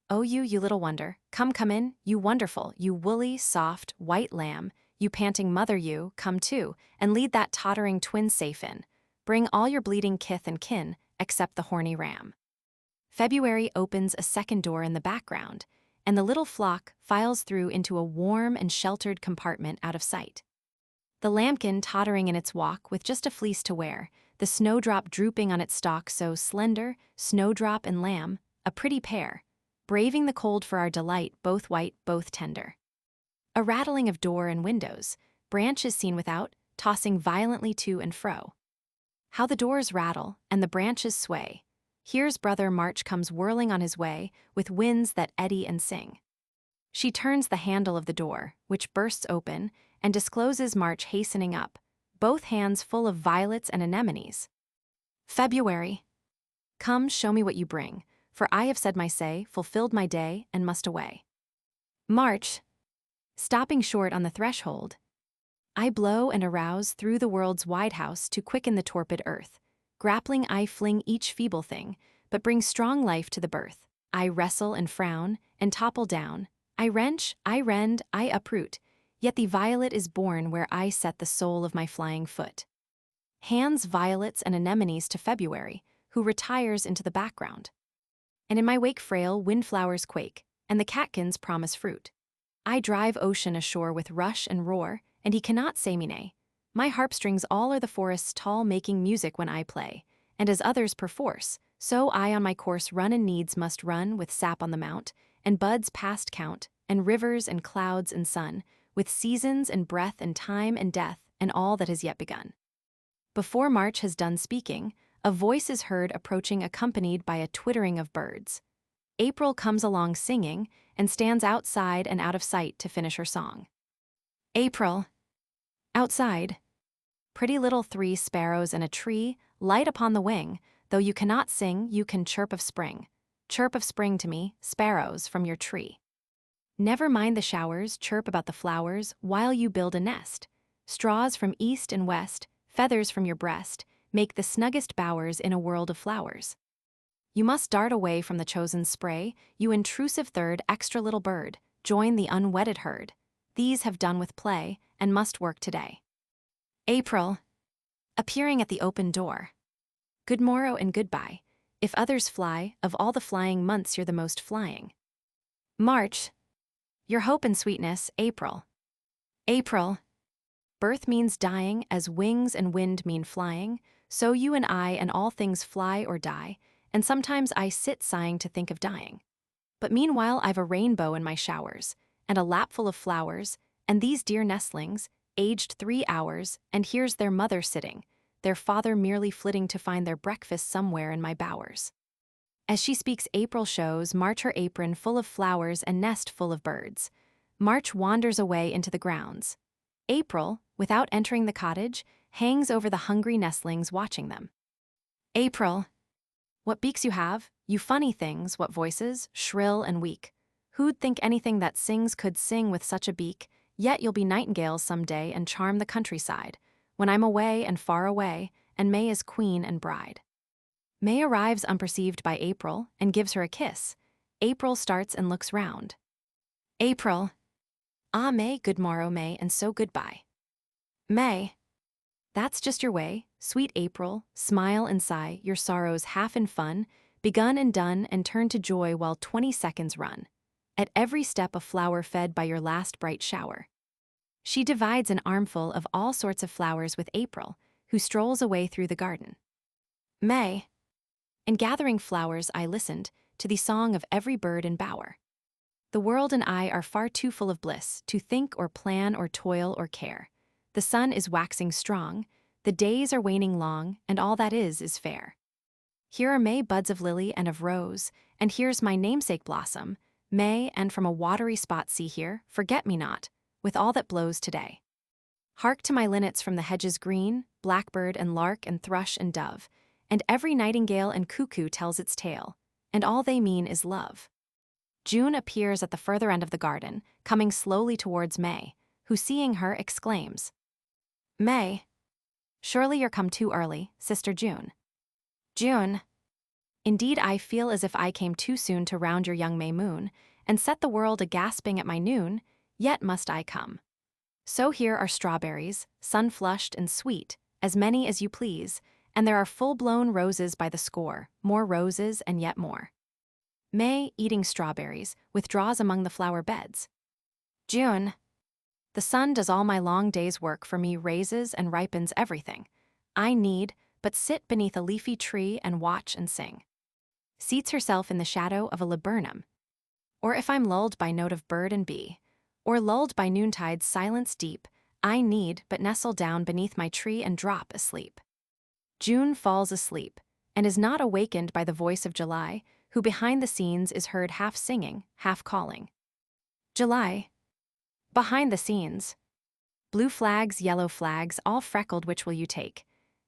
Oh, you little wonder, come in, you wonderful, you woolly, soft, white lamb, you panting mother, you, come too, and lead that tottering twin safe in. Bring all your bleating kith and kin, except the horny ram. February opens a second door in the background, and the little flock files through into a warm and sheltered compartment out of sight. The lambkin tottering in its walk with just a fleece to wear, the snowdrop drooping on its stalk so slender, snowdrop and lamb, a pretty pair, braving the cold for our delight, both white, both tender. A rattling of door and windows, branches seen without, tossing violently to and fro. How the doors rattle, and the branches sway. Here's Brother March comes whirling on his way, with winds that eddy and sing. She turns the handle of the door, which bursts open, and discloses March hastening up, both hands full of violets and anemones. February. Come, show me what you bring, for I have said my say, fulfilled my day, and must away. March. Stopping short on the threshold, I blow and arouse through the world's wide house to quicken the torpid earth. Grappling I fling each feeble thing, but bring strong life to the birth. I wrestle and frown, and topple down. I wrench, I rend, I uproot, yet the violet is born where I set the sole of my flying foot. Hands violets and anemones to February, who retires into the background. And in my wake frail windflowers quake, and the catkins promise fruit. I drive ocean ashore with rush and roar, and he cannot say me nay. My harpstrings all are the forest's tall making music when I play, and as others perforce, so I on my course run and needs must run with sap on the mount, and buds past count, and rivers and clouds and sun, with seasons and breath and time and death and all that has yet begun. Before March has done speaking, a voice is heard approaching accompanied by a twittering of birds. April comes along singing, and stands outside and out of sight to finish her song. April. Outside. Pretty little 3 sparrows in a tree, light upon the wing, though you cannot sing, you can chirp of spring. Chirp of spring to me, sparrows, from your tree. Never mind the showers, chirp about the flowers, while you build a nest. Straws from east and west, feathers from your breast, make the snuggest bowers in a world of flowers. You must dart away from the chosen spray, you intrusive third extra little bird, join the unwedded herd. These have done with play, and must work today. April. Appearing at the open door. Good morrow and goodbye. If others fly, of all the flying months you're the most flying. March. Your hope and sweetness, April. April. Birth means dying, as wings and wind mean flying, so you and I and all things fly or die, and sometimes I sit sighing to think of dying. But meanwhile I've a rainbow in my showers, and a lapful of flowers, and these dear nestlings, aged 3 hours, and here's their mother sitting, their father merely flitting to find their breakfast somewhere in my bowers. As she speaks, April shows March her apron full of flowers and nest full of birds. March wanders away into the grounds. April, without entering the cottage, hangs over the hungry nestlings watching them. April. What beaks you have, you funny things, what voices, shrill and weak. Who'd think anything that sings could sing with such a beak, yet you'll be nightingales some day and charm the countryside, when I'm away and far away, and May is queen and bride. May arrives unperceived by April and gives her a kiss. April starts and looks round. April. Ah, May, good morrow, May, and so goodbye. May. That's just your way, sweet April, smile and sigh, your sorrows half in fun, begun and done and turn to joy while 20 seconds run. at every step a flower fed by your last bright shower. She divides an armful of all sorts of flowers with April, who strolls away through the garden. May. In gathering flowers I listened to the song of every bird and bower. The world and I are far too full of bliss to think or plan or toil or care. The sun is waxing strong, the days are waning long, and all that is fair. Here are May buds of lily and of rose, and here's my namesake blossom, May, and from a watery spot see here, forget-me-not, with all that blows today. Hark to my linnets from the hedges green, blackbird and lark and thrush and dove, and every nightingale and cuckoo tells its tale, and all they mean is love. June appears at the further end of the garden, coming slowly towards May, who seeing her exclaims, May, surely you're come too early, Sister June. June, indeed I feel as if I came too soon to round your young May moon, and set the world a-gasping at my noon, yet must I come. So here are strawberries, sun-flushed and sweet, as many as you please, and there are full-blown roses by the score, more roses and yet more. May, eating strawberries, withdraws among the flower beds. June, the sun does all my long day's work for me, raises and ripens everything. I need but sit beneath a leafy tree and watch and sing. Seats herself in the shadow of a laburnum. Or if I'm lulled by note of bird and bee, or lulled by noontide's silence deep, I need but nestle down beneath my tree and drop asleep. June falls asleep, and is not awakened by the voice of July, who behind the scenes is heard half singing, half calling. July. Behind the scenes. Blue flags, yellow flags, all freckled, which will you take?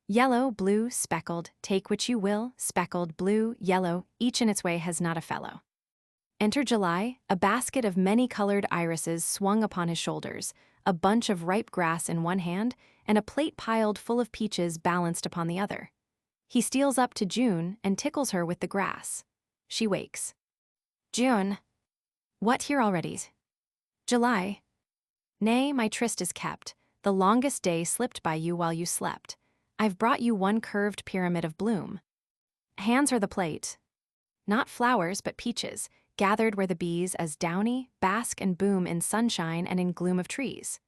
Yellow, blue, speckled, take which you will, speckled, blue, yellow, each in its way has not a fellow. Enter July, a basket of many-colored irises swung upon his shoulders, a bunch of ripe grass in one hand, and a plate piled full of peaches balanced upon the other. He steals up to June and tickles her with the grass. She wakes. June. What, here already? July. Nay, my tryst is kept. The longest day slipped by you while you slept. I've brought you one curved pyramid of bloom. Hands her the plate. Not flowers, but peaches, gathered where the bees as downy, bask and boom in sunshine and in gloom of trees.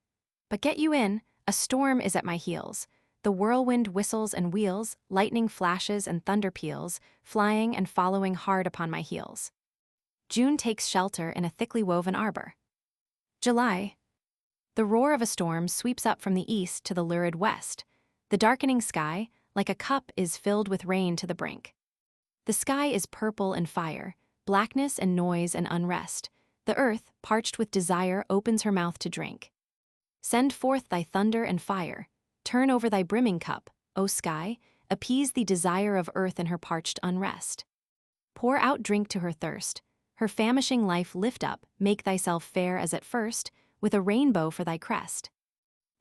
But get you in, a storm is at my heels. The whirlwind whistles and wheels, lightning flashes and thunder peals, flying and following hard upon my heels. June takes shelter in a thickly woven arbor. July. The roar of a storm sweeps up from the east to the lurid west. The darkening sky, like a cup, is filled with rain to the brink. The sky is purple and fire, blackness and noise and unrest. The earth, parched with desire, opens her mouth to drink. Send forth thy thunder and fire. Turn over thy brimming cup, O sky, appease the desire of earth in her parched unrest. Pour out drink to her thirst. Her famishing life lift up, make thyself fair as at first, with a rainbow for thy crest.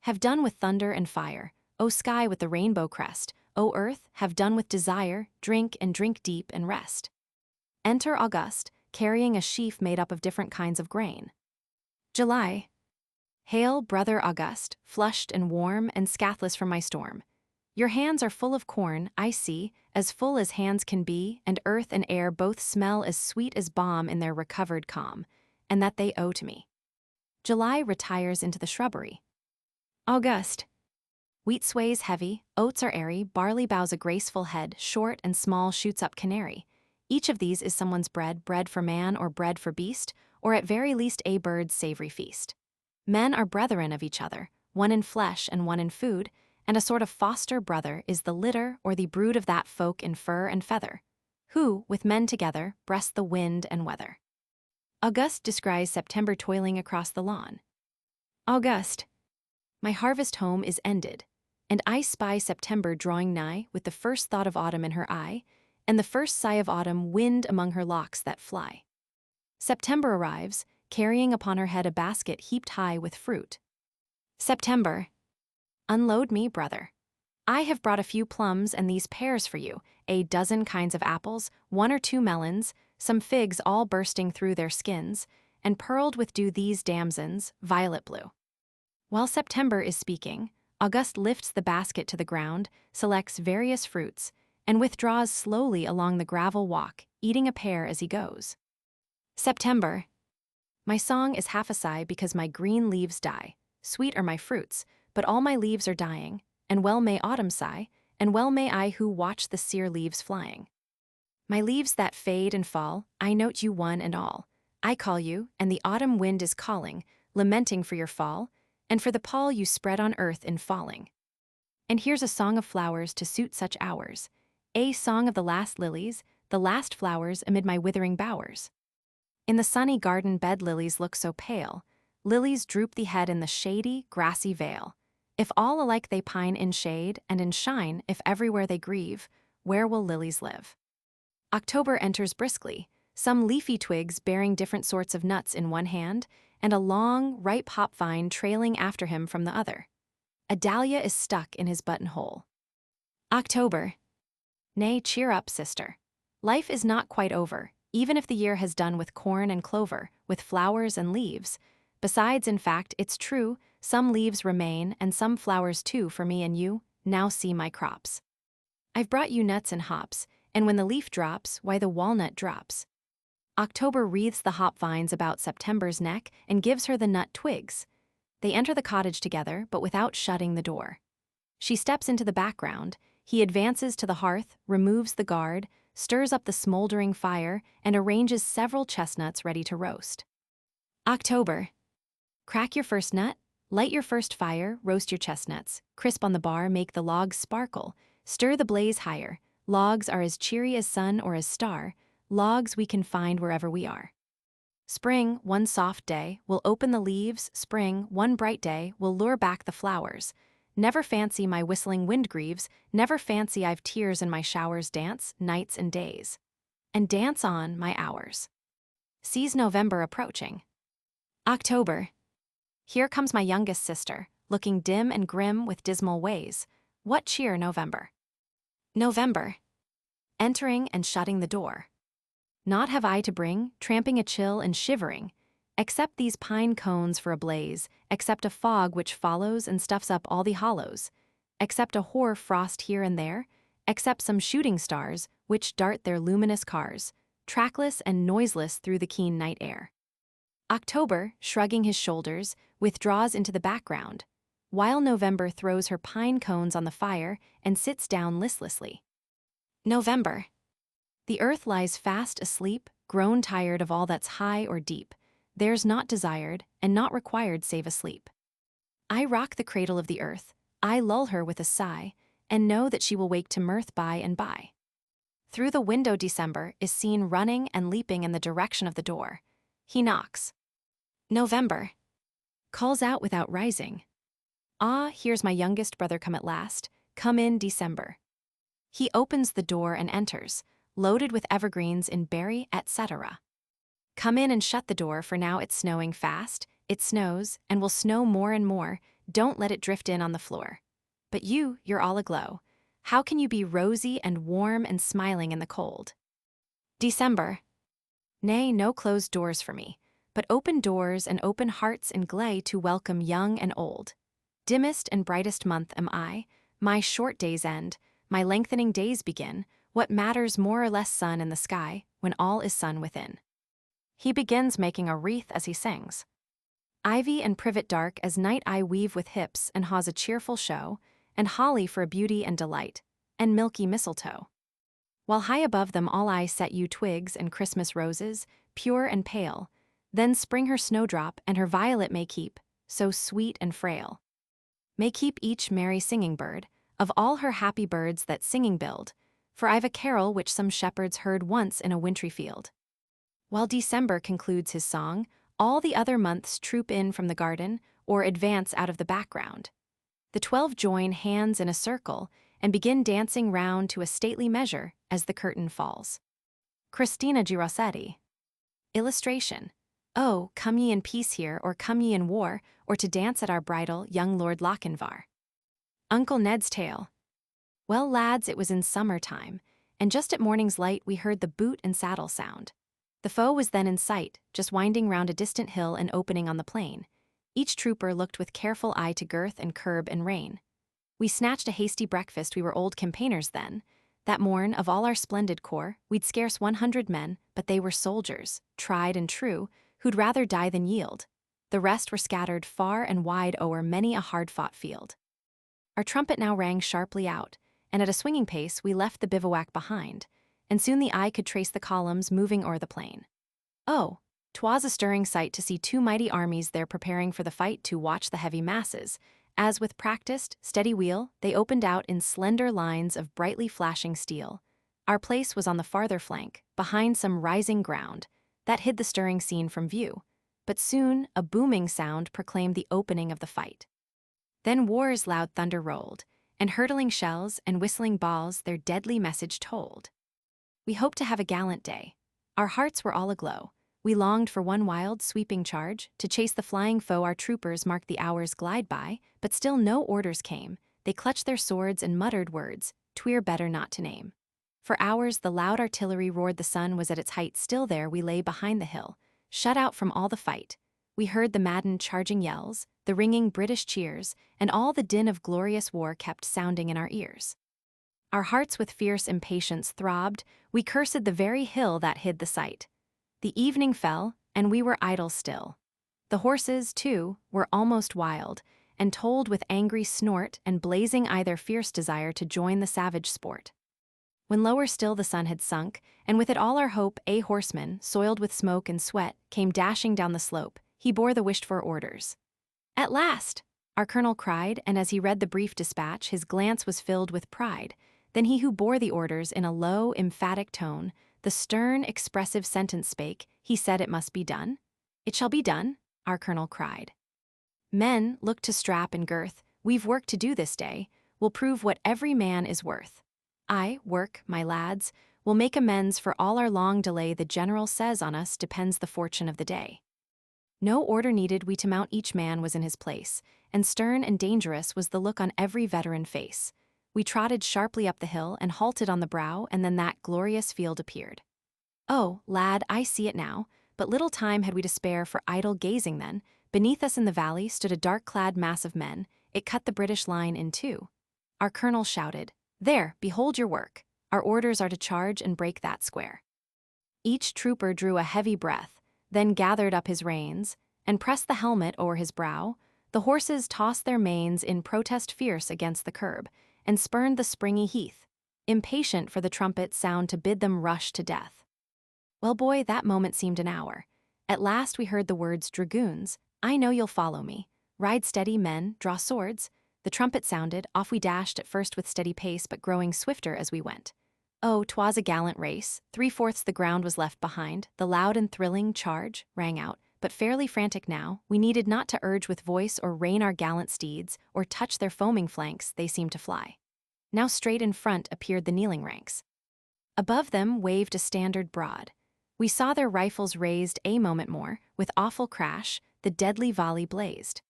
Have done with thunder and fire, O sky with the rainbow crest, O earth, have done with desire, drink and drink deep and rest. Enter August, carrying a sheaf made up of different kinds of grain. July. Hail, brother August, flushed and warm and scathless from my storm. Your hands are full of corn, I see, as full as hands can be, and earth and air both smell as sweet as balm in their recovered calm, and that they owe to me. July retires into the shrubbery. August. Wheat sways heavy, oats are airy, barley bows a graceful head, short and small shoots up canary. Each of these is someone's bread, bread for man or bread for beast, or at very least a bird's savory feast. Men are brethren of each other, one in flesh and one in food, and a sort of foster brother is the litter or the brood of that folk in fur and feather, who, with men together, breast the wind and weather. August descries September toiling across the lawn. August. My harvest home is ended, and I spy September drawing nigh with the first thought of autumn in her eye, and the first sigh of autumn wind among her locks that fly. September arrives, carrying upon her head a basket heaped high with fruit. September. Unload me, brother. I have brought a few plums and these pears for you, a dozen kinds of apples, 1 or 2 melons, some figs all bursting through their skins, and pearled with dew these damsons, violet blue. While September is speaking, August lifts the basket to the ground, selects various fruits, and withdraws slowly along the gravel walk, eating a pear as he goes. September. My song is half a sigh because my green leaves die. Sweet are my fruits, but all my leaves are dying, and well may autumn sigh, and well may I who watch the sere leaves flying. My leaves that fade and fall, I note you one and all. I call you, and the autumn wind is calling, lamenting for your fall, and for the pall you spread on earth in falling. And here's a song of flowers to suit such hours, a song of the last lilies, the last flowers amid my withering bowers. In the sunny garden bed lilies look so pale, lilies droop the head in the shady, grassy vale. If all alike they pine in shade and in shine, if everywhere they grieve, where will lilies live? October enters briskly, some leafy twigs bearing different sorts of nuts in one hand, and a long, ripe hop vine trailing after him from the other. A dahlia is stuck in his buttonhole. October. Nay, cheer up, sister. Life is not quite over, even if the year has done with corn and clover, with flowers and leaves. Besides, in fact, it's true, some leaves remain and some flowers too for me and you. Now see my crops. I've brought you nuts and hops, and when the leaf drops, why the walnut drops. October wreathes the hop vines about September's neck and gives her the nut twigs. They enter the cottage together, but without shutting the door. She steps into the background, he advances to the hearth, removes the guard, stirs up the smoldering fire, and arranges several chestnuts ready to roast. October. Crack your first nut, light your first fire, roast your chestnuts, crisp on the bar, make the logs sparkle, stir the blaze higher. Logs are as cheery as sun or as star, logs we can find wherever we are. Spring, one soft day, will open the leaves, spring, one bright day, will lure back the flowers. Never fancy my whistling wind grieves, never fancy I've tears in my showers dance, nights and days. And dance on, my hours. Sees November approaching. October. Here comes my youngest sister, looking dim and grim with dismal ways. What cheer, November? November. Entering and shutting the door. Naught have I to bring, tramping a chill and shivering, except these pine cones for a blaze, except a fog which follows and stuffs up all the hollows, except a hoar frost here and there, except some shooting stars which dart their luminous cars, trackless and noiseless through the keen night air. October, shrugging his shoulders, withdraws into the background, while November throws her pine cones on the fire and sits down listlessly. November. The earth lies fast asleep, grown tired of all that's high or deep. There's not desired, and not required save asleep. I rock the cradle of the earth, I lull her with a sigh, and know that she will wake to mirth by and by. Through the window December is seen running and leaping in the direction of the door. He knocks. November. Calls out without rising. Ah, here's my youngest brother come at last. Come in, December. He opens the door and enters, loaded with evergreens in berry, etc. Come in and shut the door, for now it's snowing fast, it snows, and will snow more and more, don't let it drift in on the floor. But you're all aglow. How can you be rosy and warm and smiling in the cold? December. Nay, no closed doors for me, but open doors and open hearts in glay to welcome young and old. Dimmest and brightest month am I, my short days end, my lengthening days begin, what matters more or less sun in the sky, when all is sun within. He begins making a wreath as he sings. Ivy and privet dark as night I weave with hips and haws a cheerful show, and holly for a beauty and delight, and milky mistletoe. While high above them all I set you twigs and Christmas roses, pure and pale, then spring her snowdrop and her violet may keep, so sweet and frail. May keep each merry singing bird, of all her happy birds that singing build, for I've a carol which some shepherds heard once in a wintry field. While December concludes his song, all the other months troop in from the garden or advance out of the background. The 12 join hands in a circle and begin dancing round to a stately measure as the curtain falls. Christina G. Rossetti. Illustration. Oh, come ye in peace here, or come ye in war, or to dance at our bridal, young Lord Lochinvar. Uncle Ned's Tale. Well, lads, it was in summer time, and just at morning's light we heard the boot and saddle sound. The foe was then in sight, just winding round a distant hill and opening on the plain. Each trooper looked with careful eye to girth and curb and rein. We snatched a hasty breakfast, we were old campaigners then. That morn, of all our splendid corps, we'd scarce 100 men, but they were soldiers, tried and true, who'd rather die than yield. The rest were scattered far and wide o'er many a hard-fought field. Our trumpet now rang sharply out, and at a swinging pace we left the bivouac behind, and soon the eye could trace the columns moving o'er the plain. Oh, 'twas a stirring sight to see two mighty armies there preparing for the fight to watch the heavy masses, as with practiced, steady wheel, they opened out in slender lines of brightly flashing steel. Our place was on the farther flank, behind some rising ground, that hid the stirring scene from view, but soon a booming sound proclaimed the opening of the fight. Then war's loud thunder rolled, and hurtling shells and whistling balls their deadly message told. We hoped to have a gallant day. Our hearts were all aglow. We longed for one wild, sweeping charge, to chase the flying foe. Our troopers marked the hours glide by, but still no orders came. They clutched their swords and muttered words, "'Twere better not to name." For hours the loud artillery roared. The sun was at its height. Still there we lay behind the hill, shut out from all the fight. We heard the maddened charging yells, the ringing British cheers, and all the din of glorious war kept sounding in our ears. Our hearts with fierce impatience throbbed. We cursed the very hill that hid the sight. The evening fell, and we were idle still. The horses, too, were almost wild, and told with angry snort and blazing eye their fierce desire to join the savage sport. When lower still the sun had sunk, and with it all our hope, a horseman, soiled with smoke and sweat, came dashing down the slope. He bore the wished-for orders. "At last!" our colonel cried, and as he read the brief dispatch, his glance was filled with pride. Then he who bore the orders in a low, emphatic tone, the stern, expressive sentence spake. He said, "It must be done." "It shall be done," our colonel cried. "Men, look to strap and girth. We've work to do this day. We'll prove what every man is worth. Aye, work, my lads, will make amends for all our long delay. The general says on us depends the fortune of the day." No order needed we to mount. Each man was in his place, and stern and dangerous was the look on every veteran face. We trotted sharply up the hill and halted on the brow, and then that glorious field appeared. Oh, lad, I see it now, but little time had we to spare for idle gazing then. Beneath us in the valley stood a dark-clad mass of men. It cut the British line in two. Our colonel shouted, "There, behold your work. Our orders are to charge and break that square." Each trooper drew a heavy breath, then gathered up his reins, and pressed the helmet o'er his brow. The horses tossed their manes in protest fierce against the curb, and spurned the springy heath, impatient for the trumpet sound to bid them rush to death. Well, boy, that moment seemed an hour. At last we heard the words, "Dragoons, I know you'll follow me. Ride steady, men, draw swords." The trumpet sounded, off we dashed at first with steady pace, but growing swifter as we went. Oh, 'twas a gallant race. 3/4 the ground was left behind. The loud and thrilling charge rang out, but fairly frantic now. We needed not to urge with voice or rein our gallant steeds, or touch their foaming flanks. They seemed to fly. Now straight in front appeared the kneeling ranks. Above them waved a standard broad. We saw their rifles raised. A moment more, with awful crash, the deadly volley blazed.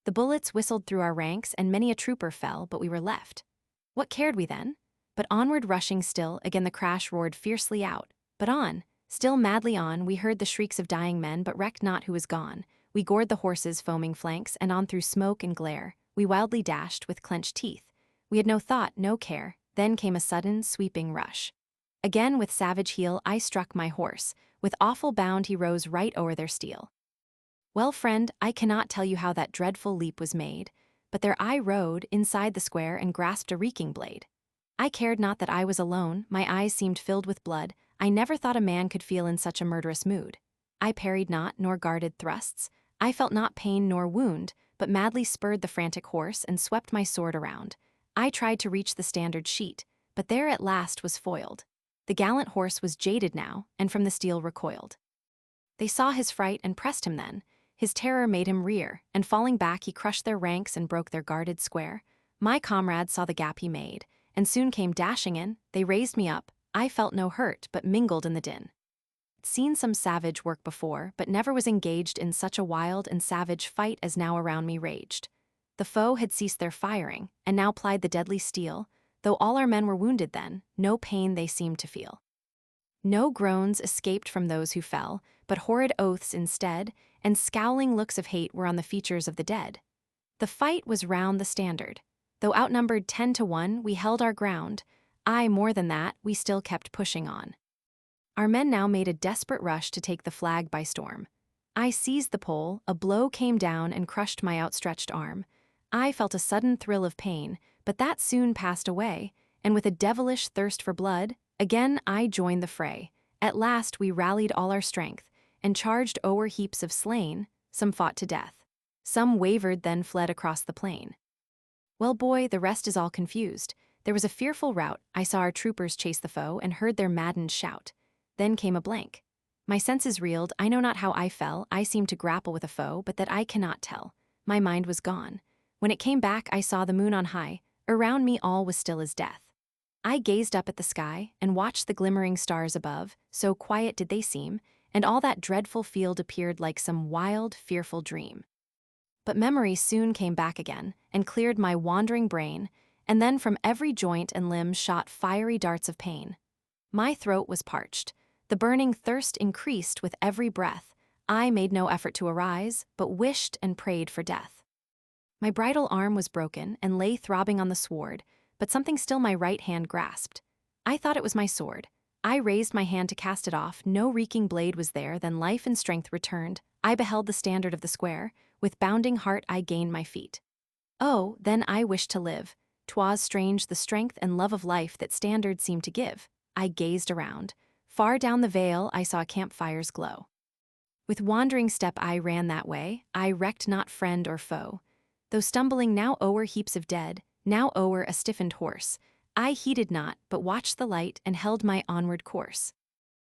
The bullets whistled through our ranks, and many a trooper fell, but we were left. What cared we then? But onward rushing still, again the crash roared fiercely out. But on, still madly on, we heard the shrieks of dying men, but recked not who was gone. We gored the horses' foaming flanks, and on through smoke and glare, we wildly dashed with clenched teeth. We had no thought, no care. Then came a sudden, sweeping rush. Again with savage heel I struck my horse. With awful bound he rose right o'er their steel. Well, friend, I cannot tell you how that dreadful leap was made, but there I rode inside the square and grasped a reeking blade. I cared not that I was alone. My eyes seemed filled with blood. I never thought a man could feel in such a murderous mood. I parried not, nor guarded thrusts. I felt not pain nor wound, but madly spurred the frantic horse and swept my sword around. I tried to reach the standard sheet, but there at last was foiled. The gallant horse was jaded now, and from the steel recoiled. They saw his fright and pressed him then. His terror made him rear, and falling back he crushed their ranks and broke their guarded square. My comrades saw the gap he made, and soon came dashing in. They raised me up. I felt no hurt, but mingled in the din. Seen some savage work before, but never was engaged in such a wild and savage fight as now around me raged. The foe had ceased their firing, and now plied the deadly steel. Though all our men were wounded then, no pain they seemed to feel. No groans escaped from those who fell, but horrid oaths instead, and scowling looks of hate were on the features of the dead. The fight was round the standard. Though outnumbered 10-1, we held our ground. Aye, more than that, we still kept pushing on. Our men now made a desperate rush to take the flag by storm. I seized the pole, a blow came down and crushed my outstretched arm. I felt a sudden thrill of pain, but that soon passed away, and with a devilish thirst for blood, again I joined the fray. At last we rallied all our strength, and charged o'er heaps of slain. Some fought to death. Some wavered, then fled across the plain. Well, boy, the rest is all confused. There was a fearful rout. I saw our troopers chase the foe, and heard their maddened shout. Then came a blank. My senses reeled. I know not how I fell. I seemed to grapple with a foe, but that I cannot tell. My mind was gone. When it came back, I saw the moon on high. Around me all was still as death. I gazed up at the sky, and watched the glimmering stars above, so quiet did they seem, and all that dreadful field appeared like some wild, fearful dream. But memory soon came back again, and cleared my wandering brain, and then from every joint and limb shot fiery darts of pain. My throat was parched. The burning thirst increased with every breath. I made no effort to arise, but wished and prayed for death. My bridle arm was broken, and lay throbbing on the sward, but something still my right hand grasped. I thought it was my sword. I raised my hand to cast it off. No reeking blade was there. Then life and strength returned. I beheld the standard of the square. With bounding heart I gained my feet. Oh, then I wished to live. 'Twas strange the strength and love of life that standard seemed to give. I gazed around. Far down the vale I saw campfires glow. With wandering step I ran that way. I recked not friend or foe. Though stumbling now o'er heaps of dead, now o'er a stiffened horse, I heeded not, but watched the light and held my onward course.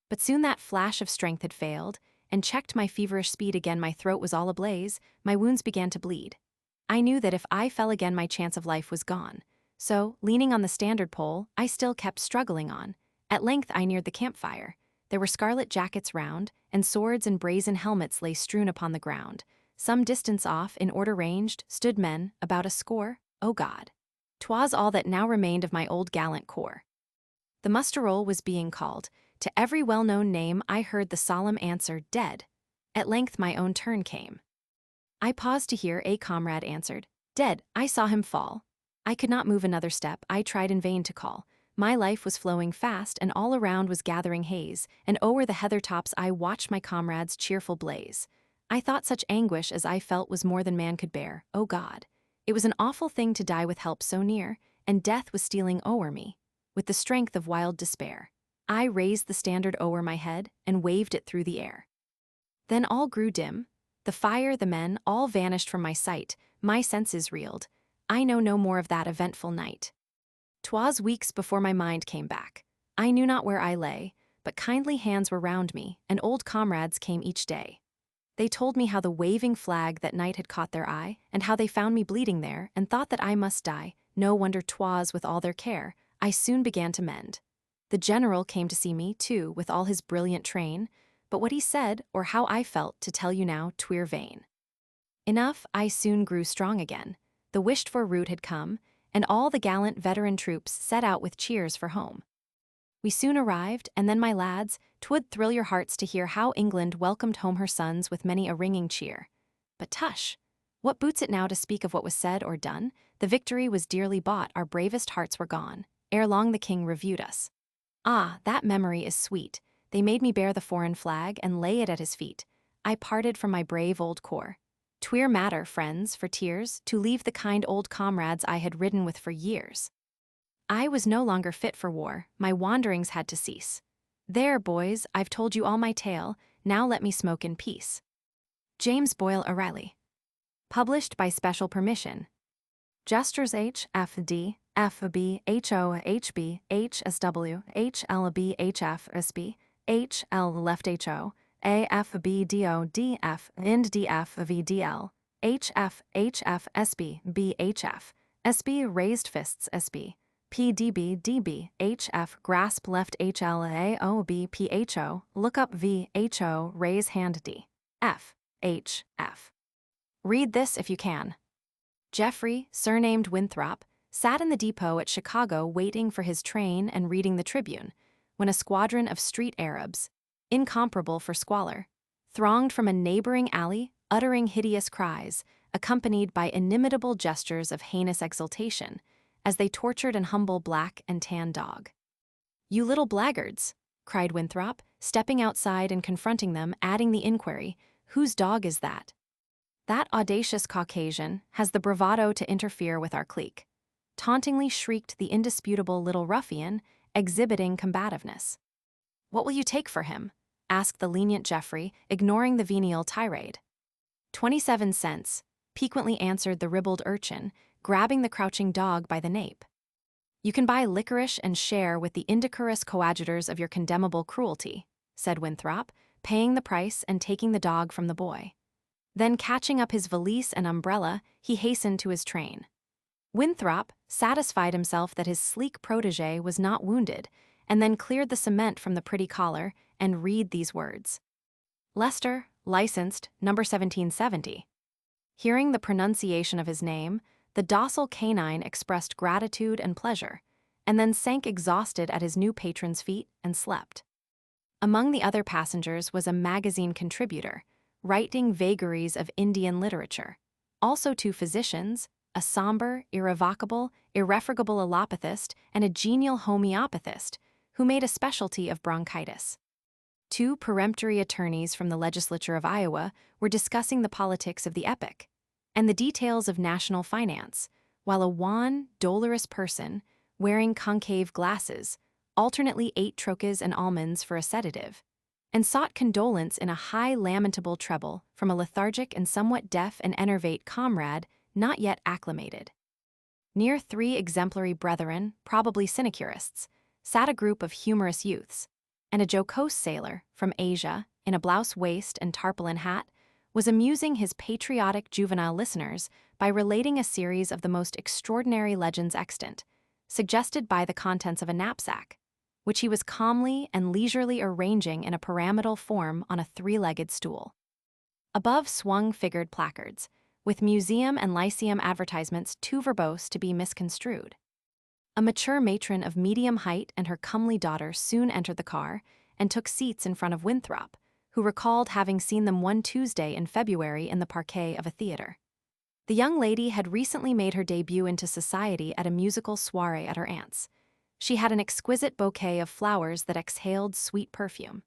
But soon that flash of strength had failed, and checked my feverish speed again. My throat was all ablaze, my wounds began to bleed. I knew that if I fell again my chance of life was gone. So, leaning on the standard pole, I still kept struggling on. At length I neared the campfire. There were scarlet jackets round, and swords and brazen helmets lay strewn upon the ground. Some distance off, in order ranged, stood men, about a score. O God! 'Twas all that now remained of my old gallant corps. The muster roll was being called. To every well-known name I heard the solemn answer, dead. At length my own turn came. I paused to hear a comrade answered, dead. I saw him fall. I could not move another step. I tried in vain to call. My life was flowing fast, and all around was gathering haze, and o'er the heather tops I watched my comrades' cheerful blaze. I thought such anguish as I felt was more than man could bear. O God! It was an awful thing to die with help so near, and death was stealing o'er me, with the strength of wild despair. I raised the standard o'er my head, and waved it through the air. Then all grew dim. The fire, the men, all vanished from my sight. My senses reeled. I know no more of that eventful night. 'Twas weeks before my mind came back. I knew not where I lay, but kindly hands were round me, and old comrades came each day. They told me how the waving flag that night had caught their eye, and how they found me bleeding there, and thought that I must die. No wonder 'twas with all their care, I soon began to mend. The general came to see me, too, with all his brilliant train, but what he said, or how I felt, to tell you now, 'twere vain. Enough, I soon grew strong again. The wished-for route had come, and all the gallant veteran troops set out with cheers for home. We soon arrived, and then, my lads, 'twould thrill your hearts to hear how England welcomed home her sons with many a ringing cheer. But tush! What boots it now to speak of what was said or done? The victory was dearly bought, our bravest hearts were gone. Ere long the king reviewed us. Ah, that memory is sweet. They made me bear the foreign flag and lay it at his feet. I parted from my brave old corps. 'Twere matter, friends, for tears, to leave the kind old comrades I had ridden with for years. I was no longer fit for war, my wanderings had to cease. There, boys, I've told you all my tale, now let me smoke in peace. James Boyle O'Reilly. Published by special permission. Gestures H. F. D. F. B. H. O. H. B. H. S. W. H. L. B. H. F. S. B. H. L. Left H. O. A. F. B. D. O. D. F. Ind. D. F. V. D. L. H. F. H. F. S. B. B. H. F. S. B. Raised Fists S. B. P. D. B. D. B. H. F. Grasp Left H. L. A. O. B. P. H. O. Look Up V. H. O. Raise Hand D. F. H. F. Read this if you can. Jeffrey, surnamed Winthrop, sat in the depot at Chicago waiting for his train and reading the Tribune, when a squadron of street Arabs, incomparable for squalor, thronged from a neighboring alley, uttering hideous cries, accompanied by inimitable gestures of heinous exultation, as they tortured an humble black and tan dog. "You little blackguards!" cried Winthrop, stepping outside and confronting them, adding the inquiry, Whose dog is that? That audacious Caucasian has the bravado to interfere with our clique, tauntingly shrieked the indisputable little ruffian, exhibiting combativeness. What will you take for him? Asked the lenient Geoffrey, ignoring the venial tirade. 27 cents, piquantly answered the ribald urchin, grabbing the crouching dog by the nape. You can buy licorice and share with the indecorous coadjutors of your condemnable cruelty, said Winthrop, paying the price and taking the dog from the boy. Then, catching up his valise and umbrella, he hastened to his train. Winthrop satisfied himself that his sleek protégé was not wounded, and then cleared the cement from the pretty collar and read these words. Lester, licensed, number 1770. Hearing the pronunciation of his name, the docile canine expressed gratitude and pleasure, and then sank exhausted at his new patron's feet and slept. Among the other passengers was a magazine contributor, writing vagaries of Indian literature. Also 2 physicians, a somber, irrevocable, irrefragable allopathist and a genial homeopathist, who made a specialty of bronchitis. 2 peremptory attorneys from the legislature of Iowa were discussing the politics of the epoch and the details of national finance, while a wan, dolorous person, wearing concave glasses, alternately ate troches and almonds for a sedative, and sought condolence in a high lamentable treble from a lethargic and somewhat deaf and enervate comrade not yet acclimated. Near 3 exemplary brethren, probably sinecurists, sat a group of humorous youths, and a jocose sailor from Asia, in a blouse waist and tarpaulin hat, was amusing his patriotic juvenile listeners by relating a series of the most extraordinary legends extant, suggested by the contents of a knapsack, which he was calmly and leisurely arranging in a pyramidal form on a 3-legged stool. Above swung figured placards, with museum and lyceum advertisements too verbose to be misconstrued. A mature matron of medium height and her comely daughter soon entered the car and took seats in front of Winthrop, who recalled having seen them one Tuesday in February in the parquet of a theater. The young lady had recently made her debut into society at a musical soirée at her aunt's. She had an exquisite bouquet of flowers that exhaled sweet perfume.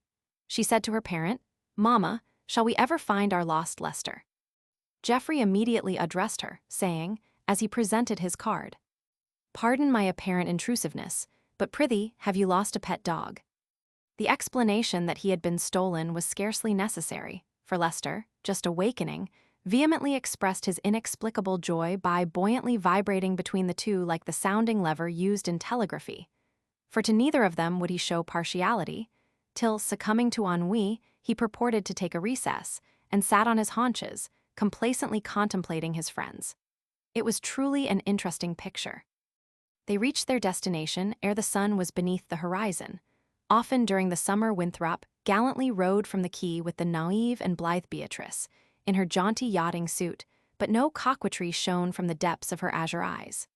She said to her parent, "Mama, shall we ever find our lost Lester?" Geoffrey immediately addressed her, saying, as he presented his card, "Pardon my apparent intrusiveness, but prithee, have you lost a pet dog?" The explanation that he had been stolen was scarcely necessary, for Lester, just awakening, vehemently expressed his inexplicable joy by buoyantly vibrating between the 2 like the sounding lever used in telegraphy. For to neither of them would he show partiality, till, succumbing to ennui, he purported to take a recess, and sat on his haunches, complacently contemplating his friends. It was truly an interesting picture. They reached their destination ere the sun was beneath the horizon. Often during the summer Winthrop gallantly rowed from the quay with the naive and blithe Beatrice, in her jaunty yachting suit, but no coquetry shone from the depths of her azure eyes.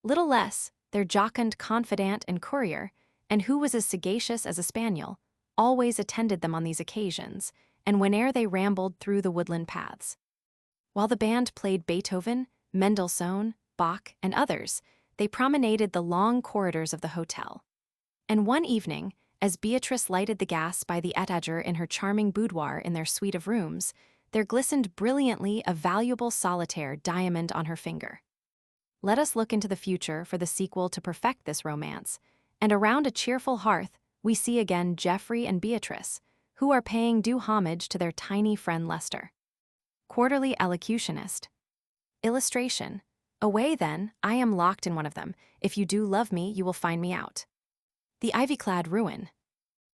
Little less, their jocund confidant and courier, and who was as sagacious as a spaniel, always attended them on these occasions, and whene'er they rambled through the woodland paths. While the band played Beethoven, Mendelssohn, Bach, and others, they promenaded the long corridors of the hotel. And one evening, as Beatrice lighted the gas by the étagère in her charming boudoir in their suite of rooms, there glistened brilliantly a valuable solitaire diamond on her finger. Let us look into the future for the sequel to perfect this romance, and around a cheerful hearth we see again Geoffrey and Beatrice, who are paying due homage to their tiny friend Lester. Quarterly Elocutionist. Illustration. Away then, I am locked in one of them. If you do love me, you will find me out. The ivy-clad ruin.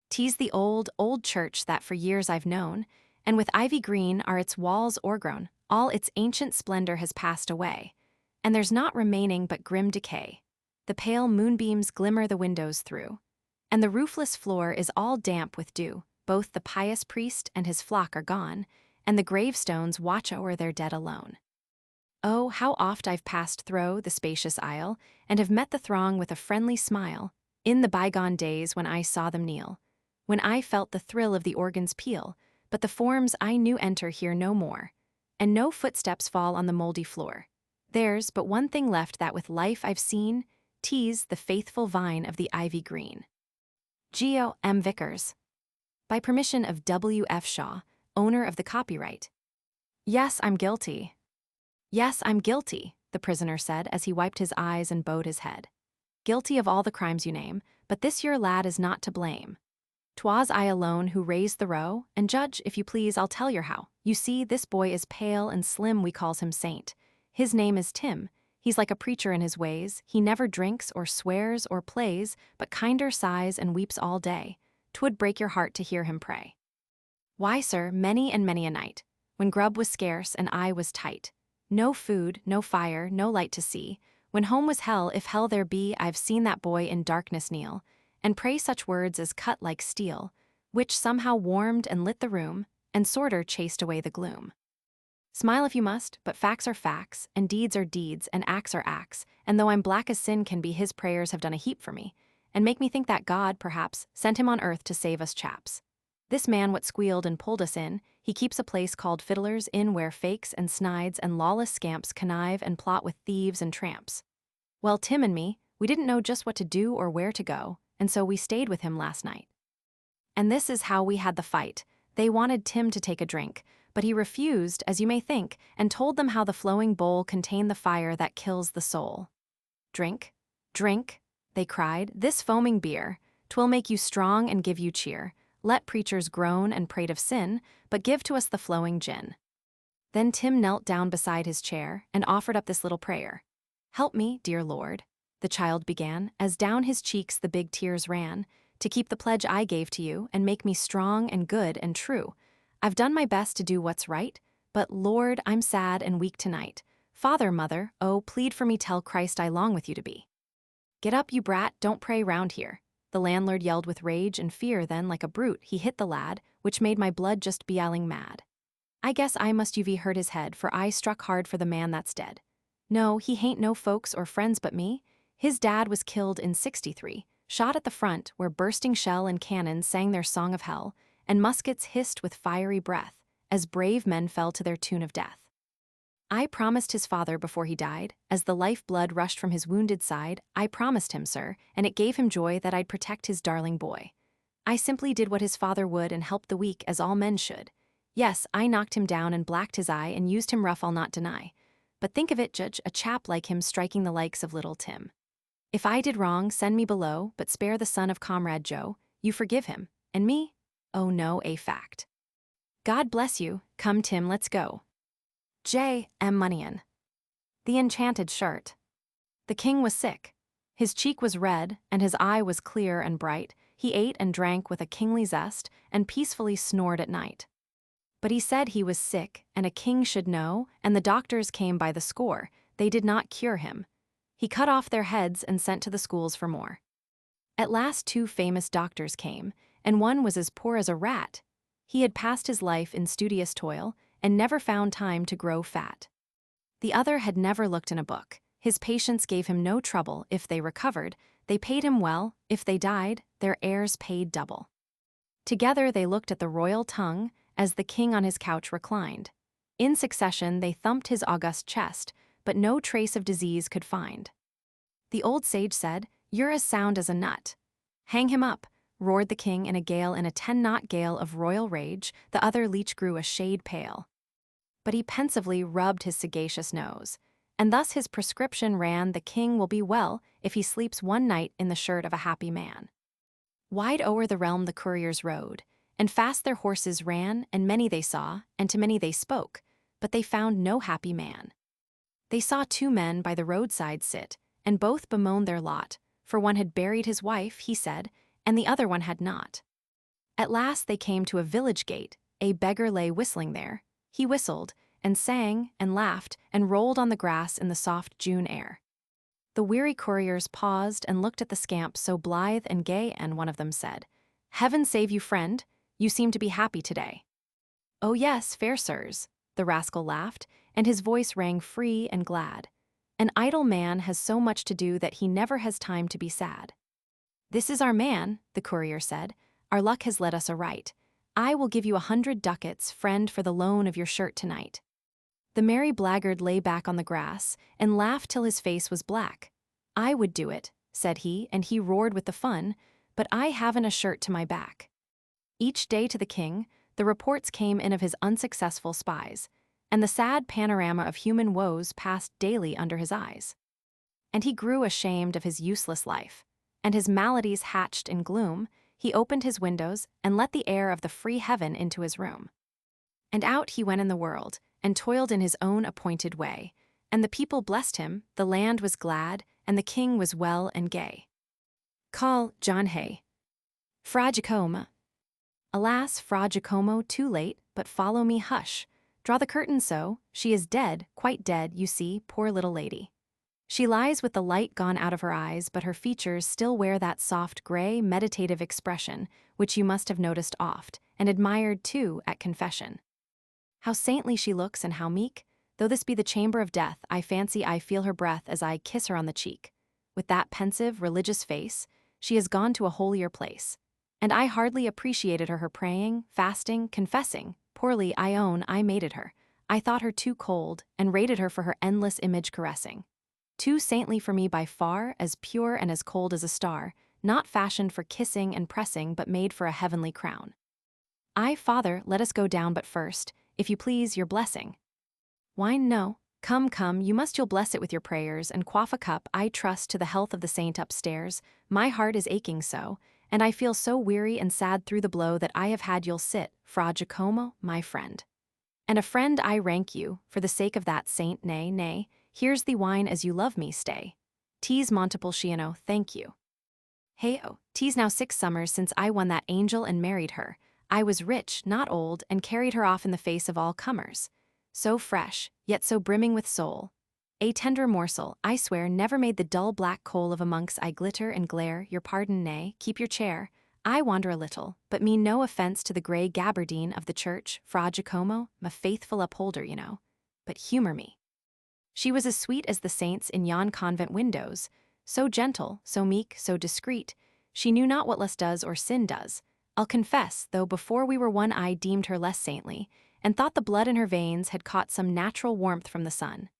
'Tis the old church that for years I've known, and with ivy green are its walls o'ergrown. All its ancient splendor has passed away, and there's naught remaining but grim decay. The pale moonbeams glimmer the windows through, and the roofless floor is all damp with dew. Both the pious priest and his flock are gone, and the gravestones watch o'er their dead alone. Oh, how oft I've passed thro' the spacious aisle, and have met the throng with a friendly smile, in the bygone days when I saw them kneel, when I felt the thrill of the organ's peal, but the forms I knew enter here no more, and no footsteps fall on the mouldy floor. There's but one thing left that with life I've seen, 'tis the faithful vine of the ivy green. Geo. M. Vickers. By permission of W. F. Shaw, owner of the copyright. Yes, I'm guilty. Yes, I'm guilty, the prisoner said as he wiped his eyes and bowed his head. Guilty of all the crimes you name, but this your lad is not to blame. 'Twas I alone who raised the row, and judge, if you please, I'll tell you how. You see, this boy is pale and slim, we calls him Saint. His name is Tim. He's like a preacher in his ways. He never drinks or swears or plays, but kinder sighs and weeps all day. 'Twould break your heart to hear him pray. Why, sir, many and many a night, when grub was scarce and I was tight. No food, no fire, no light to see. When home was hell, if hell there be, I've seen that boy in darkness kneel, and pray such words as cut like steel, which somehow warmed and lit the room, and sorter chased away the gloom. Smile if you must, but facts are facts, and deeds are deeds, and acts are acts, and though I'm black as sin can be, his prayers have done a heap for me, and make me think that God, perhaps, sent him on earth to save us chaps. This man what squealed and pulled us in, he keeps a place called Fiddler's Inn where fakes and snides and lawless scamps connive and plot with thieves and tramps. Well, Tim and me, we didn't know just what to do or where to go, and so we stayed with him last night. And this is how we had the fight. They wanted Tim to take a drink, but he refused, as you may think, and told them how the flowing bowl contained the fire that kills the soul. Drink, drink, they cried, this foaming beer, 'twill make you strong and give you cheer. Let preachers groan and prate of sin, but give to us the flowing gin. Then Tim knelt down beside his chair and offered up this little prayer. Help me, dear Lord, the child began, as down his cheeks the big tears ran, to keep the pledge I gave to you and make me strong and good and true. I've done my best to do what's right, but Lord, I'm sad and weak tonight. Father, mother, oh, plead for me, tell Christ I long with you to be. Get up, you brat, don't pray round here. The landlord yelled with rage and fear, then, like a brute, he hit the lad, which made my blood just beailing mad. I guess I must you've hurt his head, for I struck hard for the man that's dead. No, he hain't no folks or friends but me. His dad was killed in '63, shot at the front, where bursting shell and cannon sang their song of hell, and muskets hissed with fiery breath, as brave men fell to their tune of death. I promised his father before he died, as the life blood rushed from his wounded side, I promised him, sir, and it gave him joy that I'd protect his darling boy. I simply did what his father would and helped the weak as all men should. Yes, I knocked him down and blacked his eye and used him rough, I'll not deny. But think of it, Judge, a chap like him striking the likes of little Tim. If I did wrong, send me below, but spare the son of Comrade Joe. You forgive him. And me? Oh no, a fact. God bless you. Come, Tim, let's go. J. M. Monyan. The Enchanted Shirt. The king was sick. His cheek was red, and his eye was clear and bright. He ate and drank with a kingly zest, and peacefully snored at night. But he said he was sick, and a king should know, and the doctors came by the score. They did not cure him. He cut off their heads and sent to the schools for more. At last 2 famous doctors came, and one was as poor as a rat. He had passed his life in studious toil, and never found time to grow fat. The other had never looked in a book. His patients gave him no trouble. If they recovered, they paid him well. If they died, their heirs paid double. Together they looked at the royal tongue, as the king on his couch reclined. In succession they thumped his august chest, but no trace of disease could find. The old sage said, "You're as sound as a nut." "Hang him up," roared the king in a 10-knot gale of royal rage. The other leech grew a shade pale. But he pensively rubbed his sagacious nose, and thus his prescription ran, the king will be well if he sleeps one night in the shirt of a happy man. Wide o'er the realm the couriers rode, and fast their horses ran, and many they saw, and to many they spoke, but they found no happy man. They saw 2 men by the roadside sit, and both bemoaned their lot, for one had buried his wife, he said, and the other one had not. At last they came to a village gate. A beggar lay whistling there. He whistled, and sang, and laughed, and rolled on the grass in the soft June air. The weary couriers paused and looked at the scamp so blithe and gay, and one of them said, "Heaven save you, friend, you seem to be happy today." "Oh yes, fair sirs," the rascal laughed, and his voice rang free and glad. "An idle man has so much to do that he never has time to be sad." "This is our man," the courier said. "Our luck has led us aright. I will give you 100 ducats, friend, for the loan of your shirt tonight." The merry blackguard lay back on the grass and laughed till his face was black. "I would do it," said he, and he roared with the fun, "but I haven't a shirt to my back." Each day to the king, the reports came in of his unsuccessful spies, and the sad panorama of human woes passed daily under his eyes. And he grew ashamed of his useless life, and his maladies hatched in gloom. He opened his windows and let the air of the free heaven into his room. And out he went in the world, and toiled in his own appointed way, and the people blessed him, the land was glad, and the king was well and gay. Call, John Hay. Fra Giacomo. Alas, Fra Giacomo, too late, but follow me, hush. Draw the curtain so, she is dead, quite dead, you see, poor little lady. She lies with the light gone out of her eyes, but her features still wear that soft, gray, meditative expression, which you must have noticed oft, and admired too at confession. How saintly she looks and how meek! Though this be the chamber of death, I fancy I feel her breath as I kiss her on the cheek. With that pensive, religious face, she has gone to a holier place. And I hardly appreciated her praying, fasting, confessing. Poorly, I own, I mated her. I thought her too cold, and rated her for her endless image caressing. Too saintly for me by far, as pure and as cold as a star, not fashioned for kissing and pressing, but made for a heavenly crown. Ay, Father, let us go down, but first, if you please, your blessing. Wine, no. Come, you'll bless it with your prayers, and quaff a cup, I trust, to the health of the saint upstairs. My heart is aching so, and I feel so weary and sad through the blow that I have had. You'll sit, Fra Giacomo, my friend. And a friend I rank you, for the sake of that saint, nay, here's the wine as you love me, stay. 'Tis Montepulciano, thank you. Hey-oh, 'tis now 6 summers since I won that angel and married her. I was rich, not old, and carried her off in the face of all comers. So fresh, yet so brimming with soul. A tender morsel, I swear, never made the dull black coal of a monk's eye glitter and glare. Your pardon, nay, keep your chair. I wander a little, but mean no offense to the grey gabardine of the church, Fra Giacomo, a faithful upholder, you know. But humor me. She was as sweet as the saints in yon convent windows, so gentle, so meek, so discreet. She knew not what lust does or sin does. I'll confess, though before we were one I deemed her less saintly, and thought the blood in her veins had caught some natural warmth from the sun.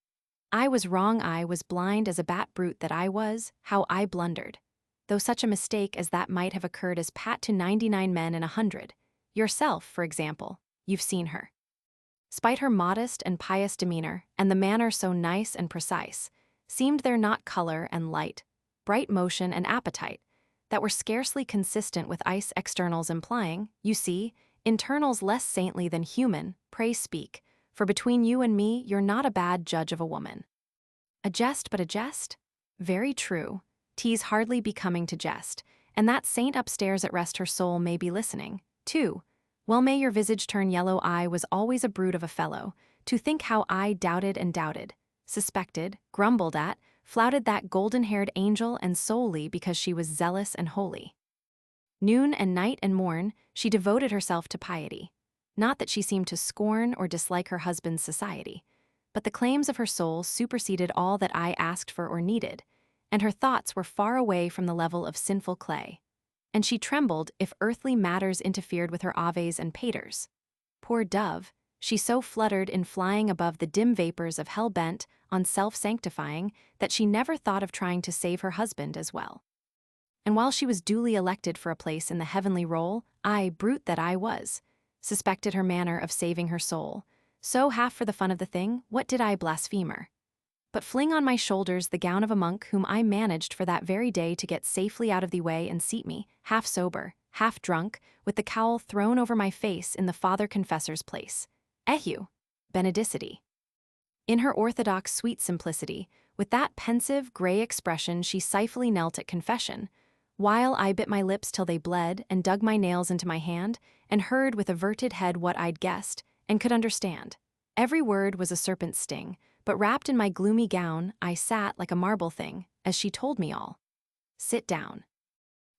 I was wrong, I was blind as a bat brute that I was, how I blundered. Though such a mistake as that might have occurred as pat to 99 men in 100. Yourself, for example, you've seen her. Spite her modest and pious demeanor, and the manner so nice and precise, seemed there not color and light, bright motion and appetite, that were scarcely consistent with ice externals, implying, you see, internals less saintly than human. Pray speak, for between you and me you're not a bad judge of a woman. A jest but a jest? Very true. 'Tis hardly becoming to jest, and that saint upstairs at rest, her soul may be listening, too. Well may your visage turn yellow. I was always a brute of a fellow, to think how I doubted and doubted, suspected, grumbled at, flouted that golden-haired angel, and solely because she was zealous and holy. Noon and night and morn, she devoted herself to piety. Not that she seemed to scorn or dislike her husband's society, but the claims of her soul superseded all that I asked for or needed, and her thoughts were far away from the level of sinful clay. And she trembled if earthly matters interfered with her aves and paters. Poor dove, she so fluttered in flying above the dim vapors of hell bent on self-sanctifying that she never thought of trying to save her husband as well. And while she was duly elected for a place in the heavenly roll, I, brute that I was, suspected her manner of saving her soul. So half for the fun of the thing, what did I blasphemer? But fling on my shoulders the gown of a monk whom I managed for that very day to get safely out of the way and seat me, half sober, half drunk, with the cowl thrown over my face in the Father Confessor's place. Eheu! Benedicite. In her orthodox sweet simplicity, with that pensive, grey expression, she sifely knelt at confession, while I bit my lips till they bled and dug my nails into my hand, and heard with averted head what I'd guessed, and could understand. Every word was a serpent's sting, but wrapped in my gloomy gown, I sat like a marble thing, as she told me all. Sit down.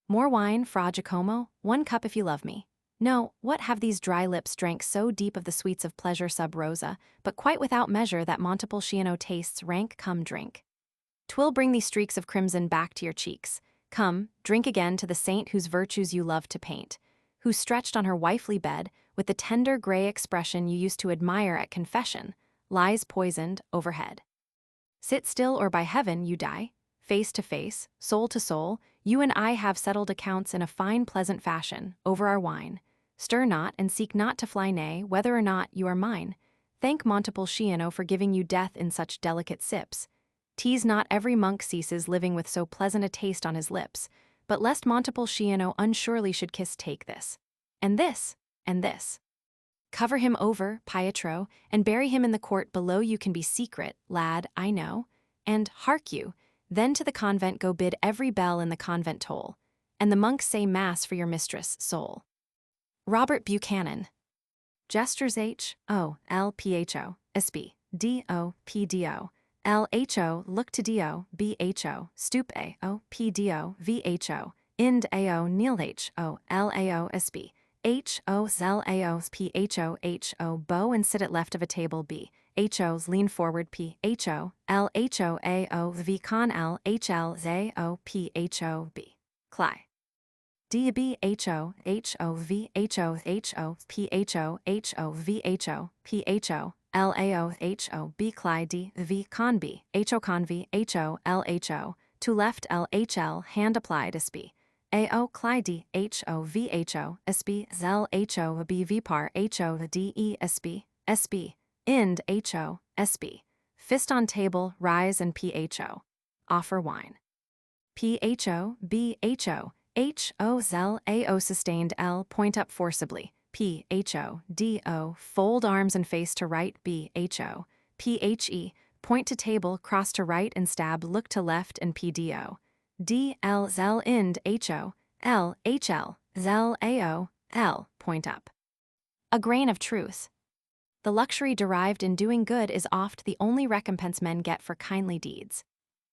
More wine, Fra Giacomo, 1 cup if you love me. No, what have these dry lips drank so deep of the sweets of pleasure sub rosa, but quite without measure that Montepulciano tastes rank. Come, drink. 'Twill bring these streaks of crimson back to your cheeks. Come, drink again to the saint whose virtues you love to paint, who stretched on her wifely bed, with the tender grey expression you used to admire at confession, lies poisoned overhead. Sit still, or by heaven you die. Face to face, soul to soul, you and I have settled accounts in a fine pleasant fashion, over our wine. Stir not, and seek not to fly, nay, whether or not you are mine. Thank Montepulciano for giving you death in such delicate sips. Tease not, every monk ceases living with so pleasant a taste on his lips, but lest Montepulciano unsurely should kiss, take this, and this, and this. Cover him over, Pietro, and bury him in the court below. You can be secret, lad, I know. And, hark you, then to the convent go, bid every bell in the convent toll, and the monks say mass for your mistress' soul. Robert Buchanan. Gestures H-O-L-P-H-O, S-B, D-O-P-D-O, L-H-O, look to D-O, B-H-O, stoop A-O, P-D-O, V-H-O, ind A-O, kneel H-O, L-A-O, S-B, H-O, Zel A-O, P-H-O, H-O, bow and sit at left of a table, B, H-O's lean forward, P-H-O, L-H-O, A-O, V con L, H-L, Z-O, P-H-O, B, Cly. D-B-H-O, H-O-V, H-O, H-O, P-H-O, H-O, V-H-O, P-H-O, L-A-O, H-O, B, Cly, D, V, con B, H-O, con V, H-O, L-H-O, to left L-H-L, hand applied, S-B, A-O, Cly, D, H-O, V-H-O, S-B, Zel, H-O, B, V-Par, H-O, D-E, S-B, S-B, ind, H-O, S-B, fist on table, rise and P-H-O, offer wine. P-H-O, B-H-O, H-O, Zel, A-O, sustained L, point up forcibly, P-H-O, D-O, fold arms and face to right, B-H-O, P-H-E, point to table, cross to right and stab, look to left and P-D-O, D-L, Zel, ind, H-O, L, H-L, Zel, A-O, L, point up. A grain of truth. The luxury derived in doing good is oft the only recompense men get for kindly deeds.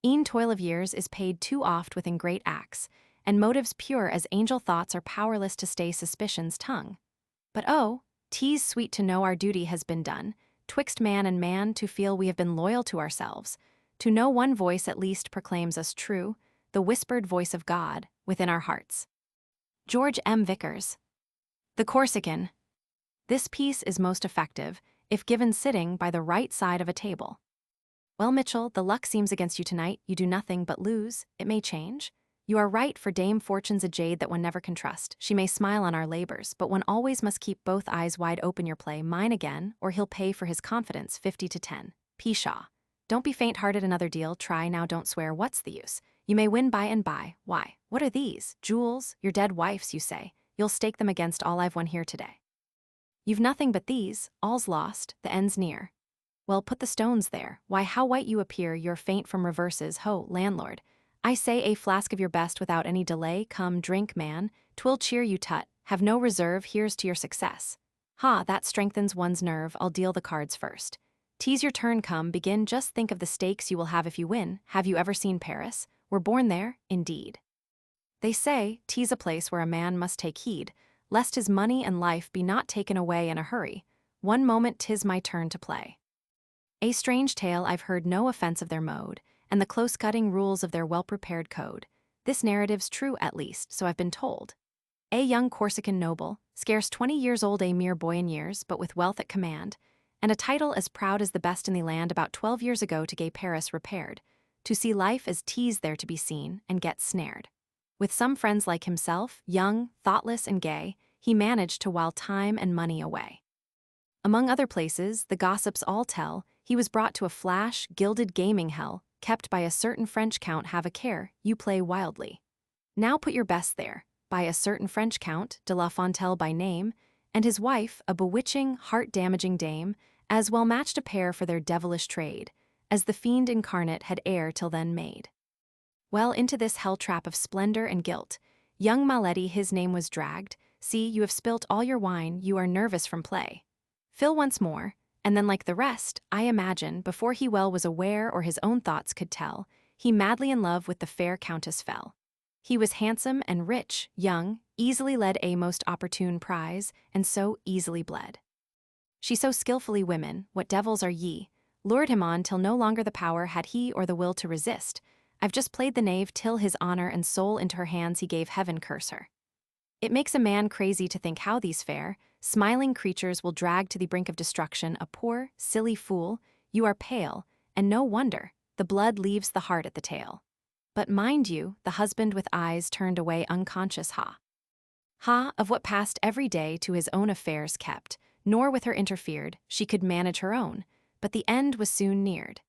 E'en toil of years is paid too oft with ingrate acts, and motives pure as angel thoughts are powerless to stay suspicion's tongue. But oh, 'tis sweet to know our duty has been done, twixt man and man to feel we have been loyal to ourselves, to know one voice at least proclaims us true, the whispered voice of God, within our hearts. George M. Vickers. The Corsican. This piece is most effective if given sitting by the right side of a table. Well, Mitchell, the luck seems against you tonight, you do nothing but lose, it may change. You are right, for Dame Fortune's a jade that one never can trust. She may smile on our labors, but one always must keep both eyes wide open. Your play, mine again, or he'll pay for his confidence 50-10. Pshaw. Don't be faint-hearted, another deal, try now, don't swear, what's the use? You may win by and by. Why, what are these? Jewels, your dead wife's, you say. You'll stake them against all I've won here today. You've nothing but these, all's lost, the end's near. Well, put the stones there. Why, how white you appear, you're faint from reverses, ho, landlord. I say a flask of your best without any delay, come, drink, man, 'twill cheer you, tut, have no reserve, here's to your success. Ha, that strengthens one's nerve, I'll deal the cards first. 'Tis your turn, come, begin, just think of the stakes you will have if you win. Have you ever seen Paris? We're born there, indeed. They say, 'tis a place where a man must take heed, lest his money and life be not taken away in a hurry. One moment 'tis my turn to play. A strange tale, I've heard no offense of their mode, and the close-cutting rules of their well-prepared code. This narrative's true, at least, so I've been told. A young Corsican noble, scarce 20 years old, a mere boy in years, but with wealth at command, and a title as proud as the best in the land, about 12 years ago to gay Paris repaired, to see life as 'tis there to be seen, and get snared. With some friends like himself, young, thoughtless, and gay, he managed to while time and money away. Among other places, the gossips all tell, he was brought to a flash, gilded gaming hell, kept by a certain French count. Have a care, you play wildly. Now put your best there, by a certain French count, de la Fontelle by name, and his wife, a bewitching, heart-damaging dame, as well matched a pair for their devilish trade, as the fiend incarnate had e'er till then made. Well, into this hell-trap of splendor and guilt, young Maletti his name was dragged. See, you have spilt all your wine, you are nervous from play. Fill once more, and then like the rest, I imagine, before he well was aware or his own thoughts could tell, he madly in love with the fair countess fell. He was handsome and rich, young, easily led a most opportune prize, and so easily bled. She so skillfully women, what devils are ye, lured him on till no longer the power had he or the will to resist. I've just played the knave till his honor and soul into her hands he gave, heaven curse her. It makes a man crazy to think how these fair, smiling creatures will drag to the brink of destruction a poor, silly fool. You are pale, and no wonder, the blood leaves the heart at the tail. But mind you, the husband with eyes turned away unconscious, ha. Ha, of what passed every day to his own affairs kept, nor with her interfered, she could manage her own, but the end was soon neared.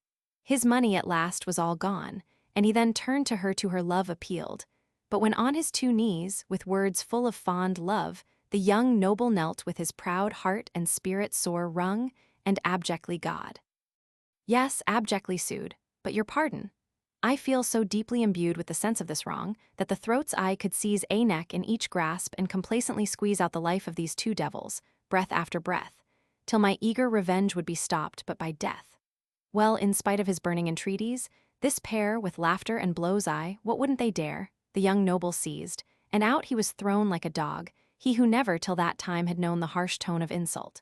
His money at last was all gone, and he then turned to her love appealed. But when on his 2 knees, with words full of fond love, the young noble knelt with his proud heart and spirit sore wrung, and abjectly God. Yes, abjectly sued, but your pardon. I feel so deeply imbued with the sense of this wrong, that the throat's eye could seize a neck in each grasp and complacently squeeze out the life of these 2 devils, breath after breath, till my eager revenge would be stopped but by death. Well, in spite of his burning entreaties, this pair, with laughter and blows eye, what wouldn't they dare? The young noble seized, and out he was thrown like a dog, he who never till that time had known the harsh tone of insult.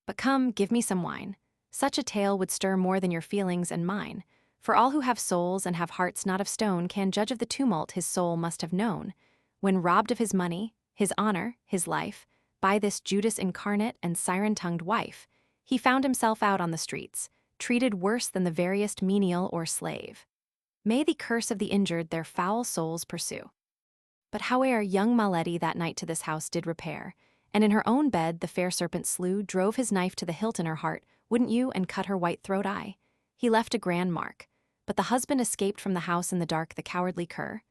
But come, give me some wine. Such a tale would stir more than your feelings and mine, for all who have souls and have hearts not of stone can judge of the tumult his soul must have known, when robbed of his money, his honor, his life, by this Judas incarnate and siren-tongued wife, he found himself out on the streets, treated worse than the veriest menial or slave. May the curse of the injured their foul souls pursue. But howe'er young Maledi that night to this house did repair, and in her own bed the fair serpent slew, drove his knife to the hilt in her heart, wouldn't you, and cut her white throat eye. He left a grand mark, but the husband escaped from the house in the dark, the cowardly cur.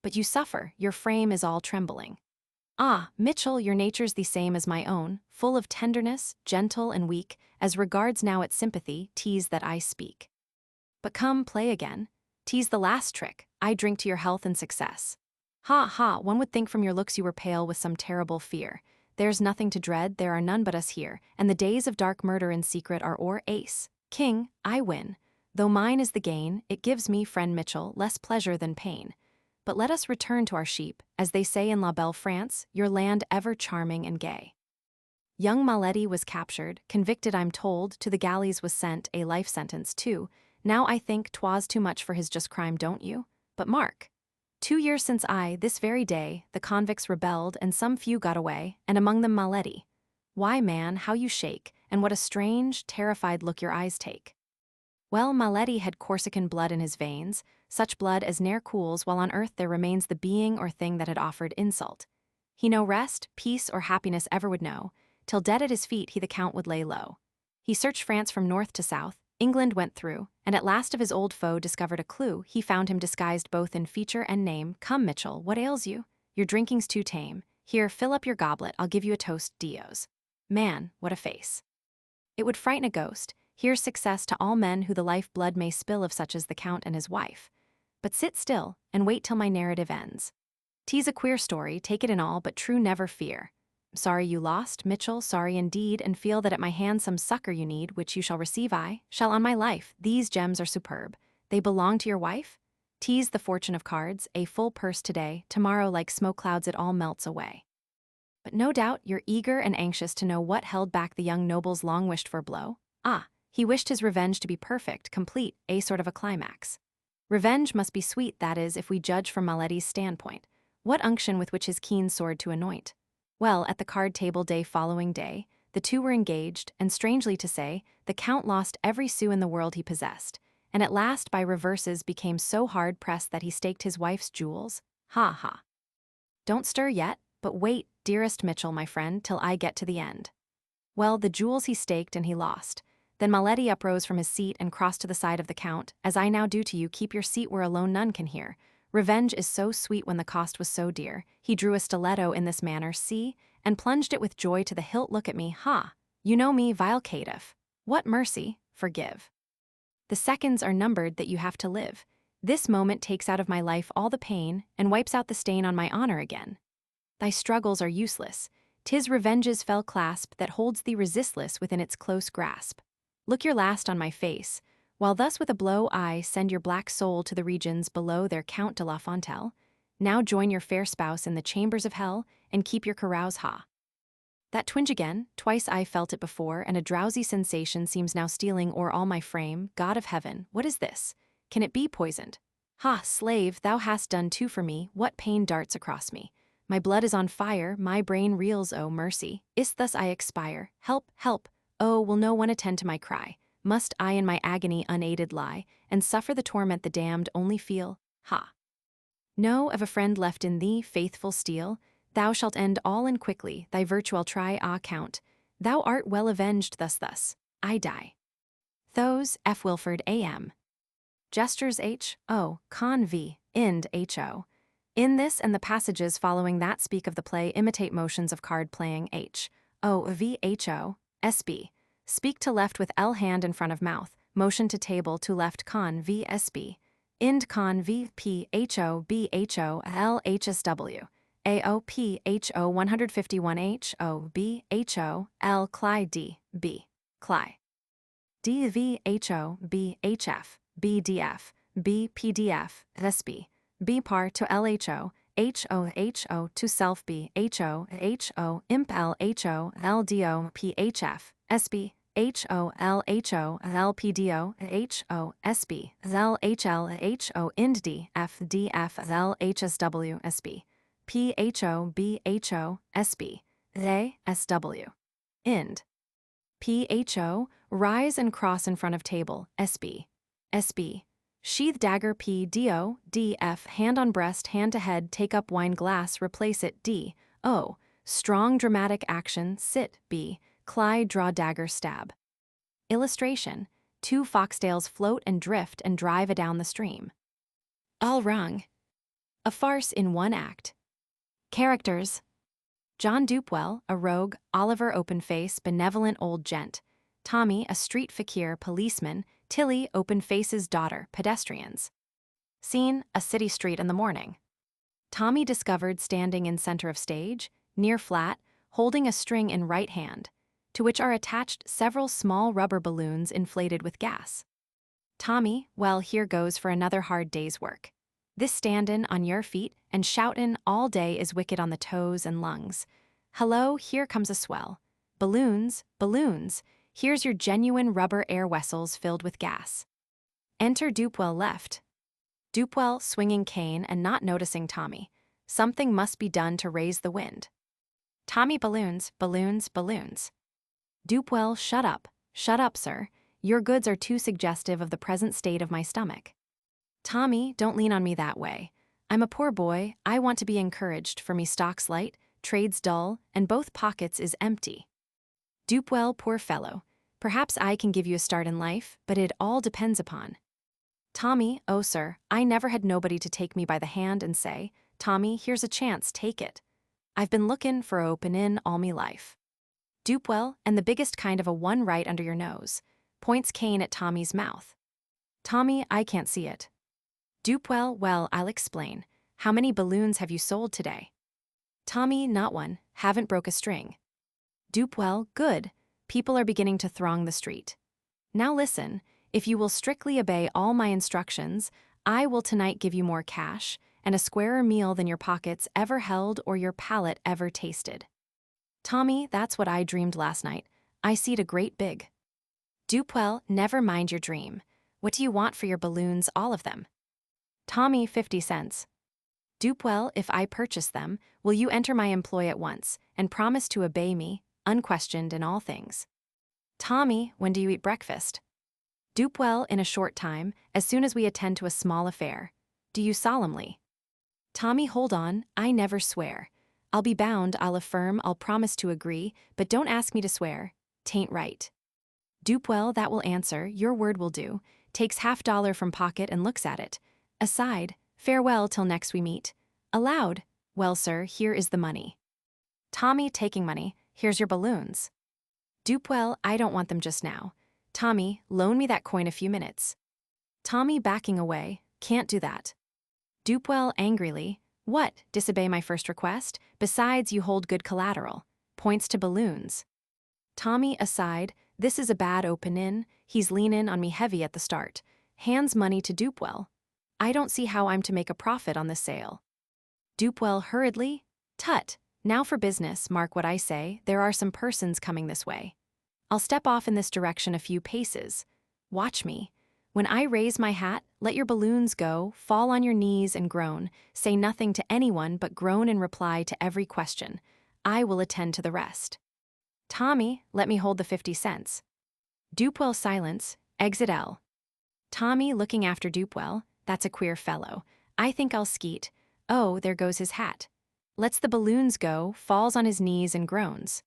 But you suffer, your frame is all trembling. Ah, Mitchell, your nature's the same as my own, full of tenderness, gentle and weak, as regards now its sympathy, 'tis that I speak. But come, play again. 'Tis the last trick, I drink to your health and success. Ha, ha, one would think from your looks you were pale with some terrible fear. There's nothing to dread, there are none but us here, and the days of dark murder in secret are o'er. Ace, king, I win. Though mine is the gain, it gives me, friend Mitchell, less pleasure than pain. But let us return to our sheep, as they say in La Belle France, your land ever charming and gay. Young Maledi was captured, convicted I'm told, to the galleys was sent, a life sentence too. Now I think 'twas too much for his just crime, don't you? But mark, 2 years since this very day, the convicts rebelled and some few got away, and among them Maledi. Why, man, how you shake, and what a strange, terrified look your eyes take. Well, Maledi had Corsican blood in his veins, such blood as ne'er cools while on earth there remains the being or thing that had offered insult. He no rest, peace, or happiness ever would know, till dead at his feet he the count would lay low. He searched France from north to south, England went through, and at last of his old foe discovered a clue. He found him disguised both in feature and name. Come, Mitchell, what ails you? Your drinking's too tame. Here, fill up your goblet, I'll give you a toast, Dios. Man, what a face. It would frighten a ghost. Here's success to all men who the life blood may spill of such as the count and his wife. But sit still, and wait till my narrative ends. 'Tis a queer story, take it in all, but true, never fear. Sorry you lost, Mitchell, sorry indeed, and feel that at my hand some succor you need, which you shall receive. I shall on my life. These gems are superb. They belong to your wife? 'Tis the fortune of cards, a full purse today, tomorrow like smoke clouds it all melts away. But no doubt you're eager and anxious to know what held back the young noble's long-wished-for blow. Ah, he wished his revenge to be perfect, complete, a sort of a climax. Revenge must be sweet, that is, if we judge from Maledi's standpoint. What unction with which his keen sword to anoint. Well, at the card table day following day, the two were engaged, and strangely to say, the count lost every sou in the world he possessed, and at last by reverses became so hard-pressed that he staked his wife's jewels. Ha ha. Don't stir yet, but wait, dearest Mitchell, my friend, till I get to the end. Well, the jewels he staked and he lost. Then Maledi uprose from his seat and crossed to the side of the count. As I now do to you, keep your seat where alone none can hear. Revenge is so sweet when the cost was so dear. He drew a stiletto in this manner, see, and plunged it with joy to the hilt. Look at me, ha! You know me, vile caitiff. What mercy, forgive. The seconds are numbered that you have to live. This moment takes out of my life all the pain, and wipes out the stain on my honor again. Thy struggles are useless. 'Tis revenge's fell clasp that holds thee resistless within its close grasp. Look your last on my face, while thus with a blow I send your black soul to the regions below their Count de la Fontelle. Now join your fair spouse in the chambers of hell, and keep your carouse, ha. That twinge again, twice I felt it before, and a drowsy sensation seems now stealing o'er all my frame. God of heaven, what is this? Can it be poisoned? Ha, slave, thou hast done too for me. What pain darts across me? My blood is on fire, my brain reels, oh mercy. Is thus I expire? Help, help! Oh, will no one attend to my cry? Must I in my agony unaided lie, and suffer the torment the damned only feel? Ha! Know of a friend left in thee, faithful steel? Thou shalt end all and quickly, thy virtual try count. Thou art well avenged thus, I die. Those, F. Wilford A.M. Gestures H. O. Con V. Ind H. O. In this and the passages following that speak of the play imitate motions of card playing H. O. V. H. O. S. B. Speak to left with L hand in front of mouth, motion to table to left con V. S. B. Ind con V. P. H. O. B. H. O. L. H. S. W. A. O. P. H. O. 151 H. O. B. H. O. L. Clyde D. B. Cly. D. V. H. O. B. H. F. B. D. F. B. P. D. F. S. B. B. Par to L. H. O. H. O. H. O. to self B. H. O. H. O. Imp L. H. O. L. D. O. P. H. F. S. B. H. O. L. H. O. L. P. D. O. H. O. S. B. L. H. L. H. O. Ind D. F. D. F. L. H. S. W. S. B. P. H. O. B. H. O. S. B. They. S. W. Ind. P. H. O. Rise and cross in front of table. S. B. S. B. Sheath dagger. P. D. O. D. F. Hand on breast, hand to head, take up wine glass, replace it. D. O. Strong dramatic action. Sit. B. Clyde draw dagger stab. Illustration. Two foxtails float and drift and drive adown the stream. All wrong. A farce in one act. Characters. John Dupwell, a rogue. Oliver, open-face, benevolent old gent. Tommy, a street fakir, policeman. Tilly, open-face's daughter, pedestrians. Scene, a city street in the morning. Tommy discovered standing in center of stage, near flat, holding a string in right hand, to which are attached several small rubber balloons inflated with gas. Tommy, well, here goes for another hard day's work. This standin' on your feet and shoutin' all day is wicked on the toes and lungs. Hello, here comes a swell. Balloons, balloons, here's your genuine rubber air vessels filled with gas. Enter Dupwell left. Dupwell swinging cane and not noticing Tommy. Something must be done to raise the wind. Tommy balloons, balloons, balloons. Dupwell, shut up, sir. Your goods are too suggestive of the present state of my stomach. Tommy, don't lean on me that way. I'm a poor boy, I want to be encouraged, for me stock's light, trade's dull, and both pockets is empty. Dupwell, poor fellow, perhaps I can give you a start in life, but it all depends upon. Tommy, oh sir, I never had nobody to take me by the hand and say, Tommy, here's a chance, take it. I've been lookin' for a open in all me life. Dupwell, and the biggest kind of a one right under your nose, points cane at Tommy's mouth. Tommy, I can't see it. Dupwell, well, I'll explain. How many balloons have you sold today? Tommy, not one, haven't broke a string. Dupwell, good. People are beginning to throng the street. Now listen, if you will strictly obey all my instructions, I will tonight give you more cash, and a squarer meal than your pockets ever held or your palate ever tasted. Tommy, that's what I dreamed last night. I seed a great big. Dupwell, never mind your dream. What do you want for your balloons, all of them? Tommy, 50 cents. Dupwell, if I purchase them, will you enter my employ at once, and promise to obey me, unquestioned in all things? Tommy, when do you eat breakfast? Dupwell, in a short time, as soon as we attend to a small affair. Do you solemnly? Tommy, hold on, I never swear. I'll be bound, I'll affirm, I'll promise to agree, but don't ask me to swear. 'Tain't right. Dupwell, that will answer, your word will do, takes $50 from pocket and looks at it. Aside, farewell till next we meet. Aloud, well sir, here is the money. Tommy, taking money, here's your balloons. Dupwell, I don't want them just now. Tommy, loan me that coin a few minutes. Tommy, backing away, can't do that. Dupwell, angrily, what, disobey my first request? Besides, you hold good collateral. Points to balloons. Tommy, aside, this is a bad open-in, he's leanin' on me heavy at the start. Hands money to Dupwell. I don't see how I'm to make a profit on this sale. Dupwell, hurriedly, tut, now for business, mark what I say, there are some persons coming this way. I'll step off in this direction a few paces. Watch me. When I raise my hat, let your balloons go, fall on your knees and groan, say nothing to anyone but groan in reply to every question. I will attend to the rest. Tommy, let me hold the 50 cents. Dupwell, silence, exit L. Tommy, looking after Dupwell, that's a queer fellow. I think I'll skeet. Oh, there goes his hat. Lets the balloons go, falls on his knees and groans.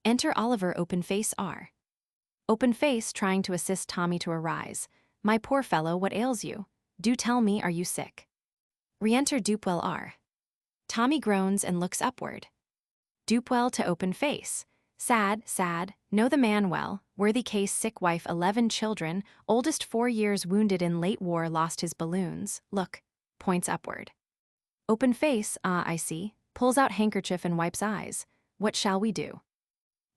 Enter Oliver Open-Face R. Open-Face trying to assist Tommy to arise. My poor fellow, what ails you? Do tell me, are you sick? Re-enter Dupwell R. Tommy groans and looks upward. Dupwell to Open-Face. Sad, sad, know the man well, worthy case, sick wife, 11 children, oldest 4 years, wounded in late war, lost his balloons, look, points upward. Open-Face, ah, I see, pulls out handkerchief and wipes eyes. What shall we do?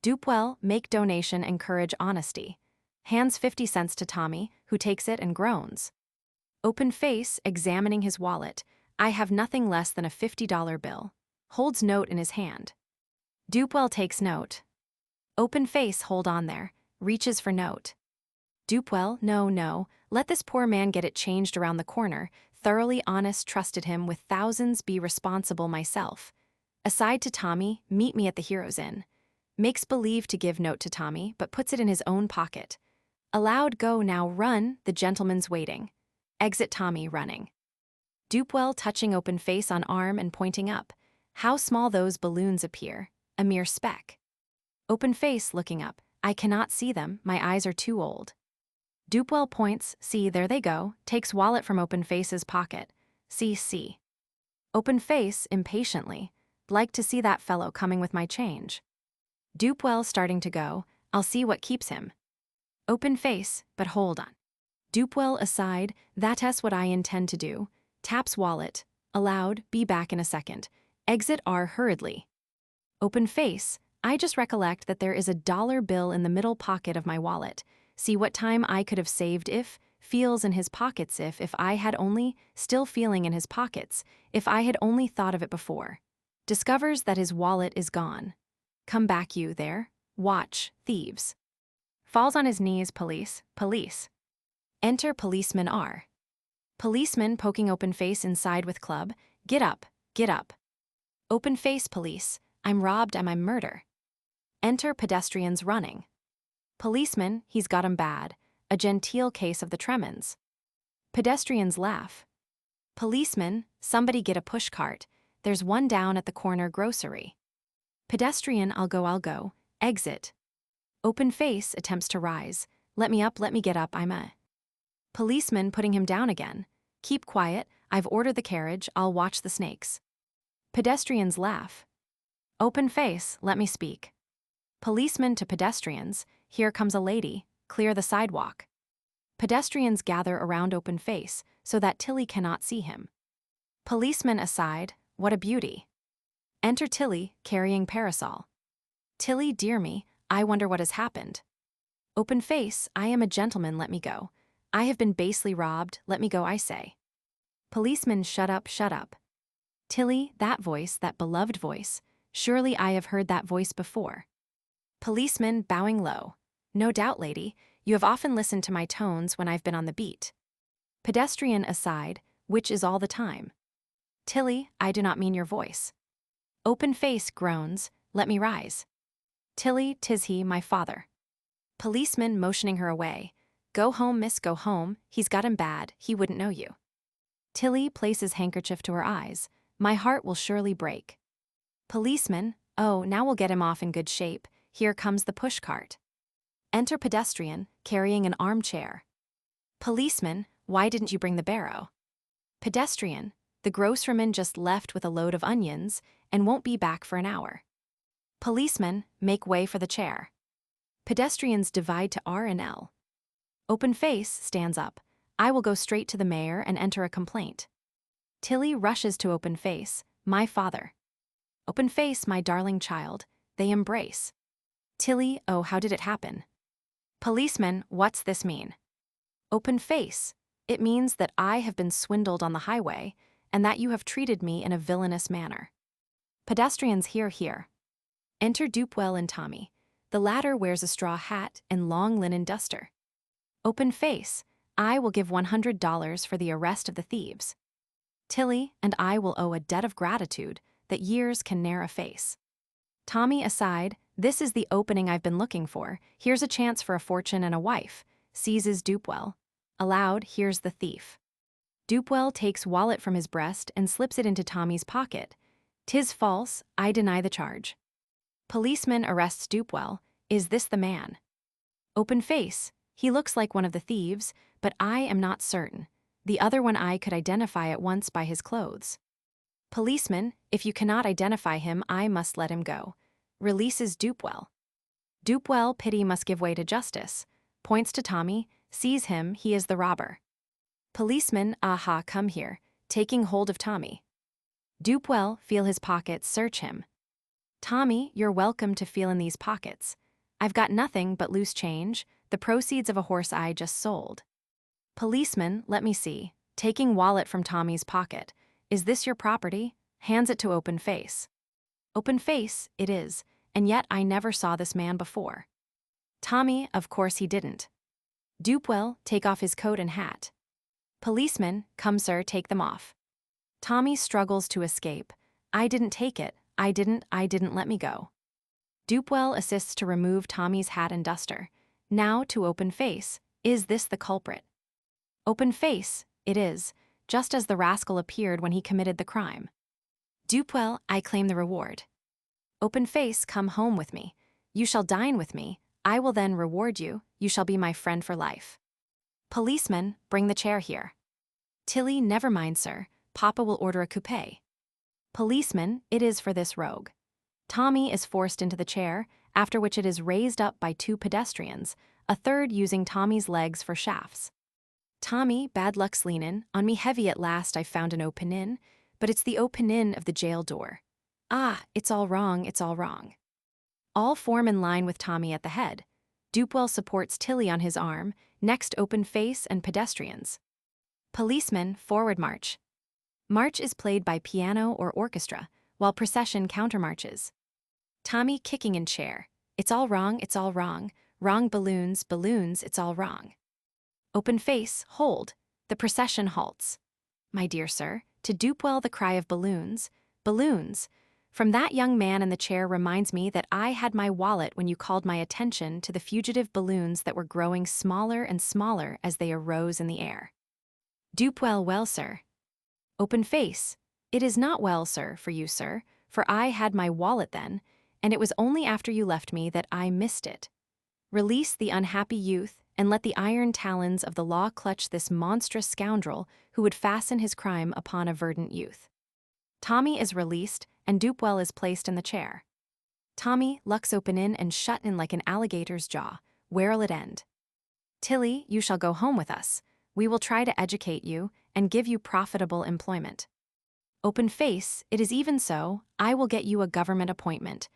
Dupwell, make donation, encourage honesty. Hands 50 cents to Tommy, who takes it and groans. Open-Face, examining his wallet. I have nothing less than a $50 bill. Holds note in his hand. Dupwell takes note. Open-Face, hold on there, reaches for note. Dupwell, no, no, let this poor man get it changed around the corner. Thoroughly honest, trusted him with thousands, be responsible myself. Aside to Tommy, meet me at the Heroes Inn. Makes believe to give note to Tommy, but puts it in his own pocket. Aloud, go now, run, the gentleman's waiting. Exit Tommy, running. Dupwell touching Open-Face on arm and pointing up. How small those balloons appear, a mere speck. Open-Face looking up, I cannot see them, my eyes are too old. Dupwell points, see, there they go, takes wallet from Open-Face's pocket. See. Open-Face, impatiently, like to see that fellow coming with my change. Dupwell starting to go, I'll see what keeps him. Open-Face, but hold on. Dupwell aside, that's what I intend to do. Taps wallet, aloud, be back in a second. Exit R hurriedly. Open-Face, I just recollect that there is a dollar bill in the middle pocket of my wallet. See what time I could have saved if, feels in his pockets if I had only, still feeling in his pockets, if I had only thought of it before. Discovers that his wallet is gone. Come back you there, watch, thieves. Falls on his knees, police. Enter Policeman R. Policeman poking Open-Face inside with club, get up. Open-Face, police, I'm robbed and I'm murder. Enter pedestrians running. Policeman, he's got 'em bad, a genteel case of the tremens. Pedestrians laugh. Policeman, somebody get a pushcart, there's one down at the corner grocery. Pedestrian, I'll go, exit. Open-Face attempts to rise, let me get up, I'm a. Policeman putting him down again, keep quiet, I've ordered the carriage, I'll watch the snakes. Pedestrians laugh. Open-Face, let me speak. Policeman to pedestrians, here comes a lady, clear the sidewalk. Pedestrians gather around Open-Face so that Tilly cannot see him. Policeman aside, what a beauty. Enter Tilly, carrying parasol. Tilly, dear me, I wonder what has happened. Open-Face, I am a gentleman, let me go. I have been basely robbed, let me go, I say. Policeman, shut up. Tilly, that voice, that beloved voice, surely I have heard that voice before. Policeman, bowing low. No doubt, lady, you have often listened to my tones when I've been on the beat. Pedestrian aside, which is all the time. Tilly, I do not mean your voice. Open-Face groans, let me rise. Tilly, 'tis he, my father. Policeman motioning her away. Go home, miss, go home, he's got him bad, he wouldn't know you. Tilly places handkerchief to her eyes. My heart will surely break. Policeman, oh, now we'll get him off in good shape. Here comes the pushcart. Enter pedestrian, carrying an armchair. Policeman, why didn't you bring the barrow? Pedestrian, the grocerman just left with a load of onions and won't be back for an hour. Policeman, make way for the chair. Pedestrians divide to R and L. Open-Face stands up. I will go straight to the mayor and enter a complaint. Tilly rushes to Open-Face, my father. Open-Face, my darling child, they embrace. Tilly, oh, how did it happen? Policeman, what's this mean? Open-Face, it means that I have been swindled on the highway and that you have treated me in a villainous manner. Pedestrians, here. Enter Dupwell and Tommy. The latter wears a straw hat and long linen duster. Open-Face, I will give $100 for the arrest of the thieves. Tilly and I will owe a debt of gratitude that years can ne'er efface. Tommy aside, this is the opening I've been looking for. Here's a chance for a fortune and a wife. Seizes Dupwell. Aloud, here's the thief. Dupwell takes wallet from his breast and slips it into Tommy's pocket. "'Tis false, I deny the charge." Policeman arrests Dupewell. Is this the man? Open face. He looks like one of the thieves, but I am not certain. The other one I could identify at once by his clothes. Policeman, if you cannot identify him, I must let him go. Releases Dupewell. Dupewell, pity must give way to justice. Points to Tommy, sees him, he is the robber. Policeman, aha, come here, taking hold of Tommy. Dupewell, feel his pockets, search him. Tommy, you're welcome to feel in these pockets. I've got nothing but loose change, the proceeds of a horse I just sold. Policeman, let me see, taking wallet from Tommy's pocket. Is this your property? Hands it to Open Face. Open Face, it is, and yet I never saw this man before. Tommy, of course he didn't. Dupewell, take off his coat and hat. Policeman, come sir, take them off. Tommy struggles to escape. I didn't take it, I didn't, let me go. Dupewell assists to remove Tommy's hat and duster. Now to Open Face, is this the culprit? Open Face, it is, just as the rascal appeared when he committed the crime. Dupewell, I claim the reward. Open Face, come home with me. You shall dine with me, I will then reward you, you shall be my friend for life. Policeman, bring the chair here. Tilly, never mind sir, Papa will order a coupe. Policeman, it is for this rogue. Tommy is forced into the chair, after which it is raised up by two pedestrians, a third using Tommy's legs for shafts. Tommy, bad luck's leanin', on me heavy at last I've found an openin', but it's the openin' of the jail door. Ah, it's all wrong, it's all wrong. All form in line with Tommy at the head. Dupewell supports Tilly on his arm, next Open Face and pedestrians. Policeman, forward march. March is played by piano or orchestra, while procession countermarches. Tommy kicking in chair. It's all wrong, wrong balloons, it's all wrong. Open Face, hold. The procession halts. My dear sir, to Dupewell the cry of balloons, balloons. From that young man in the chair reminds me that I had my wallet when you called my attention to the fugitive balloons that were growing smaller and smaller as they arose in the air. Dupewell, well, sir. Open Face, it is not well, sir, for you, sir, for I had my wallet then, and it was only after you left me that I missed it. Release the unhappy youth, and let the iron talons of the law clutch this monstrous scoundrel who would fasten his crime upon a verdant youth. Tommy is released, and Dupewell is placed in the chair. Tommy, luck's open in and shut in like an alligator's jaw. Where'll it end? Tilly, you shall go home with us. We will try to educate you, and give you profitable employment. Open Face, it is even so, I will get you a government appointment.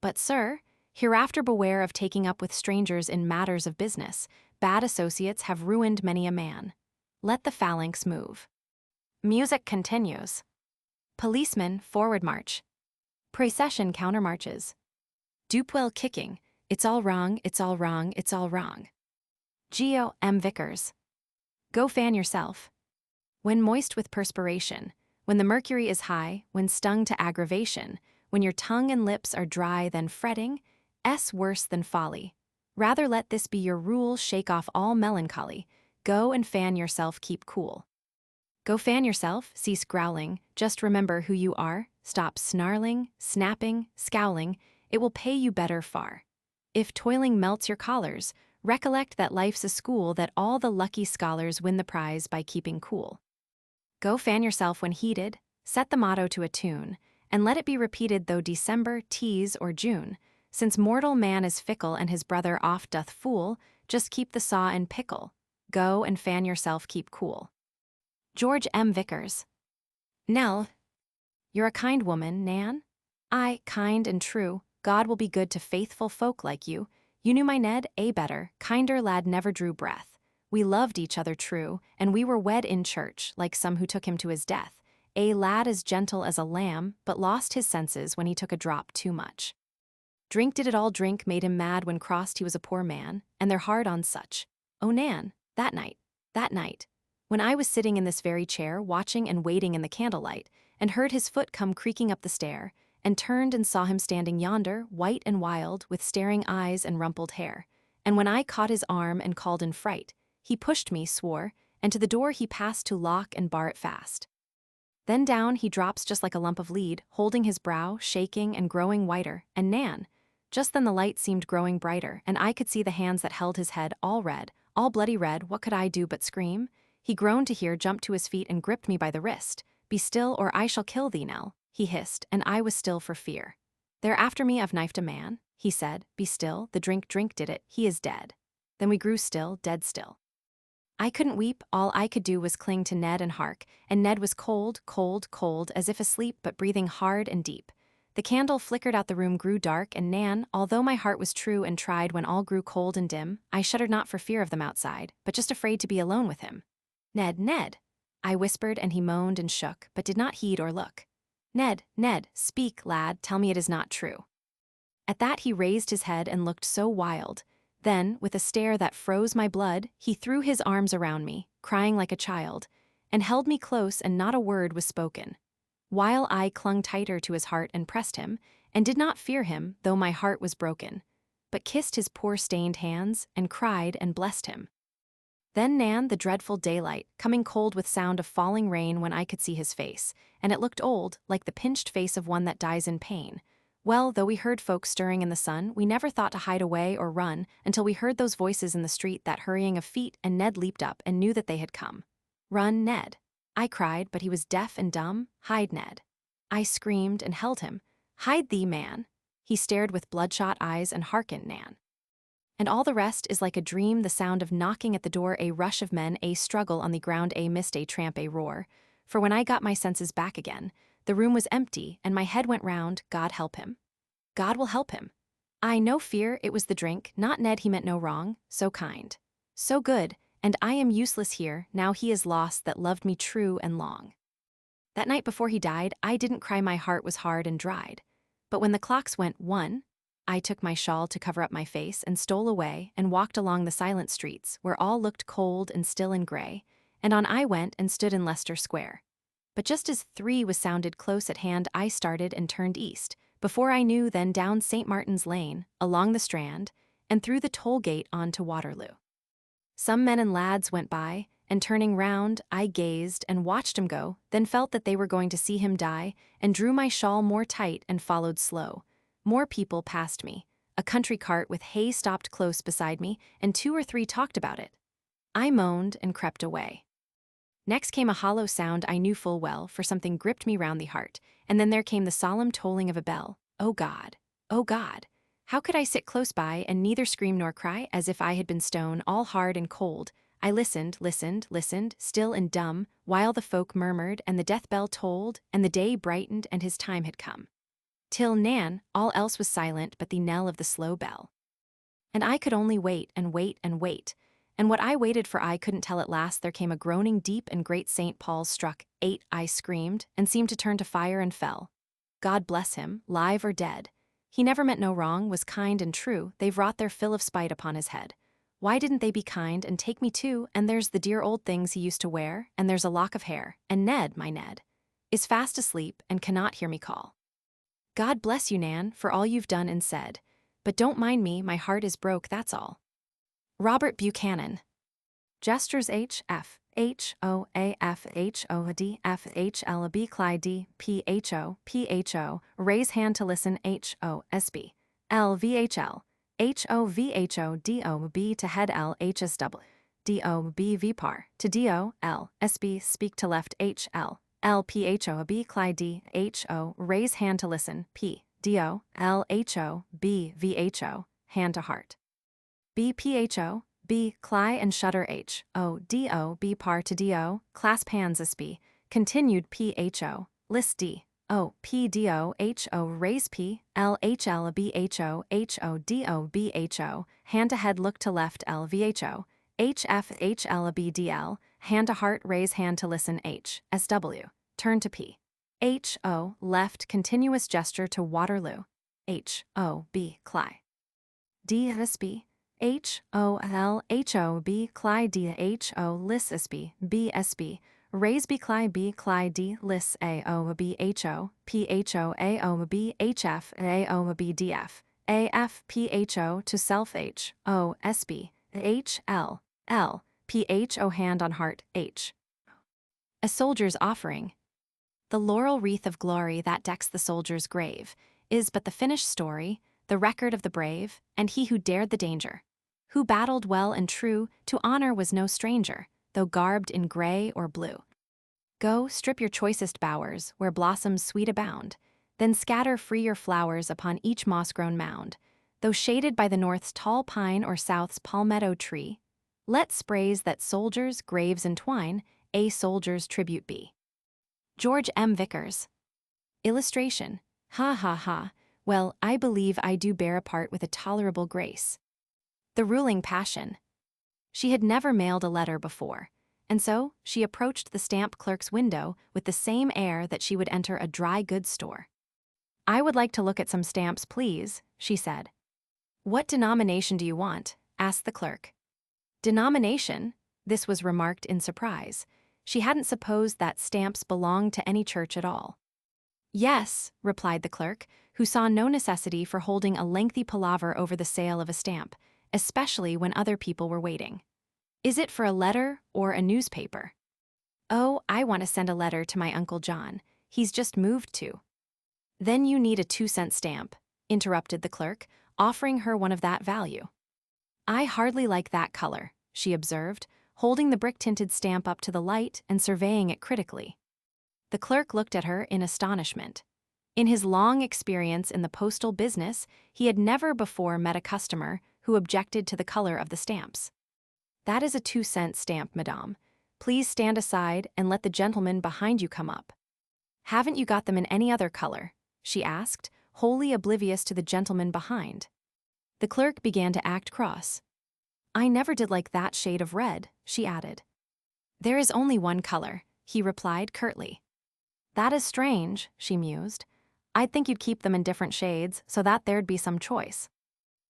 But, sir, hereafter beware of taking up with strangers in matters of business. Bad associates have ruined many a man. Let the phalanx move. Music continues. Policeman, forward march. Procession countermarches. Dupewell kicking. It's all wrong, it's all wrong, it's all wrong. Geo M. Vickers. Go fan yourself. When moist with perspiration, when the mercury is high, when stung to aggravation, when your tongue and lips are dry, then fretting, worse than folly. Rather let this be your rule, shake off all melancholy. Go and fan yourself, keep cool. Go fan yourself, cease growling, just remember who you are, stop snarling, snapping, scowling, it will pay you better far. If toiling melts your collars, recollect that life's a school, that all the lucky scholars win the prize by keeping cool. Go fan yourself when heated, set the motto to a tune, and let it be repeated though December, tease, or June. Since mortal man is fickle and his brother oft doth fool, just keep the saw and pickle. Go and fan yourself, keep cool. George M. Vickers. Nell, you're a kind woman, Nan? Aye, kind and true. God will be good to faithful folk like you. You knew my Ned, better, kinder lad never drew breath. We loved each other true, and we were wed in church, like some who took him to his death. A lad as gentle as a lamb, but lost his senses when he took a drop too much. Drink did it all drink made him mad when crossed he was a poor man, and they're hard on such. Oh Nan, that night, when I was sitting in this very chair, watching and waiting in the candlelight, and heard his foot come creaking up the stair, and turned and saw him standing yonder, white and wild, with staring eyes and rumpled hair. And when I caught his arm and called in fright, he pushed me, swore, and to the door he passed to lock and bar it fast. Then down he drops just like a lump of lead, holding his brow, shaking and growing whiter, and Nan. Just then the light seemed growing brighter, and I could see the hands that held his head, all red, all bloody red. What could I do but scream? He groaned to hear, jumped to his feet and gripped me by the wrist. "Be still, or I shall kill thee, Nell," he hissed, and I was still for fear. "They're after me, I've knifed a man," he said. "Be still, the drink did it, he is dead." Then we grew still, dead still. I couldn't weep, all I could do was cling to Ned and hark, and Ned was cold, cold, cold, as if asleep but breathing hard and deep. The candle flickered out, the room grew dark, and Nan, although my heart was true and tried when all grew cold and dim, I shuddered not for fear of them outside, but just afraid to be alone with him. "Ned, Ned," I whispered, and he moaned and shook, but did not heed or look. "Ned, Ned, speak, lad, tell me it is not true." At that he raised his head and looked so wild. Then, with a stare that froze my blood, he threw his arms around me, crying like a child, and held me close, and not a word was spoken. While I clung tighter to his heart and pressed him, and did not fear him, though my heart was broken, but kissed his poor stained hands, and cried and blessed him. Then Nan, the dreadful daylight, coming cold with sound of falling rain when I could see his face, and it looked old, like the pinched face of one that dies in pain. Well, though we heard folks stirring in the sun, we never thought to hide away or run until we heard those voices in the street, that hurrying of feet, and Ned leaped up and knew that they had come. "Run, Ned," I cried, but he was deaf and dumb. "Hide, Ned." I screamed and held him. "Hide thee, man." He stared with bloodshot eyes, and "Hearken, Nan." And all the rest is like a dream, the sound of knocking at the door, a rush of men, a struggle on the ground, a mist, a tramp, a roar. For when I got my senses back again, the room was empty, and my head went round. God help him. God will help him. I no fear, it was the drink, not Ned, he meant no wrong, so kind, so good, and I am useless here, now he is lost that loved me true and long. That night before he died, I didn't cry, my heart was hard and dried. But when the clocks went 1, I took my shawl to cover up my face and stole away and walked along the silent streets where all looked cold and still and grey, and on I went and stood in Leicester Square. But just as 3 was sounded close at hand, I started and turned east, before I knew, then down St. Martin's Lane, along the Strand, and through the toll gate on to Waterloo. Some men and lads went by, and turning round, I gazed and watched him go, then felt that they were going to see him die, and drew my shawl more tight and followed slow. More people passed me. A country cart with hay stopped close beside me, and 2 or 3 talked about it. I moaned and crept away. Next came a hollow sound I knew full well, for something gripped me round the heart, and then there came the solemn tolling of a bell. Oh God! Oh God! How could I sit close by and neither scream nor cry, as if I had been stone, all hard and cold? I listened, still and dumb, while the folk murmured, and the death bell tolled, and the day brightened, and his time had come. Till Nan, all else was silent but the knell of the slow bell. And I could only wait and wait and wait. And what I waited for I couldn't tell. At last there came a groaning deep, and great St. Paul's struck 8. I screamed, and seemed to turn to fire and fell. God bless him, live or dead. He never meant no wrong, was kind and true. They've wrought their fill of spite upon his head. Why didn't they be kind and take me too? And there's the dear old things he used to wear, and there's a lock of hair, and Ned, my Ned, is fast asleep and cannot hear me call. God bless you, Nan, for all you've done and said. But don't mind me, my heart is broke, that's all. Robert Buchanan. Gestures H F H O A F H O D F H L B Clyde D P H O raise hand to listen H O S B L V H L H O V H O D O B to head L H S W D O B V par to D O L S B speak to left H L L P H O B Clyde D H O raise hand to listen P D O L H O B V H O hand to heart B P H O B Cly and shudder H O D O B par to D O clasp hands S B continued P H O list D O P D O H O raise P L H L B H O D O B H O hand to head look to left L V H O H F H L B D L hand to heart raise hand to listen H S W turn to P H O left continuous gesture to Waterloo H O B Cly D S B H O L H O B Cly D H O Lis S B B S B raise B Cly D Lis A O B H O P H O A O B H F A O B D F A F P H O to self H O S B H L L P H O hand on heart H. A soldier's offering. The laurel wreath of glory that decks the soldier's grave is but the finished story, the record of the brave, and he who dared the danger. Who battled well and true, to honor was no stranger, though garbed in gray or blue. Go, strip your choicest bowers, where blossoms sweet abound, then scatter free your flowers upon each moss-grown mound. Though shaded by the north's tall pine or south's palmetto tree, let sprays that soldiers' graves entwine a soldier's tribute be. George M. Vickers. Illustration. Ha ha ha, well, I believe I do bear a part with a tolerable grace. The ruling passion. She had never mailed a letter before, and so she approached the stamp clerk's window with the same air that she would enter a dry goods store. I would like to look at some stamps, please, she said. What denomination do you want? Asked the clerk. Denomination? This was remarked in surprise. She hadn't supposed that stamps belonged to any church at all. Yes, replied the clerk, who saw no necessity for holding a lengthy palaver over the sale of a stamp, especially when other people were waiting. Is it for a letter or a newspaper? Oh, I want to send a letter to my Uncle John. He's just moved to. Then you need a 2-cent stamp, interrupted the clerk, offering her one of that value. I hardly like that color, she observed, holding the brick-tinted stamp up to the light and surveying it critically. The clerk looked at her in astonishment. In his long experience in the postal business, he had never before met a customer who objected to the color of the stamps. That is a 2-cent stamp, madame. Please stand aside and let the gentleman behind you come up. Haven't you got them in any other color? She asked, wholly oblivious to the gentleman behind. The clerk began to act cross. I never did like that shade of red, she added. There is only one color, he replied curtly. That is strange, she mused. I'd think you'd keep them in different shades so that there'd be some choice.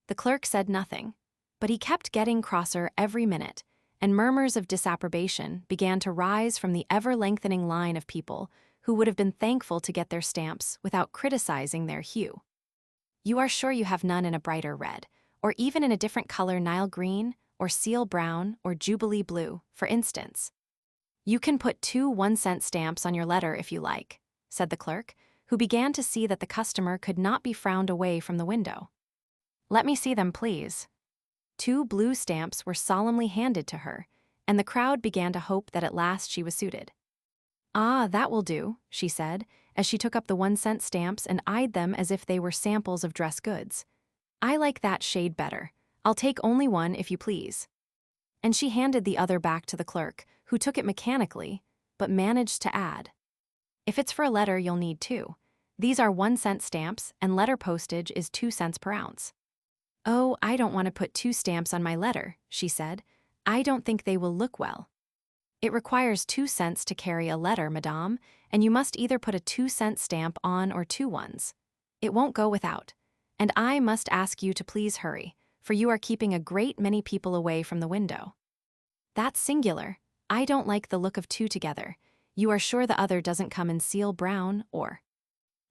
The clerk said nothing, but he kept getting crosser every minute, and murmurs of disapprobation began to rise from the ever-lengthening line of people who would have been thankful to get their stamps without criticizing their hue. You are sure you have none in a brighter red, or even in a different color, Nile green, or seal brown, or jubilee blue, for instance? You can put 2 1-cent stamps on your letter if you like, said the clerk, who began to see that the customer could not be frowned away from the window. Let me see them, please. 2 blue stamps were solemnly handed to her, and the crowd began to hope that at last she was suited. Ah, that will do, she said, as she took up the 1-cent stamps and eyed them as if they were samples of dress goods. I like that shade better. I'll take only one if you please. And she handed the other back to the clerk, who took it mechanically, but managed to add. If it's for a letter, you'll need 2. These are 1-cent stamps, and letter postage is 2 cents per ounce. Oh, I don't want to put 2 stamps on my letter, she said. I don't think they will look well. It requires 2 cents to carry a letter, madame, and you must either put a 2-cent stamp on or 2 ones. It won't go without. And I must ask you to please hurry, for you are keeping a great many people away from the window. That's singular. I don't like the look of 2 together. You are sure the other doesn't come in seal brown or...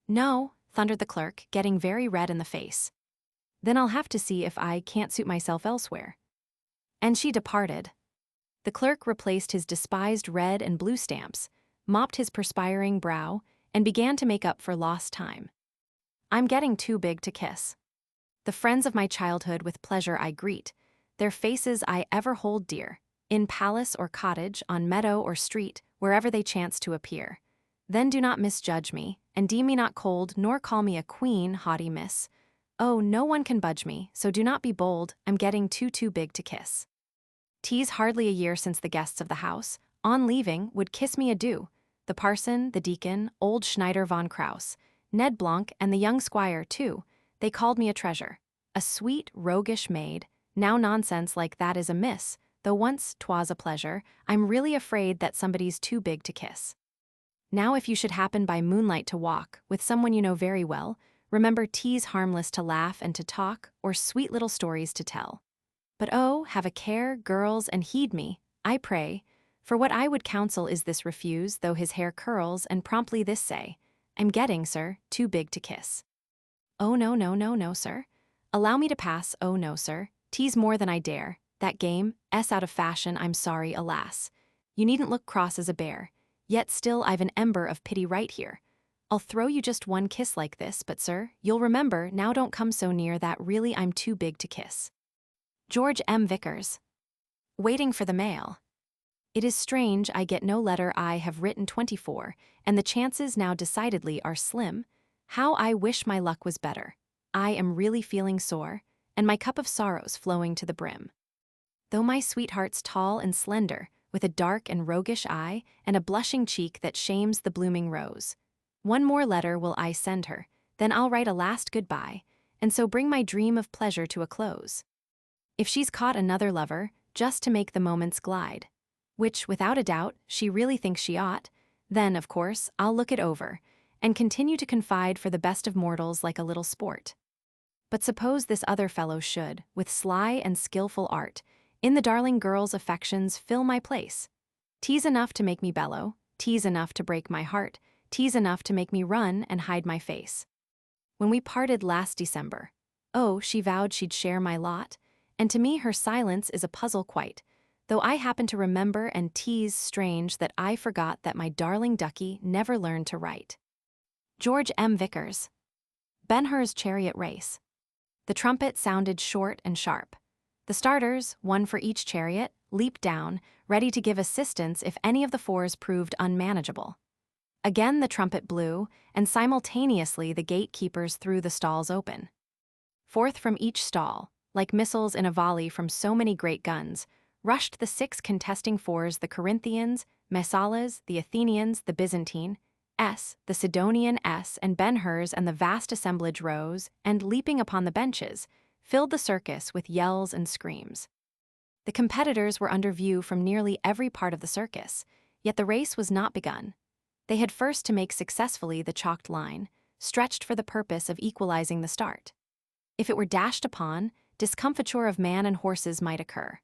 No, thundered the clerk, getting very red in the face. Then I'll have to see if I can't suit myself elsewhere. And she departed. The clerk replaced his despised red and blue stamps, mopped his perspiring brow, and began to make up for lost time. I'm getting too big to kiss. The friends of my childhood with pleasure I greet, their faces I ever hold dear, in palace or cottage, on meadow or street, wherever they chance to appear. Then do not misjudge me, and deem me not cold, nor call me a queen, haughty miss. Oh, no one can budge me, so do not be bold, I'm getting too big to kiss. 'Tis hardly a year since the guests of the house, on leaving, would kiss me adieu, the parson, the deacon, old Schneider von Kraus, Ned Blanc, and the young squire, too. They called me a treasure, a sweet, roguish maid. Now nonsense like that is amiss, though once 'twas a pleasure. I'm really afraid that somebody's too big to kiss. Now if you should happen by moonlight to walk with someone you know very well, remember 'tis harmless to laugh and to talk, or sweet little stories to tell. But oh, have a care, girls, and heed me, I pray, for what I would counsel is this: refuse, though his hair curls, and promptly this say, I'm getting, sir, too big to kiss. Oh no, sir. Allow me to pass, oh no, sir, 'tis more than I dare, that game, out of fashion, I'm sorry, alas. You needn't look cross as a bear. Yet still I've an ember of pity right here. I'll throw you just one kiss like this, but sir, you'll remember, now don't come so near, that really I'm too big to kiss. George M. Vickers. Waiting for the mail. It is strange I get no letter. I have written 24, and the chances now decidedly are slim. How I wish my luck was better. I am really feeling sore, and my cup of sorrows flowing to the brim. Though my sweetheart's tall and slender, with a dark and roguish eye, and a blushing cheek that shames the blooming rose. One more letter will I send her, then I'll write a last goodbye, and so bring my dream of pleasure to a close. If she's caught another lover, just to make the moments glide, which, without a doubt, she really thinks she ought, then, of course, I'll look it over, and continue to confide for the best of mortals like a little sport. But suppose this other fellow should, with sly and skillful art, in the darling girl's affections fill my place. Tease enough to make me bellow, tease enough to break my heart, tease enough to make me run and hide my face. When we parted last December, oh, she vowed she'd share my lot, and to me her silence is a puzzle quite, though I happen to remember and tease strange that I forgot that my darling ducky never learned to write. George M. Vickers. Ben-Hur's chariot race. The trumpet sounded short and sharp. The starters, one for each chariot, leaped down, ready to give assistance if any of the fours proved unmanageable. Again the trumpet blew, and simultaneously the gatekeepers threw the stalls open. Forth from each stall, like missiles in a volley from so many great guns, rushed the 6 contesting fours: the Corinthians, Messalas, the Athenians, the Byzantine, the Sidonian, and Ben-Hur's, and the vast assemblage rose, and, leaping upon the benches, filled the circus with yells and screams. The competitors were under view from nearly every part of the circus, yet the race was not begun. They had first to make successfully the chalked line, stretched for the purpose of equalizing the start. If it were dashed upon, discomfiture of man and horses might occur.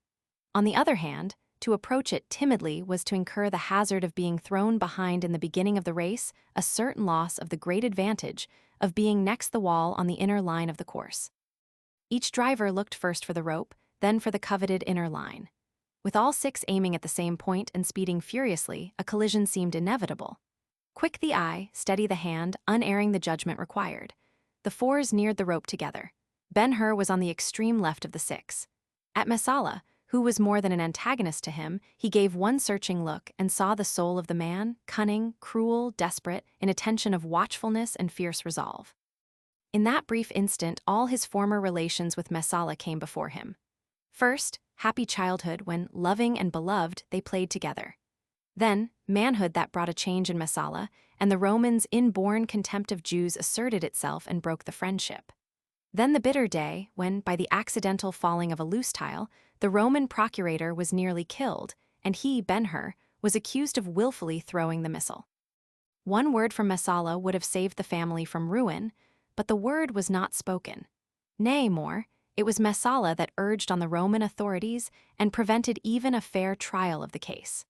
On the other hand, to approach it timidly was to incur the hazard of being thrown behind in the beginning of the race, a certain loss of the great advantage of being next the wall on the inner line of the course. Each driver looked first for the rope, then for the coveted inner line. With all 6 aiming at the same point and speeding furiously, a collision seemed inevitable. Quick the eye, steady the hand, unerring the judgment required. The fours neared the rope together. Ben-Hur was on the extreme left of the 6. At Messala, who was more than an antagonist to him, he gave one searching look and saw the soul of the man, cunning, cruel, desperate, in a tension of watchfulness and fierce resolve. In that brief instant, all his former relations with Messala came before him. First, happy childhood when, loving and beloved, they played together. Then, manhood that brought a change in Messala, and the Romans' inborn contempt of Jews asserted itself and broke the friendship. Then the bitter day when, by the accidental falling of a loose tile, the Roman procurator was nearly killed, and he, Ben-Hur, was accused of willfully throwing the missile. One word from Messala would have saved the family from ruin, but the word was not spoken. Nay, more, it was Messala that urged on the Roman authorities and prevented even a fair trial of the case.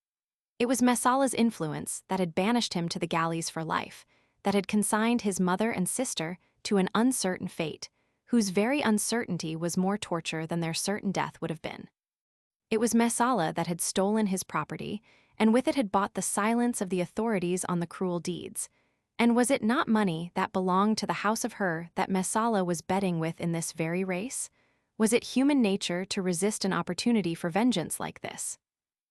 It was Messala's influence that had banished him to the galleys for life, that had consigned his mother and sister to an uncertain fate, whose very uncertainty was more torture than their certain death would have been. It was Messala that had stolen his property, and with it had bought the silence of the authorities on the cruel deeds. And was it not money that belonged to the house of her that Messala was betting with in this very race? Was it human nature to resist an opportunity for vengeance like this?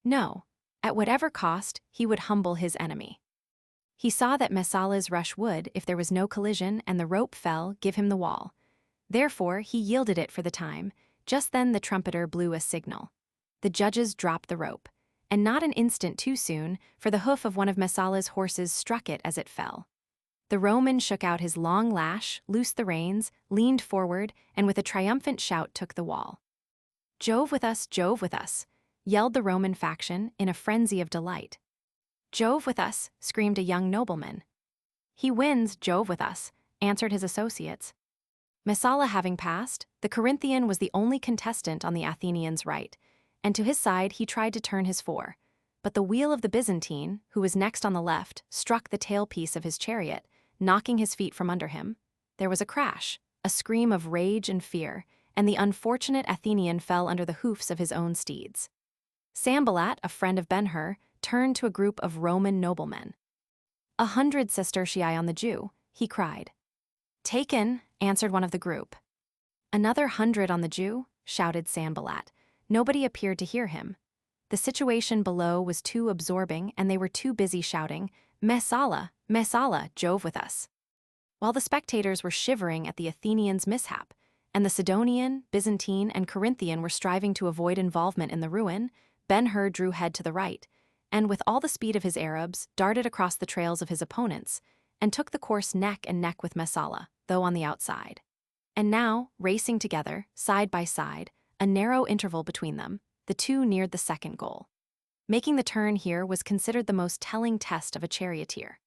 No. At whatever cost, he would humble his enemy. He saw that Messala's rush would, if there was no collision and the rope fell, give him the wall. Therefore, he yielded it for the time. Just then the trumpeter blew a signal. The judges dropped the rope, and not an instant too soon, for the hoof of one of Messala's horses struck it as it fell. The Roman shook out his long lash, loosed the reins, leaned forward, and with a triumphant shout took the wall. "Jove with us," yelled the Roman faction in a frenzy of delight. "Jove with us," screamed a young nobleman. "He wins, Jove with us," answered his associates. Messala having passed, the Corinthian was the only contestant on the Athenian's right, and to his side he tried to turn his fore. But the wheel of the Byzantine, who was next on the left, struck the tailpiece of his chariot, knocking his feet from under him. There was a crash, a scream of rage and fear, and the unfortunate Athenian fell under the hoofs of his own steeds. Sanballat, a friend of Ben-Hur, turned to a group of Roman noblemen. 100 sestertii on the Jew, he cried. Taken, answered one of the group. Another 100 on the Jew, shouted Sanballat. Nobody appeared to hear him. The situation below was too absorbing, and they were too busy shouting, Messala, Messala, Jove with us. While the spectators were shivering at the Athenians' mishap, and the Sidonian, Byzantine, and Corinthian were striving to avoid involvement in the ruin, Ben-Hur drew head to the right, and with all the speed of his Arabs, darted across the trails of his opponents, and took the course neck and neck with Messala, though on the outside. And now, racing together, side by side, a narrow interval between them, the two neared the second goal. Making the turn here was considered the most telling test of a charioteer.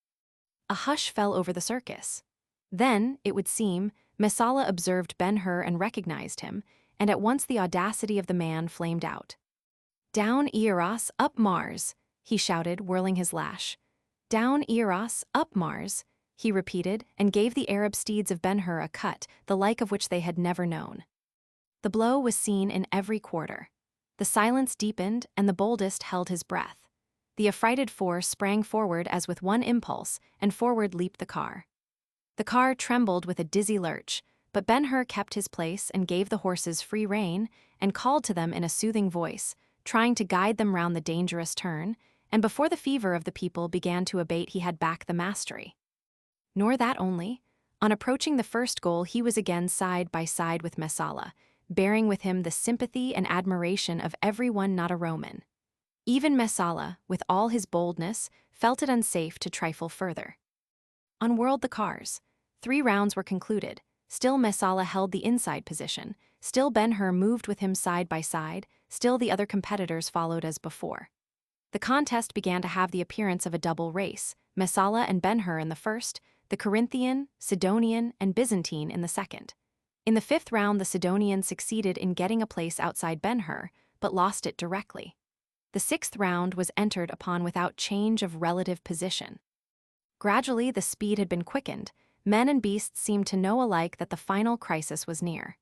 A hush fell over the circus. Then, it would seem, Messala observed Ben-Hur and recognized him, and at once the audacity of the man flamed out. Down Eros, up Mars, he shouted, whirling his lash. Down Eros, up Mars, he repeated, and gave the Arab steeds of Ben-Hur a cut, the like of which they had never known. The blow was seen in every quarter. The silence deepened, and the boldest held his breath. The affrighted four sprang forward as with one impulse, and forward leaped the car. The car trembled with a dizzy lurch, but Ben-Hur kept his place and gave the horses free rein, and called to them in a soothing voice, trying to guide them round the dangerous turn, and before the fever of the people began to abate he had back the mastery. Nor that only. On approaching the first goal he was again side by side with Messala, bearing with him the sympathy and admiration of everyone not a Roman. Even Messala, with all his boldness, felt it unsafe to trifle further. Unwhirled the cars. 3 rounds were concluded. Still Messala held the inside position. Still Ben-Hur moved with him side by side. Still the other competitors followed as before. The contest began to have the appearance of a double race, Messala and Ben-Hur in the first, the Corinthian, Sidonian, and Byzantine in the second. In the 5th round the Sidonian succeeded in getting a place outside Ben-Hur, but lost it directly. The 6th round was entered upon without change of relative position. Gradually the speed had been quickened. Men and beasts seemed to know alike that the final crisis was near.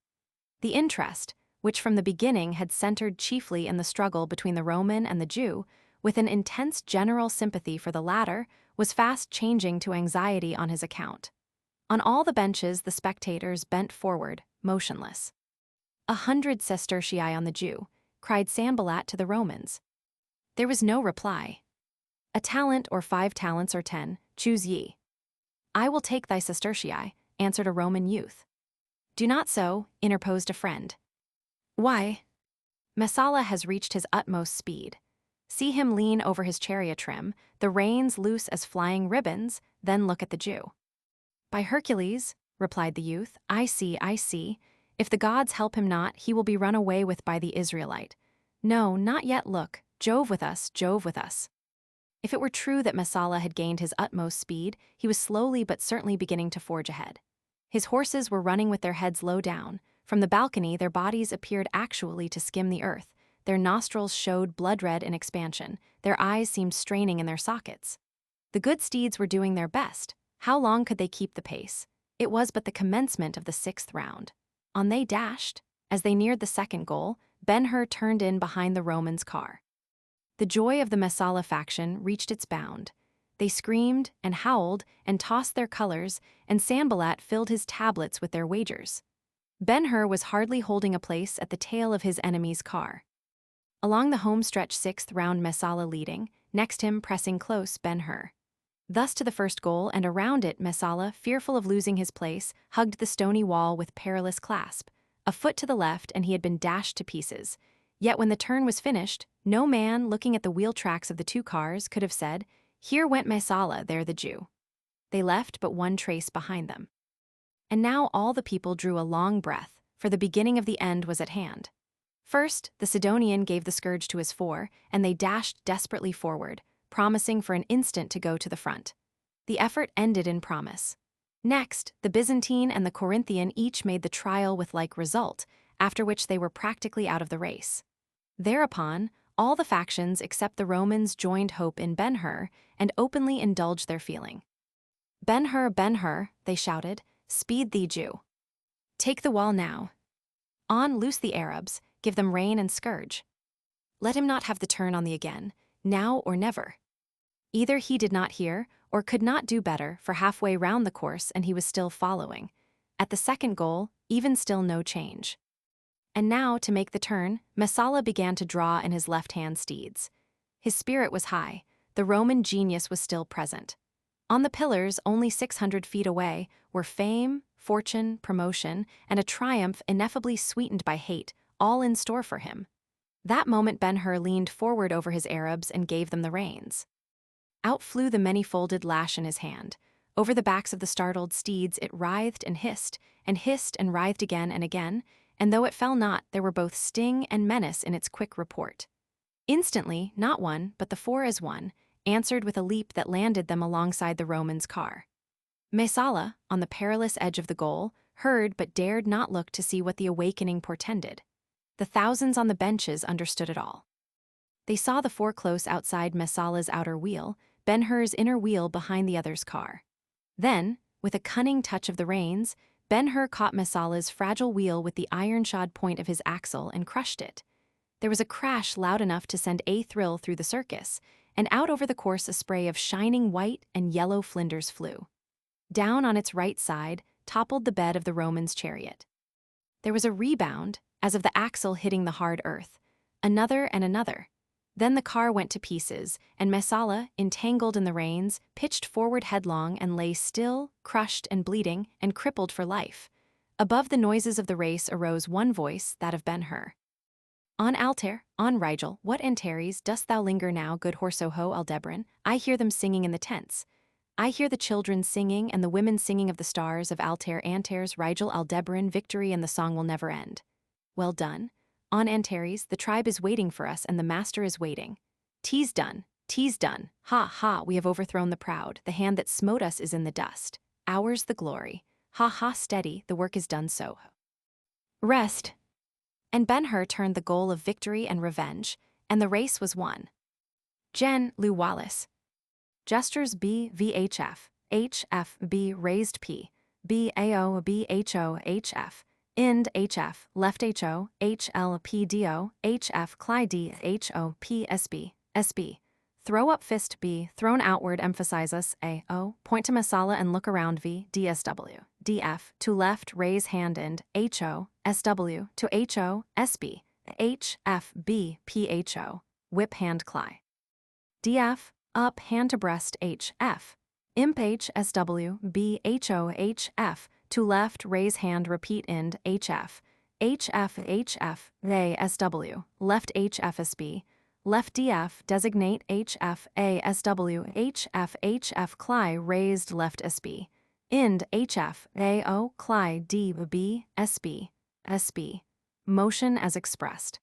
The interest, which from the beginning had centered chiefly in the struggle between the Roman and the Jew, with an intense general sympathy for the latter, was fast changing to anxiety on his account. On all the benches the spectators bent forward, motionless. 100 sestertii on the Jew, cried Sanballat to the Romans. There was no reply. A talent or 5 talents or 10, choose ye. I will take thy sestertii, answered a Roman youth. Do not so, interposed a friend. Why? Messala has reached his utmost speed. See him lean over his chariot trim, the reins loose as flying ribbons, then look at the Jew. By Hercules, replied the youth, I see. If the gods help him not, he will be run away with by the Israelite. No, not yet look, Jove with us, Jove with us. If it were true that Messala had gained his utmost speed, he was slowly but certainly beginning to forge ahead. His horses were running with their heads low down. From the balcony their bodies appeared actually to skim the earth. Their nostrils showed blood-red in expansion. Their eyes seemed straining in their sockets. The good steeds were doing their best. How long could they keep the pace? It was but the commencement of the 6th round. On they dashed. As they neared the second goal, Ben-Hur turned in behind the Romans' car. The joy of the Messala faction reached its bound. They screamed and howled and tossed their colors, and Sanballat filled his tablets with their wagers. Ben-Hur was hardly holding a place at the tail of his enemy's car. Along the homestretch 6th round Messala leading, next him pressing close Ben-Hur. Thus to the first goal, and around it Messala, fearful of losing his place, hugged the stony wall with perilous clasp. A foot to the left and he had been dashed to pieces. Yet when the turn was finished, no man, looking at the wheel tracks of the 2 cars, could have said, Here went Messala, there the Jew. They left but one trace behind them. And now all the people drew a long breath, for the beginning of the end was at hand. First, the Sidonian gave the scourge to his 4, and they dashed desperately forward, promising for an instant to go to the front. The effort ended in promise. Next, the Byzantine and the Corinthian each made the trial with like result, after which they were practically out of the race. Thereupon, all the factions except the Romans joined hope in Ben-Hur and openly indulged their feeling. Ben-Hur, Ben-Hur, they shouted, speed thee, Jew. Take the wall now. On, loose the Arabs, give them rein and scourge. Let him not have the turn on thee again, now or never. Either he did not hear, or could not do better, for halfway round the course and he was still following. At the second goal, even still no change. And now, to make the turn, Messala began to draw in his left-hand steeds. His spirit was high, the Roman genius was still present. On the pillars, only 600 feet away, were fame, fortune, promotion, and a triumph ineffably sweetened by hate, all in store for him. That moment Ben-Hur leaned forward over his Arabs and gave them the reins. Out flew the many-folded lash in his hand. Over the backs of the startled steeds it writhed and hissed and writhed again, and though it fell not, there were both sting and menace in its quick report. Instantly, not one, but the four as one, answered with a leap that landed them alongside the Roman's car. Messala, on the perilous edge of the goal, heard but dared not look to see what the awakening portended. The thousands on the benches understood it all. They saw the four close outside Messala's outer wheel, Ben-Hur's inner wheel behind the other's car. Then, with a cunning touch of the reins, Ben-Hur caught Messala's fragile wheel with the iron-shod point of his axle and crushed it. There was a crash loud enough to send a thrill through the circus, and out over the course a spray of shining white and yellow flinders flew. Down on its right side toppled the bed of the Roman's chariot. There was a rebound, as of the axle hitting the hard earth, another and another. Then the car went to pieces, and Messala, entangled in the reins, pitched forward headlong and lay still, crushed and bleeding, and crippled for life. Above the noises of the race arose one voice, that of Ben-Hur. On Altair, on Rigel, what Antares dost thou linger now, good Horsoho Aldebran? I hear them singing in the tents. I hear the children singing and the women singing of the stars of Altair, Antares, Rigel, Aldebran, victory, and the song will never end. Well done. On Antares, the tribe is waiting for us and the master is waiting. 'Tis done, 'tis done, ha ha, we have overthrown the proud, the hand that smote us is in the dust. Ours the glory, ha ha, steady, the work is done so. Rest. And Ben-Hur turned the goal of victory and revenge, and the race was won. Gen. Lew Wallace. Gestures B VHF, HF B raised P, B AO B HO HF. Ind HF, left HO, HL PDO, HF Clyde D HO PSB, SB. Throw up fist B, thrown outward emphasize us AO, point to Messala and look around V, DSW, DF, to left raise hand and HO, SW, to HO, SB, HFB PHO, whip hand Cly. DF, up hand to breast HF, imp HSW, BHO HF, to left raise hand repeat ind HF, HF they SW, left HFSB, left DF designate HF ASW HF Cly raised left SB, ind HF AO Cly DB SB, motion as expressed.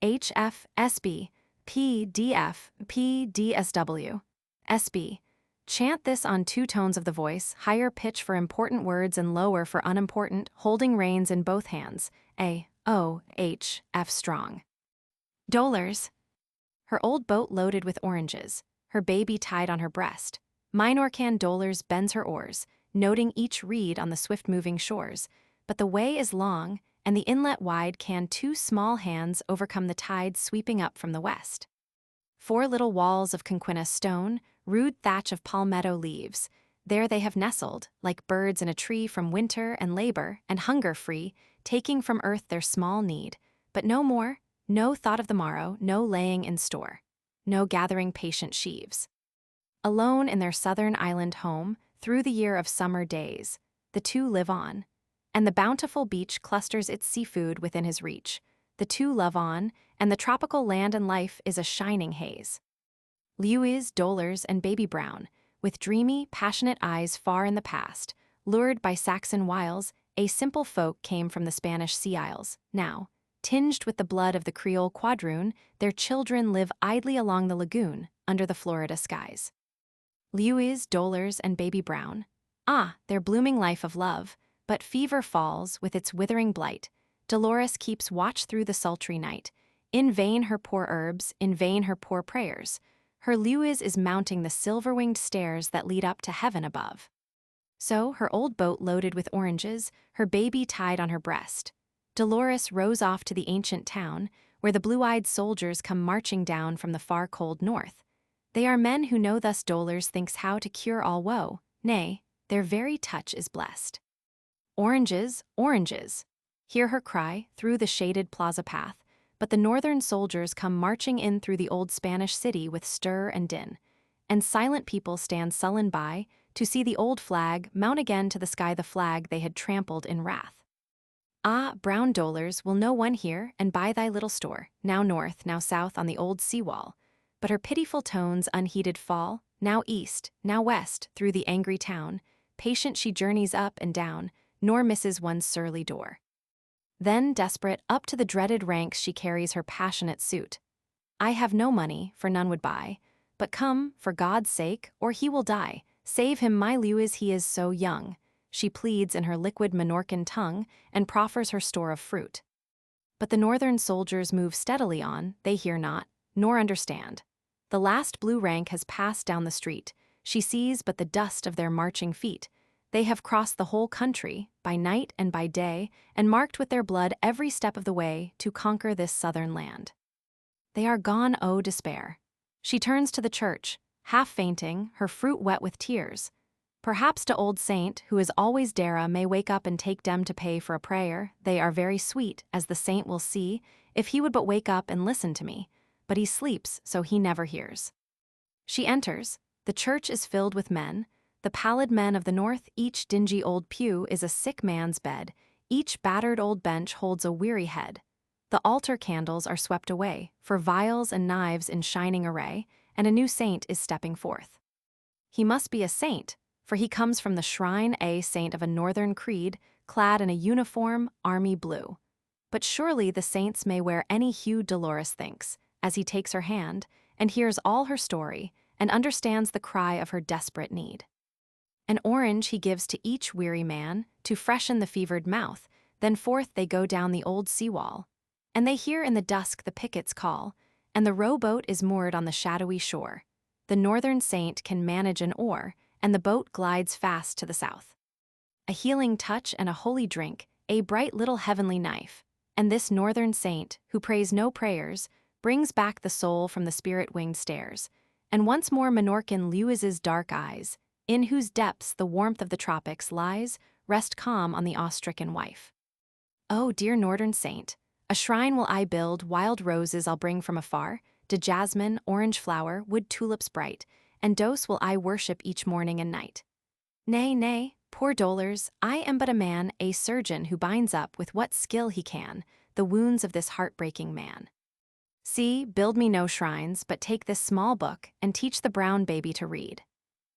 HF SB, PDF PDSW, SB. Chant this on two tones of the voice, higher pitch for important words and lower for unimportant, holding reins in both hands, A, O, H, F strong. Dolers. Her old boat loaded with oranges, her baby tied on her breast. Minorcan Dolers bends her oars, noting each reed on the swift-moving shores, but the way is long, and the inlet wide can two small hands overcome the tide sweeping up from the west. Four little walls of quinquina stone, rude thatch of palmetto leaves, there they have nestled, like birds in a tree from winter and labor and hunger free, taking from earth their small need, but no more, no thought of the morrow, no laying in store, no gathering patient sheaves. Alone in their southern island home, through the year of summer days, the two live on, and the bountiful beach clusters its seafood within his reach. The two love on, and the tropical land and life is a shining haze. Lewis, Dolers, and Baby Brown, with dreamy, passionate eyes far in the past, lured by Saxon wiles, a simple folk came from the Spanish sea isles. Now, tinged with the blood of the Creole quadroon, their children live idly along the lagoon, under the Florida skies. Lewis, Dolers, and Baby Brown. Ah, their blooming life of love, but fever falls with its withering blight. Dolores keeps watch through the sultry night. In vain her poor herbs, in vain her poor prayers. Her Lewis is mounting the silver-winged stairs that lead up to heaven above. So, her old boat loaded with oranges, her baby tied on her breast. Dolores rows off to the ancient town, where the blue-eyed soldiers come marching down from the far cold north. They are men who know thus dolors thinks how to cure all woe, nay, their very touch is blessed. Oranges, oranges! Hear her cry through the shaded plaza path, but the northern soldiers come marching in through the old Spanish city with stir and din, and silent people stand sullen by to see the old flag mount again to the sky, the flag they had trampled in wrath. Ah, brown dolors will no one hear and buy thy little store, now north, now south on the old sea-wall, but her pitiful tones unheeded fall, now east, now west, through the angry town, patient she journeys up and down, nor misses one's surly door. Then, desperate, up to the dreaded ranks she carries her passionate suit. I have no money, for none would buy, but come, for God's sake, or he will die. Save him, my Lewis, he is so young. She pleads in her liquid Minorcan tongue and proffers her store of fruit. But the northern soldiers move steadily on, they hear not, nor understand. The last blue rank has passed down the street, she sees but the dust of their marching feet. They have crossed the whole country, by night and by day, and marked with their blood every step of the way to conquer this southern land. They are gone, oh despair. She turns to the church, half fainting, her fruit wet with tears. Perhaps to old saint, who is always dara, may wake up and take dem to pay for a prayer. They are very sweet, as the saint will see, if he would but wake up and listen to me. But he sleeps, so he never hears. She enters. The church is filled with men. The pallid men of the north, each dingy old pew is a sick man's bed, each battered old bench holds a weary head. The altar candles are swept away, for vials and knives in shining array, and a new saint is stepping forth. He must be a saint, for he comes from the shrine, a saint of a northern creed, clad in a uniform, army blue. But surely the saints may wear any hue, Dolores thinks, as he takes her hand, and hears all her story, and understands the cry of her desperate need. An orange he gives to each weary man, to freshen the fevered mouth, then forth they go down the old sea-wall. And they hear in the dusk the pickets call, and the rowboat is moored on the shadowy shore. The northern saint can manage an oar, and the boat glides fast to the south. A healing touch and a holy drink, a bright little heavenly knife, and this northern saint, who prays no prayers, brings back the soul from the spirit-winged stairs, and once more Minorcan Lewis's dark eyes, in whose depths the warmth of the tropics lies, rest calm on the awe-stricken wife. Oh, dear northern saint, a shrine will I build, wild roses I'll bring from afar, de jasmine, orange flower, wood tulips bright, and dose will I worship each morning and night. Nay, nay, poor dolors, I am but a man, a surgeon who binds up with what skill he can the wounds of this heartbreaking man. See, build me no shrines, but take this small book and teach the brown baby to read.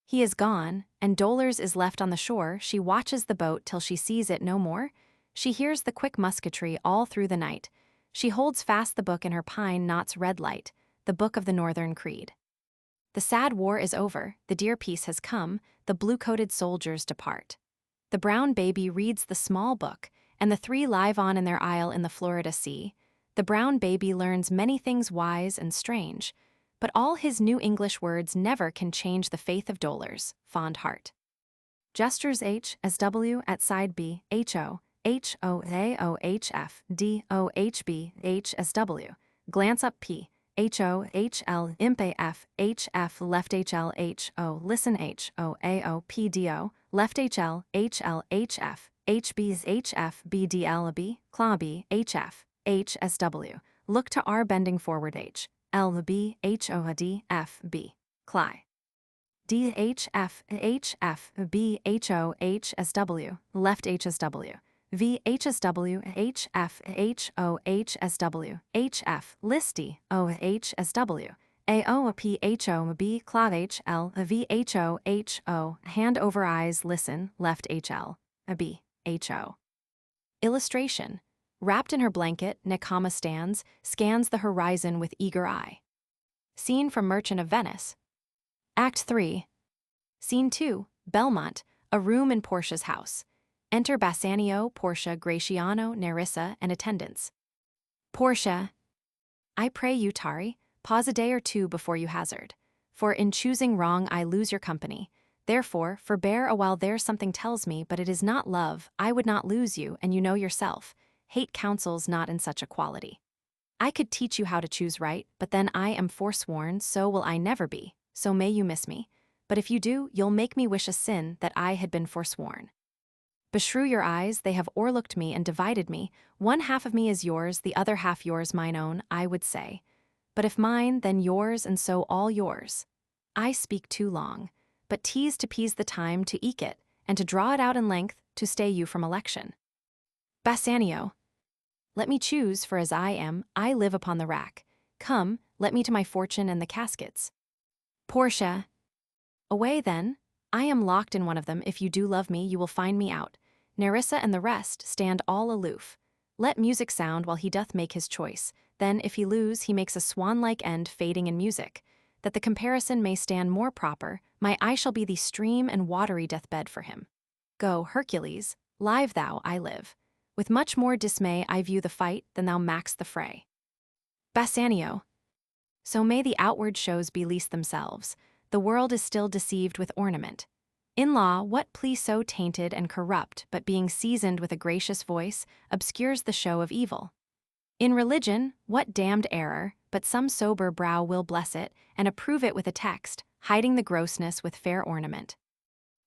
He is gone, and Dolors is left on the shore. She watches the boat till she sees it no more. She hears the quick musketry all through the night. She holds fast the book in her pine knot's red light, the book of the Northern Creed. The sad war is over, the dear peace has come, the blue-coated soldiers depart. The brown baby reads the small book, and the three live on in their isle in the Florida Sea. The brown baby learns many things wise and strange, but all his new English words never can change the faith of Dolors' fond heart. Gestures H as W at side B, HO, HOAOHF, DOHB, H as W, glance up P, HOHL, imp AF, HF, left HL, HO, listen HO, AO, PDO, left HL, HL, HF, HB's HF, BDL, B, claw B, HF, HSW, look to R bending forward H, L, B, HO, D, F, B, Cly. DHF, HF, B, HO, HSW, left HSW, V, HSW, HF, HO, HSW, HF, listy, O, HSW, AO, P, HO, B, clav H, L, V, HO, HO, hand over eyes, listen, left HL, B, HO. Illustration. Wrapped in her blanket, Nakama stands, scans the horizon with eager eye. Scene from Merchant of Venice. Act 3. Scene 2, Belmont, a room in Portia's house. Enter Bassanio, Portia, Gratiano, Nerissa, and attendants. Portia. I pray you, Tari, pause a day or two before you hazard. For in choosing wrong I lose your company. Therefore, forbear a while there something tells me, but it is not love, I would not lose you, and you know yourself. Hate counsels not in such a quality. I could teach you how to choose right, but then I am forsworn, so will I never be, so may you miss me. But if you do, you'll make me wish a sin that I had been forsworn. Beshrew your eyes, they have o'erlooked me and divided me. One half of me is yours, the other half yours mine own, I would say. But if mine, then yours, and so all yours. I speak too long, but tease to pease the time to eke it, and to draw it out in length, to stay you from election. Bassanio. Let me choose, for as I am, I live upon the rack. Come, let me to my fortune and the caskets. Portia. Away then, I am locked in one of them. If you do love me, you will find me out. Nerissa and the rest stand all aloof. Let music sound while he doth make his choice. Then, if he lose, he makes a swan-like end fading in music. That the comparison may stand more proper, my eye shall be the stream and watery deathbed for him. Go, Hercules, live thou, I live. With much more dismay I view the fight than thou max the fray. Bassanio. So may the outward shows be least themselves. The world is still deceived with ornament. In law, what plea so tainted and corrupt, but being seasoned with a gracious voice, obscures the show of evil? In religion, what damned error, but some sober brow will bless it, and approve it with a text, hiding the grossness with fair ornament.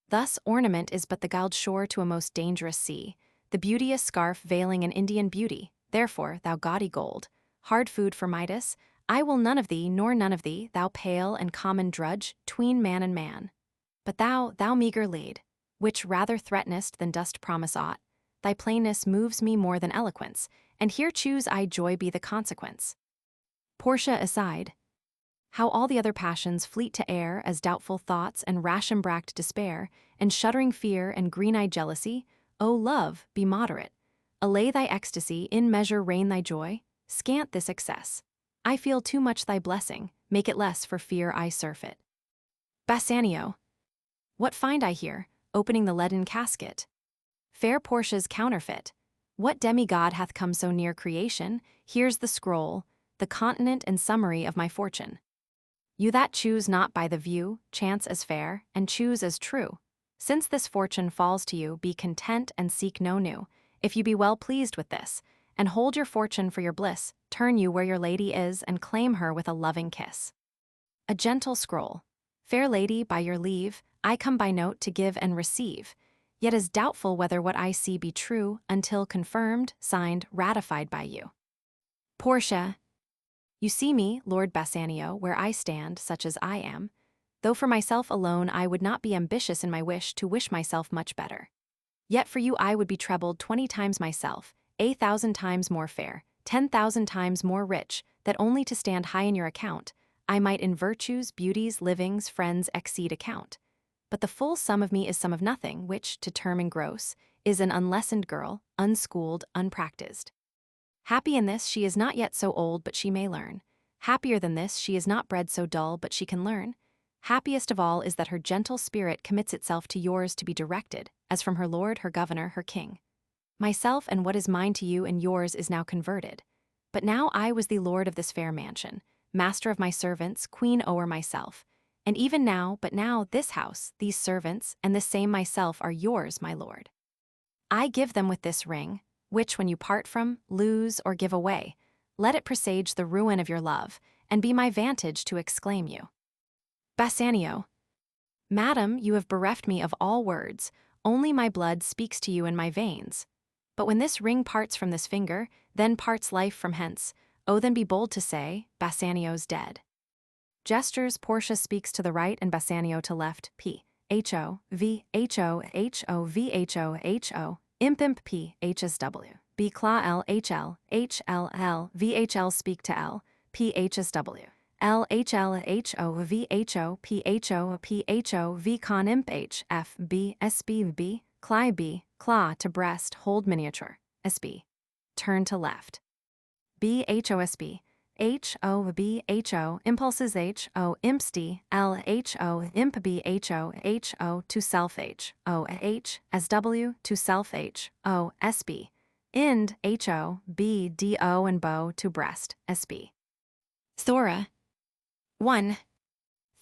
Thus ornament is but the guiled shore to a most dangerous sea, the beauteous scarf veiling an Indian beauty. Therefore, thou gaudy gold, hard food for Midas, I will none of thee, nor none of thee, thou pale and common drudge, tween man and man. But thou meagre lead, which rather threatenest than dost promise aught, thy plainness moves me more than eloquence, and here choose I joy be the consequence. Portia aside. How all the other passions fleet to air as doubtful thoughts and rash-embracked despair, and shuddering fear and green-eyed jealousy. O love, be moderate. Allay thy ecstasy, in measure reign thy joy. Scant this excess. I feel too much thy blessing, make it less for fear I surfeit. Bassanio. What find I here, opening the leaden casket? Fair Portia's counterfeit. What demigod hath come so near creation? Here's the scroll, the continent and summary of my fortune. You that choose not by the view, chance as fair, and choose as true. Since this fortune falls to you, be content and seek no new. If you be well pleased with this, and hold your fortune for your bliss, turn you where your lady is and claim her with a loving kiss. A gentle scroll. Fair lady, by your leave, I come by note to give and receive, yet is doubtful whether what I see be true, until confirmed, signed, ratified by you. Portia. You see me, Lord Bassanio, where I stand, such as I am, though for myself alone I would not be ambitious in my wish to wish myself much better. Yet for you I would be trebled 20 times myself, 1,000 times more fair, 10,000 times more rich, that only to stand high in your account, I might in virtues, beauties, livings, friends exceed account. But the full sum of me is sum of nothing, which, to term in gross, is an unlessoned girl, unschooled, unpractised. Happy in this she is not yet so old but she may learn. Happier than this she is not bred so dull but she can learn. Happiest of all is that her gentle spirit commits itself to yours to be directed, as from her lord, her governor, her king. Myself and what is mine to you and yours is now converted. But now I was the lord of this fair mansion, master of my servants, queen o'er myself. And even now, but now, this house, these servants, and this same myself are yours, my lord. I give them with this ring, which when you part from, lose, or give away, let it presage the ruin of your love, and be my vantage to exclaim you. Bassanio. Madam, you have bereft me of all words, only my blood speaks to you in my veins. But when this ring parts from this finger, then parts life from hence. O then be bold to say, Bassanio's dead. Gestures, Portia speaks to the right and Bassanio to left. P. H-O, V, H-O, H-O, V, H-O, H-O, imp, P, H-S-W. B, Cla, L, H-L, H-L, L, V-H-L speak to L, P, H-S-W. L, H-L, H-O, V, H-O, P, H-O, P, H-O, V, con, imp, H, F, B, S-B, B, Cly, B, Cla, to breast, hold miniature, S-B. Turn to left. B, H-O-S-B. H-O, B, H-O, impulses H-O, imps D, L, H-O, imp B, H-O, H-O, to self H-O, H, S-W, to self H-O, S-B. Ind, H-O, B, D-O, and bow, to breast, S-B. Thora. 1.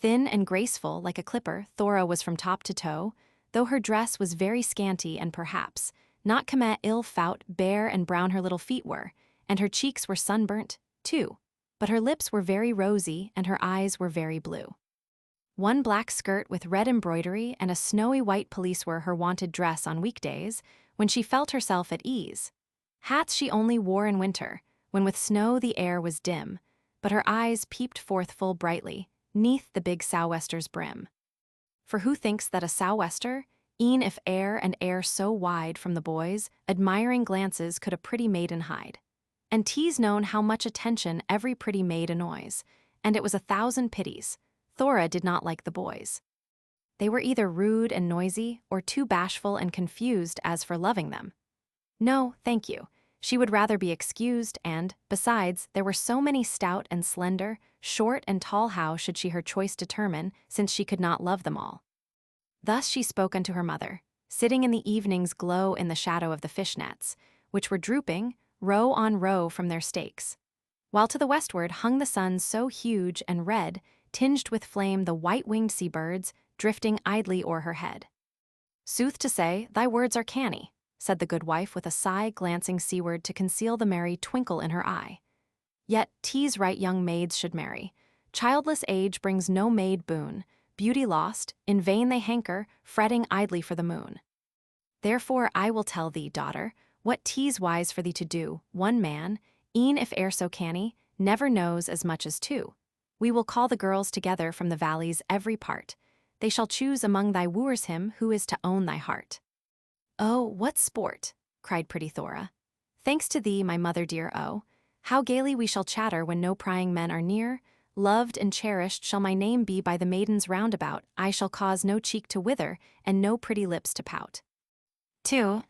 Thin and graceful like a clipper, Thora was from top to toe, though her dress was very scanty and perhaps not commit ill fout, bare and brown her little feet were, and her cheeks were sunburnt, too, but her lips were very rosy and her eyes were very blue. One black skirt with red embroidery and a snowy white pelisse were her wonted dress on weekdays, when she felt herself at ease. Hats she only wore in winter, when with snow the air was dim, but her eyes peeped forth full brightly, 'neath the big sou'wester's brim. For who thinks that a sou'wester, e'en if air so wide from the boys, admiring glances could a pretty maiden hide? And 'tis known how much attention every pretty maid annoys, and it was 1,000 pities Thora did not like the boys. They were either rude and noisy, or too bashful and confused as for loving them. No, thank you. She would rather be excused, and, besides, there were so many stout and slender, short and tall, how should she her choice determine, since she could not love them all? Thus she spoke unto her mother, sitting in the evening's glow in the shadow of the fish-nets, which were drooping, row on row from their stakes, while to the westward hung the sun so huge and red, tinged with flame the white-winged sea-birds, drifting idly o'er her head. "Sooth to say, thy words are canny," said the good wife with a sigh, glancing seaward to conceal the merry twinkle in her eye. "Yet 'tis right young maids should marry. Childless age brings no maid boon, beauty lost, in vain they hanker, fretting idly for the moon. Therefore I will tell thee, daughter, what 'tis wise for thee to do. One man, e'en if e'er so canny, never knows as much as two. We will call the girls together from the valley's every part. They shall choose among thy wooers him who is to own thy heart." "Oh, what sport!" cried pretty Thora. "Thanks to thee, my mother dear, oh, how gaily we shall chatter when no prying men are near. Loved and cherished shall my name be by the maidens round about. I shall cause no cheek to wither, and no pretty lips to pout." 2.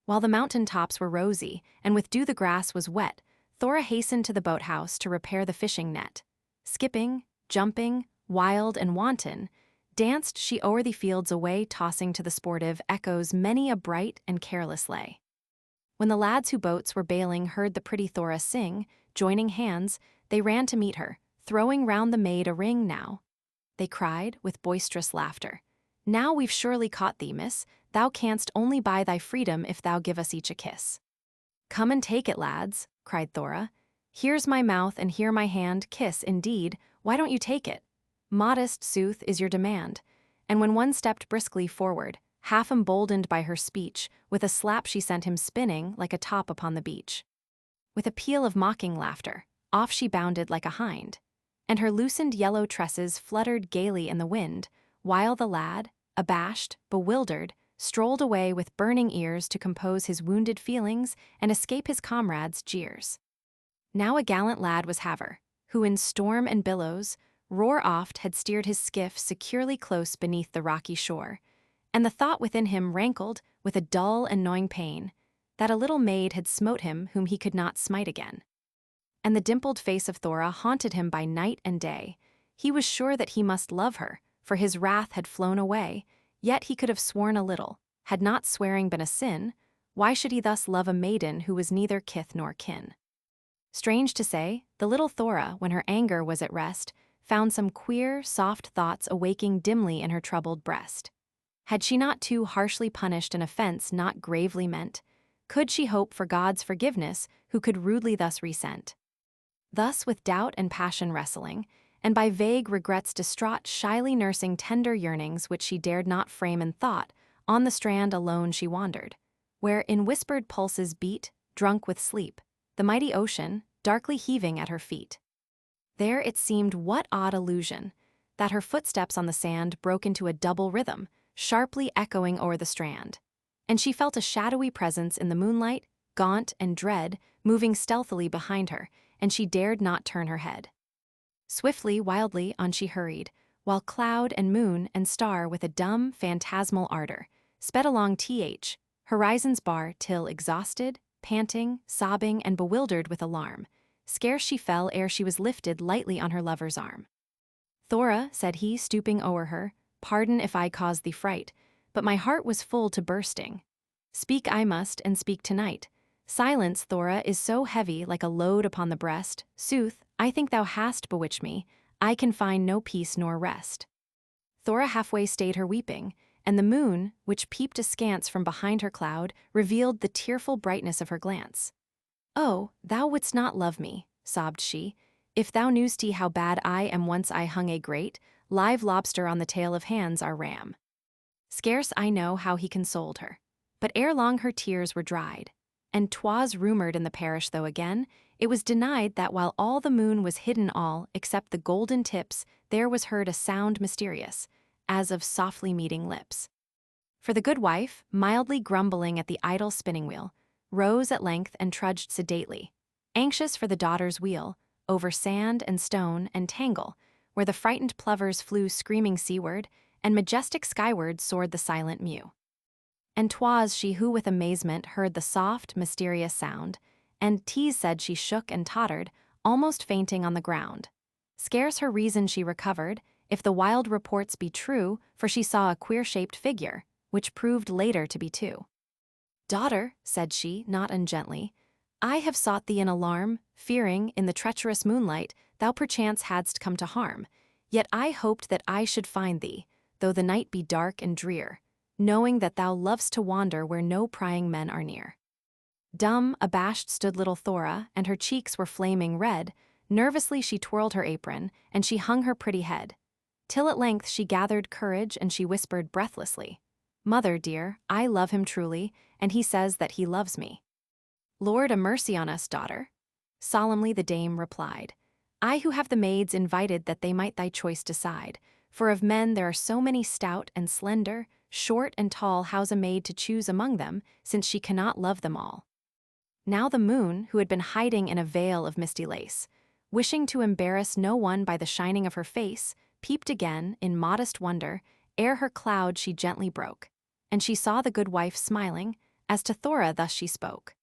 While the mountain tops were rosy, and with dew the grass was wet, Thora hastened to the boathouse to repair the fishing net. Skipping, jumping, wild and wanton, danced she o'er the fields away, tossing to the sportive echoes many a bright and careless lay. When the lads who boats were bailing heard the pretty Thora sing, joining hands, they ran to meet her, throwing round the maid a ring. "Now," they cried, with boisterous laughter, "now we've surely caught thee, miss. Thou canst only buy thy freedom if thou give us each a kiss." "Come and take it, lads," cried Thora. "Here's my mouth and here my hand, kiss, indeed, why don't you take it? Modest, sooth, is your demand." And when one stepped briskly forward, half emboldened by her speech, with a slap she sent him spinning like a top upon the beach. With a peal of mocking laughter, off she bounded like a hind, and her loosened yellow tresses fluttered gaily in the wind, while the lad, abashed, bewildered, strolled away with burning ears to compose his wounded feelings and escape his comrades' jeers. Now a gallant lad was Haver, who in storm and billows, roar oft had steered his skiff securely close beneath the rocky shore, and the thought within him rankled with a dull and gnawing pain, that a little maid had smote him whom he could not smite again. And the dimpled face of Thora haunted him by night and day. He was sure that he must love her, for his wrath had flown away, yet he could have sworn a little. Had not swearing been a sin, why should he thus love a maiden who was neither kith nor kin? Strange to say, the little Thora, when her anger was at rest, found some queer, soft thoughts awaking dimly in her troubled breast. Had she not too harshly punished an offense not gravely meant? Could she hope for God's forgiveness, who could rudely thus resent? Thus with doubt and passion wrestling, and by vague regrets distraught, shyly nursing tender yearnings which she dared not frame in thought, on the strand alone she wandered, where in whispered pulses beat, drunk with sleep, the mighty ocean, darkly heaving at her feet. There it seemed what odd illusion, that her footsteps on the sand broke into a double rhythm, sharply echoing o'er the strand, and she felt a shadowy presence in the moonlight, gaunt and dread, moving stealthily behind her, and she dared not turn her head. Swiftly, wildly, on she hurried, while cloud and moon and star with a dumb, phantasmal ardor sped along horizon's bar till exhausted, panting, sobbing, and bewildered with alarm, scarce she fell ere she was lifted lightly on her lover's arm. "Thora," said he, stooping o'er her, "pardon if I caused thee fright, but my heart was full to bursting. Speak I must, and speak tonight. Silence, Thora, is so heavy like a load upon the breast. Sooth, I think thou hast bewitched me. I can find no peace nor rest." Thora halfway stayed her weeping, and the moon, which peeped askance from behind her cloud, revealed the tearful brightness of her glance. "Oh, thou wouldst not love me," sobbed she. "If thou knew'st how bad I am once I hung a great, live lobster on the tail of hands our ram." Scarce I know how he consoled her. But ere long her tears were dried. And 'twas rumored in the parish, though again it was denied, that while all the moon was hidden all except the golden tips, there was heard a sound mysterious, as of softly meeting lips. For the good wife, mildly grumbling at the idle spinning wheel, rose at length and trudged sedately, anxious for the daughter's weal, over sand and stone and tangle, where the frightened plovers flew screaming seaward, and majestic skyward soared the silent mew. And 'twas she who with amazement heard the soft, mysterious sound, and 'tis said she shook and tottered, almost fainting on the ground. Scarce her reason she recovered, if the wild reports be true, for she saw a queer-shaped figure, which proved later to be two. "Daughter," said she, not ungently, "I have sought thee in alarm, fearing, in the treacherous moonlight, thou perchance hadst come to harm. Yet I hoped that I should find thee, though the night be dark and drear, knowing that thou lov'st to wander where no prying men are near." Dumb, abashed stood little Thora, and her cheeks were flaming red. Nervously she twirled her apron, and she hung her pretty head. Till at length she gathered courage, and she whispered breathlessly, "Mother dear, I love him truly, and he says that he loves me." "Lord a mercy on us, daughter," solemnly the dame replied. "I who have the maids invited that they might thy choice decide, for of men there are so many stout and slender, short and tall, how's a maid to choose among them, since she cannot love them all?" Now the moon, who had been hiding in a veil of misty lace, wishing to embarrass no one by the shining of her face, peeped again, in modest wonder, ere her cloud she gently broke, and she saw the good wife smiling, as to Thora thus she spoke.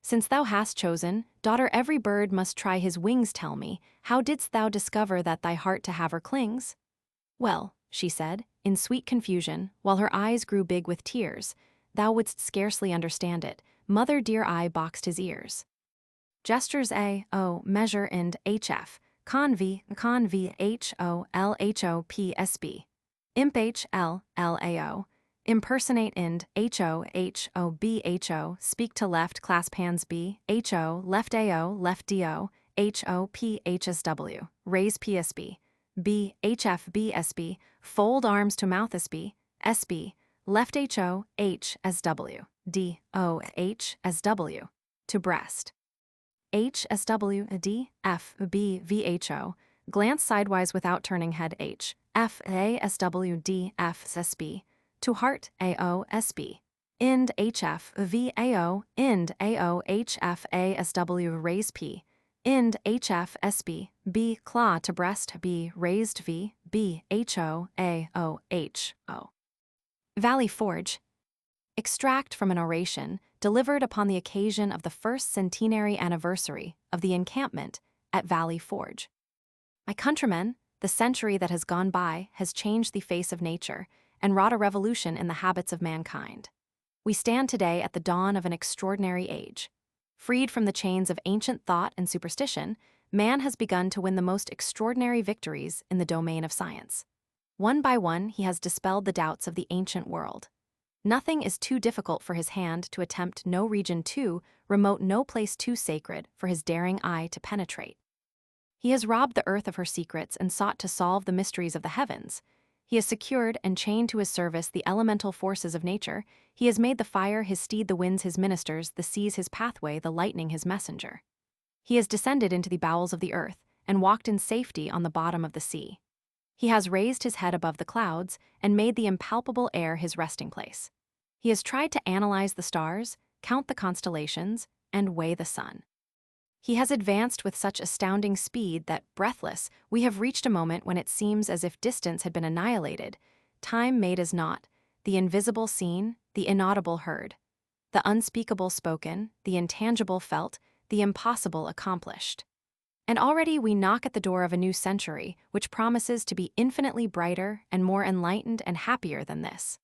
"Since thou hast chosen, daughter, every bird must try his wings. Tell me, how didst thou discover that thy heart to have her clings?" "Well," she said, in sweet confusion, while her eyes grew big with tears, "thou wouldst scarcely understand it. Mother dear, I boxed his ears." Gestures A, O, measure and HF, con V, H, O, L, H, O, P, S, B. Imp H, L, L, A, O. Impersonate ind, H, O, H, O, B, H, O. Speak to left, clasp hands B, H, O, left A, O, left D, O, H, O, P, H, S, W. Raise P, S, B. B, H, F, B, S, B. Fold arms to mouth S, B, S, B. Left H, O, H, S, W. D, O, H, S, W. To breast. H, S, W, D, F, B, V, H, O. Glance sidewise without turning head H, F, A, S, W, D, F, S, B. To heart A, O, S, B. Ind, H, F, V, A, O. Ind, A, O, H, F, A, S, W. Raise P. Ind, H, F, S, B. B, claw to breast B. Raised V, B, H, O, A, O, H, O. Valley Forge. Extract from an oration delivered upon the occasion of the first centenary anniversary of the encampment at Valley Forge. My countrymen, the century that has gone by has changed the face of nature and wrought a revolution in the habits of mankind. We stand today at the dawn of an extraordinary age. Freed from the chains of ancient thought and superstition, man has begun to win the most extraordinary victories in the domain of science. One by one, he has dispelled the doubts of the ancient world. Nothing is too difficult for his hand to attempt, no region too remote, no place too sacred for his daring eye to penetrate. He has robbed the earth of her secrets and sought to solve the mysteries of the heavens. He has secured and chained to his service the elemental forces of nature. He has made the fire his steed, the winds his ministers, the seas his pathway, the lightning his messenger. He has descended into the bowels of the earth and walked in safety on the bottom of the sea. He has raised his head above the clouds and made the impalpable air his resting place. He has tried to analyze the stars, count the constellations, and weigh the sun. He has advanced with such astounding speed that, breathless, we have reached a moment when it seems as if distance had been annihilated, time made as naught, the invisible seen, the inaudible heard, the unspeakable spoken, the intangible felt, the impossible accomplished. And already we knock at the door of a new century, which promises to be infinitely brighter and more enlightened and happier than this.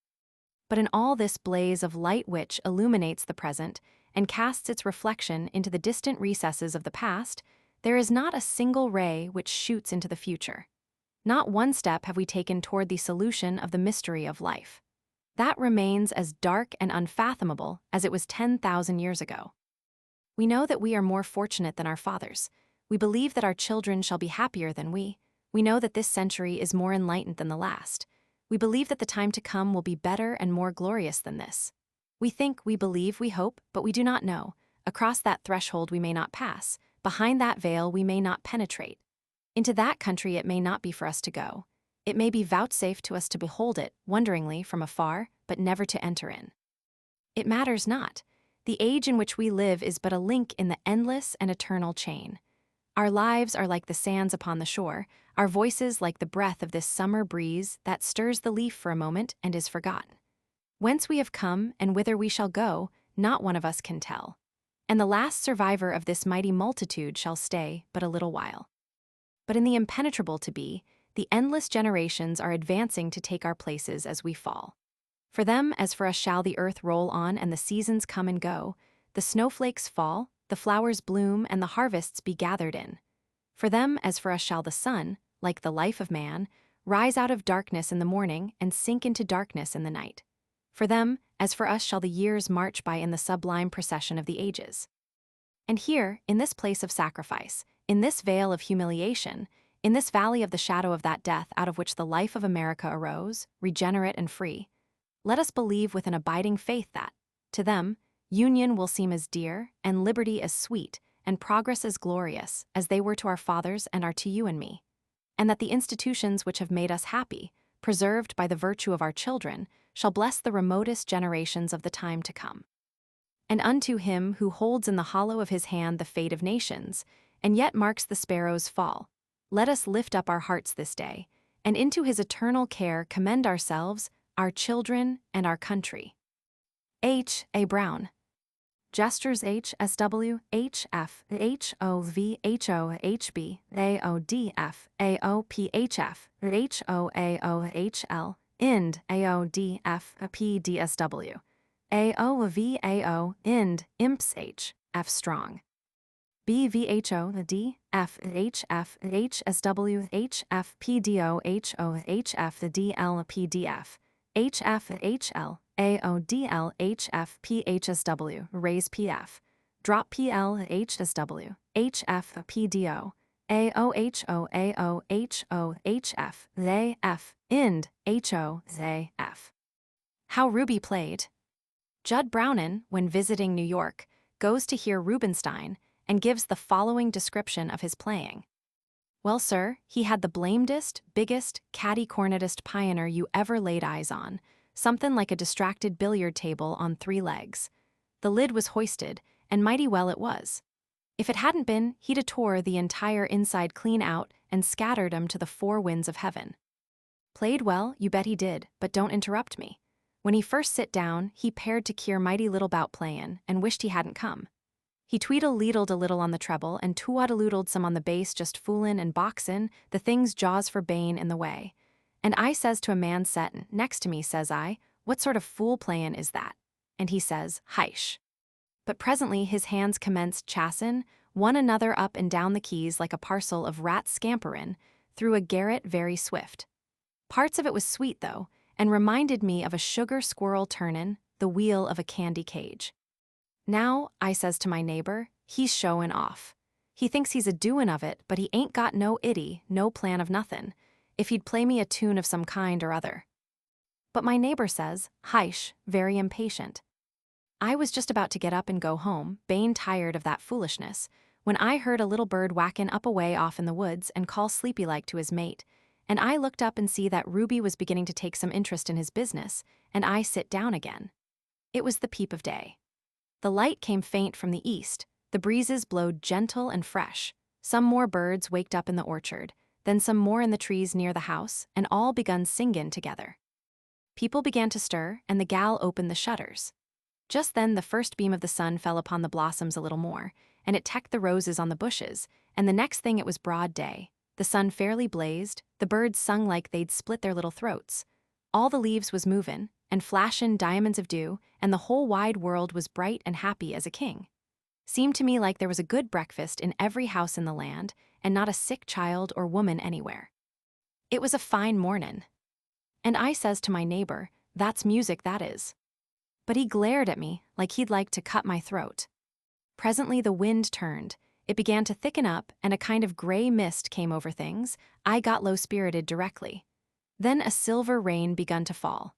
But in all this blaze of light which illuminates the present and casts its reflection into the distant recesses of the past, there is not a single ray which shoots into the future. Not one step have we taken toward the solution of the mystery of life. That remains as dark and unfathomable as it was 10,000 years ago. We know that we are more fortunate than our fathers. We believe that our children shall be happier than we. We know that this century is more enlightened than the last. We believe that the time to come will be better and more glorious than this. We think, we believe, we hope, but we do not know. Across that threshold we may not pass. Behind that veil we may not penetrate. Into that country it may not be for us to go. It may be vouchsafed to us to behold it, wonderingly, from afar, but never to enter in. It matters not. The age in which we live is but a link in the endless and eternal chain. Our lives are like the sands upon the shore, our voices like the breath of this summer breeze that stirs the leaf for a moment and is forgotten. Whence we have come and whither we shall go, not one of us can tell. And the last survivor of this mighty multitude shall stay but a little while. But in the impenetrable to be, the endless generations are advancing to take our places as we fall. For them as for us shall the earth roll on and the seasons come and go, the snowflakes fall, the flowers bloom, and the harvests be gathered in. For them as for us shall the sun, like the life of man, rise out of darkness in the morning and sink into darkness in the night. For them as for us shall the years march by in the sublime procession of the ages. And here, in this place of sacrifice, in this vale of humiliation, in this valley of the shadow of that death out of which the life of America arose, regenerate and free, let us believe with an abiding faith that, to them, union will seem as dear, and liberty as sweet, and progress as glorious, as they were to our fathers and are to you and me. And that the institutions which have made us happy, preserved by the virtue of our children, shall bless the remotest generations of the time to come. And unto him who holds in the hollow of his hand the fate of nations, and yet marks the sparrow's fall, let us lift up our hearts this day, and into his eternal care commend ourselves, our children, and our country. H. A. Brown. Gestures H. S. W. H. F. H. O. V. H. O. H. B. A. O. D. F. A. O. P. H. F. H. O. A. O. H. L. Ind. A. O. D. F. P. D. S. W. A. O. V. A. O. Ind. Imps H. F. Strong. B. V. H. O. D. F. H. F. H. S. W. H. F. P. D. O. H. O. H. F. D. L. P. D. F. H. F. H. L. A. O. D. L. H. F. P. H. S. W. Raise P. F. Drop P. L. H. S. W. H. F. P. D. O. A. O. H. O. A. O. H. O. H. F. They. F. Ind. H. O. They. F. How Ruby played. Judd Brownin, when visiting New York, goes to hear Rubinstein and gives the following description of his playing. Well, sir, he had the blamedest, biggest, catty-cornetest pioneer you ever laid eyes on, something like a distracted billiard table on 3 legs. The lid was hoisted, and mighty well it was. If it hadn't been, he'd a tore the entire inside clean out and scattered 'em to the 4 winds of heaven. Played well, you bet he did, but don't interrupt me. When he first sit down, he paired to keer mighty little bout playin', and wished he hadn't come. He tweedle-leedled a little on the treble, and twaddle-oodled some on the bass, just foolin' and boxin', the thing's jaws for bane in the way. And I says to a man settin' next to me, says I, what sort of fool playin' is that? And he says, heish. But presently his hands commenced chassin', one another up and down the keys like a parcel of rats scamperin', through a garret very swift. Parts of it was sweet, though, and reminded me of a sugar squirrel turnin' the wheel of a candy cage. Now, I says to my neighbor, he's showin' off. He thinks he's a doin' of it, but he ain't got no iddy, no plan of nothin', if he'd play me a tune of some kind or other. But my neighbor says, heish, very impatient. I was just about to get up and go home, bane tired of that foolishness, when I heard a little bird whackin' up away off in the woods and call sleepy-like to his mate, and I looked up and see that Ruby was beginning to take some interest in his business, and I sit down again. It was the peep of day. The light came faint from the east, the breezes blowed gentle and fresh, some more birds waked up in the orchard, then some more in the trees near the house, and all begun singin' together. People began to stir, and the gal opened the shutters. Just then the first beam of the sun fell upon the blossoms a little more, and it teched the roses on the bushes, and the next thing it was broad day. The sun fairly blazed, the birds sung like they'd split their little throats. All the leaves was movin', and flashin' diamonds of dew, and the whole wide world was bright and happy as a king. Seemed to me like there was a good breakfast in every house in the land, and not a sick child or woman anywhere. It was a fine mornin'. And I says to my neighbor, that's music, that is. But he glared at me like he'd like to cut my throat. Presently the wind turned. It began to thicken up, and a kind of gray mist came over things. I got low-spirited directly. Then a silver rain begun to fall.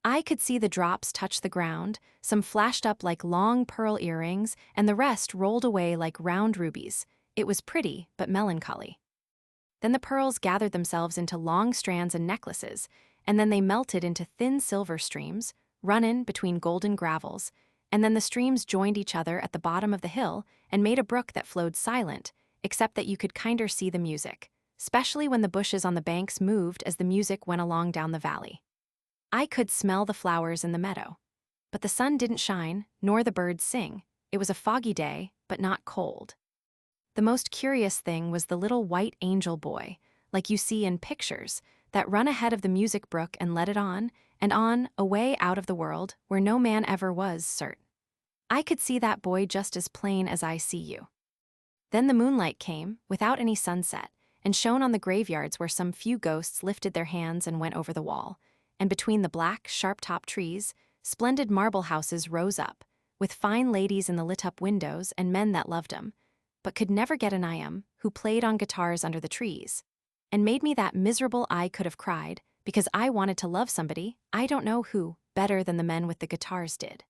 I could see the drops touch the ground, some flashed up like long pearl earrings, and the rest rolled away like round rubies. It was pretty, but melancholy. Then the pearls gathered themselves into long strands and necklaces, and then they melted into thin silver streams, runnin' between golden gravels, and then the streams joined each other at the bottom of the hill and made a brook that flowed silent, except that you could kinder see the music, especially when the bushes on the banks moved as the music went along down the valley. I could smell the flowers in the meadow. But the sun didn't shine, nor the birds sing. It was a foggy day, but not cold. The most curious thing was the little white angel boy, like you see in pictures, that run ahead of the music brook and led it on, away out of the world, where no man ever was, cert. I could see that boy just as plain as I see you. Then the moonlight came, without any sunset, and shone on the graveyards where some few ghosts lifted their hands and went over the wall, and between the black, sharp-topped trees, splendid marble houses rose up, with fine ladies in the lit-up windows and men that loved 'em, but could never get an eye who played on guitars under the trees, and made me that miserable I could have cried, because I wanted to love somebody, I don't know who, better than the men with the guitars did.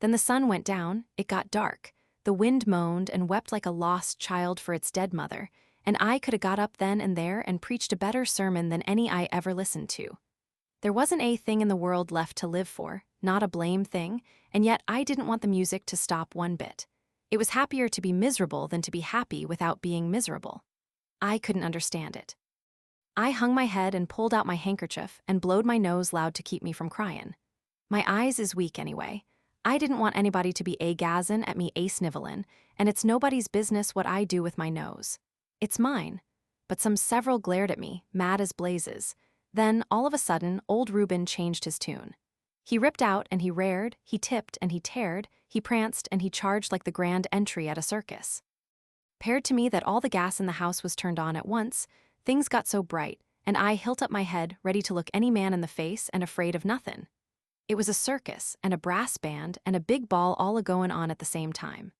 Then the sun went down, it got dark, the wind moaned and wept like a lost child for its dead mother, and I could have got up then and there and preached a better sermon than any I ever listened to. There wasn't a thing in the world left to live for, not a blame thing, and yet I didn't want the music to stop one bit. It was happier to be miserable than to be happy without being miserable. I couldn't understand it. I hung my head and pulled out my handkerchief and blowed my nose loud to keep me from crying. My eyes is weak anyway. I didn't want anybody to be a-gazzin' at me a-snivelin', and it's nobody's business what I do with my nose. It's mine. But some several glared at me, mad as blazes. Then, all of a sudden, old Reuben changed his tune. He ripped out and he rared, he tipped and he teared, he pranced and he charged like the grand entry at a circus. Paired to me that all the gas in the house was turned on at once, things got so bright, and I hilt up my head, ready to look any man in the face and afraid of nothin'. It was a circus, and a brass band, and a big ball all a-goin' on at the same time.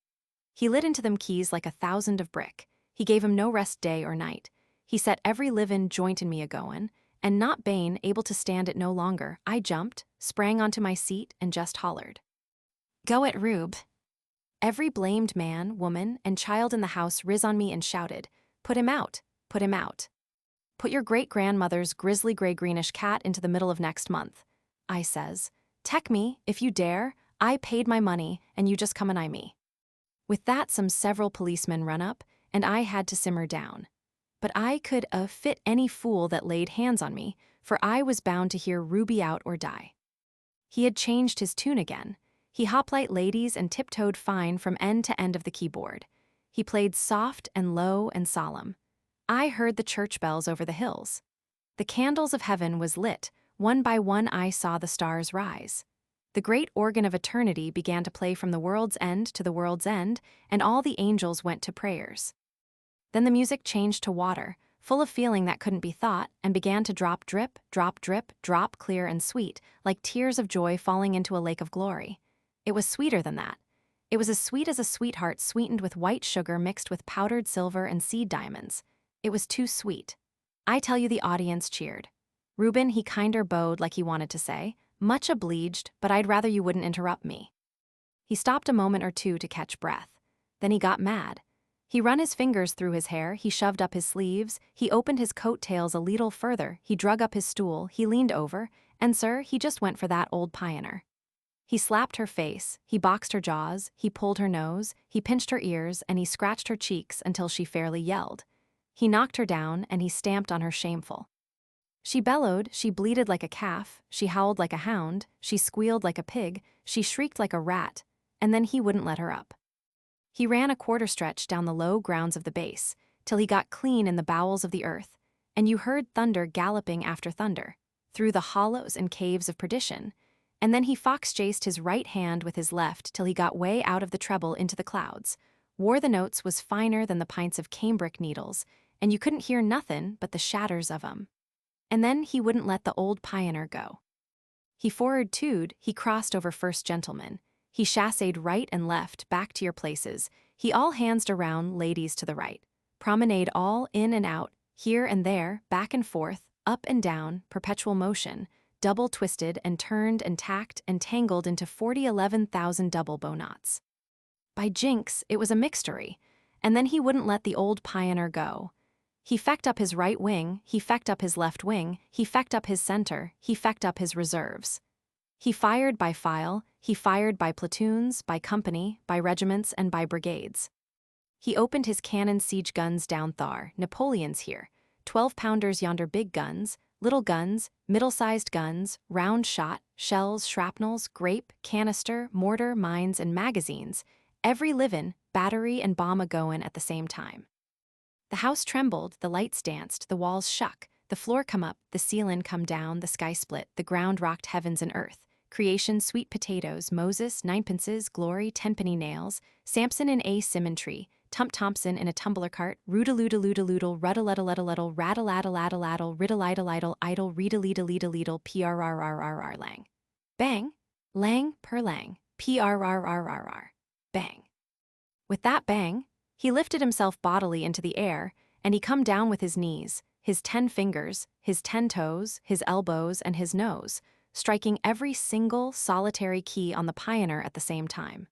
He lit into them keys like 1,000 of brick. He gave 'em no rest day or night. He set every livin' joint in me a-goin', and not bane able to stand it no longer, I jumped, sprang onto my seat, and just hollered. "Go it, Rube." Every blamed man, woman, and child in the house riz on me and shouted, "Put him out, put him out. Put your great-grandmother's grizzly gray-greenish cat into the middle of next month," I says. "Tech me, if you dare, I paid my money, and you just come and eye me." With that some several policemen run up, and I had to simmer down. But I could fit any fool that laid hands on me, for I was bound to hear Ruby out or die. He had changed his tune again. He hoplite ladies and tiptoed fine from end to end of the keyboard. He played soft and low and solemn. I heard the church bells over the hills. The candles of heaven was lit, one by one I saw the stars rise. The great organ of eternity began to play from the world's end to the world's end, and all the angels went to prayers. Then the music changed to water, full of feeling that couldn't be thought, and began to drop drip, drop clear and sweet, like tears of joy falling into a lake of glory. It was sweeter than that. It was as sweet as a sweetheart sweetened with white sugar mixed with powdered silver and seed diamonds. It was too sweet. I tell you the audience cheered. Reuben, he kinder bowed like he wanted to say, "Much obleeged, but I'd rather you wouldn't interrupt me." He stopped a moment or two to catch breath. Then he got mad. He run his fingers through his hair, he shoved up his sleeves, he opened his coat tails a leetle further, he drug up his stool, he leaned over, and sir, he just went for that old pioneer. He slapped her face, he boxed her jaws, he pulled her nose, he pinched her ears, and he scratched her cheeks until she fairly yelled. He knocked her down, and he stamped on her shameful. She bellowed, she bleated like a calf, she howled like a hound, she squealed like a pig, she shrieked like a rat, and then he wouldn't let her up. He ran a quarter stretch down the low grounds of the base, till he got clean in the bowels of the earth, and you heard thunder galloping after thunder, through the hollows and caves of perdition, and then he fox-chased his right hand with his left till he got way out of the treble into the clouds, wore the notes was finer than the pints of cambric needles, and you couldn't hear nothin' but the shatters of 'em. And then he wouldn't let the old pioneer go. He for'ard too'd, he crossed over first gentleman. He chassayed right and left, back to your places. He all handsed around, ladies to the right. Promenade all, in and out, here and there, back and forth, up and down, perpetual motion, double twisted and turned and tacked and tangled into 11,000 double bow knots. By jinx, it was a mixtery, and then he wouldn't let the old pioneer go. He fecked up his right wing, he fecked up his left wing, he fecked up his center, he fecked up his reserves. He fired by file, he fired by platoons, by company, by regiments, and by brigades. He opened his cannon siege guns down thar, Napoleon's here, 12-pounders yonder big guns, little guns, middle-sized guns, round shot, shells, shrapnels, grape, canister, mortar, mines, and magazines, every livin', battery and bomb a-goin' at the same time. The house trembled, the lights danced, the walls shook, the floor come up, the ceiling come down, the sky split, the ground rocked heavens and earth. Creation, sweet potatoes, Moses, ninepences, glory, tenpenny nails, Samson in a cinnamon tree, Tump Thompson in a tumbler cart, roodaloodaludaluddle, ruddle-luddle-luddle, rattle-addle-addle-addle, riddle-idle-idle, idle, readle-leadle-leadle, prrrrrrr, lang. Bang, lang, per lang, prrrrrrr, bang. With that bang, he lifted himself bodily into the air, and he come down with his knees, his 10 fingers, his 10 toes, his elbows, and his nose, striking every single, solitary key on the pioneer at the same time.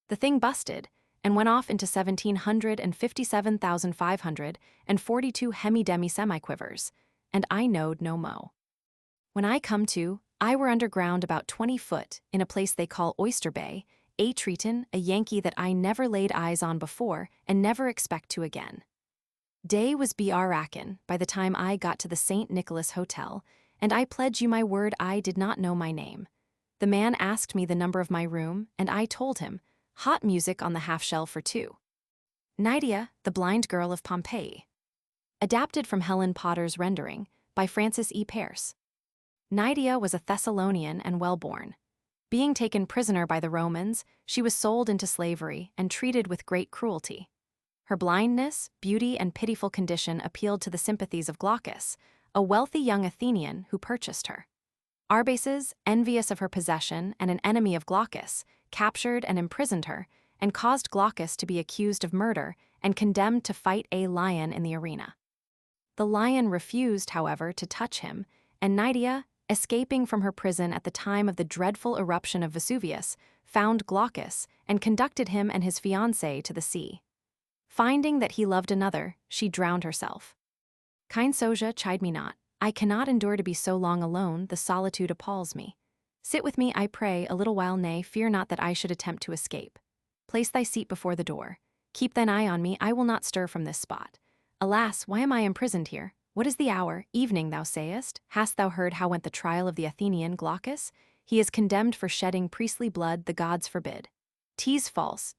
The thing busted, and went off into 1,757,542 hemi-demi-semi-quivers, and I knowed no mo. When I come to, I were underground about 20 foot, in a place they call Oyster Bay, a Treaton, a Yankee that I never laid eyes on before, and never expect to again. Day was brackin' by the time I got to the St. Nicholas Hotel, and I pledge you my word I did not know my name. The man asked me the number of my room, and I told him, hot music on the half-shell for 2. Nydia, the Blind Girl of Pompeii. Adapted from Helen Potter's rendering, by Francis E. Pearce. Nydia was a Thessalonian and well-born. Being taken prisoner by the Romans, she was sold into slavery and treated with great cruelty. Her blindness, beauty, and pitiful condition appealed to the sympathies of Glaucus, a wealthy young Athenian who purchased her. Arbaces, envious of her possession and an enemy of Glaucus, captured and imprisoned her, and caused Glaucus to be accused of murder and condemned to fight a lion in the arena. The lion refused, however, to touch him, and Nydia, escaping from her prison at the time of the dreadful eruption of Vesuvius, found Glaucus and conducted him and his fiancée to the sea. Finding that he loved another, she drowned herself. Kind Soja, chide me not. I cannot endure to be so long alone, the solitude appalls me. Sit with me, I pray, a little while, nay, fear not that I should attempt to escape. Place thy seat before the door. Keep thine eye on me, I will not stir from this spot. Alas, why am I imprisoned here? What is the hour? Evening, thou sayest? Hast thou heard how went the trial of the Athenian Glaucus? He is condemned for shedding priestly blood, the gods forbid. 'Tis false,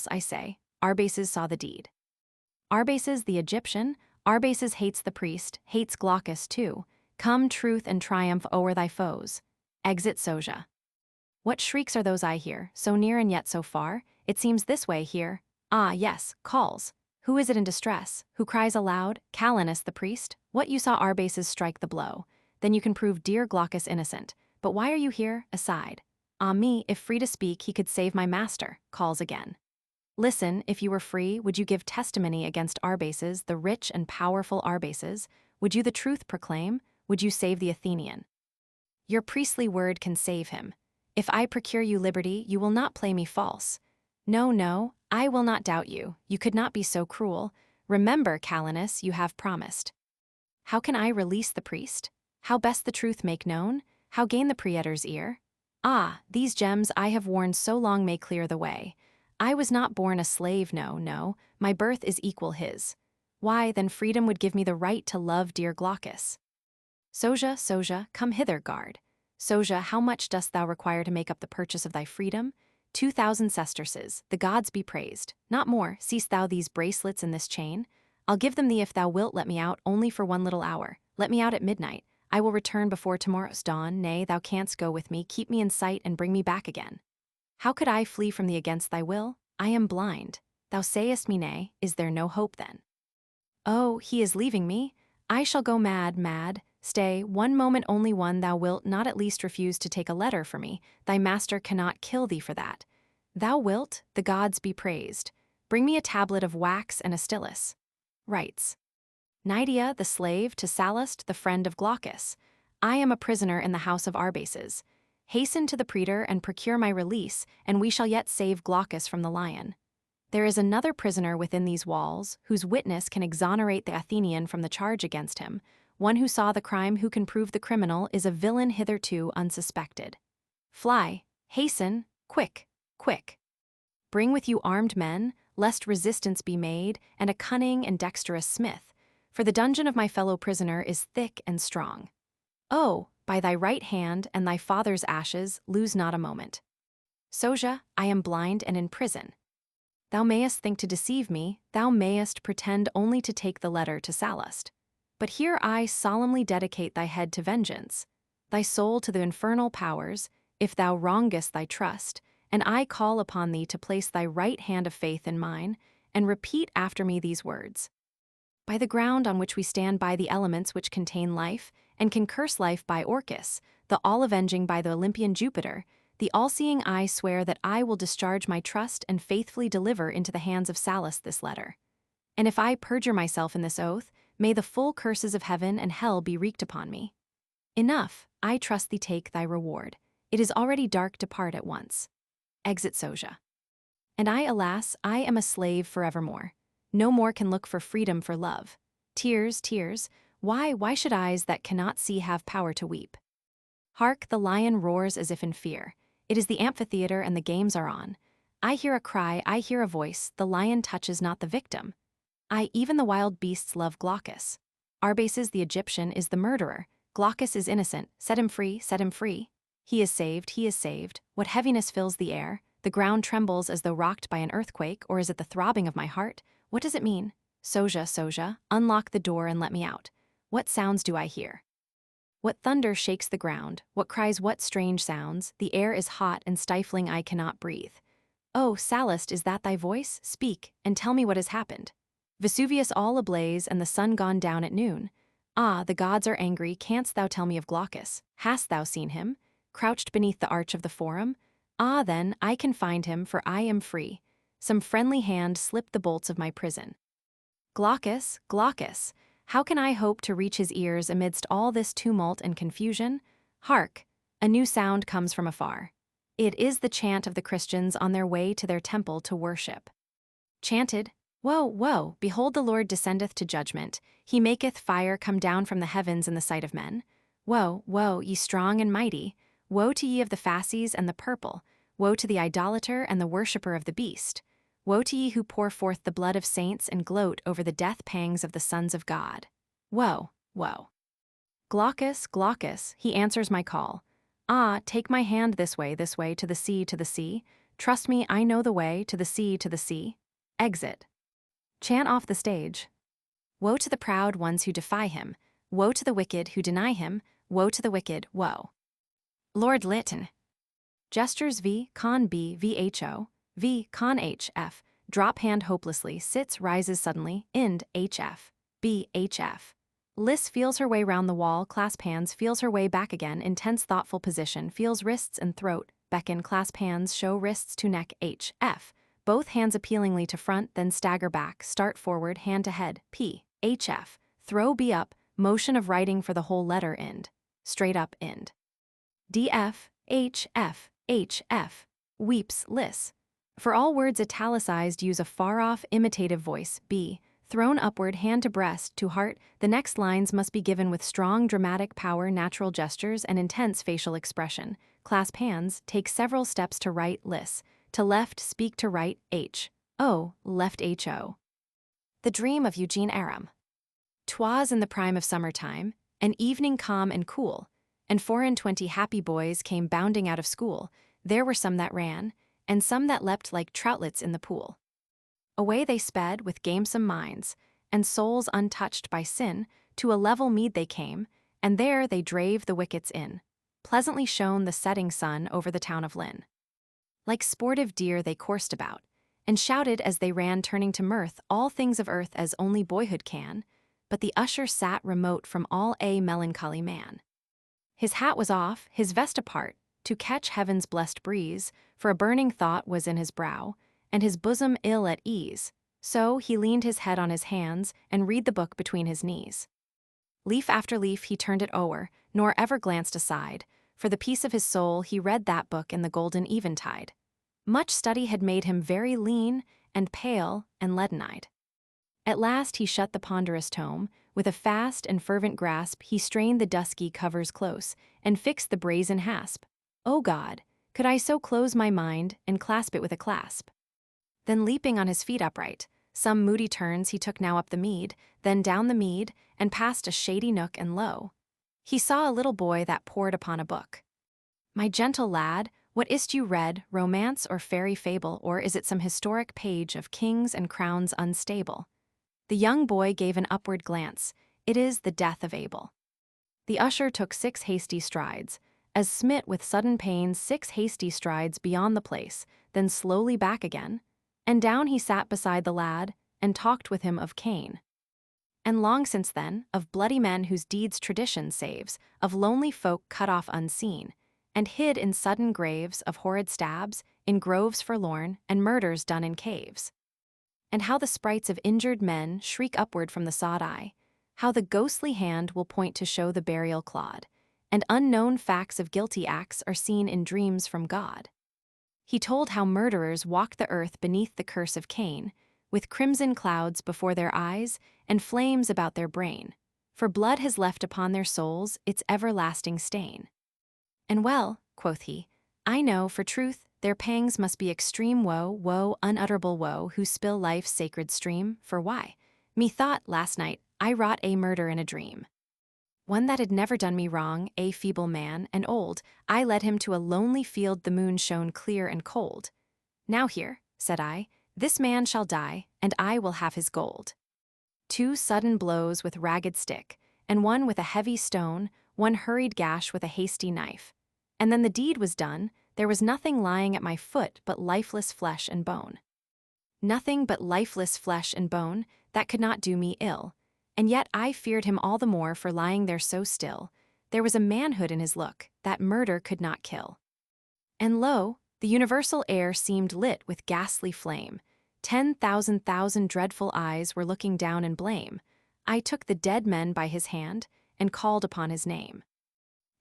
I say. Arbaces saw the deed. Arbaces the Egyptian? Arbaces hates the priest, hates Glaucus too. Come, truth and triumph o'er thy foes. Exit Soja. What shrieks are those I hear, so near and yet so far? It seems this way here. Ah, yes, calls. Who is it in distress? Who cries aloud? Calanus the priest? What, you saw Arbaces strike the blow? Then you can prove dear Glaucus innocent. But why are you here? Aside. Ah me, if free to speak, he could save my master, calls again. Listen, if you were free, would you give testimony against Arbaces, the rich and powerful Arbaces? Would you the truth proclaim? Would you save the Athenian? Your priestly word can save him. If I procure you liberty, you will not play me false. No, no, I will not doubt you. You could not be so cruel. Remember, Calanus, you have promised. How can I release the priest? How best the truth make known? How gain the praetor's ear? Ah, these gems I have worn so long may clear the way. I was not born a slave, no, no, my birth is equal his. Why, then freedom would give me the right to love dear Glaucus. Soja, Soja, come hither, guard. Soja, how much dost thou require to make up the purchase of thy freedom? 2,000 sesterces, the gods be praised. Not more, seest thou these bracelets and this chain? I'll give them thee if thou wilt let me out only for 1 little hour. Let me out at midnight. I will return before tomorrow's dawn. Nay, thou canst go with me, keep me in sight and bring me back again. How could I flee from thee against thy will? I am blind. Thou sayest me nay, is there no hope then? Oh, he is leaving me? I shall go mad, mad. Stay, one moment only one, thou wilt not at least refuse to take a letter for me, thy master cannot kill thee for that. Thou wilt, the gods be praised. Bring me a tablet of wax and a stylus. Writes. Nydia, the slave, to Sallust, the friend of Glaucus. I am a prisoner in the house of Arbaces. Hasten to the praetor and procure my release, and we shall yet save Glaucus from the lion. There is another prisoner within these walls, whose witness can exonerate the Athenian from the charge against him. One who saw the crime, who can prove the criminal, is a villain hitherto unsuspected. Fly, hasten, quick, quick. Bring with you armed men, lest resistance be made, and a cunning and dexterous smith, for the dungeon of my fellow prisoner is thick and strong. Oh, by thy right hand and thy father's ashes, lose not a moment. Soja, I am blind and in prison. Thou mayest think to deceive me, thou mayest pretend only to take the letter to Sallust. But here I solemnly dedicate thy head to vengeance, thy soul to the infernal powers, if thou wrongest thy trust, and I call upon thee to place thy right hand of faith in mine, and repeat after me these words. By the ground on which we stand, by the elements which contain life, and can curse life, by Orcus, the all-avenging, by the Olympian Jupiter, the all-seeing eye, swear that I will discharge my trust and faithfully deliver into the hands of Sallust this letter. And if I perjure myself in this oath, may the full curses of heaven and hell be wreaked upon me. Enough, I trust thee, take thy reward. It is already dark, depart at once. Exit Soja. And I, alas, I am a slave forevermore. No more can look for freedom for love. Tears, tears, why should eyes that cannot see have power to weep? Hark, the lion roars as if in fear. It is the amphitheater and the games are on. I hear a cry, I hear a voice, the lion touches not the victim. Even the wild beasts love Glaucus. Arbaces the Egyptian is the murderer. Glaucus is innocent, set him free, set him free. He is saved, he is saved. What heaviness fills the air? The ground trembles as though rocked by an earthquake, or is it the throbbing of my heart? What does it mean? Soja, Soja, unlock the door and let me out. What sounds do I hear? What thunder shakes the ground? What cries, what strange sounds? The air is hot and stifling, I cannot breathe. Oh, Sallust, is that thy voice? Speak, and tell me what has happened. Vesuvius all ablaze and the sun gone down at noon. Ah, the gods are angry, canst thou tell me of Glaucus? Hast thou seen him? Crouched beneath the arch of the forum? Ah, then, I can find him, for I am free. Some friendly hand slipped the bolts of my prison. Glaucus, Glaucus, how can I hope to reach his ears amidst all this tumult and confusion? Hark, a new sound comes from afar. It is the chant of the Christians on their way to their temple to worship. Chanted, woe, woe, behold the Lord descendeth to judgment, he maketh fire come down from the heavens in the sight of men. Woe, woe, ye strong and mighty, woe to ye of the fasces and the purple, woe to the idolater and the worshipper of the beast. Woe to ye who pour forth the blood of saints and gloat over the death pangs of the sons of God. Woe, woe. Glaucus, Glaucus, he answers my call. Ah, take my hand this way, to the sea, to the sea. Trust me, I know the way, to the sea, to the sea. Exit. Chant off the stage. Woe to the proud ones who defy him. Woe to the wicked who deny him. Woe to the wicked, woe. Lord Lytton. Gestures V, con B, VHO. V, con HF, drop hand hopelessly, sits, rises suddenly, ind, HF, B, HF. Liss feels her way round the wall, clasp hands, feels her way back again, intense thoughtful position, feels wrists and throat, beckon, clasp hands, show wrists to neck, HF. Both hands appealingly to front, then stagger back, start forward, hand to head, P, HF. Throw B up, motion of writing for the whole letter, ind. Straight up, ind. DF, HF, HF. Weeps, Liss. For all words italicized, use a far-off, imitative voice, B, thrown upward, hand to breast, to heart. The next lines must be given with strong dramatic power, natural gestures, and intense facial expression. Clasp hands, take several steps to right, Liss. To left, speak to right, H. O, left HO. The Dream of Eugene Aram. 'Twas in the prime of summertime, an evening calm and cool, and 24 happy boys came bounding out of school. There were some that ran, and some that leapt like troutlets in the pool. Away they sped with gamesome minds, and souls untouched by sin, to a level mead they came, and there they drave the wickets in. Pleasantly shone the setting sun over the town of Lynn. Like sportive deer they coursed about, and shouted as they ran, turning to mirth all things of earth as only boyhood can. but the usher sat remote from all a melancholy man. His hat was off, his vest apart, to catch heaven's blessed breeze, for a burning thought was in his brow, and his bosom ill at ease. So he leaned his head on his hands, and read the book between his knees. Leaf after leaf he turned it o'er, nor ever glanced aside. For the peace of his soul he read that book in the golden eventide. Much study had made him very lean, and pale, and leaden-eyed. At last he shut the ponderous tome. With a fast and fervent grasp he strained the dusky covers close, and fixed the brazen hasp. O God, could I so close my mind, and clasp it with a clasp? Then leaping on his feet upright, some moody turns he took now up the mead, then down the mead, and past a shady nook, and lo, he saw a little boy that pored upon a book. My gentle lad, what is't you read, romance or fairy fable, or is it some historic page of kings and crowns unstable? The young boy gave an upward glance. It is the death of Abel. The usher took 6 hasty strides, as smit with sudden pain 6 hasty strides beyond the place, then slowly back again, and down he sat beside the lad, and talked with him of Cain. And long since then, of bloody men whose deeds tradition saves, of lonely folk cut off unseen, and hid in sudden graves, of horrid stabs, in groves forlorn, and murders done in caves. And how the sprites of injured men shriek upward from the sod eye, how the ghostly hand will point to show the burial clod, and unknown facts of guilty acts are seen in dreams from God. He told how murderers walk the earth beneath the curse of Cain, with crimson clouds before their eyes and flames about their brain, for blood has left upon their souls its everlasting stain. And well, quoth he, I know, for truth, their pangs must be extreme woe, woe, unutterable woe, who spill life's sacred stream, for why? Methought, last night, I wrought a murder in a dream. One that had never done me wrong, a feeble man, and old, I led him to a lonely field the moon shone clear and cold. Now here, said I, this man shall die, and I will have his gold. 2 sudden blows with ragged stick, and one with a heavy stone, one hurried gash with a hasty knife. And then the deed was done, there was nothing lying at my foot but lifeless flesh and bone. Nothing but lifeless flesh and bone, that could not do me ill, and yet I feared him all the more for lying there so still. There was a manhood in his look, that murder could not kill. And lo, the universal air seemed lit with ghastly flame. 10,000 dreadful eyes were looking down in blame. I took the dead men by his hand, and called upon his name.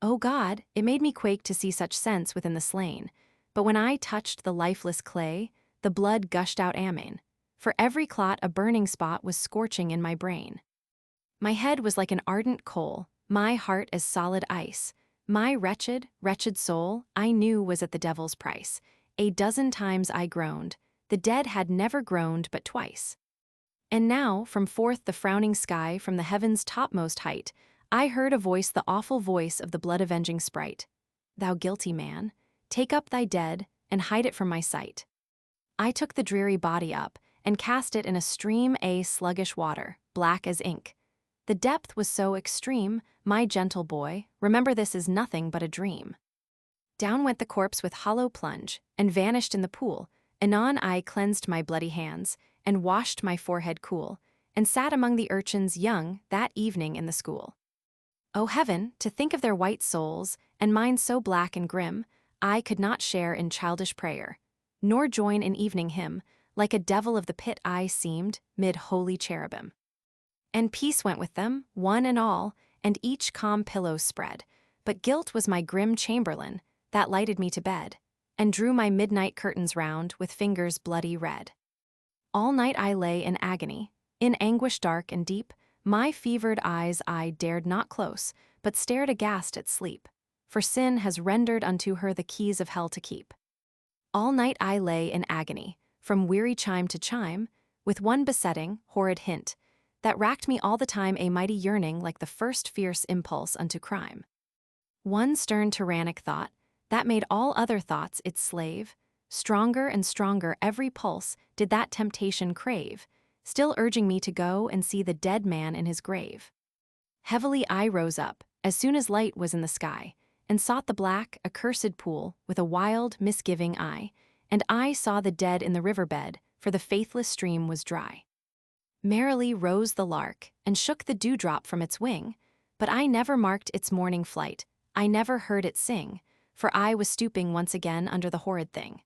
O God, it made me quake to see such sense within the slain, but when I touched the lifeless clay, the blood gushed out amain. For every clot a burning spot was scorching in my brain. My head was like an ardent coal, my heart as solid ice. My wretched, wretched soul, I knew was at the devil's price. A dozen times I groaned, the dead had never groaned but twice. And now, from forth the frowning sky, from the heaven's topmost height, I heard a voice, the awful voice of the blood-avenging sprite. Thou guilty man, take up thy dead, and hide it from my sight. I took the dreary body up, and cast it in a stream a sluggish water, black as ink. The depth was so extreme, my gentle boy, remember this is nothing but a dream. Down went the corpse with hollow plunge, and vanished in the pool. Anon I cleansed my bloody hands, and washed my forehead cool, and sat among the urchins young that evening in the school. O heaven, to think of their white souls, and mine so black and grim, I could not share in childish prayer, nor join in evening hymn, like a devil of the pit I seemed, mid holy cherubim. And peace went with them, one and all, and each calm pillow spread, but guilt was my grim chamberlain, that lighted me to bed, and drew my midnight curtains round with fingers bloody red. All night I lay in agony, in anguish dark and deep, my fevered eyes I dared not close, but stared aghast at sleep, for sin has rendered unto her the keys of hell to keep. All night I lay in agony, from weary chime to chime, with one besetting, horrid hint, that racked me all the time a mighty yearning like the first fierce impulse unto crime. One stern tyrannic thought, that made all other thoughts its slave, stronger and stronger every pulse did that temptation crave, still urging me to go and see the dead man in his grave. Heavily I rose up, as soon as light was in the sky, and sought the black, accursed pool with a wild, misgiving eye, and I saw the dead in the river bed, for the faithless stream was dry. Merrily rose the lark, and shook the dewdrop from its wing, but I never marked its morning flight, I never heard it sing, for I was stooping once again under the horrid thing.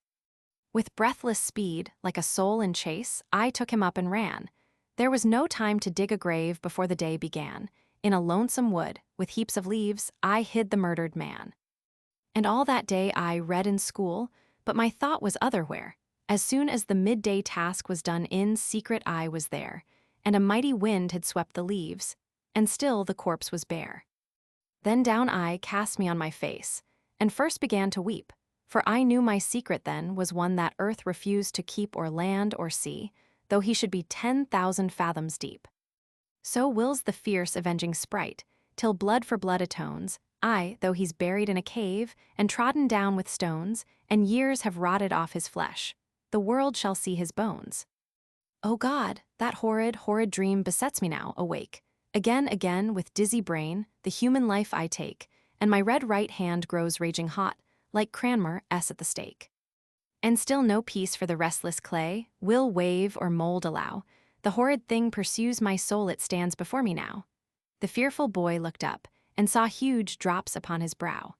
With breathless speed, like a soul in chase, I took him up and ran. There was no time to dig a grave before the day began. In a lonesome wood, with heaps of leaves, I hid the murdered man. And all that day I read in school, but my thought was otherwhere. As soon as the midday task was done, in secret I was there, and a mighty wind had swept the leaves, and still the corpse was bare. Then down I cast me on my face, and first began to weep, for I knew my secret then was one that earth refused to keep or land or sea, though he should be 10,000 fathoms deep. So wills the fierce avenging sprite, till blood for blood atones, I, though he's buried in a cave, and trodden down with stones, and years have rotted off his flesh, the world shall see his bones. O God, that horrid, horrid dream besets me now, awake. Again, with dizzy brain, the human life I take, and my red right hand grows raging hot, like Cranmer S at the stake. And still no peace for the restless clay, will wave or mold allow. The horrid thing pursues my soul, it stands before me now. The fearful boy looked up, and saw huge drops upon his brow.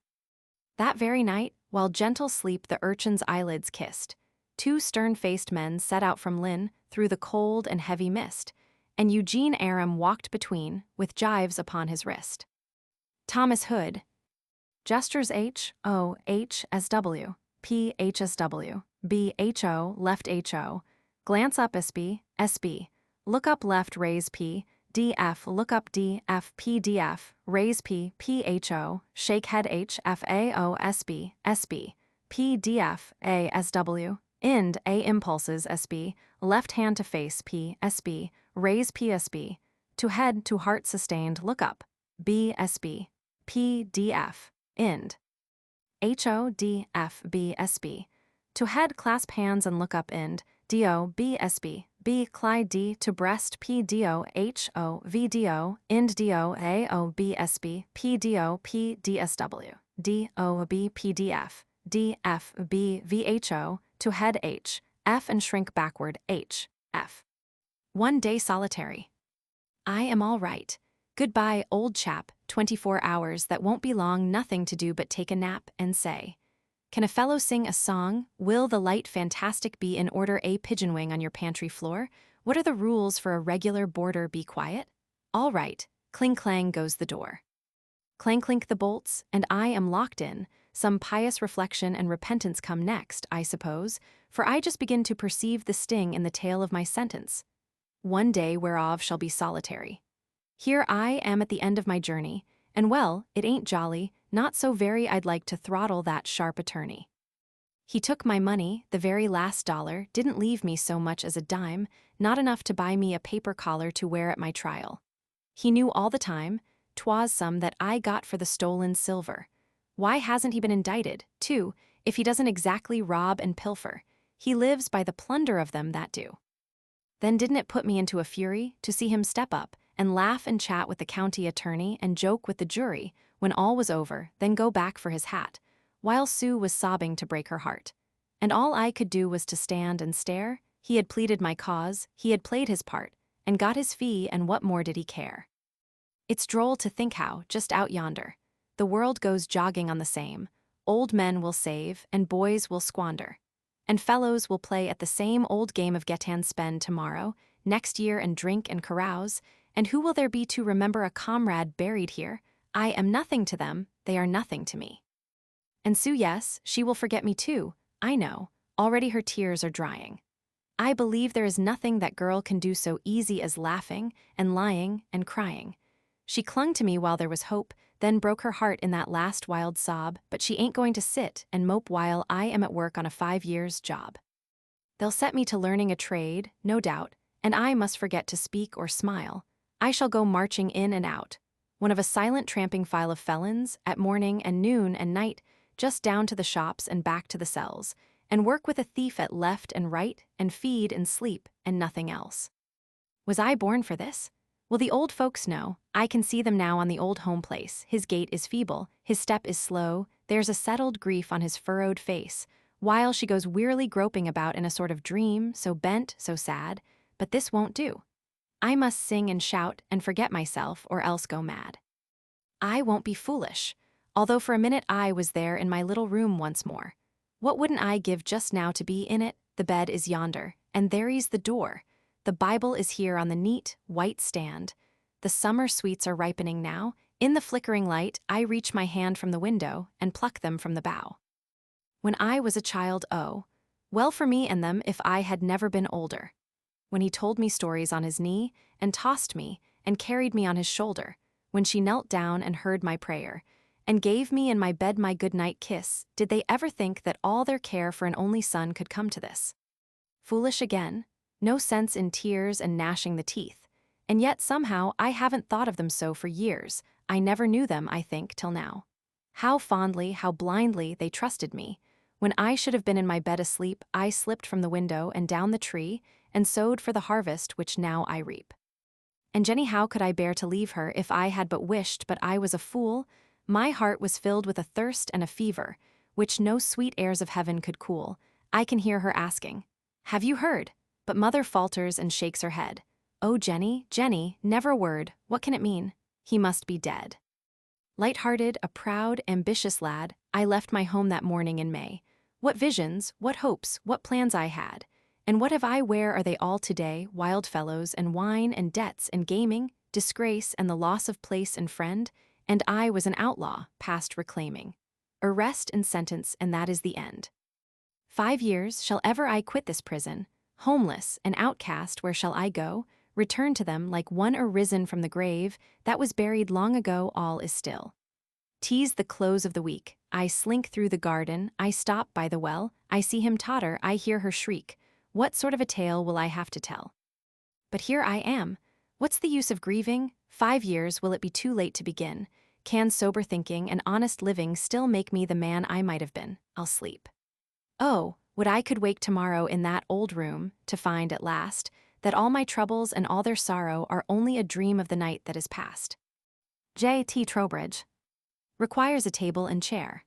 That very night, while gentle sleep the urchin's eyelids kissed, two stern-faced men set out from Lynn through the cold and heavy mist, and Eugene Aram walked between, with gyves upon his wrist. Thomas Hood, gestures H.O. H.S.W., P.H.S.W., B.H.O. left H.O., glance up S.B., S.B., look up left raise P, D.F. look up D.F. P.D.F. raise P, P.H.O., shake head H.F.A.O. S.B., S.B., P.D.F. A.S.W., Ind A impulses S.B., left hand to face P, S.B., raise P, S.B., to head to heart sustained look up, B, S.B., P.D.F., Ind H.O. D.F. B, S.B., to head clasp hands and look up Ind D.O. B, S.B., B, Clyde D, to breast P, D.O. H.O. V, D.O., Ind D.O. A.O. B, S.B., P, D.O. P, D.S.W., D.O. B, P.D.F., D.F. B, V.H.O., to head H, F and shrink backward H, F. One day solitary. I am all right. Goodbye, old chap, 24 hours that won't be long, nothing to do but take a nap and say, can a fellow sing a song? Will the light fantastic be in order? A pigeon wing on your pantry floor? What are the rules for a regular boarder? Be quiet? All right, cling clang goes the door. Clang clink the bolts, and I am locked in. Some pious reflection and repentance come next, I suppose, for I just begin to perceive the sting in the tail of my sentence. One day whereof shall be solitary. Here I am at the end of my journey, and well, it ain't jolly, not so very I'd like to throttle that sharp attorney. He took my money, the very last dollar, didn't leave me so much as a dime, not enough to buy me a paper collar to wear at my trial. He knew all the time, 'twas some that I got for the stolen silver. Why hasn't he been indicted, too, if he doesn't exactly rob and pilfer? He lives by the plunder of them that do. Then didn't it put me into a fury to see him step up and laugh and chat with the county attorney and joke with the jury when all was over, then go back for his hat, while Sue was sobbing to break her heart. And all I could do was to stand and stare. He had pleaded my cause, he had played his part, and got his fee, and what more did he care? It's droll to think how, just out yonder, the world goes jogging on the same. Old men will save, and boys will squander. And fellows will play at the same old game of get and spend tomorrow, next year, and drink and carouse, and who will there be to remember a comrade buried here? I am nothing to them, they are nothing to me. And Sue, yes, she will forget me too, I know, already her tears are drying. I believe there is nothing that girl can do so easy as laughing, and lying, and crying. She clung to me while there was hope, then broke her heart in that last wild sob, but she ain't going to sit and mope while I am at work on a 5 years' job. They'll set me to learning a trade, no doubt, and I must forget to speak or smile. I shall go marching in and out, one of a silent tramping file of felons, at morning and noon and night, just down to the shops and back to the cells, and work with a thief at left and right, and feed and sleep, and nothing else. Was I born for this? Will the old folks know? I can see them now on the old home place. His gait is feeble, his step is slow, there's a settled grief on his furrowed face, while she goes wearily groping about in a sort of dream, so bent, so sad, but this won't do. I must sing and shout and forget myself or else go mad. I won't be foolish, although for a minute I was there in my little room once more. What wouldn't I give just now to be in it? The bed is yonder, and there's the door. The Bible is here on the neat, white stand. The summer sweets are ripening now. In the flickering light, I reach my hand from the window and pluck them from the bough. When I was a child, oh, well for me and them if I had never been older. When he told me stories on his knee, and tossed me, and carried me on his shoulder, when she knelt down and heard my prayer, and gave me in my bed my good-night kiss, did they ever think that all their care for an only son could come to this? Foolish again, no sense in tears and gnashing the teeth, and yet somehow I haven't thought of them so for years. I never knew them, I think, till now. How fondly, how blindly they trusted me. When I should have been in my bed asleep, I slipped from the window and down the tree, and sowed for the harvest which now I reap. And Jenny, how could I bear to leave her if I had but wished, but I was a fool? My heart was filled with a thirst and a fever, which no sweet airs of heaven could cool. I can hear her asking, "Have you heard?" But mother falters and shakes her head. "Oh, Jenny, Jenny, never a word. What can it mean? He must be dead." Light-hearted, a proud, ambitious lad, I left my home that morning in May. What visions, what hopes, what plans I had. And what have I, where are they all today? Wild fellows, and wine, and debts, and gaming, disgrace, and the loss of place and friend, and I was an outlaw, past reclaiming. Arrest and sentence, and that is the end. 5 years, shall ever I quit this prison? Homeless, an outcast, where shall I go? Return to them like one arisen from the grave that was buried long ago. All is still. 'Tis the close of the week. I slink through the garden, I stop by the well, I see him totter, I hear her shriek. What sort of a tale will I have to tell? But here I am. What's the use of grieving? 5 years, will it be too late to begin? Can sober thinking and honest living still make me the man I might have been? I'll sleep. Oh, would I could wake tomorrow in that old room, to find at last that all my troubles and all their sorrow are only a dream of the night that is past. J.T. Trowbridge. Requires a table and chair.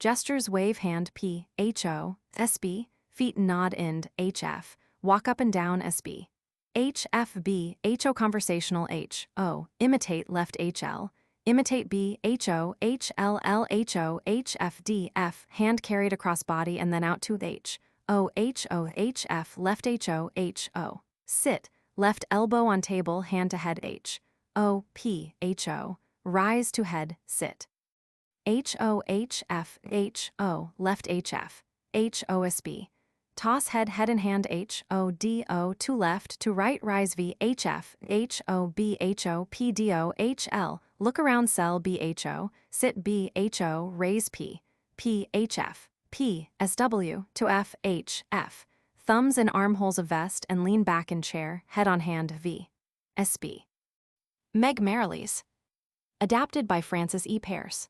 Gestures wave hand P, H-O, S-B, feet nod end H-F, walk up and down S-B. H-F-B, H-O conversational H-O, imitate left H-L, imitate B, H-O, H-L-L, H-O, H-F-D-F, hand carried across body and then out to H-O, H-O, H-F, left H-O, H-O. Sit, left elbow on table, hand to head H-O, P, H-O, rise to head, sit. H-O, H-F, H-O, left H-F, H-O-S-B. Toss head, head in hand H-O-D-O, to left, to right, rise V, H-F, H-O-B, H-O, P-D-O, H-L, look around cell B, H-O, sit B, H-O, raise P, P, H-F, P, S-W, to F, H-F, thumbs in armholes of vest and lean back in chair, head on hand V, S-B. Meg Merrilies. Adapted by Francis E. Pearce.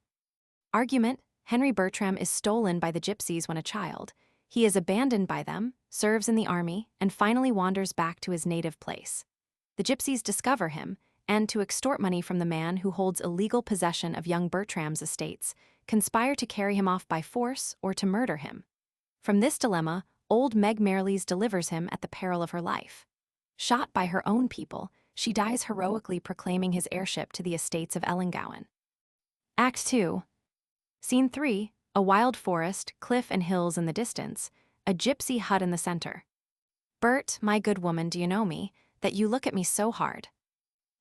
Argument: Henry Bertram is stolen by the gypsies when a child. He is abandoned by them, serves in the army, and finally wanders back to his native place. The gypsies discover him, and to extort money from the man who holds illegal possession of young Bertram's estates, conspire to carry him off by force or to murder him. From this dilemma, old Meg Merrilies delivers him at the peril of her life. Shot by her own people, she dies heroically proclaiming his heirship to the estates of Ellangowan. Act 2. Scene 3. A wild forest, cliff and hills in the distance, a gypsy hut in the center. Bert, my good woman, do you know me, that you look at me so hard?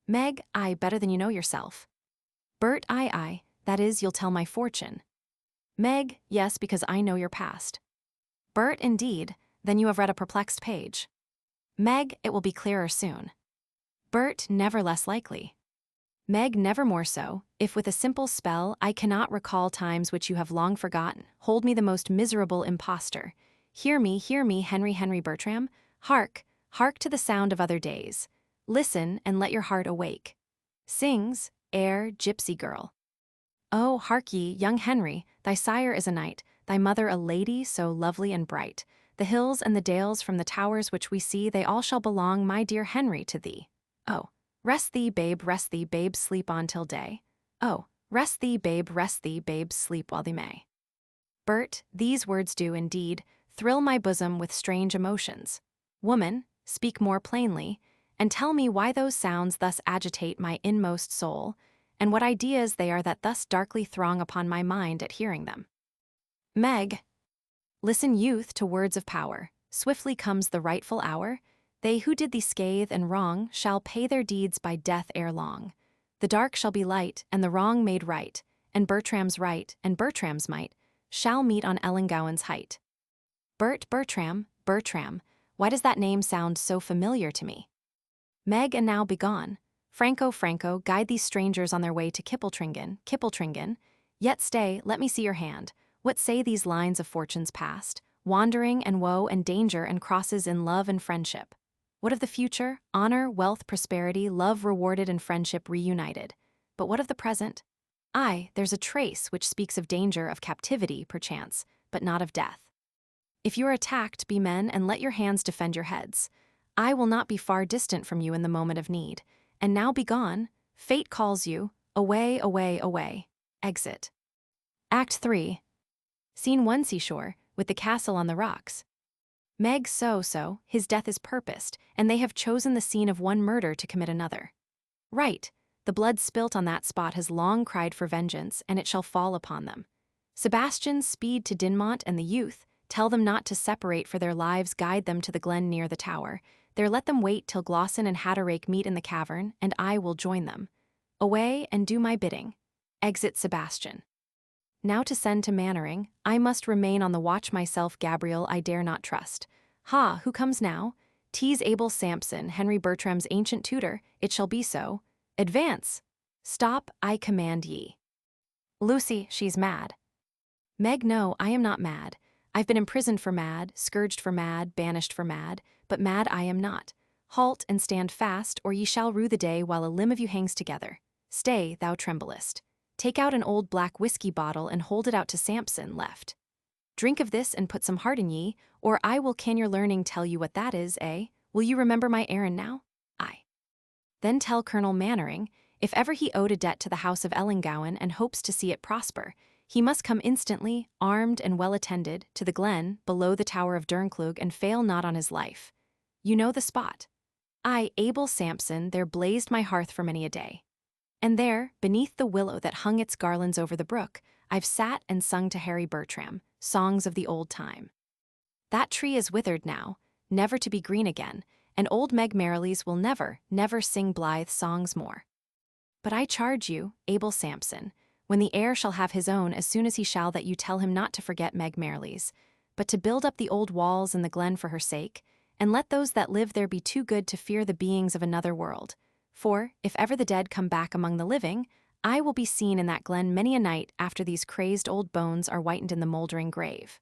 Meg, I better than you know yourself. Bert, I, that is, you'll tell my fortune. Meg, yes, because I know your past. Bert, indeed, then you have read a perplexed page. Meg, it will be clearer soon. Bert, never less likely. Meg, never more so, if with a simple spell I cannot recall times which you have long forgotten, hold me the most miserable impostor. Hear me, Henry Bertram. Hark, hark to the sound of other days. Listen, and let your heart awake. Sings, air, gypsy girl. Oh, hark ye, young Henry, thy sire is a knight, thy mother a lady so lovely and bright. The hills and the dales from the towers which we see, they all shall belong, my dear Henry, to thee. Oh, rest thee, babe, sleep on till day. Oh, rest thee, babe, sleep while thee may. Bert, these words do, indeed, thrill my bosom with strange emotions. Woman, speak more plainly, and tell me why those sounds thus agitate my inmost soul, and what ideas they are that thus darkly throng upon my mind at hearing them. Meg. Listen, youth, to words of power. Swiftly comes the rightful hour. They who did thee scathe and wrong shall pay their deeds by death ere long. The dark shall be light, and the wrong made right, and Bertram's right, and Bertram's might, shall meet on Ellangowan's height. Bertram, why does that name sound so familiar to me? Meg, and now begone. Franco, guide these strangers on their way to Kippletringan. Yet stay, let me see your hand. What say these lines of fortune's past? Wandering and woe and danger and crosses in love and friendship. What of the future? Honor, wealth, prosperity, love rewarded and friendship reunited. But what of the present? Aye, there's a trace which speaks of danger, of captivity, perchance, but not of death. If you are attacked, be men, and let your hands defend your heads. I will not be far distant from you in the moment of need. And now begone. Fate calls you. Away. Exit. Act 3. Scene 1, seashore, with the castle on the rocks. Meg, so, his death is purposed, and they have chosen the scene of one murder to commit another. Right, the blood spilt on that spot has long cried for vengeance, and it shall fall upon them. Sebastian, speed to Dinmont and the youth, tell them not to separate for their lives, guide them to the glen near the tower. There let them wait till Glossin and Hatterake meet in the cavern, and I will join them. Away, and do my bidding. Exit Sebastian. Now to send to Mannering, I must remain on the watch myself. Gabriel I dare not trust. Ha, who comes now? 'Tis Abel Sampson, Henry Bertram's ancient tutor. It shall be so. Advance. Stop, I command ye. Lucy, she's mad. Meg, no, I am not mad. I've been imprisoned for mad, scourged for mad, banished for mad, but mad I am not. Halt and stand fast, or ye shall rue the day while a limb of you hangs together. Stay, thou tremblest. Take out an old black whiskey bottle and hold it out to Sampson, left. Drink of this and put some heart in ye, or I will can your learning tell you what that is, eh? Will you remember my errand now? Aye. Then tell Colonel Mannering, if ever he owed a debt to the house of Ellangowan and hopes to see it prosper, he must come instantly, armed and well attended, to the glen below the tower of Dernclug and fail not on his life. You know the spot. Aye, Abel Sampson, there blazed my hearth for many a day. And there, beneath the willow that hung its garlands over the brook, I've sat and sung to Harry Bertram, songs of the old time. That tree is withered now, never to be green again, and old Meg Merrilies will never sing blithe songs more. But I charge you, Abel Sampson, when the heir shall have his own as soon as he shall, that you tell him not to forget Meg Merrilies, but to build up the old walls in the glen for her sake, and let those that live there be too good to fear the beings of another world. For, if ever the dead come back among the living, I will be seen in that glen many a night after these crazed old bones are whitened in the mouldering grave.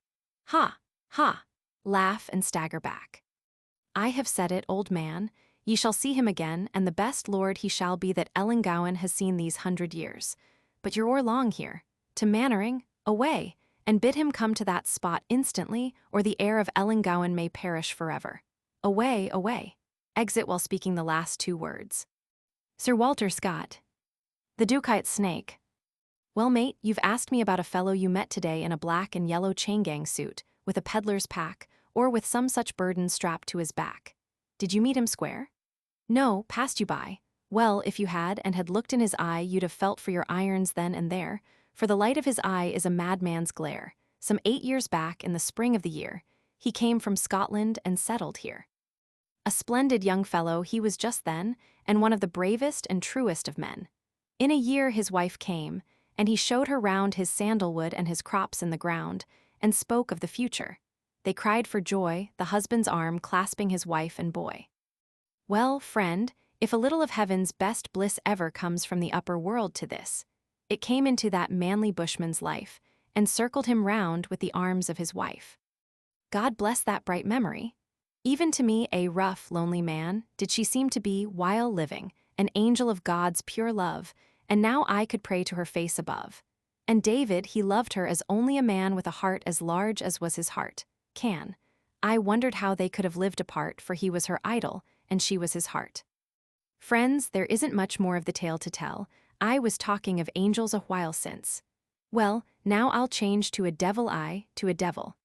Ha! Laugh and stagger back. I have said it, old man, ye shall see him again, and the best lord he shall be that Ellangowan has seen these 100 years. But you're o'er long here. To Mannering, away, and bid him come to that spot instantly, or the heir of Ellangowan may perish forever. Away. Exit while speaking the last 2 words. Sir Walter Scott. The Dukite Snake. Well, mate, you've asked me about a fellow you met today in a black and yellow chain-gang suit, with a peddler's pack, or with some such burden strapped to his back. Did you meet him square? No, passed you by. Well, if you had, and had looked in his eye, you'd have felt for your irons then and there, for the light of his eye is a madman's glare. Some 8 years back, in the spring of the year, he came from Scotland and settled here. A splendid young fellow he was just then, and one of the bravest and truest of men. In a year his wife came, and he showed her round his sandalwood and his crops in the ground, and spoke of the future. They cried for joy, the husband's arm clasping his wife and boy. Well, friend, if a little of heaven's best bliss ever comes from the upper world to this, it came into that manly bushman's life, and circled him round with the arms of his wife. God bless that bright memory. Even to me, a rough, lonely man, did she seem to be, while living, an angel of God's pure love, and now I could pray to her face above. And David, he loved her as only a man with a heart as large as was his heart can. I wondered how they could have lived apart, for he was her idol, and she was his heart. Friends, there isn't much more of the tale to tell. I was talking of angels a while since. Well, now I'll change to a devil to a devil.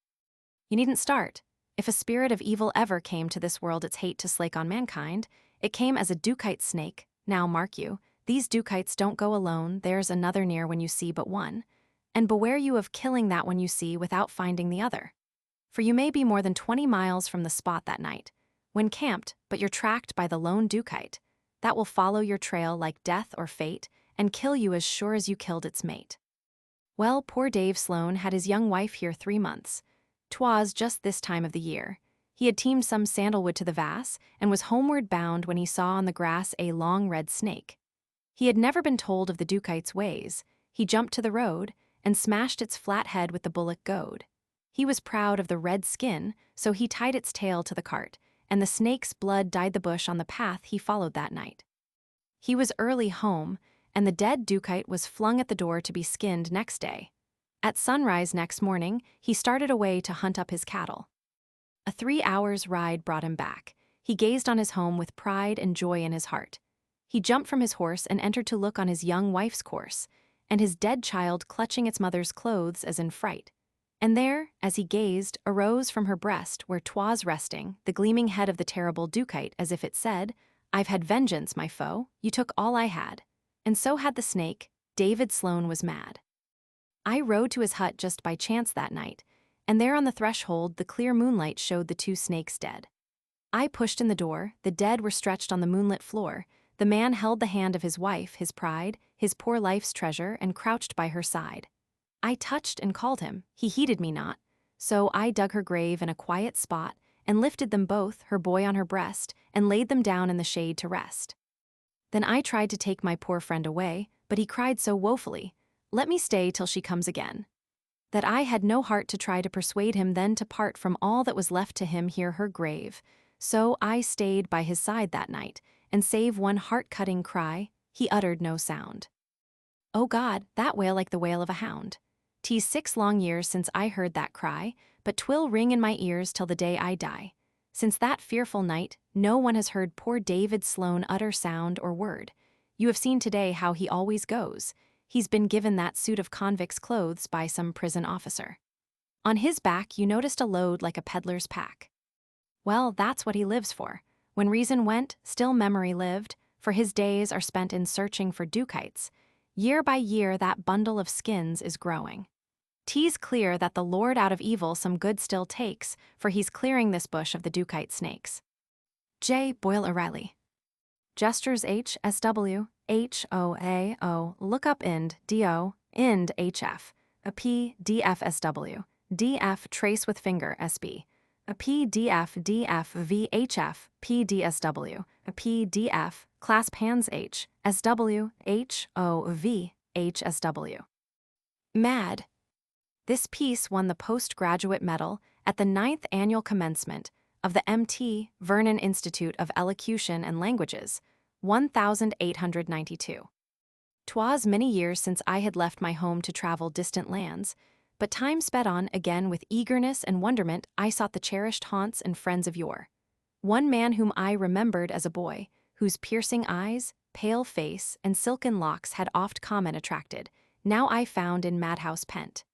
You needn't start. If a spirit of evil ever came to this world its hate to slake on mankind, It came as a dukite snake. Now mark you, these dukites don't go alone, there's another near when you see but one. And beware you of killing that one you see without finding the other. For you may be more than 20 miles from the spot that night, when camped, but you're tracked by the lone dukite. That will follow your trail like death or fate, and kill you as sure as you killed its mate. Well, poor Dave Sloane had his young wife here 3 months. 'Twas just this time of the year. He had teamed some sandalwood to the vass, and was homeward bound when he saw on the grass a long red snake. He had never been told of the dukite's ways. He jumped to the road, and smashed its flat head with the bullock goad. He was proud of the red skin, so he tied its tail to the cart, and the snake's blood dyed the bush on the path he followed that night. He was early home, and the dead dukite was flung at the door to be skinned next day. At sunrise next morning, he started away to hunt up his cattle. A 3 hours' ride brought him back. He gazed on his home with pride and joy in his heart. He jumped from his horse and entered to look on his young wife's corse, and his dead child clutching its mother's clothes as in fright. And there, as he gazed, arose from her breast, where 'twas resting, the gleaming head of the terrible dukite, as if it said, "I've had vengeance, my foe, you took all I had." And so had the snake. David Sloane was mad. I rode to his hut just by chance that night, and there on the threshold the clear moonlight showed the 2 snakes dead. I pushed in the door, the dead were stretched on the moonlit floor. The man held the hand of his wife, his pride, his poor life's treasure, and crouched by her side. I touched and called him, he heeded me not, so I dug her grave in a quiet spot, and lifted them both, her boy on her breast, and laid them down in the shade to rest. Then I tried to take my poor friend away, but he cried so woefully, "Let me stay till she comes again," that I had no heart to try to persuade him then to part from all that was left to him here her grave. So I stayed by his side that night, and save one heart-cutting cry, he uttered no sound. O God, that wail like the wail of a hound. 'Tis 6 long years since I heard that cry, but 'twill ring in my ears till the day I die. Since that fearful night, no one has heard poor David Sloane utter sound or word. You have seen today how he always goes. He's been given that suit of convict's clothes by some prison officer. On his back you noticed a load like a peddler's pack. Well, that's what he lives for. When reason went, still memory lived, for his days are spent in searching for dukites. Year by year that bundle of skins is growing. 'Tis clear that the Lord out of evil some good still takes, for he's clearing this bush of the dukite snakes. J. Boyle O'Reilly. Gestures HSW, HOAO, look up IND, DO, IND HF, a P, DFSW, DF trace with finger SB, a PDF DF VHF, PDSW, a PDF clasp hands H, SW, HOV, HSW. Mad. This piece won the postgraduate medal at the 9th annual commencement of the MT Vernon Institute of Elocution and Languages, 1892. 'Twas many years since I had left my home to travel distant lands, but time sped on again with eagerness and wonderment. I sought the cherished haunts and friends of yore. One man whom I remembered as a boy, whose piercing eyes, pale face, and silken locks had oft comment attracted, now I found in madhouse pent.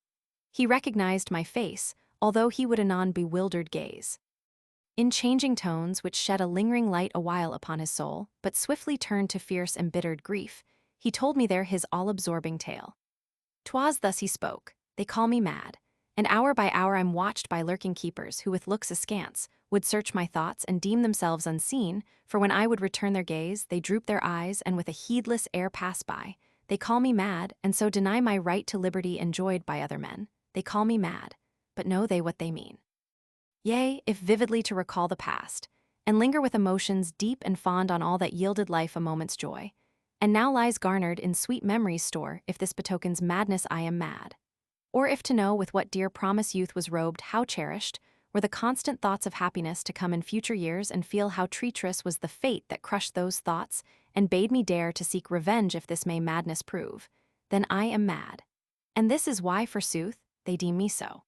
He recognized my face, although he would anon bewildered gaze. In changing tones which shed a lingering light awhile upon his soul, but swiftly turned to fierce embittered grief, he told me there his all-absorbing tale. 'Twas thus he spoke, "They call me mad, and hour by hour I'm watched by lurking keepers who with looks askance would search my thoughts and deem themselves unseen, for when I would return their gaze, they droop their eyes and with a heedless air pass by. They call me mad, and so deny my right to liberty enjoyed by other men. They call me mad, but know they what they mean? Yea, if vividly to recall the past, and linger with emotions deep and fond on all that yielded life a moment's joy, and now lies garnered in sweet memory's store, if this betokens madness I am mad. Or if to know with what dear promise youth was robed, how cherished were the constant thoughts of happiness to come in future years, and feel how treacherous was the fate that crushed those thoughts, and bade me dare to seek revenge if this may madness prove, then I am mad. And this is why, forsooth, they deem me so.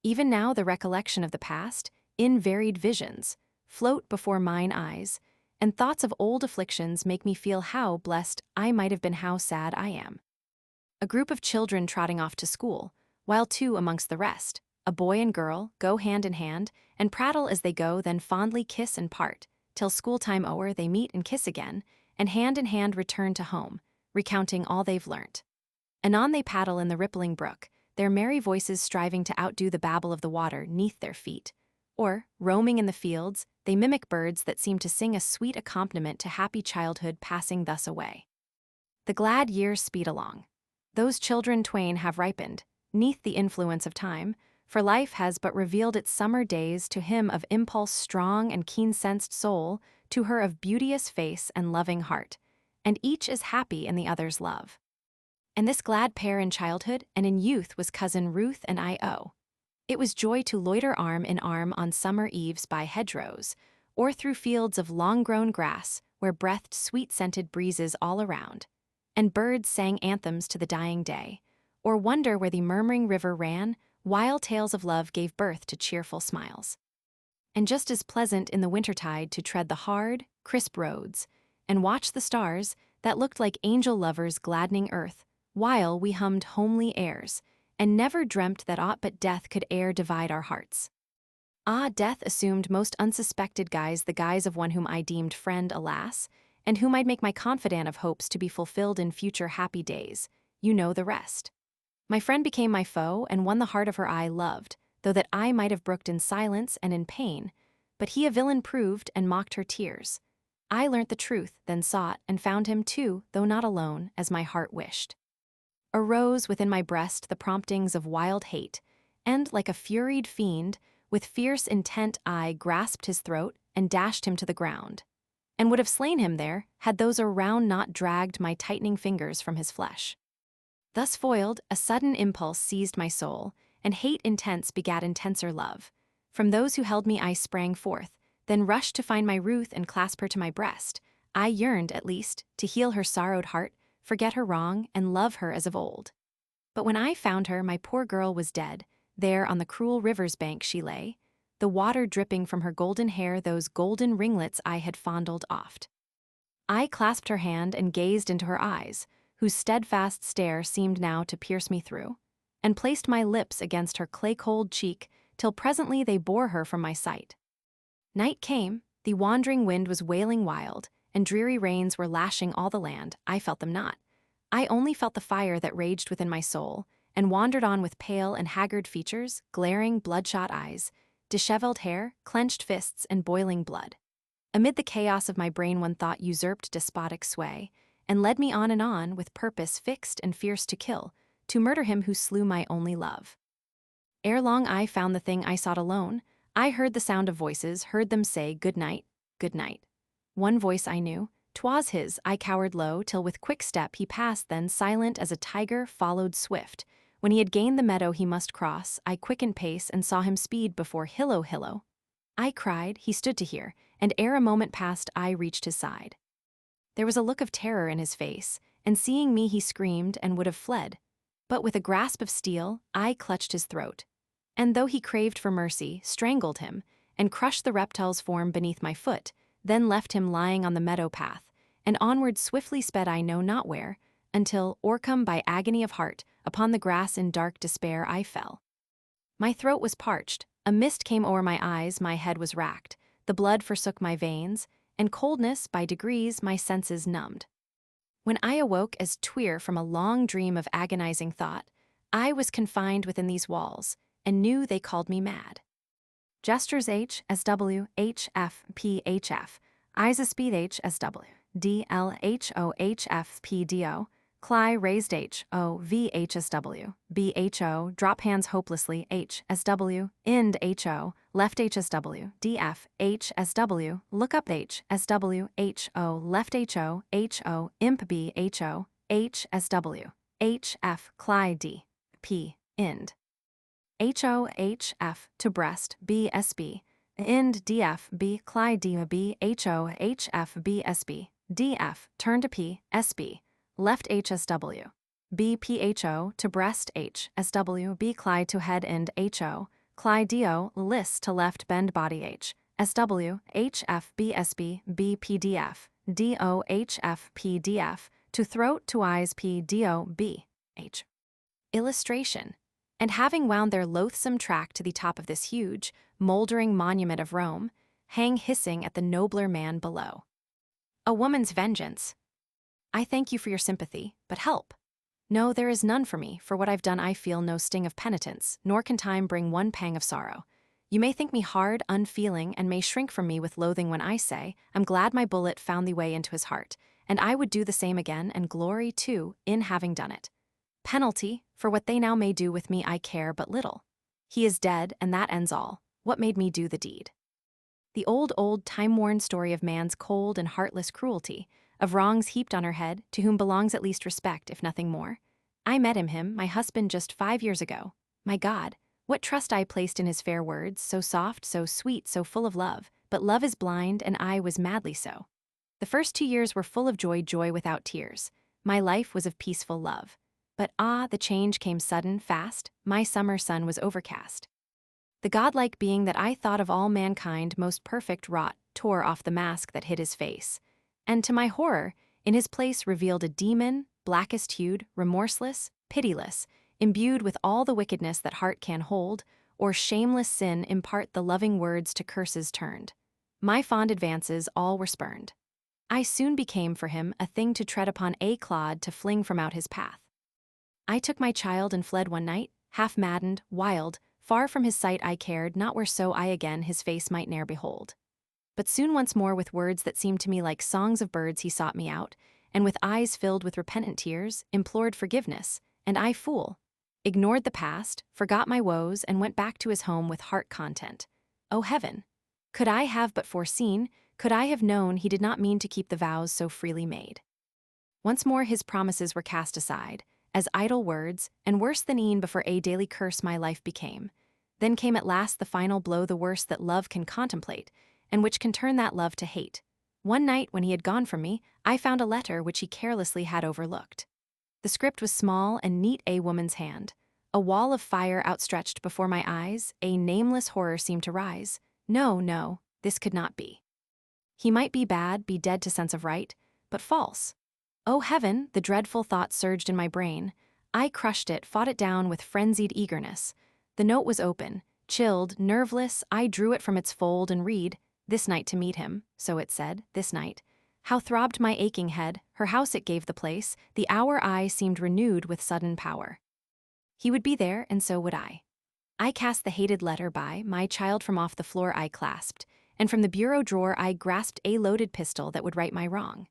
Even now the recollection of the past, in varied visions, float before mine eyes, and thoughts of old afflictions make me feel how blessed I might have been, how sad I am. A group of children trotting off to school, while 2 amongst the rest, a boy and girl, go hand in hand, and prattle as they go, then fondly kiss and part, till school time o'er they meet and kiss again, and hand in hand return to home, recounting all they've learnt. Anon they paddle in the rippling brook, their merry voices striving to outdo the babble of the water 'neath their feet. Or, roaming in the fields, they mimic birds that seem to sing a sweet accompaniment to happy childhood passing thus away. The glad years speed along. Those children twain have ripened, 'neath the influence of time, for life has but revealed its summer days to him of impulse strong and keen-sensed soul, to her of beauteous face and loving heart, and each is happy in the other's love. And this glad pair in childhood and in youth was cousin Ruth and I.O. It was joy to loiter arm in arm on summer eves by hedgerows, or through fields of long-grown grass where breathed sweet-scented breezes all around, and birds sang anthems to the dying day, or wonder where the murmuring river ran, while tales of love gave birth to cheerful smiles. And just as pleasant in the wintertide to tread the hard, crisp roads, and watch the stars that looked like angel lovers gladdening earth, while we hummed homely airs, and never dreamt that aught but death could e'er divide our hearts. Ah, death assumed most unsuspected guise, the guise of one whom I deemed friend, alas, and whom I'd make my confidant of hopes to be fulfilled in future happy days. You know the rest. My friend became my foe, and won the heart of her I loved, though that I might have brooked in silence and in pain, but he a villain proved and mocked her tears. I learnt the truth, then sought, and found him too, though not alone, as my heart wished. Arose within my breast the promptings of wild hate, and, like a furied fiend, with fierce intent I grasped his throat and dashed him to the ground, and would have slain him there, had those around not dragged my tightening fingers from his flesh. Thus foiled, a sudden impulse seized my soul, and hate intense begat intenser love. From those who held me I sprang forth, then rushed to find my Ruth and clasp her to my breast. I yearned, at least, to heal her sorrowed heart, forget her wrong, and love her as of old. But when I found her, my poor girl was dead. There on the cruel river's bank she lay, the water dripping from her golden hair, those golden ringlets I had fondled oft. I clasped her hand and gazed into her eyes, whose steadfast stare seemed now to pierce me through, and placed my lips against her clay-cold cheek, till presently they bore her from my sight. Night came, the wandering wind was wailing wild, and dreary rains were lashing all the land. I felt them not. I only felt the fire that raged within my soul, and wandered on with pale and haggard features, glaring, bloodshot eyes, disheveled hair, clenched fists, and boiling blood. Amid the chaos of my brain one thought usurped despotic sway, and led me on, with purpose fixed and fierce to kill, to murder him who slew my only love. Ere long I found the thing I sought alone. I heard the sound of voices, heard them say, "Good night, good night." One voice I knew, 'twas his. I cowered low, till with quick step he passed, then, silent as a tiger, followed swift. When he had gained the meadow he must cross, I quickened pace and saw him speed before Hillo, Hillo. I cried, he stood to hear, and ere a moment passed I reached his side. There was a look of terror in his face, and seeing me he screamed and would have fled. But with a grasp of steel, I clutched his throat, and though he craved for mercy, strangled him, and crushed the reptile's form beneath my foot, then left him lying on the meadow path, and onward swiftly sped I know not where, until, o'ercome by agony of heart, upon the grass in dark despair I fell. My throat was parched, a mist came o'er my eyes, my head was racked, the blood forsook my veins, and coldness, by degrees, my senses numbed. When I awoke as twere from a long dream of agonizing thought, I was confined within these walls, and knew they called me mad. Gestures H, SW, H, F, P, H, F, eyes a speed H, SW, D, L, H, O, H, F, P, D, O, Cly raised H, O, V, H, SW, B, H, O, drop hands hopelessly H, SW, ind H, O, left H, SW, D, F, H, SW, look up H, SW, H, O, left H, O, imp B, H, O, H, SW, H, F, Cly D, P, ind. H, O, H, F, to breast, B, SB, ind D, F, B, Cly D, B, H, O, H, F, B, SB, D, F, turn to P, SB, left H, SW, B, P, H, O, to breast H, SW, B, Cly to head end H, O, Cly D, O, list to left bend body H, SW, H, F, B, SB, B, P, D, F, D, O, H, F, P, D, F, to throat to eyes P, D, O, B, H. Illustration. And having wound their loathsome track to the top of this huge, mouldering monument of Rome, hang hissing at the nobler man below. A woman's vengeance. I thank you for your sympathy, but help. No, there is none for me. For what I've done I feel no sting of penitence, nor can time bring one pang of sorrow. You may think me hard, unfeeling, and may shrink from me with loathing when I say, I'm glad my bullet found the way into his heart, and I would do the same again, and glory, too, in having done it. Penalty, for what they now may do with me I care but little. He is dead, and that ends all. What made me do the deed? The old, time-worn story of man's cold and heartless cruelty, of wrongs heaped on her head, to whom belongs at least respect, if nothing more. I met him, my husband, just 5 years ago. My God, what trust I placed in his fair words, so soft, so sweet, so full of love, but love is blind, and I was madly so. The first 2 years were full of joy without tears. My life was of peaceful love. But the change came sudden, fast, my summer sun was overcast. The godlike being that I thought of all mankind most perfect wrought, tore off the mask that hid his face, and to my horror, in his place revealed a demon, blackest-hued, remorseless, pitiless, imbued with all the wickedness that heart can hold, or shameless sin impart the loving words to curses turned. My fond advances all were spurned. I soon became for him a thing to tread upon, a clod to fling from out his path. I took my child and fled one night, half maddened, wild, far from his sight I cared not where so I again his face might ne'er behold. But soon once more with words that seemed to me like songs of birds he sought me out, and with eyes filled with repentant tears, implored forgiveness, and I, fool, ignored the past, forgot my woes, and went back to his home with heart content. O heaven! Could I have but foreseen, could I have known he did not mean to keep the vows so freely made. Once more his promises were cast aside, as idle words, and worse than e'en before a daily curse my life became. Then came at last the final blow, the worst that love can contemplate, and which can turn that love to hate. One night, when he had gone from me, I found a letter which he carelessly had overlooked. The script was small and neat, a woman's hand. A wall of fire outstretched before my eyes, a nameless horror seemed to rise. No, this could not be. He might be bad, be dead to sense of right, but false. Oh heaven, the dreadful thought surged in my brain. I crushed it, fought it down with frenzied eagerness. The note was open. Chilled, nerveless, I drew it from its fold and read, "This night to meet him," so it said, this night. How throbbed my aching head, her house it gave the place, the hour I seemed renewed with sudden power. He would be there, and so would I. I cast the hated letter by, my child from off the floor I clasped, and from the bureau drawer I grasped a loaded pistol that would right my wrong.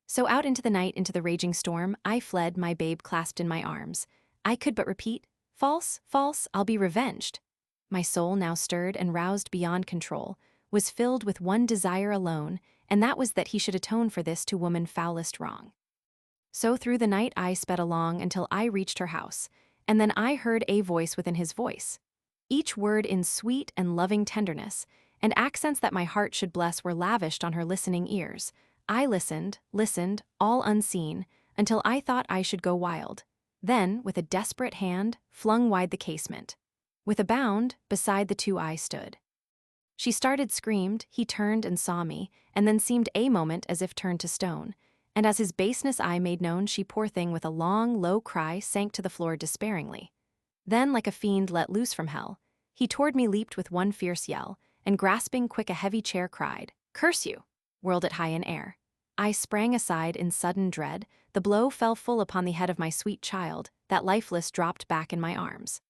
So out into the night, into the raging storm, I fled, my babe clasped in my arms. I could but repeat, false, I'll be revenged. My soul, now stirred and roused beyond control, was filled with one desire alone, and that was that he should atone for this to woman foulest wrong. So through the night I sped along until I reached her house, and then I heard a voice within his voice, each word in sweet and loving tenderness, and accents that my heart should bless were lavished on her listening ears. I listened, all unseen, until I thought I should go wild. Then, with a desperate hand, flung wide the casement. With a bound, beside the two I stood. She started, screamed, he turned and saw me, and then seemed a moment as if turned to stone. And as his baseness I made known, she, poor thing, with a long, low cry, sank to the floor despairingly. Then, like a fiend let loose from hell, he toward me leaped with one fierce yell, and grasping quick a heavy chair cried, "Curse you!" whirled it high in air. I sprang aside in sudden dread, the blow fell full upon the head of my sweet child, that lifeless dropped back in my arms.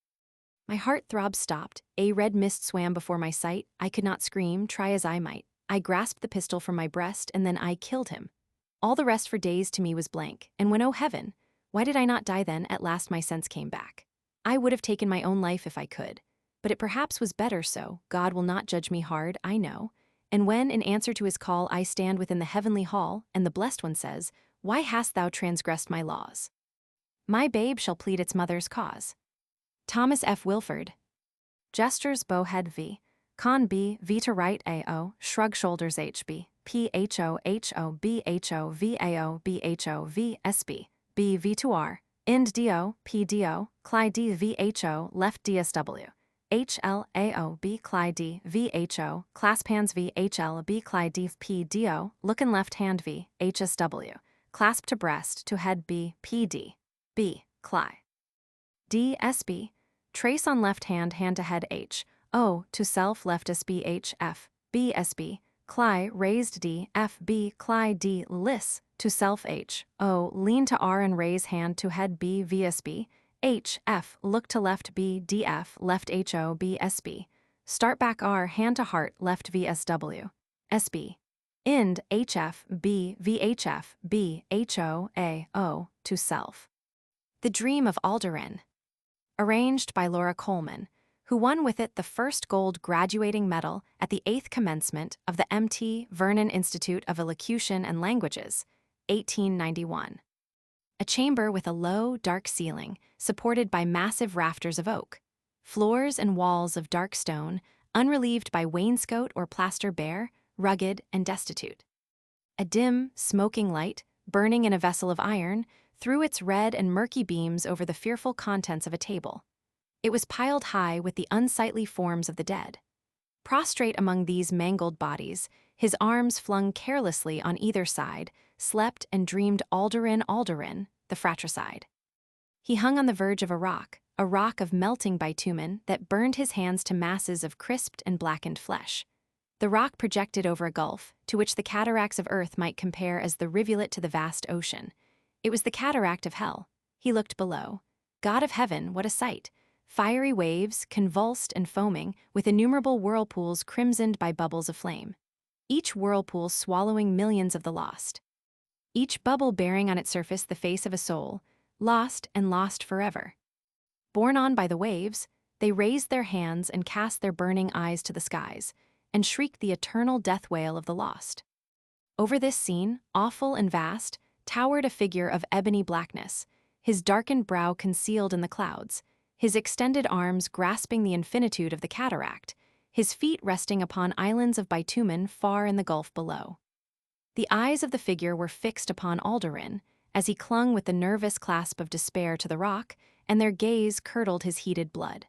My heart-throb stopped, a red mist swam before my sight, I could not scream, try as I might. I grasped the pistol from my breast, and then I killed him. All the rest for days to me was blank, and when, oh heaven, why did I not die then? At last my sense came back. I would have taken my own life if I could, but it perhaps was better so. God will not judge me hard, I know. And when, in answer to his call, I stand within the heavenly hall, and the blessed one says, "Why hast thou transgressed my laws?" My babe shall plead its mother's cause. Thomas F. Wilford. Gestures bowhead V. Con B. V to right A-O. Shrug shoulders H-B. P-H-O-H-O-B-H-O V-A-O B-H-O V-S-B. B V to R. Ind D-O. P-D-O. Clyde D. V-H-O. Left D-S-W. H-L-A-O-B Clyde D. V-H-O. Clasp hands V-H-L-B Clyde D. P-D-O. Look in left hand V. H-S-W. Clasp to breast to head B. P-D. B. Cly. D-S-B. Trace on left hand, hand to head H. O. To self left S-B-H-F. B SB, Cly raised D F B Cly D lis, to self H, O lean to R and raise hand to head B VSB, H F look to left B D F left HO B SB, start back R hand to heart left VSW, SB. Ind HF B VHF B HO A O to self. The Dream of Alderin. Arranged by Laura Coleman, who won with it the first gold graduating medal at the 8th commencement of the M.T. Vernon Institute of Elocution and Languages, 1891. A chamber with a low, dark ceiling, supported by massive rafters of oak. Floors and walls of dark stone, unrelieved by wainscot or plaster bare, rugged and destitute. A dim, smoking light, burning in a vessel of iron, threw its red and murky beams over the fearful contents of a table. It was piled high with the unsightly forms of the dead. Prostrate among these mangled bodies, his arms flung carelessly on either side, slept and dreamed Alderin, the fratricide. He hung on the verge of a rock of melting bitumen that burned his hands to masses of crisped and blackened flesh. The rock projected over a gulf, to which the cataracts of earth might compare as the rivulet to the vast ocean. It was the cataract of hell. He looked below. God of heaven, what a sight! Fiery waves, convulsed and foaming, with innumerable whirlpools crimsoned by bubbles of flame. Each whirlpool swallowing millions of the lost. Each bubble bearing on its surface the face of a soul, lost and lost forever. Borne on by the waves, they raised their hands and cast their burning eyes to the skies, and shrieked the eternal death wail of the lost. Over this scene, awful and vast, towered a figure of ebony blackness, his darkened brow concealed in the clouds, his extended arms grasping the infinitude of the cataract, his feet resting upon islands of bitumen far in the gulf below. The eyes of the figure were fixed upon Alderin, as he clung with the nervous clasp of despair to the rock, and their gaze curdled his heated blood.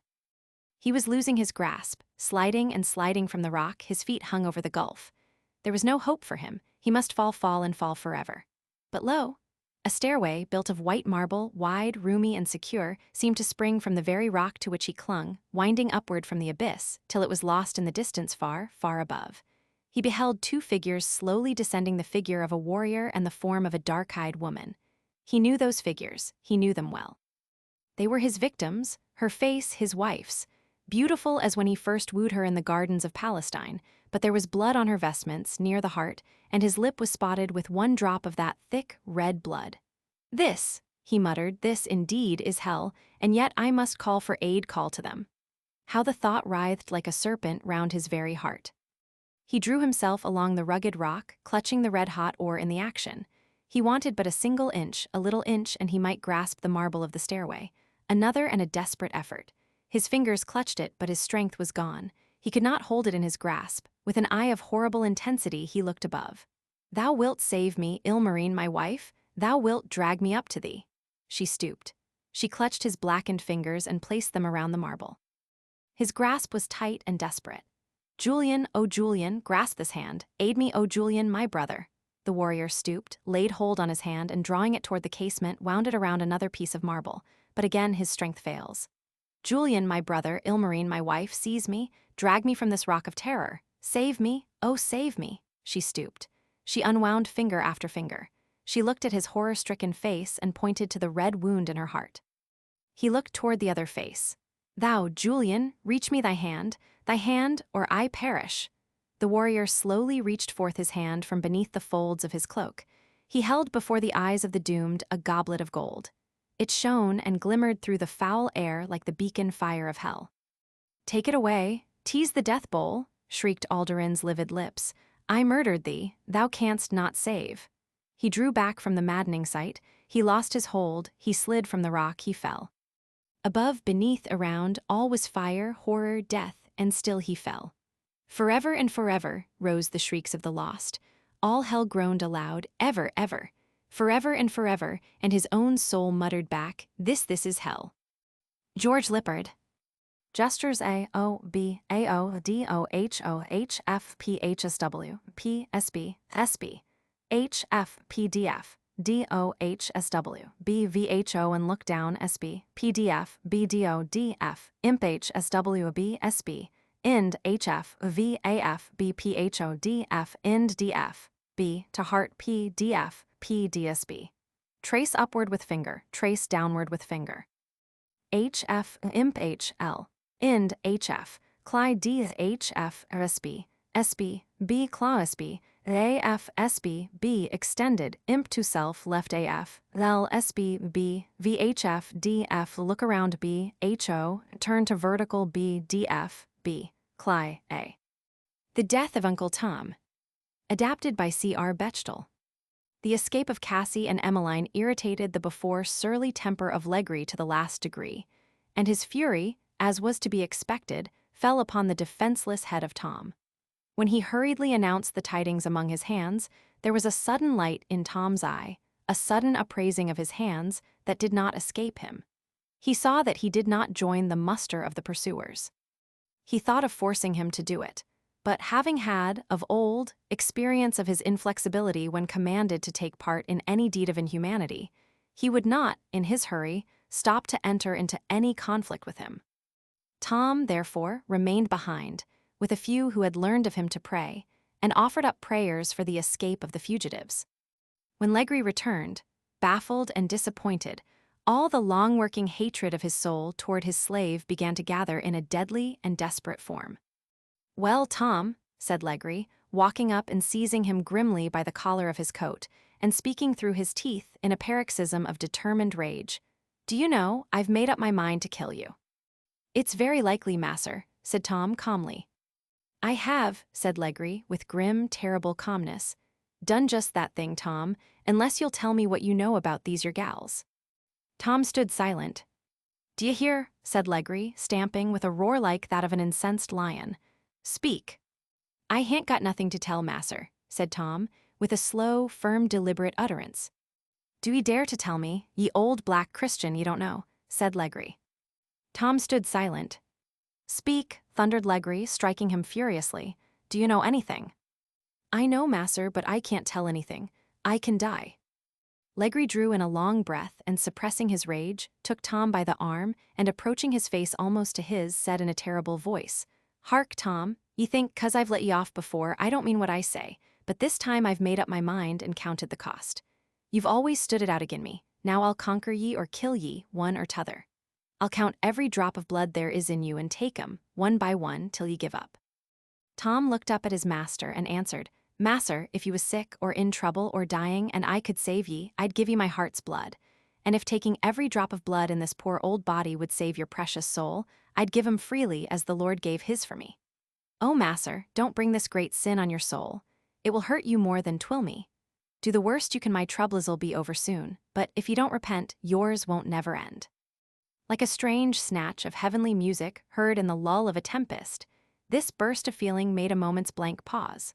He was losing his grasp, sliding and sliding from the rock, his feet hung over the gulf. There was no hope for him, he must fall forever. But lo! A stairway, built of white marble, wide, roomy, and secure, seemed to spring from the very rock to which he clung, winding upward from the abyss, till it was lost in the distance far, far above. He beheld two figures slowly descending, the figure of a warrior and the form of a dark-eyed woman. He knew those figures, he knew them well. They were his victims, her face his wife's, beautiful as when he first wooed her in the gardens of Palestine, but there was blood on her vestments, near the heart, and his lip was spotted with one drop of that thick, red blood. "This," he muttered, "this indeed is hell, and yet I must call for aid, call to them." How the thought writhed like a serpent round his very heart. He drew himself along the rugged rock, clutching the red-hot oar in the action. He wanted but a single inch, a little inch, and he might grasp the marble of the stairway. Another and a desperate effort. His fingers clutched it, but his strength was gone. He could not hold it in his grasp. With an eye of horrible intensity, he looked above. "Thou wilt save me, Ilmarine, my wife? Thou wilt drag me up to thee." She stooped. She clutched his blackened fingers and placed them around the marble. His grasp was tight and desperate. "Julian, O Julian, grasp this hand. Aid me, O Julian, my brother." The warrior stooped, laid hold on his hand, and drawing it toward the casement, wound it around another piece of marble. But again his strength fails. "Julian, my brother, Ilmarine, my wife, seize me, drag me from this rock of terror. Save me, oh save me." She stooped. She unwound finger after finger. She looked at his horror-stricken face and pointed to the red wound in her heart. He looked toward the other face. "Thou, Julian, reach me thy hand, or I perish." The warrior slowly reached forth his hand from beneath the folds of his cloak. He held before the eyes of the doomed a goblet of gold. It shone and glimmered through the foul air like the beacon fire of hell. "Take it away, tease the death bowl," shrieked Alderin's livid lips. "I murdered thee, thou canst not save." He drew back from the maddening sight, he lost his hold, he slid from the rock, he fell. Above, beneath, around, all was fire, horror, death, and still he fell. "Forever and forever," rose the shrieks of the lost. All hell groaned aloud, "Ever, ever." Forever and forever, and his own soul muttered back, This is hell." George Lippard. Gestures A O B A O D O H O H F P H S W P S B S B H F P D F D O H S W B V H O and look down S B P D F B D O D F Imp H S W B S B ind hf vaf bphodf ind df b to heart p df p dsb. Trace upward with finger, trace downward with finger. HF imp hl ind hf Clyde d hf sb sb b claw sb af sb b extended imp to self left af lel sb b vhf df look around b ho turn to vertical b df b cly a. The Death of Uncle Tom. Adapted by C.R. Bechtel. The escape of Cassie and Emmeline irritated the before surly temper of Legri to the last degree, and his fury, as was to be expected, fell upon the defenseless head of Tom. When he hurriedly announced the tidings among his hands, there was a sudden light in Tom's eye, a sudden appraising of his hands that did not escape him. He saw that he did not join the muster of the pursuers. He thought of forcing him to do it, but having had, of old, experience of his inflexibility when commanded to take part in any deed of inhumanity, he would not, in his hurry, stop to enter into any conflict with him. Tom, therefore, remained behind, with a few who had learned of him to pray, and offered up prayers for the escape of the fugitives. When Legri returned, baffled and disappointed, all the long-working hatred of his soul toward his slave began to gather in a deadly and desperate form. "Well, Tom," said Legri, walking up and seizing him grimly by the collar of his coat, and speaking through his teeth in a paroxysm of determined rage, "do you know, I've made up my mind to kill you." "It's very likely, masser," said Tom calmly. "I have," said Legri, with grim, terrible calmness, "done just that thing, Tom, unless you'll tell me what you know about these your gals." Tom stood silent. "D'ye hear?" said Legri, stamping with a roar like that of an incensed lion. "Speak." "I han't got nothing to tell, masser," said Tom, with a slow, firm, deliberate utterance. "Do ye dare to tell me, ye old black Christian ye don't know?" said Legri. Tom stood silent. "Speak," thundered Legri, striking him furiously. "Do you know anything?" "I know, masser, but I can't tell anything. I can die." Legri drew in a long breath and, suppressing his rage, took Tom by the arm and, approaching his face almost to his, said in a terrible voice, "Hark, Tom, ye think 'cause I've let ye off before I don't mean what I say, but this time I've made up my mind and counted the cost. You've always stood it out agin me, now I'll conquer ye or kill ye, one or t'other. I'll count every drop of blood there is in you and take 'em, one by one, till ye give up." Tom looked up at his master and answered, "Masser, if you was sick or in trouble or dying and I could save ye, I'd give ye my heart's blood. And if taking every drop of blood in this poor old body would save your precious soul, I'd give 'em freely as the Lord gave his for me. Oh, masser, don't bring this great sin on your soul. It will hurt you more than 'twill me. Do the worst you can, my troubles'll be over soon, but if you don't repent, yours won't never end." Like a strange snatch of heavenly music heard in the lull of a tempest, this burst of feeling made a moment's blank pause.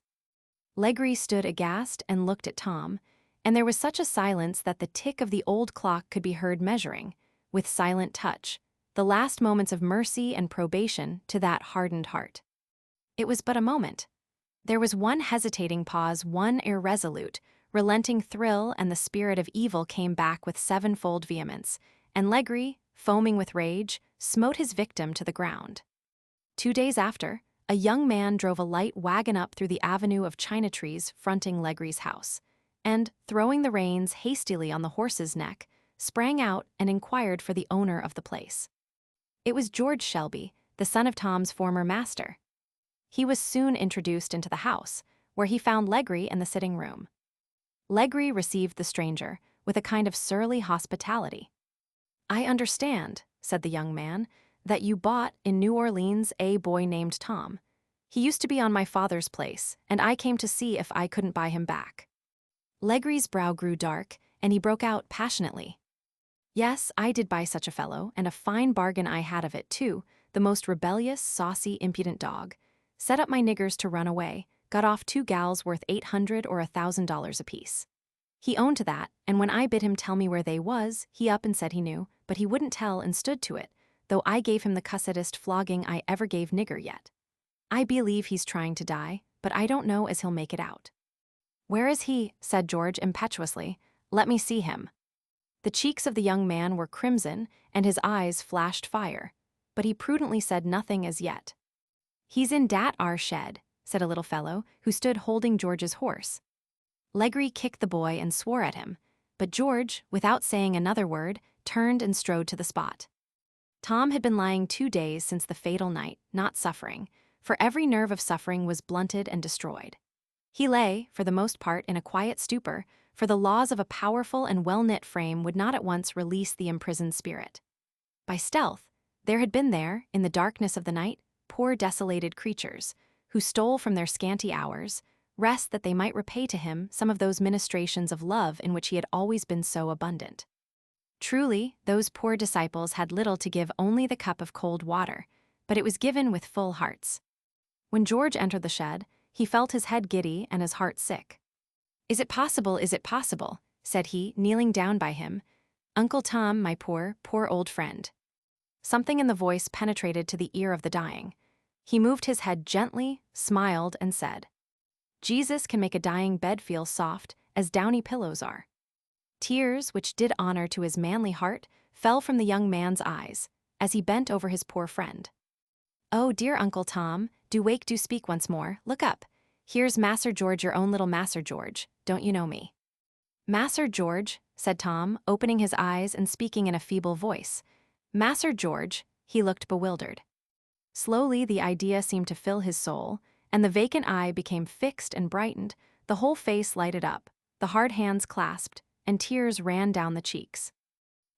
Legri stood aghast and looked at Tom, and there was such a silence that the tick of the old clock could be heard measuring, with silent touch, the last moments of mercy and probation to that hardened heart. It was but a moment. There was one hesitating pause, one irresolute, relenting thrill, and the spirit of evil came back with sevenfold vehemence, and Legri, foaming with rage, smote his victim to the ground. 2 days after, a young man drove a light wagon up through the avenue of china trees fronting Legri's house, and, throwing the reins hastily on the horse's neck, sprang out and inquired for the owner of the place. It was George Shelby, the son of Tom's former master. He was soon introduced into the house, where he found Legri in the sitting room. Legri received the stranger with a kind of surly hospitality. "I understand," said the young man, "that you bought in New Orleans a boy named Tom. He used to be on my father's place, and I came to see if I couldn't buy him back." Legri's brow grew dark, and he broke out passionately. "Yes, I did buy such a fellow, and a fine bargain I had of it, too, the most rebellious, saucy, impudent dog. Set up my niggers to run away, got off 2 gals worth $800 or $1,000 apiece. He owned to that, and when I bid him tell me where they was, he up and said he knew, but he wouldn't tell and stood to it, though I gave him the cussedest flogging I ever gave nigger yet. I believe he's trying to die, but I don't know as he'll make it out." "Where is he?" said George impetuously. "Let me see him." The cheeks of the young man were crimson, and his eyes flashed fire, but he prudently said nothing as yet. "He's in dat ar shed," said a little fellow who stood holding George's horse. Legree kicked the boy and swore at him, but George, without saying another word, turned and strode to the spot. Tom had been lying 2 days since the fatal night, not suffering, for every nerve of suffering was blunted and destroyed. He lay, for the most part, in a quiet stupor, for the laws of a powerful and well-knit frame would not at once release the imprisoned spirit. By stealth, there had been there, in the darkness of the night, poor desolated creatures, who stole from their scanty hours, rest that they might repay to him some of those ministrations of love in which he had always been so abundant. Truly, those poor disciples had little to give, only the cup of cold water, but it was given with full hearts. When George entered the shed, he felt his head giddy and his heart sick. Is it possible, said he, kneeling down by him. "Uncle Tom, my poor, poor old friend." Something in the voice penetrated to the ear of the dying. He moved his head gently, smiled, and said, "Jesus can make a dying bed feel soft, as downy pillows are." Tears, which did honor to his manly heart, fell from the young man's eyes, as he bent over his poor friend. "Oh, dear Uncle Tom, do wake, do speak once more, look up. Here's Masser George, your own little Masser George, don't you know me?" "Masser George," said Tom, opening his eyes and speaking in a feeble voice. "Masser George," he looked bewildered. Slowly the idea seemed to fill his soul, and the vacant eye became fixed and brightened, the whole face lighted up, the hard hands clasped, and tears ran down the cheeks.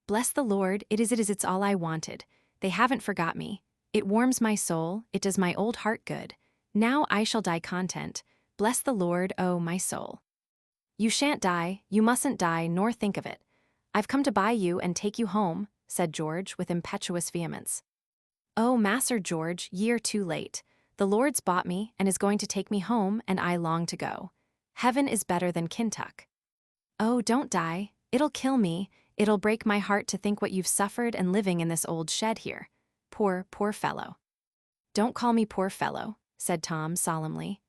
"Bless the Lord, it's all I wanted. They haven't forgot me. It warms my soul, it does my old heart good. Now I shall die content. Bless the Lord, oh, my soul." "You shan't die, you mustn't die, nor think of it. I've come to buy you and take you home," said George with impetuous vehemence. "Oh, Masser George, ye're too late. The Lord's bought me and is going to take me home, and I long to go. Heaven is better than Kintuck." "Oh, don't die. It'll kill me. It'll break my heart to think what you've suffered and living in this old shed here. Poor, poor fellow." "Don't call me poor fellow," said Tom solemnly.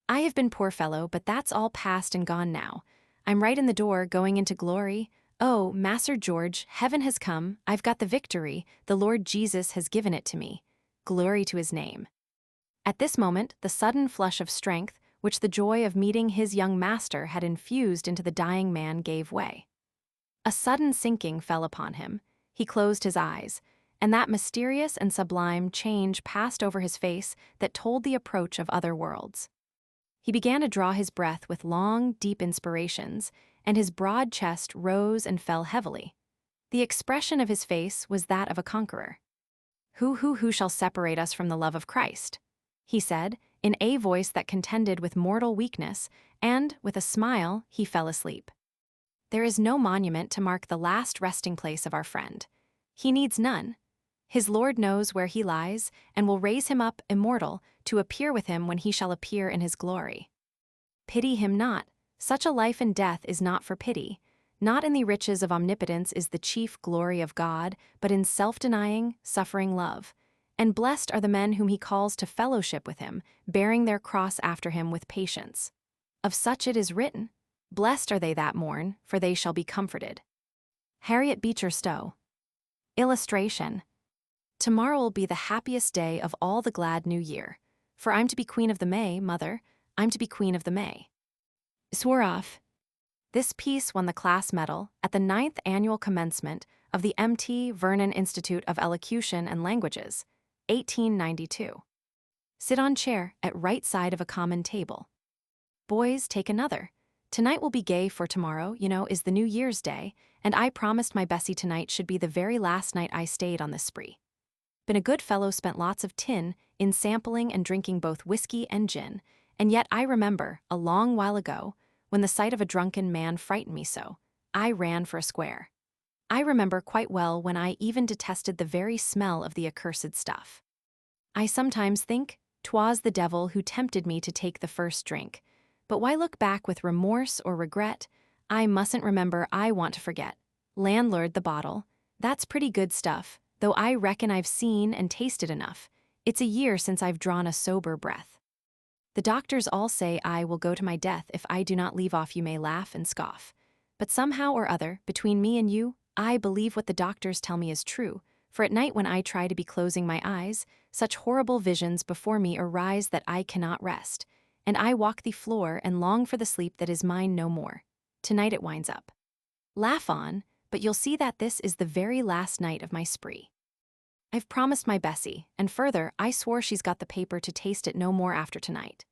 "I have been poor fellow, but that's all past and gone now. I'm right in the door, going into glory. Oh, Masser George, heaven has come, I've got the victory, the Lord Jesus has given it to me. Glory to his name." At this moment, the sudden flush of strength, which the joy of meeting his young master had infused into the dying man, gave way. A sudden sinking fell upon him. He closed his eyes, and that mysterious and sublime change passed over his face that told the approach of other worlds. He began to draw his breath with long, deep inspirations, and his broad chest rose and fell heavily. The expression of his face was that of a conqueror. Who shall separate us from the love of Christ?" he said, in a voice that contended with mortal weakness, and, with a smile, he fell asleep. There is no monument to mark the last resting place of our friend. He needs none. His Lord knows where he lies, and will raise him up immortal to appear with him when he shall appear in his glory. Pity him not. Such a life in death is not for pity. Not in the riches of omnipotence is the chief glory of God, but in self-denying, suffering love. And blessed are the men whom he calls to fellowship with him, bearing their cross after him with patience. Of such it is written, "Blessed are they that mourn, for they shall be comforted." Harriet Beecher Stowe. Illustration. Tomorrow will be the happiest day of all the glad new year. For I'm to be Queen of the May, Mother. I'm to be Queen of the May. Swore off. This piece won the class medal at the 9th annual commencement of the M.T. Vernon Institute of Elocution and Languages, 1892. Sit on chair at right side of a common table. Boys, take another. Tonight will be gay, for tomorrow, is the New Year's Day, and I promised my Bessie tonight should be the very last night I stayed on this spree. Been a good fellow, spent lots of tin in sampling and drinking both whiskey and gin, and yet I remember, a long while ago, when the sight of a drunken man frightened me so, I ran for a square. I remember quite well when I even detested the very smell of the accursed stuff. I sometimes think 'twas the devil who tempted me to take the first drink, but why look back with remorse or regret? I mustn't remember, I want to forget. Landlord, the bottle, that's pretty good stuff, though I reckon I've seen and tasted enough. It's a year since I've drawn a sober breath. The doctors all say I will go to my death if I do not leave off. You may laugh and scoff, but somehow or other, between me and you, I believe what the doctors tell me is true, For at night when I try to be closing my eyes, such horrible visions before me arise that I cannot rest, and I walk the floor and long for the sleep that is mine no more. Tonight it winds up. Laugh on, but you'll see that this is the very last night of my spree. I've promised my Bessie, and further, I swore she's got the paper to taste it no more after tonight.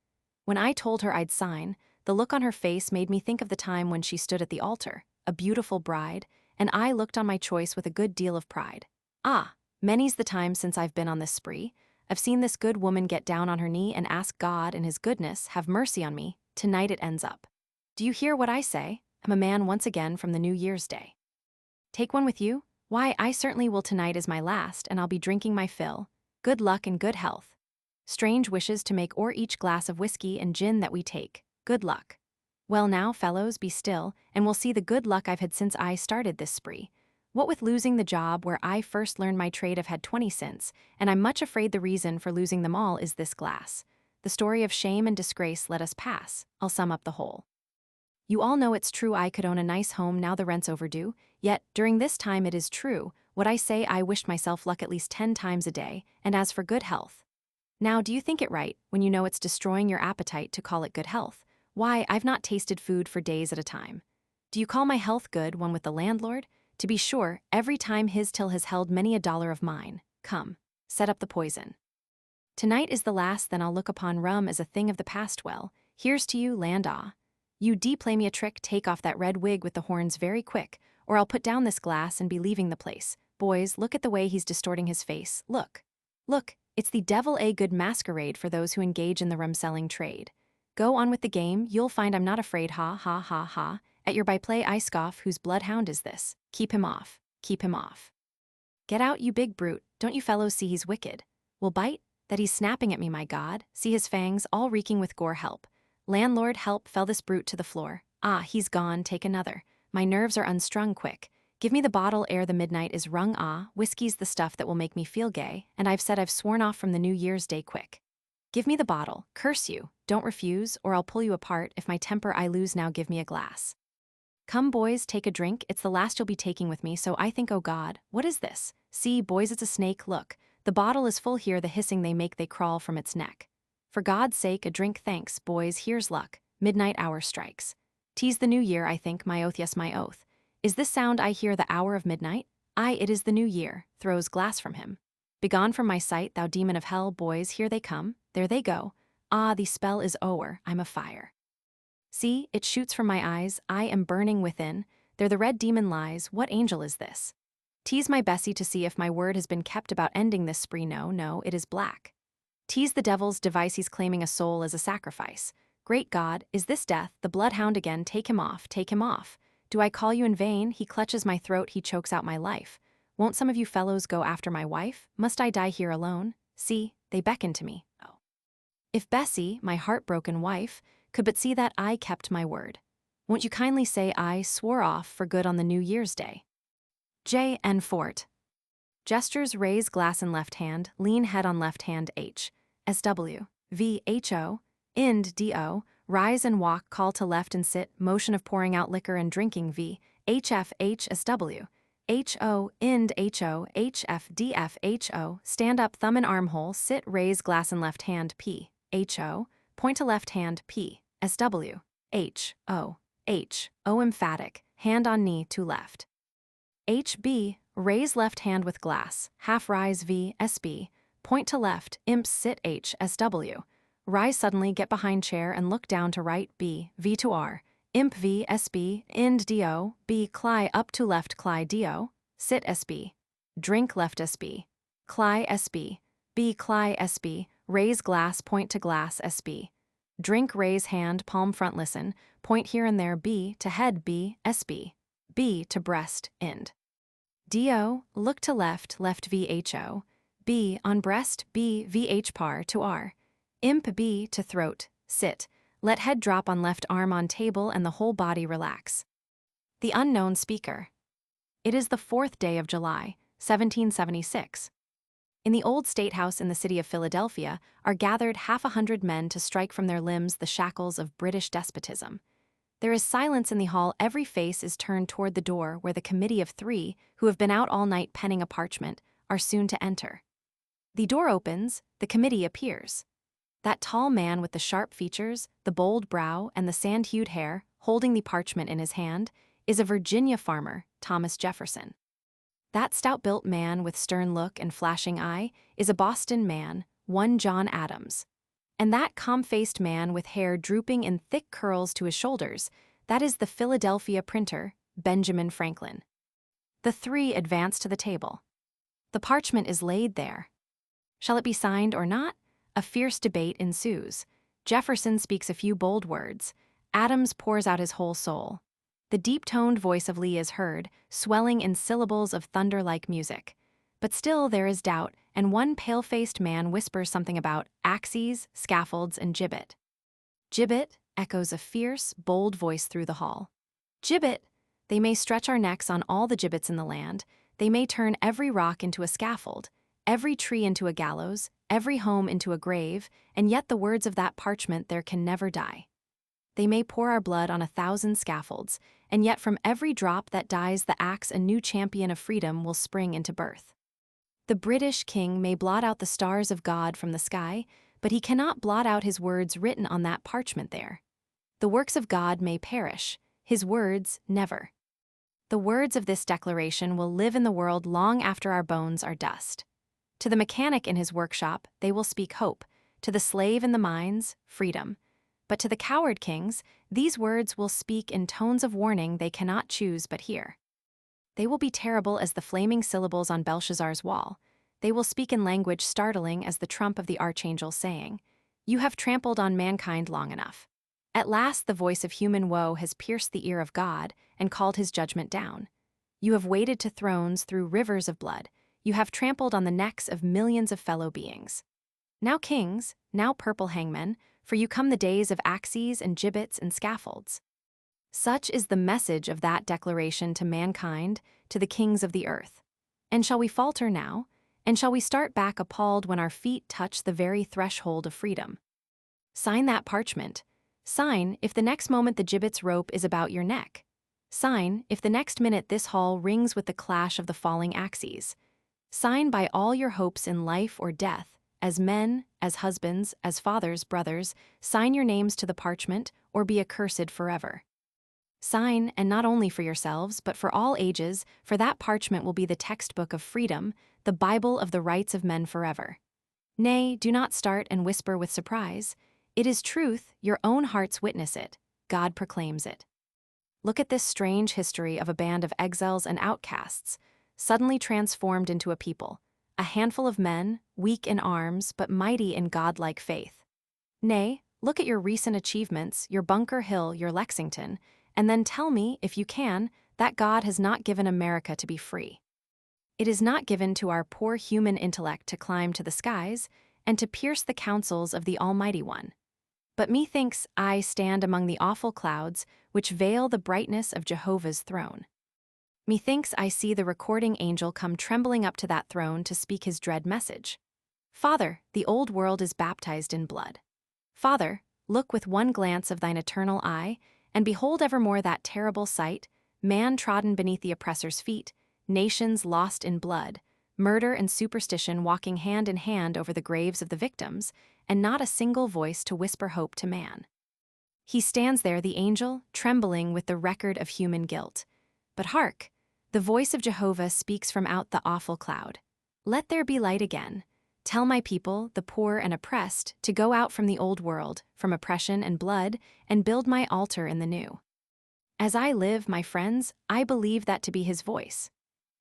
When I told her I'd sign, the look on her face made me think of the time when she stood at the altar, a beautiful bride, and I looked on my choice with a good deal of pride. Ah, many's the time since I've been on this spree. I've seen this good woman get down on her knee and ask God in his goodness have mercy on me. Tonight it ends up. Do you hear what I say? I'm a man once again from the New Year's Day. Take one with you? Why, I certainly will. Tonight is my last, and I'll be drinking my fill. Good luck and good health. Strange wishes to make o'er each glass of whiskey and gin that we take. Good luck. Well now, fellows, be still, and we'll see the good luck I've had since I started this spree. What with losing the job where I first learned my trade I've had 20 since, and I'm much afraid the reason for losing them all is this glass. The story of shame and disgrace let us pass. I'll sum up the whole. You all know it's true I could own a nice home now the rent's overdue, yet, during this time it is true, what I say I wished myself luck at least 10 times a day, and as for good health. Now do you think it right, when you know it's destroying your appetite to call it good health? Why, I've not tasted food for days at a time. Do you call my health good one with the landlord? To be sure, every time his till has held many a dollar of mine. Come, set up the poison. Tonight is the last, then I'll look upon rum as a thing of the past. Well, here's to you, land ah. You play me a trick, take off that red wig with the horns very quick, or I'll put down this glass and be leaving the place. Boys, look at the way he's distorting his face. Look. Look, it's the devil a good masquerade for those who engage in the rum-selling trade. Go on with the game, you'll find I'm not afraid, ha ha ha ha. At your byplay I scoff, whose bloodhound is this? Keep him off, keep him off. Get out, you big brute, don't you fellows see he's wicked? Will bite? That he's snapping at me, my God, see his fangs all reeking with gore. Help. Landlord, help, fell this brute to the floor. Ah, he's gone, take another. My nerves are unstrung, quick. Give me the bottle ere the midnight is rung. Ah, whiskey's the stuff that will make me feel gay, and I've said I've sworn off from the New Year's Day, quick. Give me the bottle, curse you, don't refuse, or I'll pull you apart. If my temper I lose now, give me a glass. Come, boys, take a drink, it's the last you'll be taking with me, so I think, oh God, what is this? See, boys, it's a snake, look. The bottle is full, here the hissing they make, they crawl from its neck. For God's sake, a drink, thanks, boys, here's luck. Midnight hour strikes. 'Tis the new year, I think, my oath, yes, my oath. Is this sound I hear the hour of midnight? Aye, it is the new year, throws glass from him. Begone from my sight, thou demon of hell, boys, here they come, there they go. Ah, the spell is o'er, I'm afire. See, it shoots from my eyes, I am burning within, there the red demon lies, what angel is this? 'Tis my Bessie to see if my word has been kept about ending this spree, no, it is black. 'Tis the devil's device, he's claiming a soul as a sacrifice. Great God, is this death, the bloodhound again, take him off, take him off. Do I call you in vain? He clutches my throat, he chokes out my life. Won't some of you fellows go after my wife? Must I die here alone? See, they beckon to me, oh. If Bessie, my heartbroken wife, could but see that I kept my word. Won't you kindly say I swore off for good on the New Year's Day? J. N. Fort. Gestures, raise glass in left hand, lean head on left hand, H. SW. V. HO. Ind. DO. Rise and walk, call to left and sit, motion of pouring out liquor and drinking, V. HF. HSW. HO. Ind. HO. HF. DF. HO. Stand up, thumb in armhole, sit, raise glass in left hand, P. HO. Point to left hand, P. SW. HO. HO. Emphatic, hand on knee to left. HB. Raise left hand with glass, half rise, V. SB. Point to left, imps sit, H. SW. Rise suddenly, get behind chair and look down to right, B. V to R. Imp, V. SB. Ind. DO. B. Cly up to left, Cly DO. Sit, SB. Drink left, SB. Cly, SB. B. Cly, SB. Raise glass, point to glass, SB. Drink, raise hand, palm front, listen, point here and there, B. To head, B. SB. B. To breast, Ind. DO. Look to left, left, VHO. B. On breast, B. VH par to R. Imp, B. To throat, sit. Let head drop on left arm on table and the whole body relax. The unknown speaker. It is the 4th day of July, 1776. In the old State House in the city of Philadelphia are gathered 100 men to strike from their limbs the shackles of British despotism. There is silence in the hall, every face is turned toward the door where the committee of 3, who have been out all night penning a parchment, are soon to enter. The door opens, the committee appears. That tall man with the sharp features, the bold brow, and the sand-hued hair, holding the parchment in his hand, is a Virginia farmer, Thomas Jefferson. That stout-built man with stern look and flashing eye is a Boston man, one John Adams. And that calm-faced man with hair drooping in thick curls to his shoulders, that is the Philadelphia printer, Benjamin Franklin. The three advance to the table. The parchment is laid there. Shall it be signed or not? A fierce debate ensues. Jefferson speaks a few bold words. Adams pours out his whole soul. The deep-toned voice of Lee is heard, swelling in syllables of thunder-like music. But still there is doubt, and one pale-faced man whispers something about axes, scaffolds, and gibbet. Gibbet, echoes a fierce, bold voice through the hall. Gibbet! They may stretch our necks on all the gibbets in the land. They may turn every rock into a scaffold, every tree into a gallows, every home into a grave, and yet the words of that parchment there can never die. They may pour our blood on 1,000 scaffolds, and yet from every drop that dies the axe a new champion of freedom will spring into birth. The British king may blot out the stars of God from the sky, but he cannot blot out his words written on that parchment there. The works of God may perish, his words never. The words of this declaration will live in the world long after our bones are dust. To the mechanic in his workshop, they will speak hope. To the slave in the mines, freedom. But to the coward kings, these words will speak in tones of warning they cannot choose but hear. They will be terrible as the flaming syllables on Belshazzar's wall. They will speak in language startling as the trump of the archangel saying, "You have trampled on mankind long enough." At last the voice of human woe has pierced the ear of God and called his judgment down. You have waded to thrones through rivers of blood. You have trampled on the necks of millions of fellow beings. Now kings, now purple hangmen, for you come the days of axes and gibbets and scaffolds. Such is the message of that declaration to mankind, to the kings of the earth. And shall we falter now? And shall we start back appalled when our feet touch the very threshold of freedom? Sign that parchment. Sign if the next moment the gibbet's rope is about your neck. Sign if the next minute this hall rings with the clash of the falling axes. Sign by all your hopes in life or death, as men, as husbands, as fathers, brothers, sign your names to the parchment or be accursed forever. Sign, and not only for yourselves, but for all ages, for that parchment will be the textbook of freedom, the Bible of the rights of men forever. Nay, do not start and whisper with surprise. It is truth, your own hearts witness it, God proclaims it. Look at this strange history of a band of exiles and outcasts, suddenly transformed into a people, a handful of men, weak in arms but mighty in godlike faith. Nay, look at your recent achievements, your Bunker Hill, your Lexington, and then tell me, if you can, that God has not given America to be free. It is not given to our poor human intellect to climb to the skies and to pierce the counsels of the Almighty One. But methinks I stand among the awful clouds which veil the brightness of Jehovah's throne. Methinks I see the recording angel come trembling up to that throne to speak his dread message. Father, the old world is baptized in blood. Father, look with one glance of thine eternal eye, and behold evermore that terrible sight, man trodden beneath the oppressor's feet, nations lost in blood, murder and superstition walking hand in hand over the graves of the victims, and not a single voice to whisper hope to man. He stands there, the angel, trembling with the record of human guilt. But hark! The voice of Jehovah speaks from out the awful cloud. Let there be light again. Tell my people, the poor and oppressed, to go out from the old world, from oppression and blood, and build my altar in the new. As I live, my friends, I believe that to be his voice.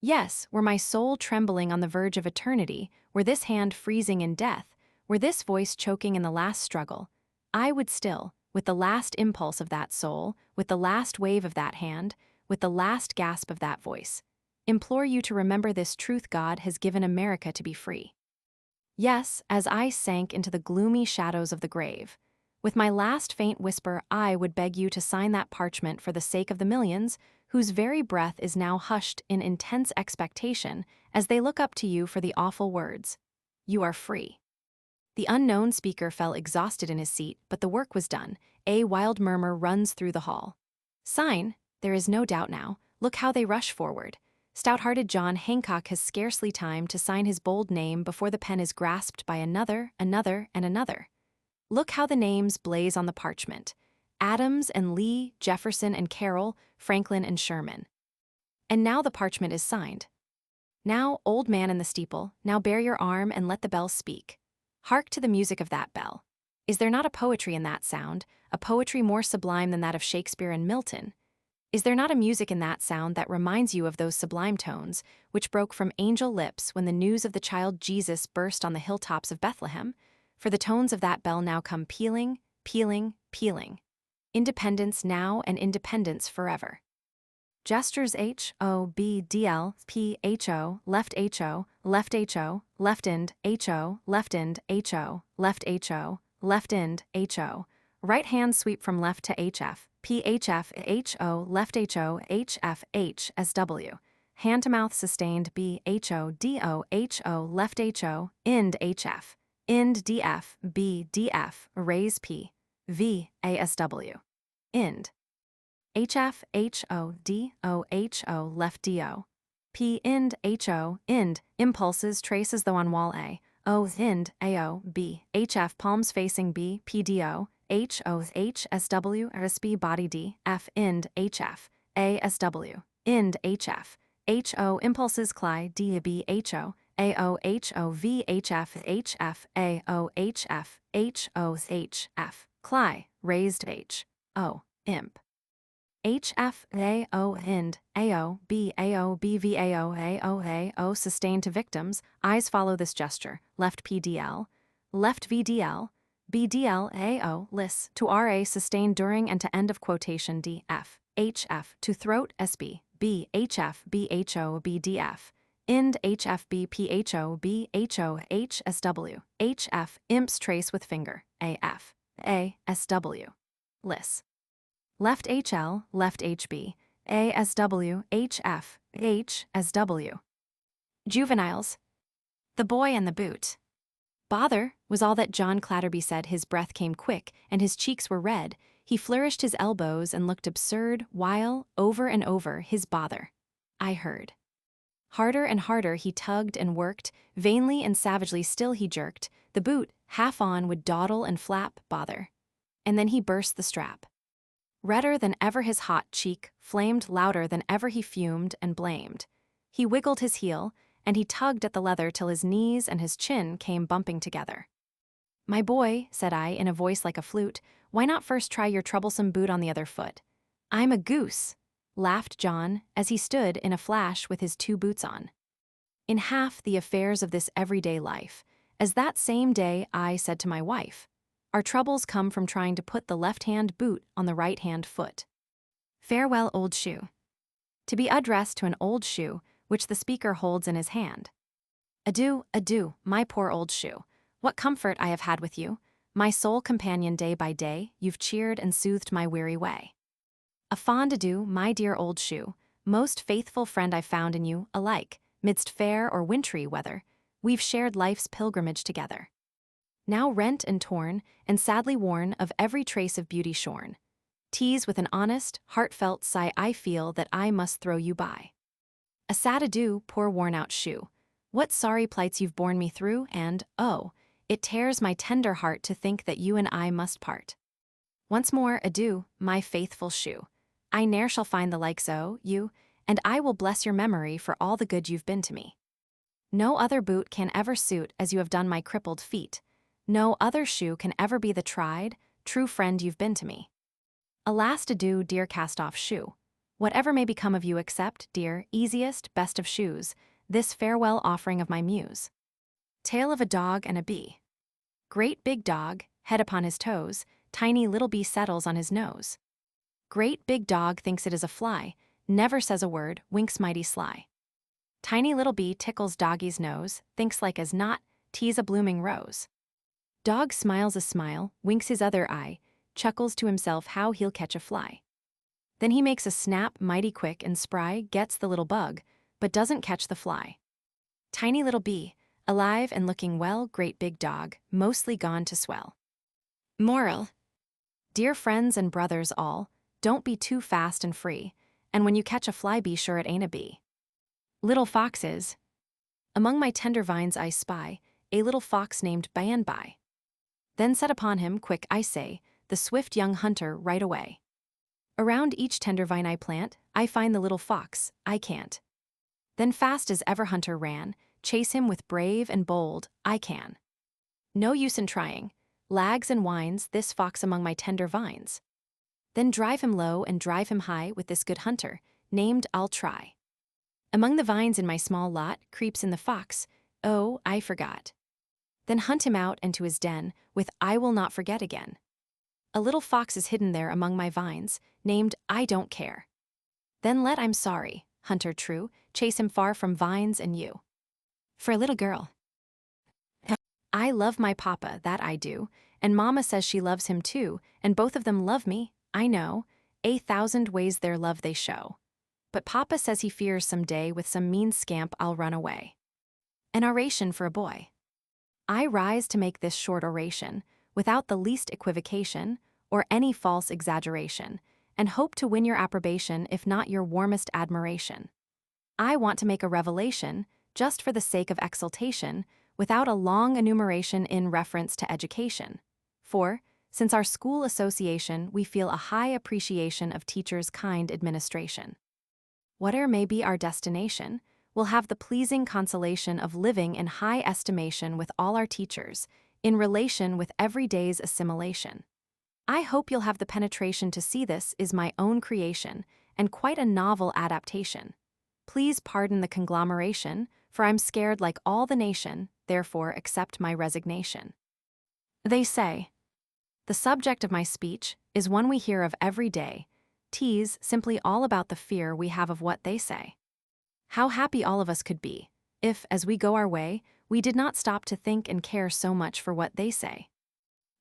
Yes, were my soul trembling on the verge of eternity, were this hand freezing in death, were this voice choking in the last struggle, I would still, with the last impulse of that soul, with the last wave of that hand, with the last gasp of that voice, implore you to remember this truth: God has given America to be free. Yes, as I sank into the gloomy shadows of the grave, with my last faint whisper I would beg you to sign that parchment for the sake of the millions whose very breath is now hushed in intense expectation as they look up to you for the awful words, "You are free." The unknown speaker fell exhausted in his seat, but the work was done. A wild murmur runs through the hall. Sign, there is no doubt now, look how they rush forward. Stout-hearted John Hancock has scarcely time to sign his bold name before the pen is grasped by another, and another. Look how the names blaze on the parchment. Adams and Lee, Jefferson and Carroll, Franklin and Sherman. And now the parchment is signed. Now, old man in the steeple, now bare your arm and let the bell speak. Hark to the music of that bell. Is there not a poetry in that sound, a poetry more sublime than that of Shakespeare and Milton? Is there not a music in that sound that reminds you of those sublime tones which broke from angel lips when the news of the child Jesus burst on the hilltops of Bethlehem? For the tones of that bell now come pealing, pealing, pealing. Independence now and independence forever. Gestures H-O-B-D-L, P-H-O, left H-O, left H-O, left end, H-O, left end, H-O, left H-O, left end, H-O. Right hand sweep from left to H-F, P-H-F, H-O, left H-O, H-F, H-S-W. Hand to mouth sustained B-H-O-D-O, H-O, left H-O, end H-F, end D-F, B-D-F, raise P, V-A-S-W. End. H-F, H-O-D-O, H-O, left D-O. P, end, H-O, end, impulses trace as though on wall A. O, end, A-O, B. H-F, palms facing B, P-D-O. H-O, H-S-W, S-B, body D. F, end, H-F. A-S-W. End, H-F. H-O, impulses Clyde, D-B, H-O. A-O, H-O, V, H-F, H-F, A-O, H-F, H-O, H-F. Cly, raised H-O, imp. H-F-A-O, end, A-O, B-A-O, B-V-A-O, A-O, A-O, sustained to victims. Eyes follow this gesture. Left P-D-L, left V-D-L, B-D-L, A-O, lis, to R-A, sustained during and to end of quotation D-F. H-F, to throat, S-B, B, H-F, B-H-O, B-D-F. End, H-F-B, P-H-O, B-H-O, H-S-W. H-F, imps trace with finger, A-F, A-S-W. Lis. Left HL, left HB, ASW, HF, HSW. Juveniles. The boy and the boot. Bother, was all that John Clatterby said. His breath came quick, and his cheeks were red. He flourished his elbows and looked absurd, while, over and over, his bother. I heard. Harder and harder he tugged and worked, vainly and savagely still he jerked. The boot, half on, would dawdle and flap, bother. And then he burst the strap. Redder than ever his hot cheek flamed, louder than ever he fumed and blamed. He wiggled his heel, and he tugged at the leather till his knees and his chin came bumping together. "My boy," said I in a voice like a flute, "why not first try your troublesome boot on the other foot?" "I'm a goose," laughed John, as he stood in a flash with his two boots on. In half the affairs of this everyday life, as that same day I said to my wife, our troubles come from trying to put the left-hand boot on the right-hand foot. Farewell, old shoe. To be addressed to an old shoe, which the speaker holds in his hand. Adieu, adieu, my poor old shoe. What comfort I have had with you. My sole companion day by day, you've cheered and soothed my weary way. A fond adieu, my dear old shoe. Most faithful friend I've found in you, alike, midst fair or wintry weather. We've shared life's pilgrimage together. Now rent and torn, and sadly worn, of every trace of beauty shorn. 'Tis with an honest, heartfelt sigh I feel that I must throw you by. A sad adieu, poor worn-out shoe. What sorry plights you've borne me through, and, oh, it tears my tender heart to think that you and I must part. Once more, adieu, my faithful shoe. I ne'er shall find the like so, you, and I will bless your memory for all the good you've been to me. No other boot can ever suit as you have done my crippled feet. No other shoe can ever be the tried, true friend you've been to me. A last adieu, dear cast-off shoe. Whatever may become of you except, dear, easiest, best of shoes, this farewell offering of my muse. Tale of a dog and a bee. Great big dog, head upon his toes, tiny little bee settles on his nose. Great big dog thinks it is a fly, never says a word, winks mighty sly. Tiny little bee tickles doggy's nose, thinks like as not, 'tis a blooming rose. Dog smiles a smile, winks his other eye, chuckles to himself how he'll catch a fly. Then he makes a snap mighty quick and spry, gets the little bug, but doesn't catch the fly. Tiny little bee, alive and looking well, great big dog, mostly gone to swell. Moral. Dear friends and brothers all, don't be too fast and free, and when you catch a fly be sure it ain't a bee. Little foxes. Among my tender vines I spy a little fox named By. Then set upon him, quick, I say, the swift young hunter right away. Around each tender vine I plant, I find the little fox, I can't. Then fast as ever hunter ran, chase him with brave and bold, I can. No use in trying, lags and whines this fox among my tender vines. Then drive him low and drive him high with this good hunter, named I'll try. Among the vines in my small lot creeps in the fox, oh, I forgot. Then hunt him out and to his den, with I will not forget again. A little fox is hidden there among my vines, named I don't care. Then let I'm sorry, hunter true, chase him far from vines and you. For a little girl. I love my papa, that I do, and mama says she loves him too, and both of them love me, I know, 1,000 ways their love they show. But papa says he fears some day with some mean scamp I'll run away. An oration for a boy. I rise to make this short oration, without the least equivocation, or any false exaggeration, and hope to win your approbation if not your warmest admiration. I want to make a revelation, just for the sake of exultation, without a long enumeration in reference to education. For, since our school association, we feel a high appreciation of teachers' kind administration. Whate'er may be our destination, we'll have the pleasing consolation of living in high estimation with all our teachers, in relation with every day's assimilation. I hope you'll have the penetration to see this is my own creation, and quite a novel adaptation. Please pardon the conglomeration, for I'm scared like all the nation, therefore accept my resignation. They say. The subject of my speech is one we hear of every day, tease simply all about the fear we have of what they say. How happy all of us could be, if, as we go our way, we did not stop to think and care so much for what they say.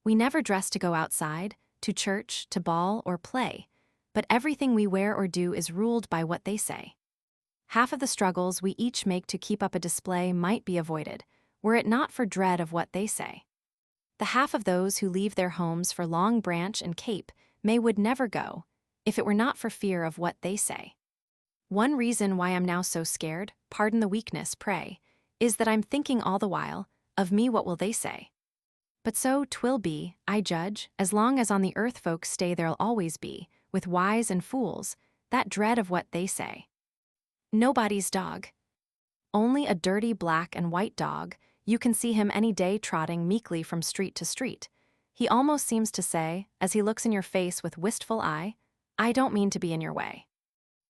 We never dress to go outside, to church, to ball, or play, but everything we wear or do is ruled by what they say. Half of the struggles we each make to keep up a display might be avoided, were it not for dread of what they say. The half of those who leave their homes for Long Branch and Cape would never go, if it were not for fear of what they say. One reason why I'm now so scared, pardon the weakness, pray, is that I'm thinking all the while, of me what will they say. But so 'twill be, I judge, as long as on the earth folks stay there'll always be, with wise and fools, that dread of what they say. Nobody's dog. Only a dirty black and white dog, you can see him any day trotting meekly from street to street. He almost seems to say, as he looks in your face with wistful eye, I don't mean to be in your way.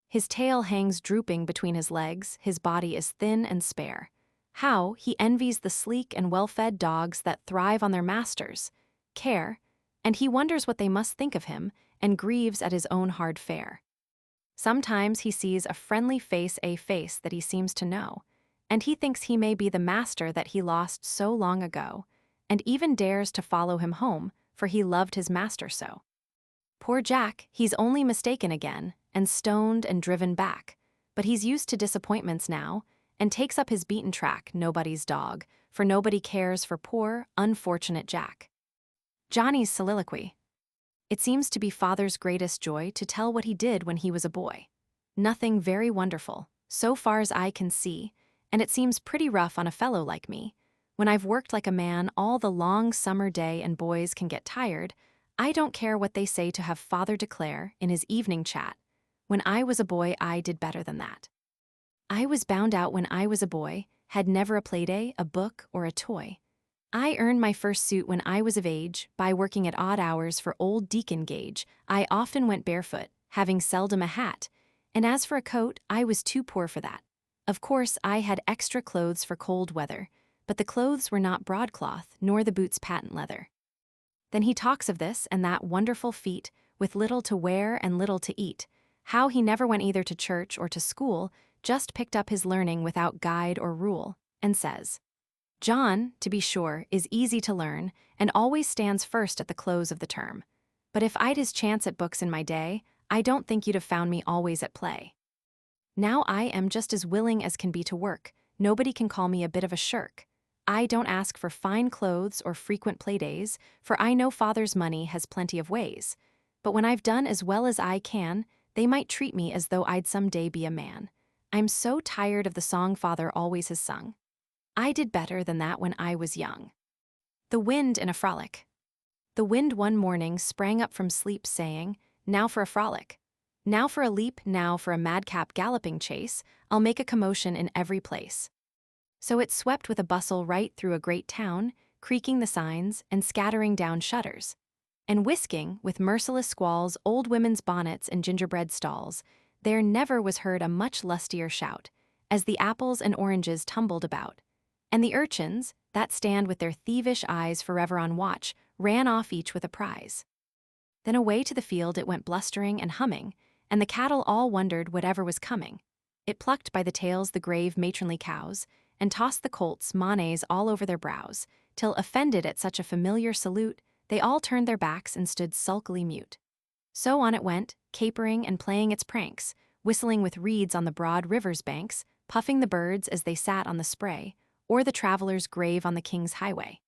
His tail hangs drooping between his legs, his body is thin and spare. How he envies the sleek and well-fed dogs that thrive on their masters' care, and he wonders what they must think of him, and grieves at his own hard fare. Sometimes he sees a friendly face, a face that he seems to know, and he thinks he may be the master that he lost so long ago, and even dares to follow him home, for he loved his master so. Poor Jack, he's only mistaken again, and stoned and driven back, but he's used to disappointments now, and takes up his beaten track, nobody's dog, for nobody cares for poor, unfortunate Jack. Johnny's soliloquy. It seems to be father's greatest joy to tell what he did when he was a boy. Nothing very wonderful, so far as I can see, and it seems pretty rough on a fellow like me. When I've worked like a man all the long summer day and boys can get tired, I don't care what they say to have father declare, in his evening chat, when I was a boy I did better than that. I was bound out when I was a boy, had never a playday, a book, or a toy. I earned my first suit when I was of age, by working at odd hours for old Deacon Gage. I often went barefoot, having seldom a hat, and as for a coat, I was too poor for that. Of course, I had extra clothes for cold weather, but the clothes were not broadcloth, nor the boots patent leather. Then he talks of this and that wonderful feat, with little to wear and little to eat, how he never went either to church or to school, just picked up his learning without guide or rule, and says, John, to be sure, is easy to learn, and always stands first at the close of the term. But if I'd his chance at books in my day, I don't think you'd have found me always at play. Now I am just as willing as can be to work, nobody can call me a bit of a shirk. I don't ask for fine clothes or frequent playdays, for I know father's money has plenty of ways. But when I've done as well as I can, they might treat me as though I'd some day be a man. I'm so tired of the song father always has sung. I did better than that when I was young. The wind in a frolic. The wind one morning sprang up from sleep saying, "Now for a frolic. Now for a leap, now for a madcap galloping chase, I'll make a commotion in every place." So it swept with a bustle right through a great town, creaking the signs and scattering down shutters, and whisking, with merciless squalls, old women's bonnets and gingerbread stalls. There never was heard a much lustier shout, as the apples and oranges tumbled about, and the urchins, that stand with their thievish eyes forever on watch, ran off each with a prize. Then away to the field it went blustering and humming, and the cattle all wondered whatever was coming. It plucked by the tails the grave matronly cows, and tossed the colts manes all over their brows, till, offended at such a familiar salute, they all turned their backs and stood sulkily mute. So on it went, capering and playing its pranks, whistling with reeds on the broad river's banks, puffing the birds as they sat on the spray, or the traveller's grave on the king's highway.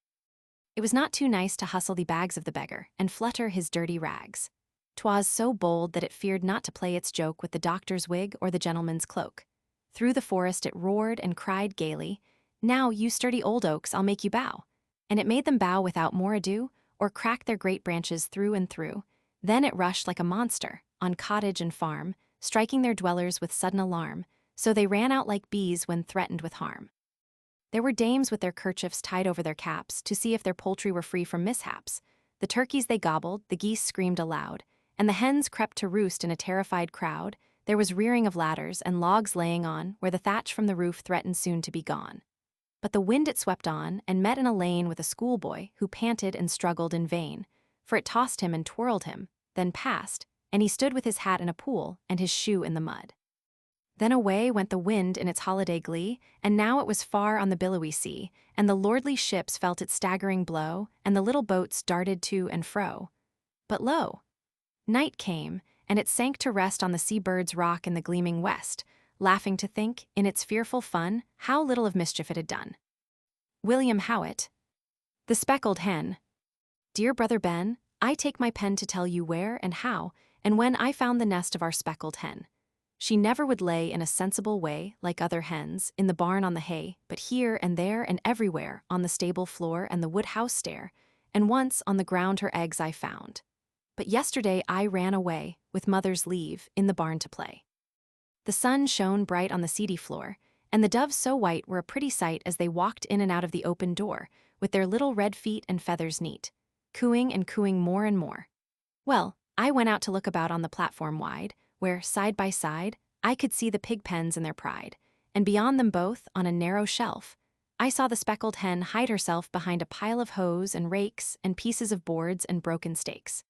It was not too nice to hustle the bags of the beggar, and flutter his dirty rags. 'Twas so bold that it feared not to play its joke with the doctor's wig or the gentleman's cloak. Through the forest it roared and cried gaily, "Now, you sturdy old oaks, I'll make you bow." And it made them bow without more ado, or crack their great branches through and through. Then it rushed like a monster, on cottage and farm, striking their dwellers with sudden alarm, so they ran out like bees when threatened with harm. There were dames with their kerchiefs tied over their caps, to see if their poultry were free from mishaps. The turkeys they gobbled, the geese screamed aloud, and the hens crept to roost in a terrified crowd. There was rearing of ladders and logs laying on, where the thatch from the roof threatened soon to be gone. But the wind it swept on, and met in a lane with a schoolboy, who panted and struggled in vain, for it tossed him and twirled him, then passed, and he stood with his hat in a pool, and his shoe in the mud. Then away went the wind in its holiday glee, and now it was far on the billowy sea, and the lordly ships felt its staggering blow, and the little boats darted to and fro. But lo! Night came, and it sank to rest on the sea-bird's rock in the gleaming west, laughing to think, in its fearful fun, how little of mischief it had done. William Howitt. The Speckled Hen. Dear Brother Ben, I take my pen to tell you where and how and when I found the nest of our speckled hen. She never would lay in a sensible way, like other hens, in the barn on the hay, but here and there and everywhere, on the stable floor and the wood-house stair, and once on the ground her eggs I found. But yesterday I ran away, with mother's leave, in the barn to play. The sun shone bright on the seedy floor, and the doves so white were a pretty sight as they walked in and out of the open door, with their little red feet and feathers neat, cooing and cooing more and more. Well, I went out to look about on the platform wide, where, side by side, I could see the pig pens in their pride, and beyond them both, on a narrow shelf, I saw the speckled hen hide herself behind a pile of hoes and rakes and pieces of boards and broken stakes.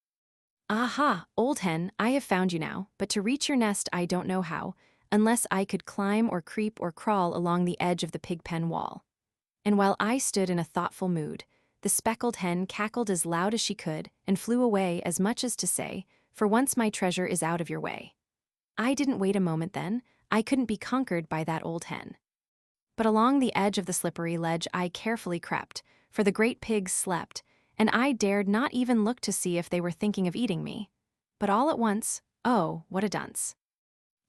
Aha, old hen, I have found you now, but to reach your nest I don't know how, unless I could climb or creep or crawl along the edge of the pig pen wall. And while I stood in a thoughtful mood, the speckled hen cackled as loud as she could and flew away, as much as to say, "For once my treasure is out of your way." I didn't wait a moment then, I couldn't be conquered by that old hen. But along the edge of the slippery ledge I carefully crept, for the great pigs slept, and I dared not even look to see if they were thinking of eating me. But all at once, oh, what a dunce!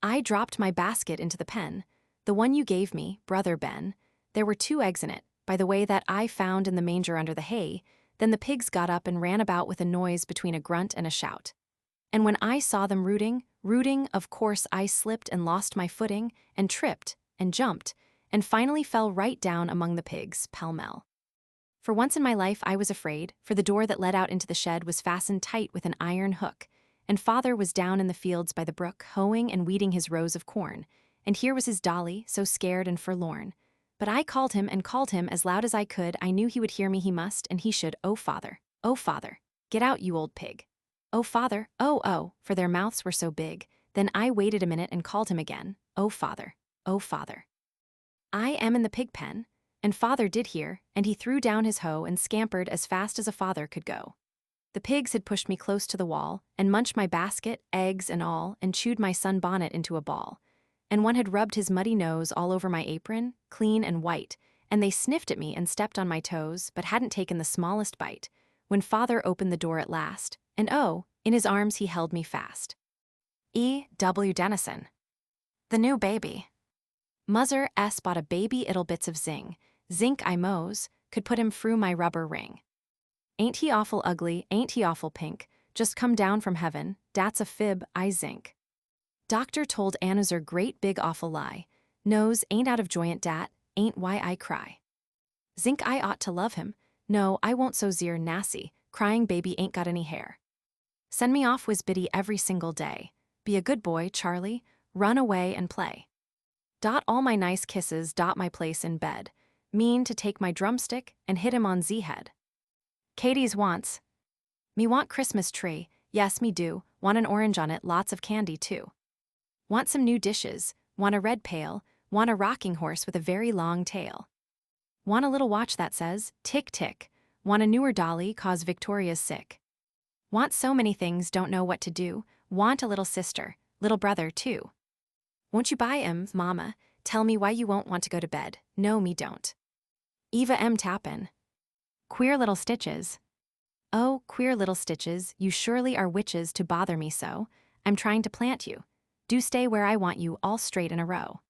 I dropped my basket into the pen, the one you gave me, Brother Ben. There were 2 eggs in it, by the way, that I found in the manger under the hay. Then the pigs got up and ran about with a noise between a grunt and a shout. And when I saw them rooting, of course I slipped and lost my footing, and tripped, and jumped, and finally fell right down among the pigs, pell-mell. For once in my life I was afraid, for the door that led out into the shed was fastened tight with an iron hook, and father was down in the fields by the brook, hoeing and weeding his rows of corn, and here was his dolly, so scared and forlorn. But I called him as loud as I could. I knew he would hear me, he must, and he should. Oh, father, get out, you old pig. Oh, father, oh, for their mouths were so big. Then I waited a minute and called him again. Oh, father, oh, father. I am in the pig pen. And father did hear, and he threw down his hoe and scampered as fast as a father could go. The pigs had pushed me close to the wall, and munched my basket, eggs and all, and chewed my sunbonnet into a ball. And one had rubbed his muddy nose all over my apron, clean and white, and they sniffed at me and stepped on my toes, but hadn't taken the smallest bite, when father opened the door at last, and oh, in his arms he held me fast. E. W. Denison. The New Baby. Muzzer S bought a baby 'ittle bits of zing. Zink I mose, could put him through my rubber ring. Ain't he awful ugly, ain't he awful pink, just come down from heaven, dat's a fib, I zink. Doctor told Annuzer great big awful lie. Nose ain't out of joint dat, ain't why I cry. Zink I ought to love him, no I won't so zeer nassy, crying baby ain't got any hair. Send me off whiz biddy every single day. Be a good boy, Charlie, run away and play. Dot all my nice kisses dot my place in bed, mean to take my drumstick and hit him on Z-head. Katie's wants. Me want Christmas tree, yes me do, want an orange on it, lots of candy too. Want some new dishes, want a red pail, want a rocking horse with a very long tail. Want a little watch that says, tick tick, want a newer dolly cause Victoria's sick. Want so many things, don't know what to do, want a little sister, little brother too. Won't you buy 'em, mama, tell me why you won't want to go to bed, no me don't. Eva M. Tappin. Queer little stitches. Oh, queer little stitches, you surely are witches to bother me so, I'm trying to plant you. Do stay where I want you all straight in a row.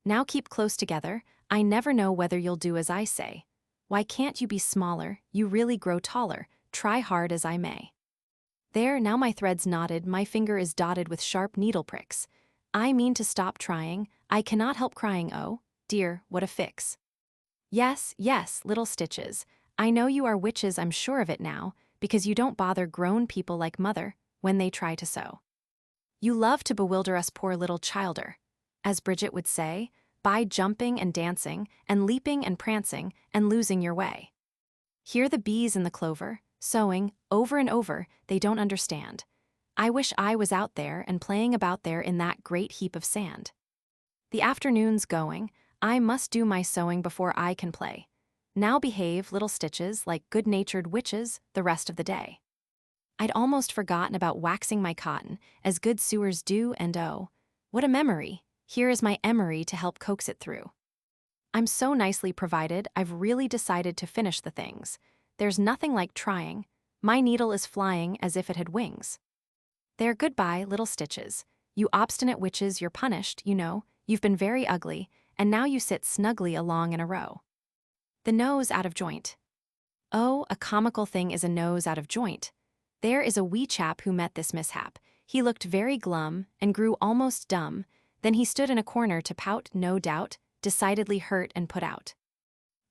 Now keep close together, I never know whether you'll do as I say. Why can't you be smaller, you really grow taller, try hard as I may. There, now my thread's knotted, my finger is dotted with sharp needle pricks. I mean to stop trying, I cannot help crying, oh, dear, what a fix. Yes, yes, little stitches, I know you are witches, I'm sure of it now, because you don't bother grown people like mother when they try to sew. You love to bewilder us poor little childer, as Bridget would say, by jumping and dancing and leaping and prancing and losing your way. Hear the bees in the clover, sewing, over and over, they don't understand. I wish I was out there and playing about there in that great heap of sand. The afternoon's going, I must do my sewing before I can play. Now behave, little stitches, like good-natured witches the rest of the day. I'd almost forgotten about waxing my cotton, as good sewers do, and oh, what a memory, here is my emery to help coax it through. I'm so nicely provided, I've really decided to finish the things. There's nothing like trying, my needle is flying as if it had wings. There, goodbye, little stitches. You obstinate witches, you're punished, you know, you've been very ugly, and now you sit snugly along in a row. The nose out of joint. Oh, a comical thing is a nose out of joint. There is a wee chap who met this mishap. He looked very glum and grew almost dumb. Then he stood in a corner to pout, no doubt, decidedly hurt and put out.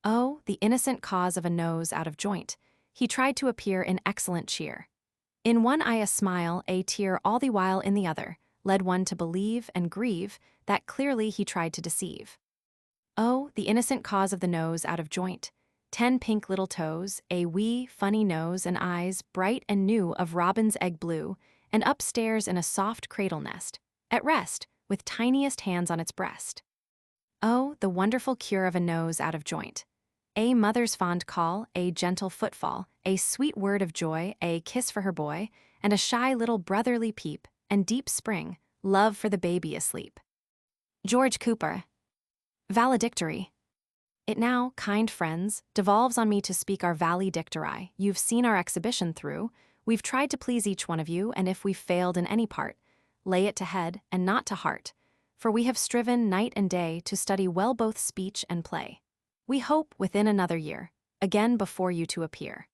Oh, the innocent cause of a nose out of joint. He tried to appear in excellent cheer. In one eye a smile, a tear all the while in the other, led one to believe and grieve that clearly he tried to deceive. Oh, the innocent cause of the nose out of joint. 10 pink little toes, a wee, funny nose and eyes bright and new of robin's egg blue, and upstairs in a soft cradle nest, at rest, with tiniest hands on its breast. Oh, the wonderful cure of a nose out of joint. A mother's fond call, a gentle footfall, a sweet word of joy, a kiss for her boy, and a shy little brotherly peep, and deep spring, love for the baby asleep. George Cooper. Valedictory. It now, kind friends, devolves on me to speak our valedictory. You've seen our exhibition through. We've tried to please each one of you, and if we've failed in any part, lay it to head and not to heart, for we have striven night and day to study well both speech and play. We hope within another year, again before you to appear.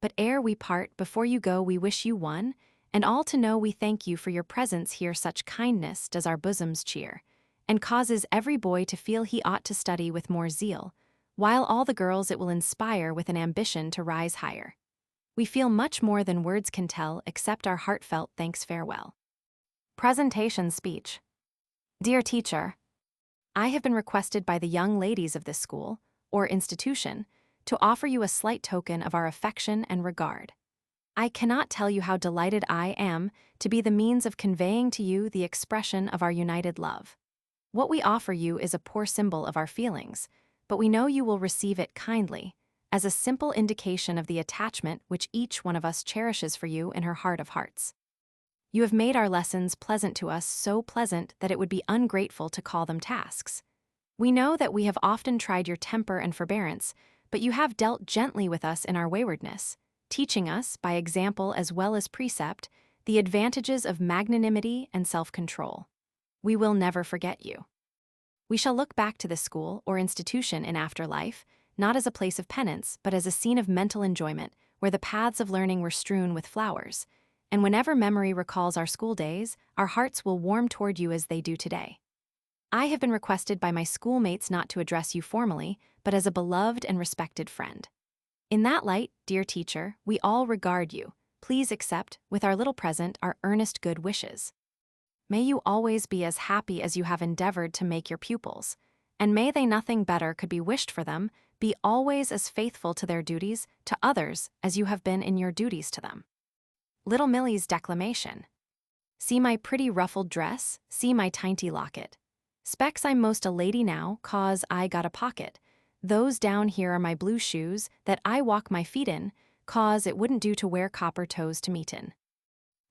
But ere we part, before you go, we wish you one, and all to know we thank you for your presence here. Such kindness does our bosoms cheer, and causes every boy to feel he ought to study with more zeal, while all the girls it will inspire with an ambition to rise higher. We feel much more than words can tell, except our heartfelt thanks. Farewell. Presentation speech. Dear teacher, I have been requested by the young ladies of this school, or institution, to offer you a slight token of our affection and regard. I cannot tell you how delighted I am to be the means of conveying to you the expression of our united love. What we offer you is a poor symbol of our feelings, but we know you will receive it kindly, as a simple indication of the attachment which each one of us cherishes for you in her heart of hearts. You have made our lessons pleasant to us, so pleasant that it would be ungrateful to call them tasks. We know that we have often tried your temper and forbearance, but you have dealt gently with us in our waywardness, teaching us, by example as well as precept, the advantages of magnanimity and self-control. We will never forget you. We shall look back to this school or institution in afterlife, not as a place of penance, but as a scene of mental enjoyment, where the paths of learning were strewn with flowers. And whenever memory recalls our school days, our hearts will warm toward you as they do today. I have been requested by my schoolmates not to address you formally, but as a beloved and respected friend. In that light, dear teacher, we all regard you. Please accept, with our little present, our earnest good wishes. May you always be as happy as you have endeavored to make your pupils, and may they nothing better could be wished for them, be always as faithful to their duties, to others, as you have been in your duties to them. Little Millie's declamation. See my pretty ruffled dress, see my tinty locket. Specs I'm most a lady now, 'cause I got a pocket. Those down here are my blue shoes, that I walk my feet in, 'cause it wouldn't do to wear copper toes to meetin'.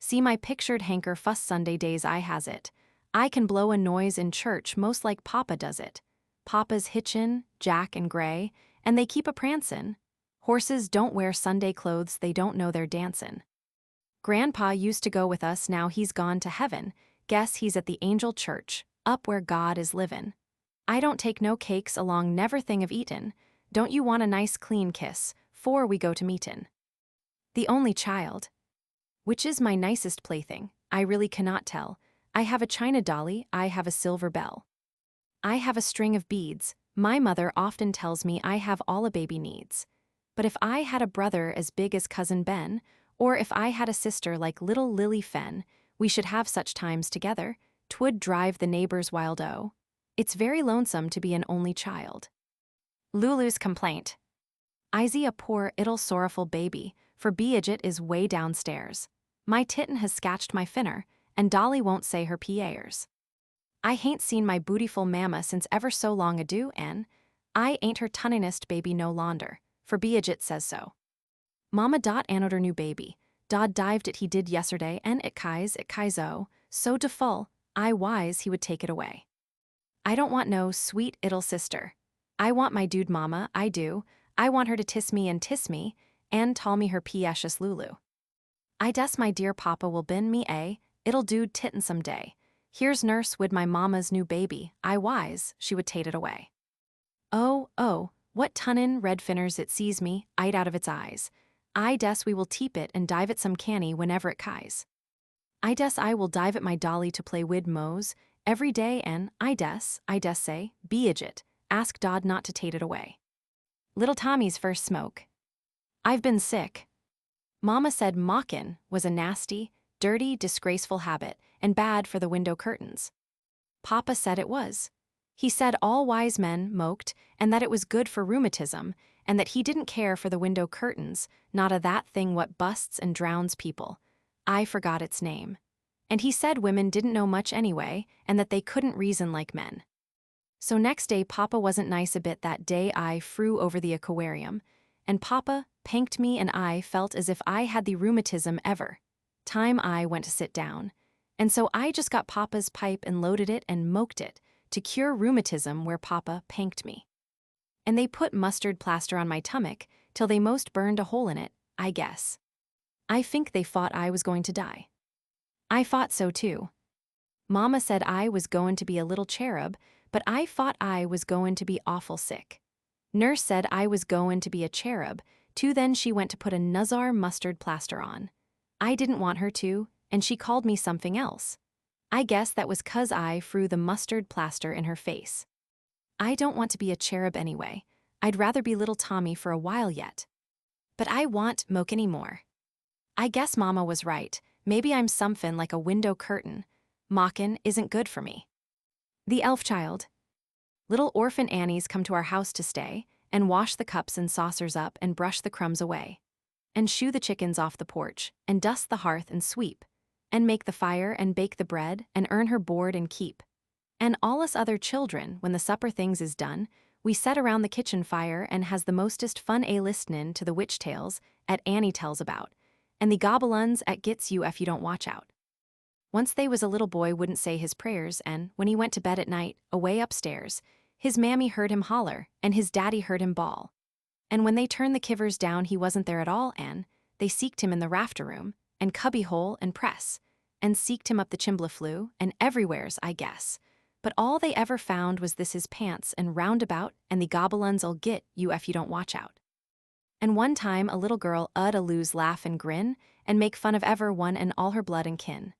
See my pictured hanker fuss Sunday days I has it. I can blow a noise in church most like Papa does it. Papa's Hitchin, Jack and Gray, and they keep a prancin'. Horses don't wear Sunday clothes, they don't know they're dancin'. Grandpa used to go with us, now he's gone to heaven. Guess he's at the angel church, up where God is livin'. I don't take no cakes along, never thing of eatin'. Don't you want a nice clean kiss, 'fore we go to meetin'? The only child. Which is my nicest plaything, I really cannot tell. I have a china dolly, I have a silver bell. I have a string of beads, my mother often tells me I have all a baby needs. But if I had a brother as big as Cousin Ben, or if I had a sister like little Lily Fenn, we should have such times together, 'twould drive the neighbors wild o'. It's very lonesome to be an only child. Lulu's complaint. I's a poor, ittle sorrowful baby, for Beajit is way downstairs. My titten has scatched my finner, and Dolly won't say her PAers. I hain't seen my bootyful mamma since ever so long ado, and I ain't her tunninest baby no longer, for Beajit says so. Mama dot anoder new baby, Dodd dived it he did yesterday, and it kais so de full, I wise he would take it away. I don't want no sweet ittle sister. I want my dude mama, I do. I want her to tiss me, and tell me her precious Lulu. I dess my dear papa will bin me it'll dude titten some day. Here's nurse wid my mama's new baby, I wise, she would tate it away. Oh, what tunnin red finners it sees me, eyed out of its eyes. I dess we will teep it and dive it some canny whenever it kais. I dess I will dive at my dolly to play wid Mose every day, and I dess say, Beajit, ask Dodd not to tate it away. Little Tommy's first smoke. I've been sick. Mama said mockin' was a nasty, dirty, disgraceful habit, and bad for the window curtains. Papa said it was. He said all wise men moked, and that it was good for rheumatism, and that he didn't care for the window curtains, not a that thing what busts and drowns people. I forgot its name. And he said women didn't know much anyway, and that they couldn't reason like men. So next day Papa wasn't nice a bit that day. I flew over the aquarium, and Papa panked me, and I felt as if I had the rheumatism ever. Time I went to sit down. And so I just got Papa's pipe and loaded it and moked it, to cure rheumatism where Papa panked me. And they put mustard plaster on my tummick, till they most burned a hole in it, I guess. I think they thought I was going to die. I thought so too. Mama said I was goin' to be a little cherub, but I thought I was goin' to be awful sick. Nurse said I was goin' to be a cherub, too. Then she went to put a nuzzar mustard plaster on. I didn't want her to, and she called me something else. I guess that was 'cause I threw the mustard plaster in her face. I don't want to be a cherub anyway. I'd rather be little Tommy for a while yet. But I want moke any more. I guess Mama was right. Maybe I'm somethin' like a window curtain. Mockin' isn't good for me. The Elf Child. Little orphan Annies come to our house to stay, and wash the cups and saucers up and brush the crumbs away, and shoo the chickens off the porch, and dust the hearth and sweep, and make the fire and bake the bread and earn her board and keep. And all us other children, when the supper things is done, we set around the kitchen fire and has the mostest fun listenin' to the witch tales 'at Annie tells about, and the gobbeluns 'at gets you if you don't watch out. Once they was a little boy wouldn't say his prayers, and when he went to bed at night, away upstairs, his mammy heard him holler, and his daddy heard him bawl. And when they turned the kivers down, he wasn't there at all, and they seeked him in the rafter room, and cubby hole and press, and seeked him up the chimbley flue, and everywheres, I guess. But all they ever found was this his pants and roundabout, and the gobeluns'll get you if you don't watch out. And one time a little girl ud a lose laugh and grin, and make fun of ever one and all her blood and kin.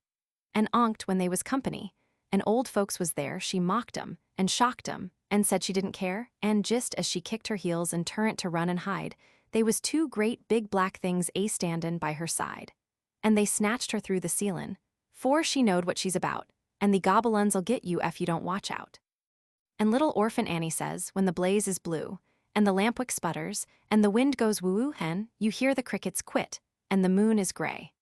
And onct when they was company, and old folks was there, she mocked 'em, and shocked 'em, and said she didn't care, and just as she kicked her heels and turnt to run and hide, they was two great big black things a-standin' by her side. And they snatched her through the ceilin', for she knowed what she's about, and the gobeluns'll get you if you don't watch out. And little orphan Annie says, when the blaze is blue, and the lampwick sputters, and the wind goes woo-woo hen, you hear the crickets quit, and the moon is gray.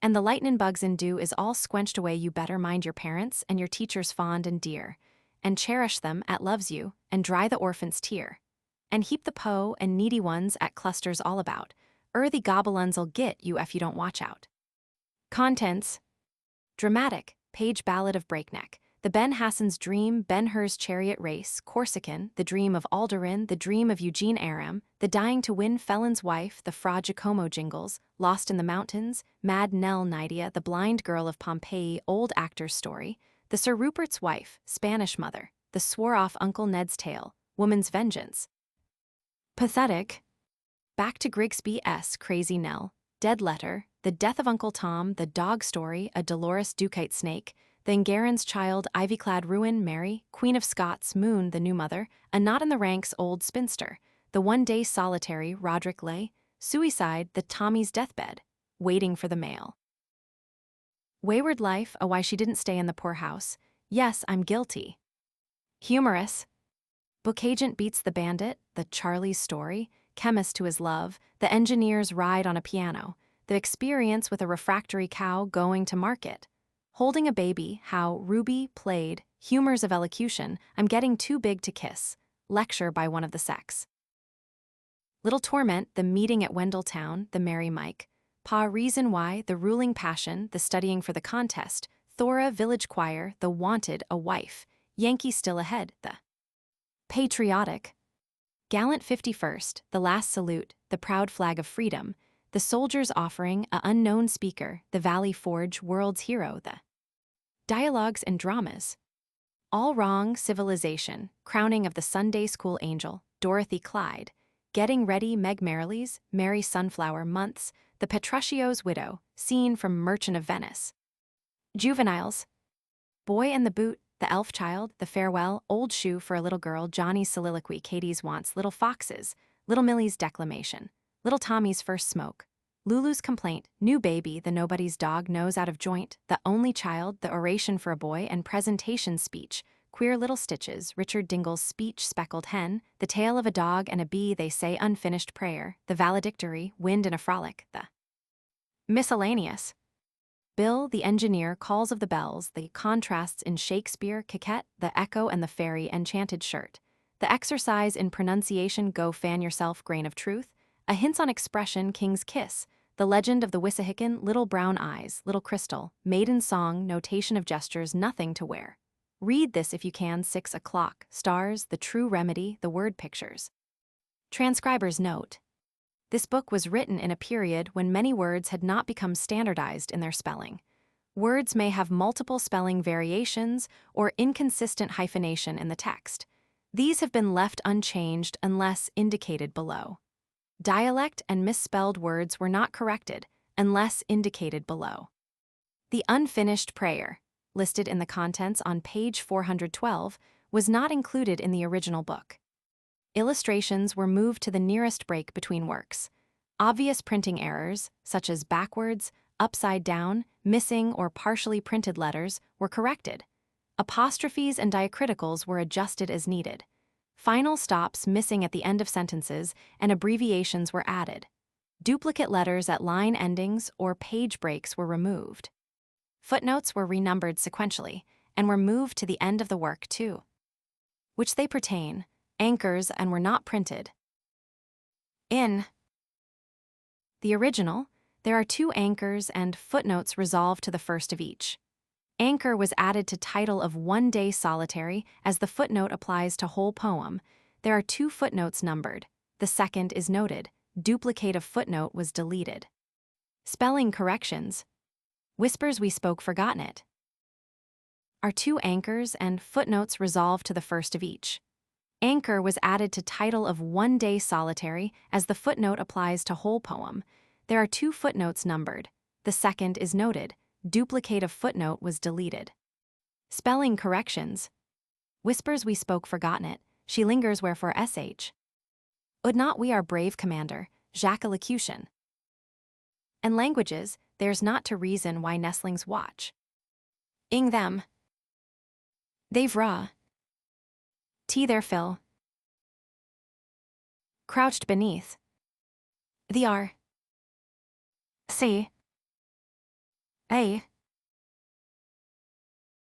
And the lightnin' bugs and dew is all squenched away, you better mind your parents and your teachers fond and dear, and cherish them at loves you, and dry the orphan's tear. And heap the po and needy ones at clusters all about, the gobeluns'll get you if you don't watch out. Contents: dramatic, page Ballad of Breakneck, the Ben Hassan's Dream, Ben-Hur's Chariot Race, Corsican, The Dream of Alderin, The Dream of Eugene Aram, The Dying to Win, Felon's Wife, The Fra Giacomo Jingles, Lost in the Mountains, Mad Nell Nydia, The Blind Girl of Pompeii, Old Actor's Story, The Sir Rupert's Wife, Spanish Mother, The Swore-Off Uncle Ned's Tale, Woman's Vengeance. Pathetic. Back to Grigsby's Crazy Nell, Dead Letter, The Death of Uncle Tom, The Dog Story, A Dolores Ducite Snake, The Engaren's Child, Ivy-Clad Ruin, Mary, Queen of Scots, Moon, The New Mother, A Not in the Ranks, Old Spinster, The One Day Solitary, Roderick Lee, Suicide, The Tommy's Deathbed, Waiting for the Mail. Wayward Life, A Why She Didn't Stay in the Poor House, Yes, I'm Guilty. Humorous. Book Agent Beats the Bandit, The Charlie's Story, Chemist to His Love, The Engineer's Ride on a Piano, The Experience with a Refractory Cow Going to Market, Holding a Baby, How Ruby Played, Humors of Elocution, I'm Getting Too Big to Kiss, Lecture by One of the Sex. Little Torment, The Meeting at Wendelltown, The Merry Mike, Pa Reason Why, The Ruling Passion, The Studying for the Contest, Thora Village Choir, The Wanted, A Wife, Yankee Still Ahead, The Patriotic, Gallant 51st, The Last Salute, The Proud Flag of Freedom, The Soldier's Offering, A Unknown Speaker, The Valley Forge, World's Hero, The Dialogues and Dramas. All Wrong, Civilization, Crowning of the Sunday School Angel, Dorothy Clyde, Getting Ready, Meg Merrilies, Merry Sunflower Months, The Petruccio's Widow, Scene from Merchant of Venice. Juveniles. Boy and the Boot, The Elf Child, The Farewell, Old Shoe for a Little Girl, Johnny's Soliloquy, Katie's Wants, Little Foxes, Little Millie's Declamation, Little Tommy's First Smoke, Lulu's Complaint, New Baby, The Nobody's Dog Nose Out of Joint, The Only Child, The Oration for a Boy and Presentation Speech, Queer Little Stitches, Richard Dingle's Speech, Speckled Hen, The Tale of a Dog and a Bee, They Say Unfinished Prayer, The Valedictory, Wind in a Frolic, The Miscellaneous. Bill, the Engineer, Calls of the Bells, The Contrasts in Shakespeare, Coquette, The Echo and the Ferry, Enchanted Shirt, The Exercise in Pronunciation, Go Fan Yourself, Grain of Truth, A Hints on Expression, King's Kiss, The Legend of the Wissahickon, Little Brown Eyes, Little Christel, Maiden Song, Notation of Gestures, Nothing to Wear. Read this if you can, 6 o'clock, Stars, The True Remedy, The Word Pictures. Transcriber's note. This book was written in a period when many words had not become standardized in their spelling. Words may have multiple spelling variations or inconsistent hyphenation in the text. These have been left unchanged unless indicated below. Dialect and misspelled words were not corrected unless indicated below. The Unfinished Prayer, listed in the contents on page 412, was not included in the original book. Illustrations were moved to the nearest break between works. Obvious printing errors, such as backwards, upside down, missing or partially printed letters, were corrected. Apostrophes and diacriticals were adjusted as needed. Final stops missing at the end of sentences and abbreviations were added. Duplicate letters at line endings or page breaks were removed. Footnotes were renumbered sequentially and were moved to the end of the work too, which they pertain, anchors, and were not printed. In the original, there are 2 anchors and footnotes resolved to the first of each. Anchor was added to title of One Day Solitary as the footnote applies to whole poem. There are 2 footnotes numbered. The second is noted. Duplicate of footnote was deleted. Spelling corrections. Whispers We Spoke Forgotten It. are two anchors and footnotes resolved to the first of each. Anchor was added to title of One Day Solitary as the footnote applies to whole poem. There are two footnotes numbered. The second is noted. Duplicate of footnote was deleted. Spelling corrections. Whispers we spoke forgotten it. She lingers wherefore sh. Would not we our brave commander, Jacques elocution. And languages, there's not to reason why nestlings watch. Ing them. They've raw. Tea their fill. Crouched beneath. The are. See. A.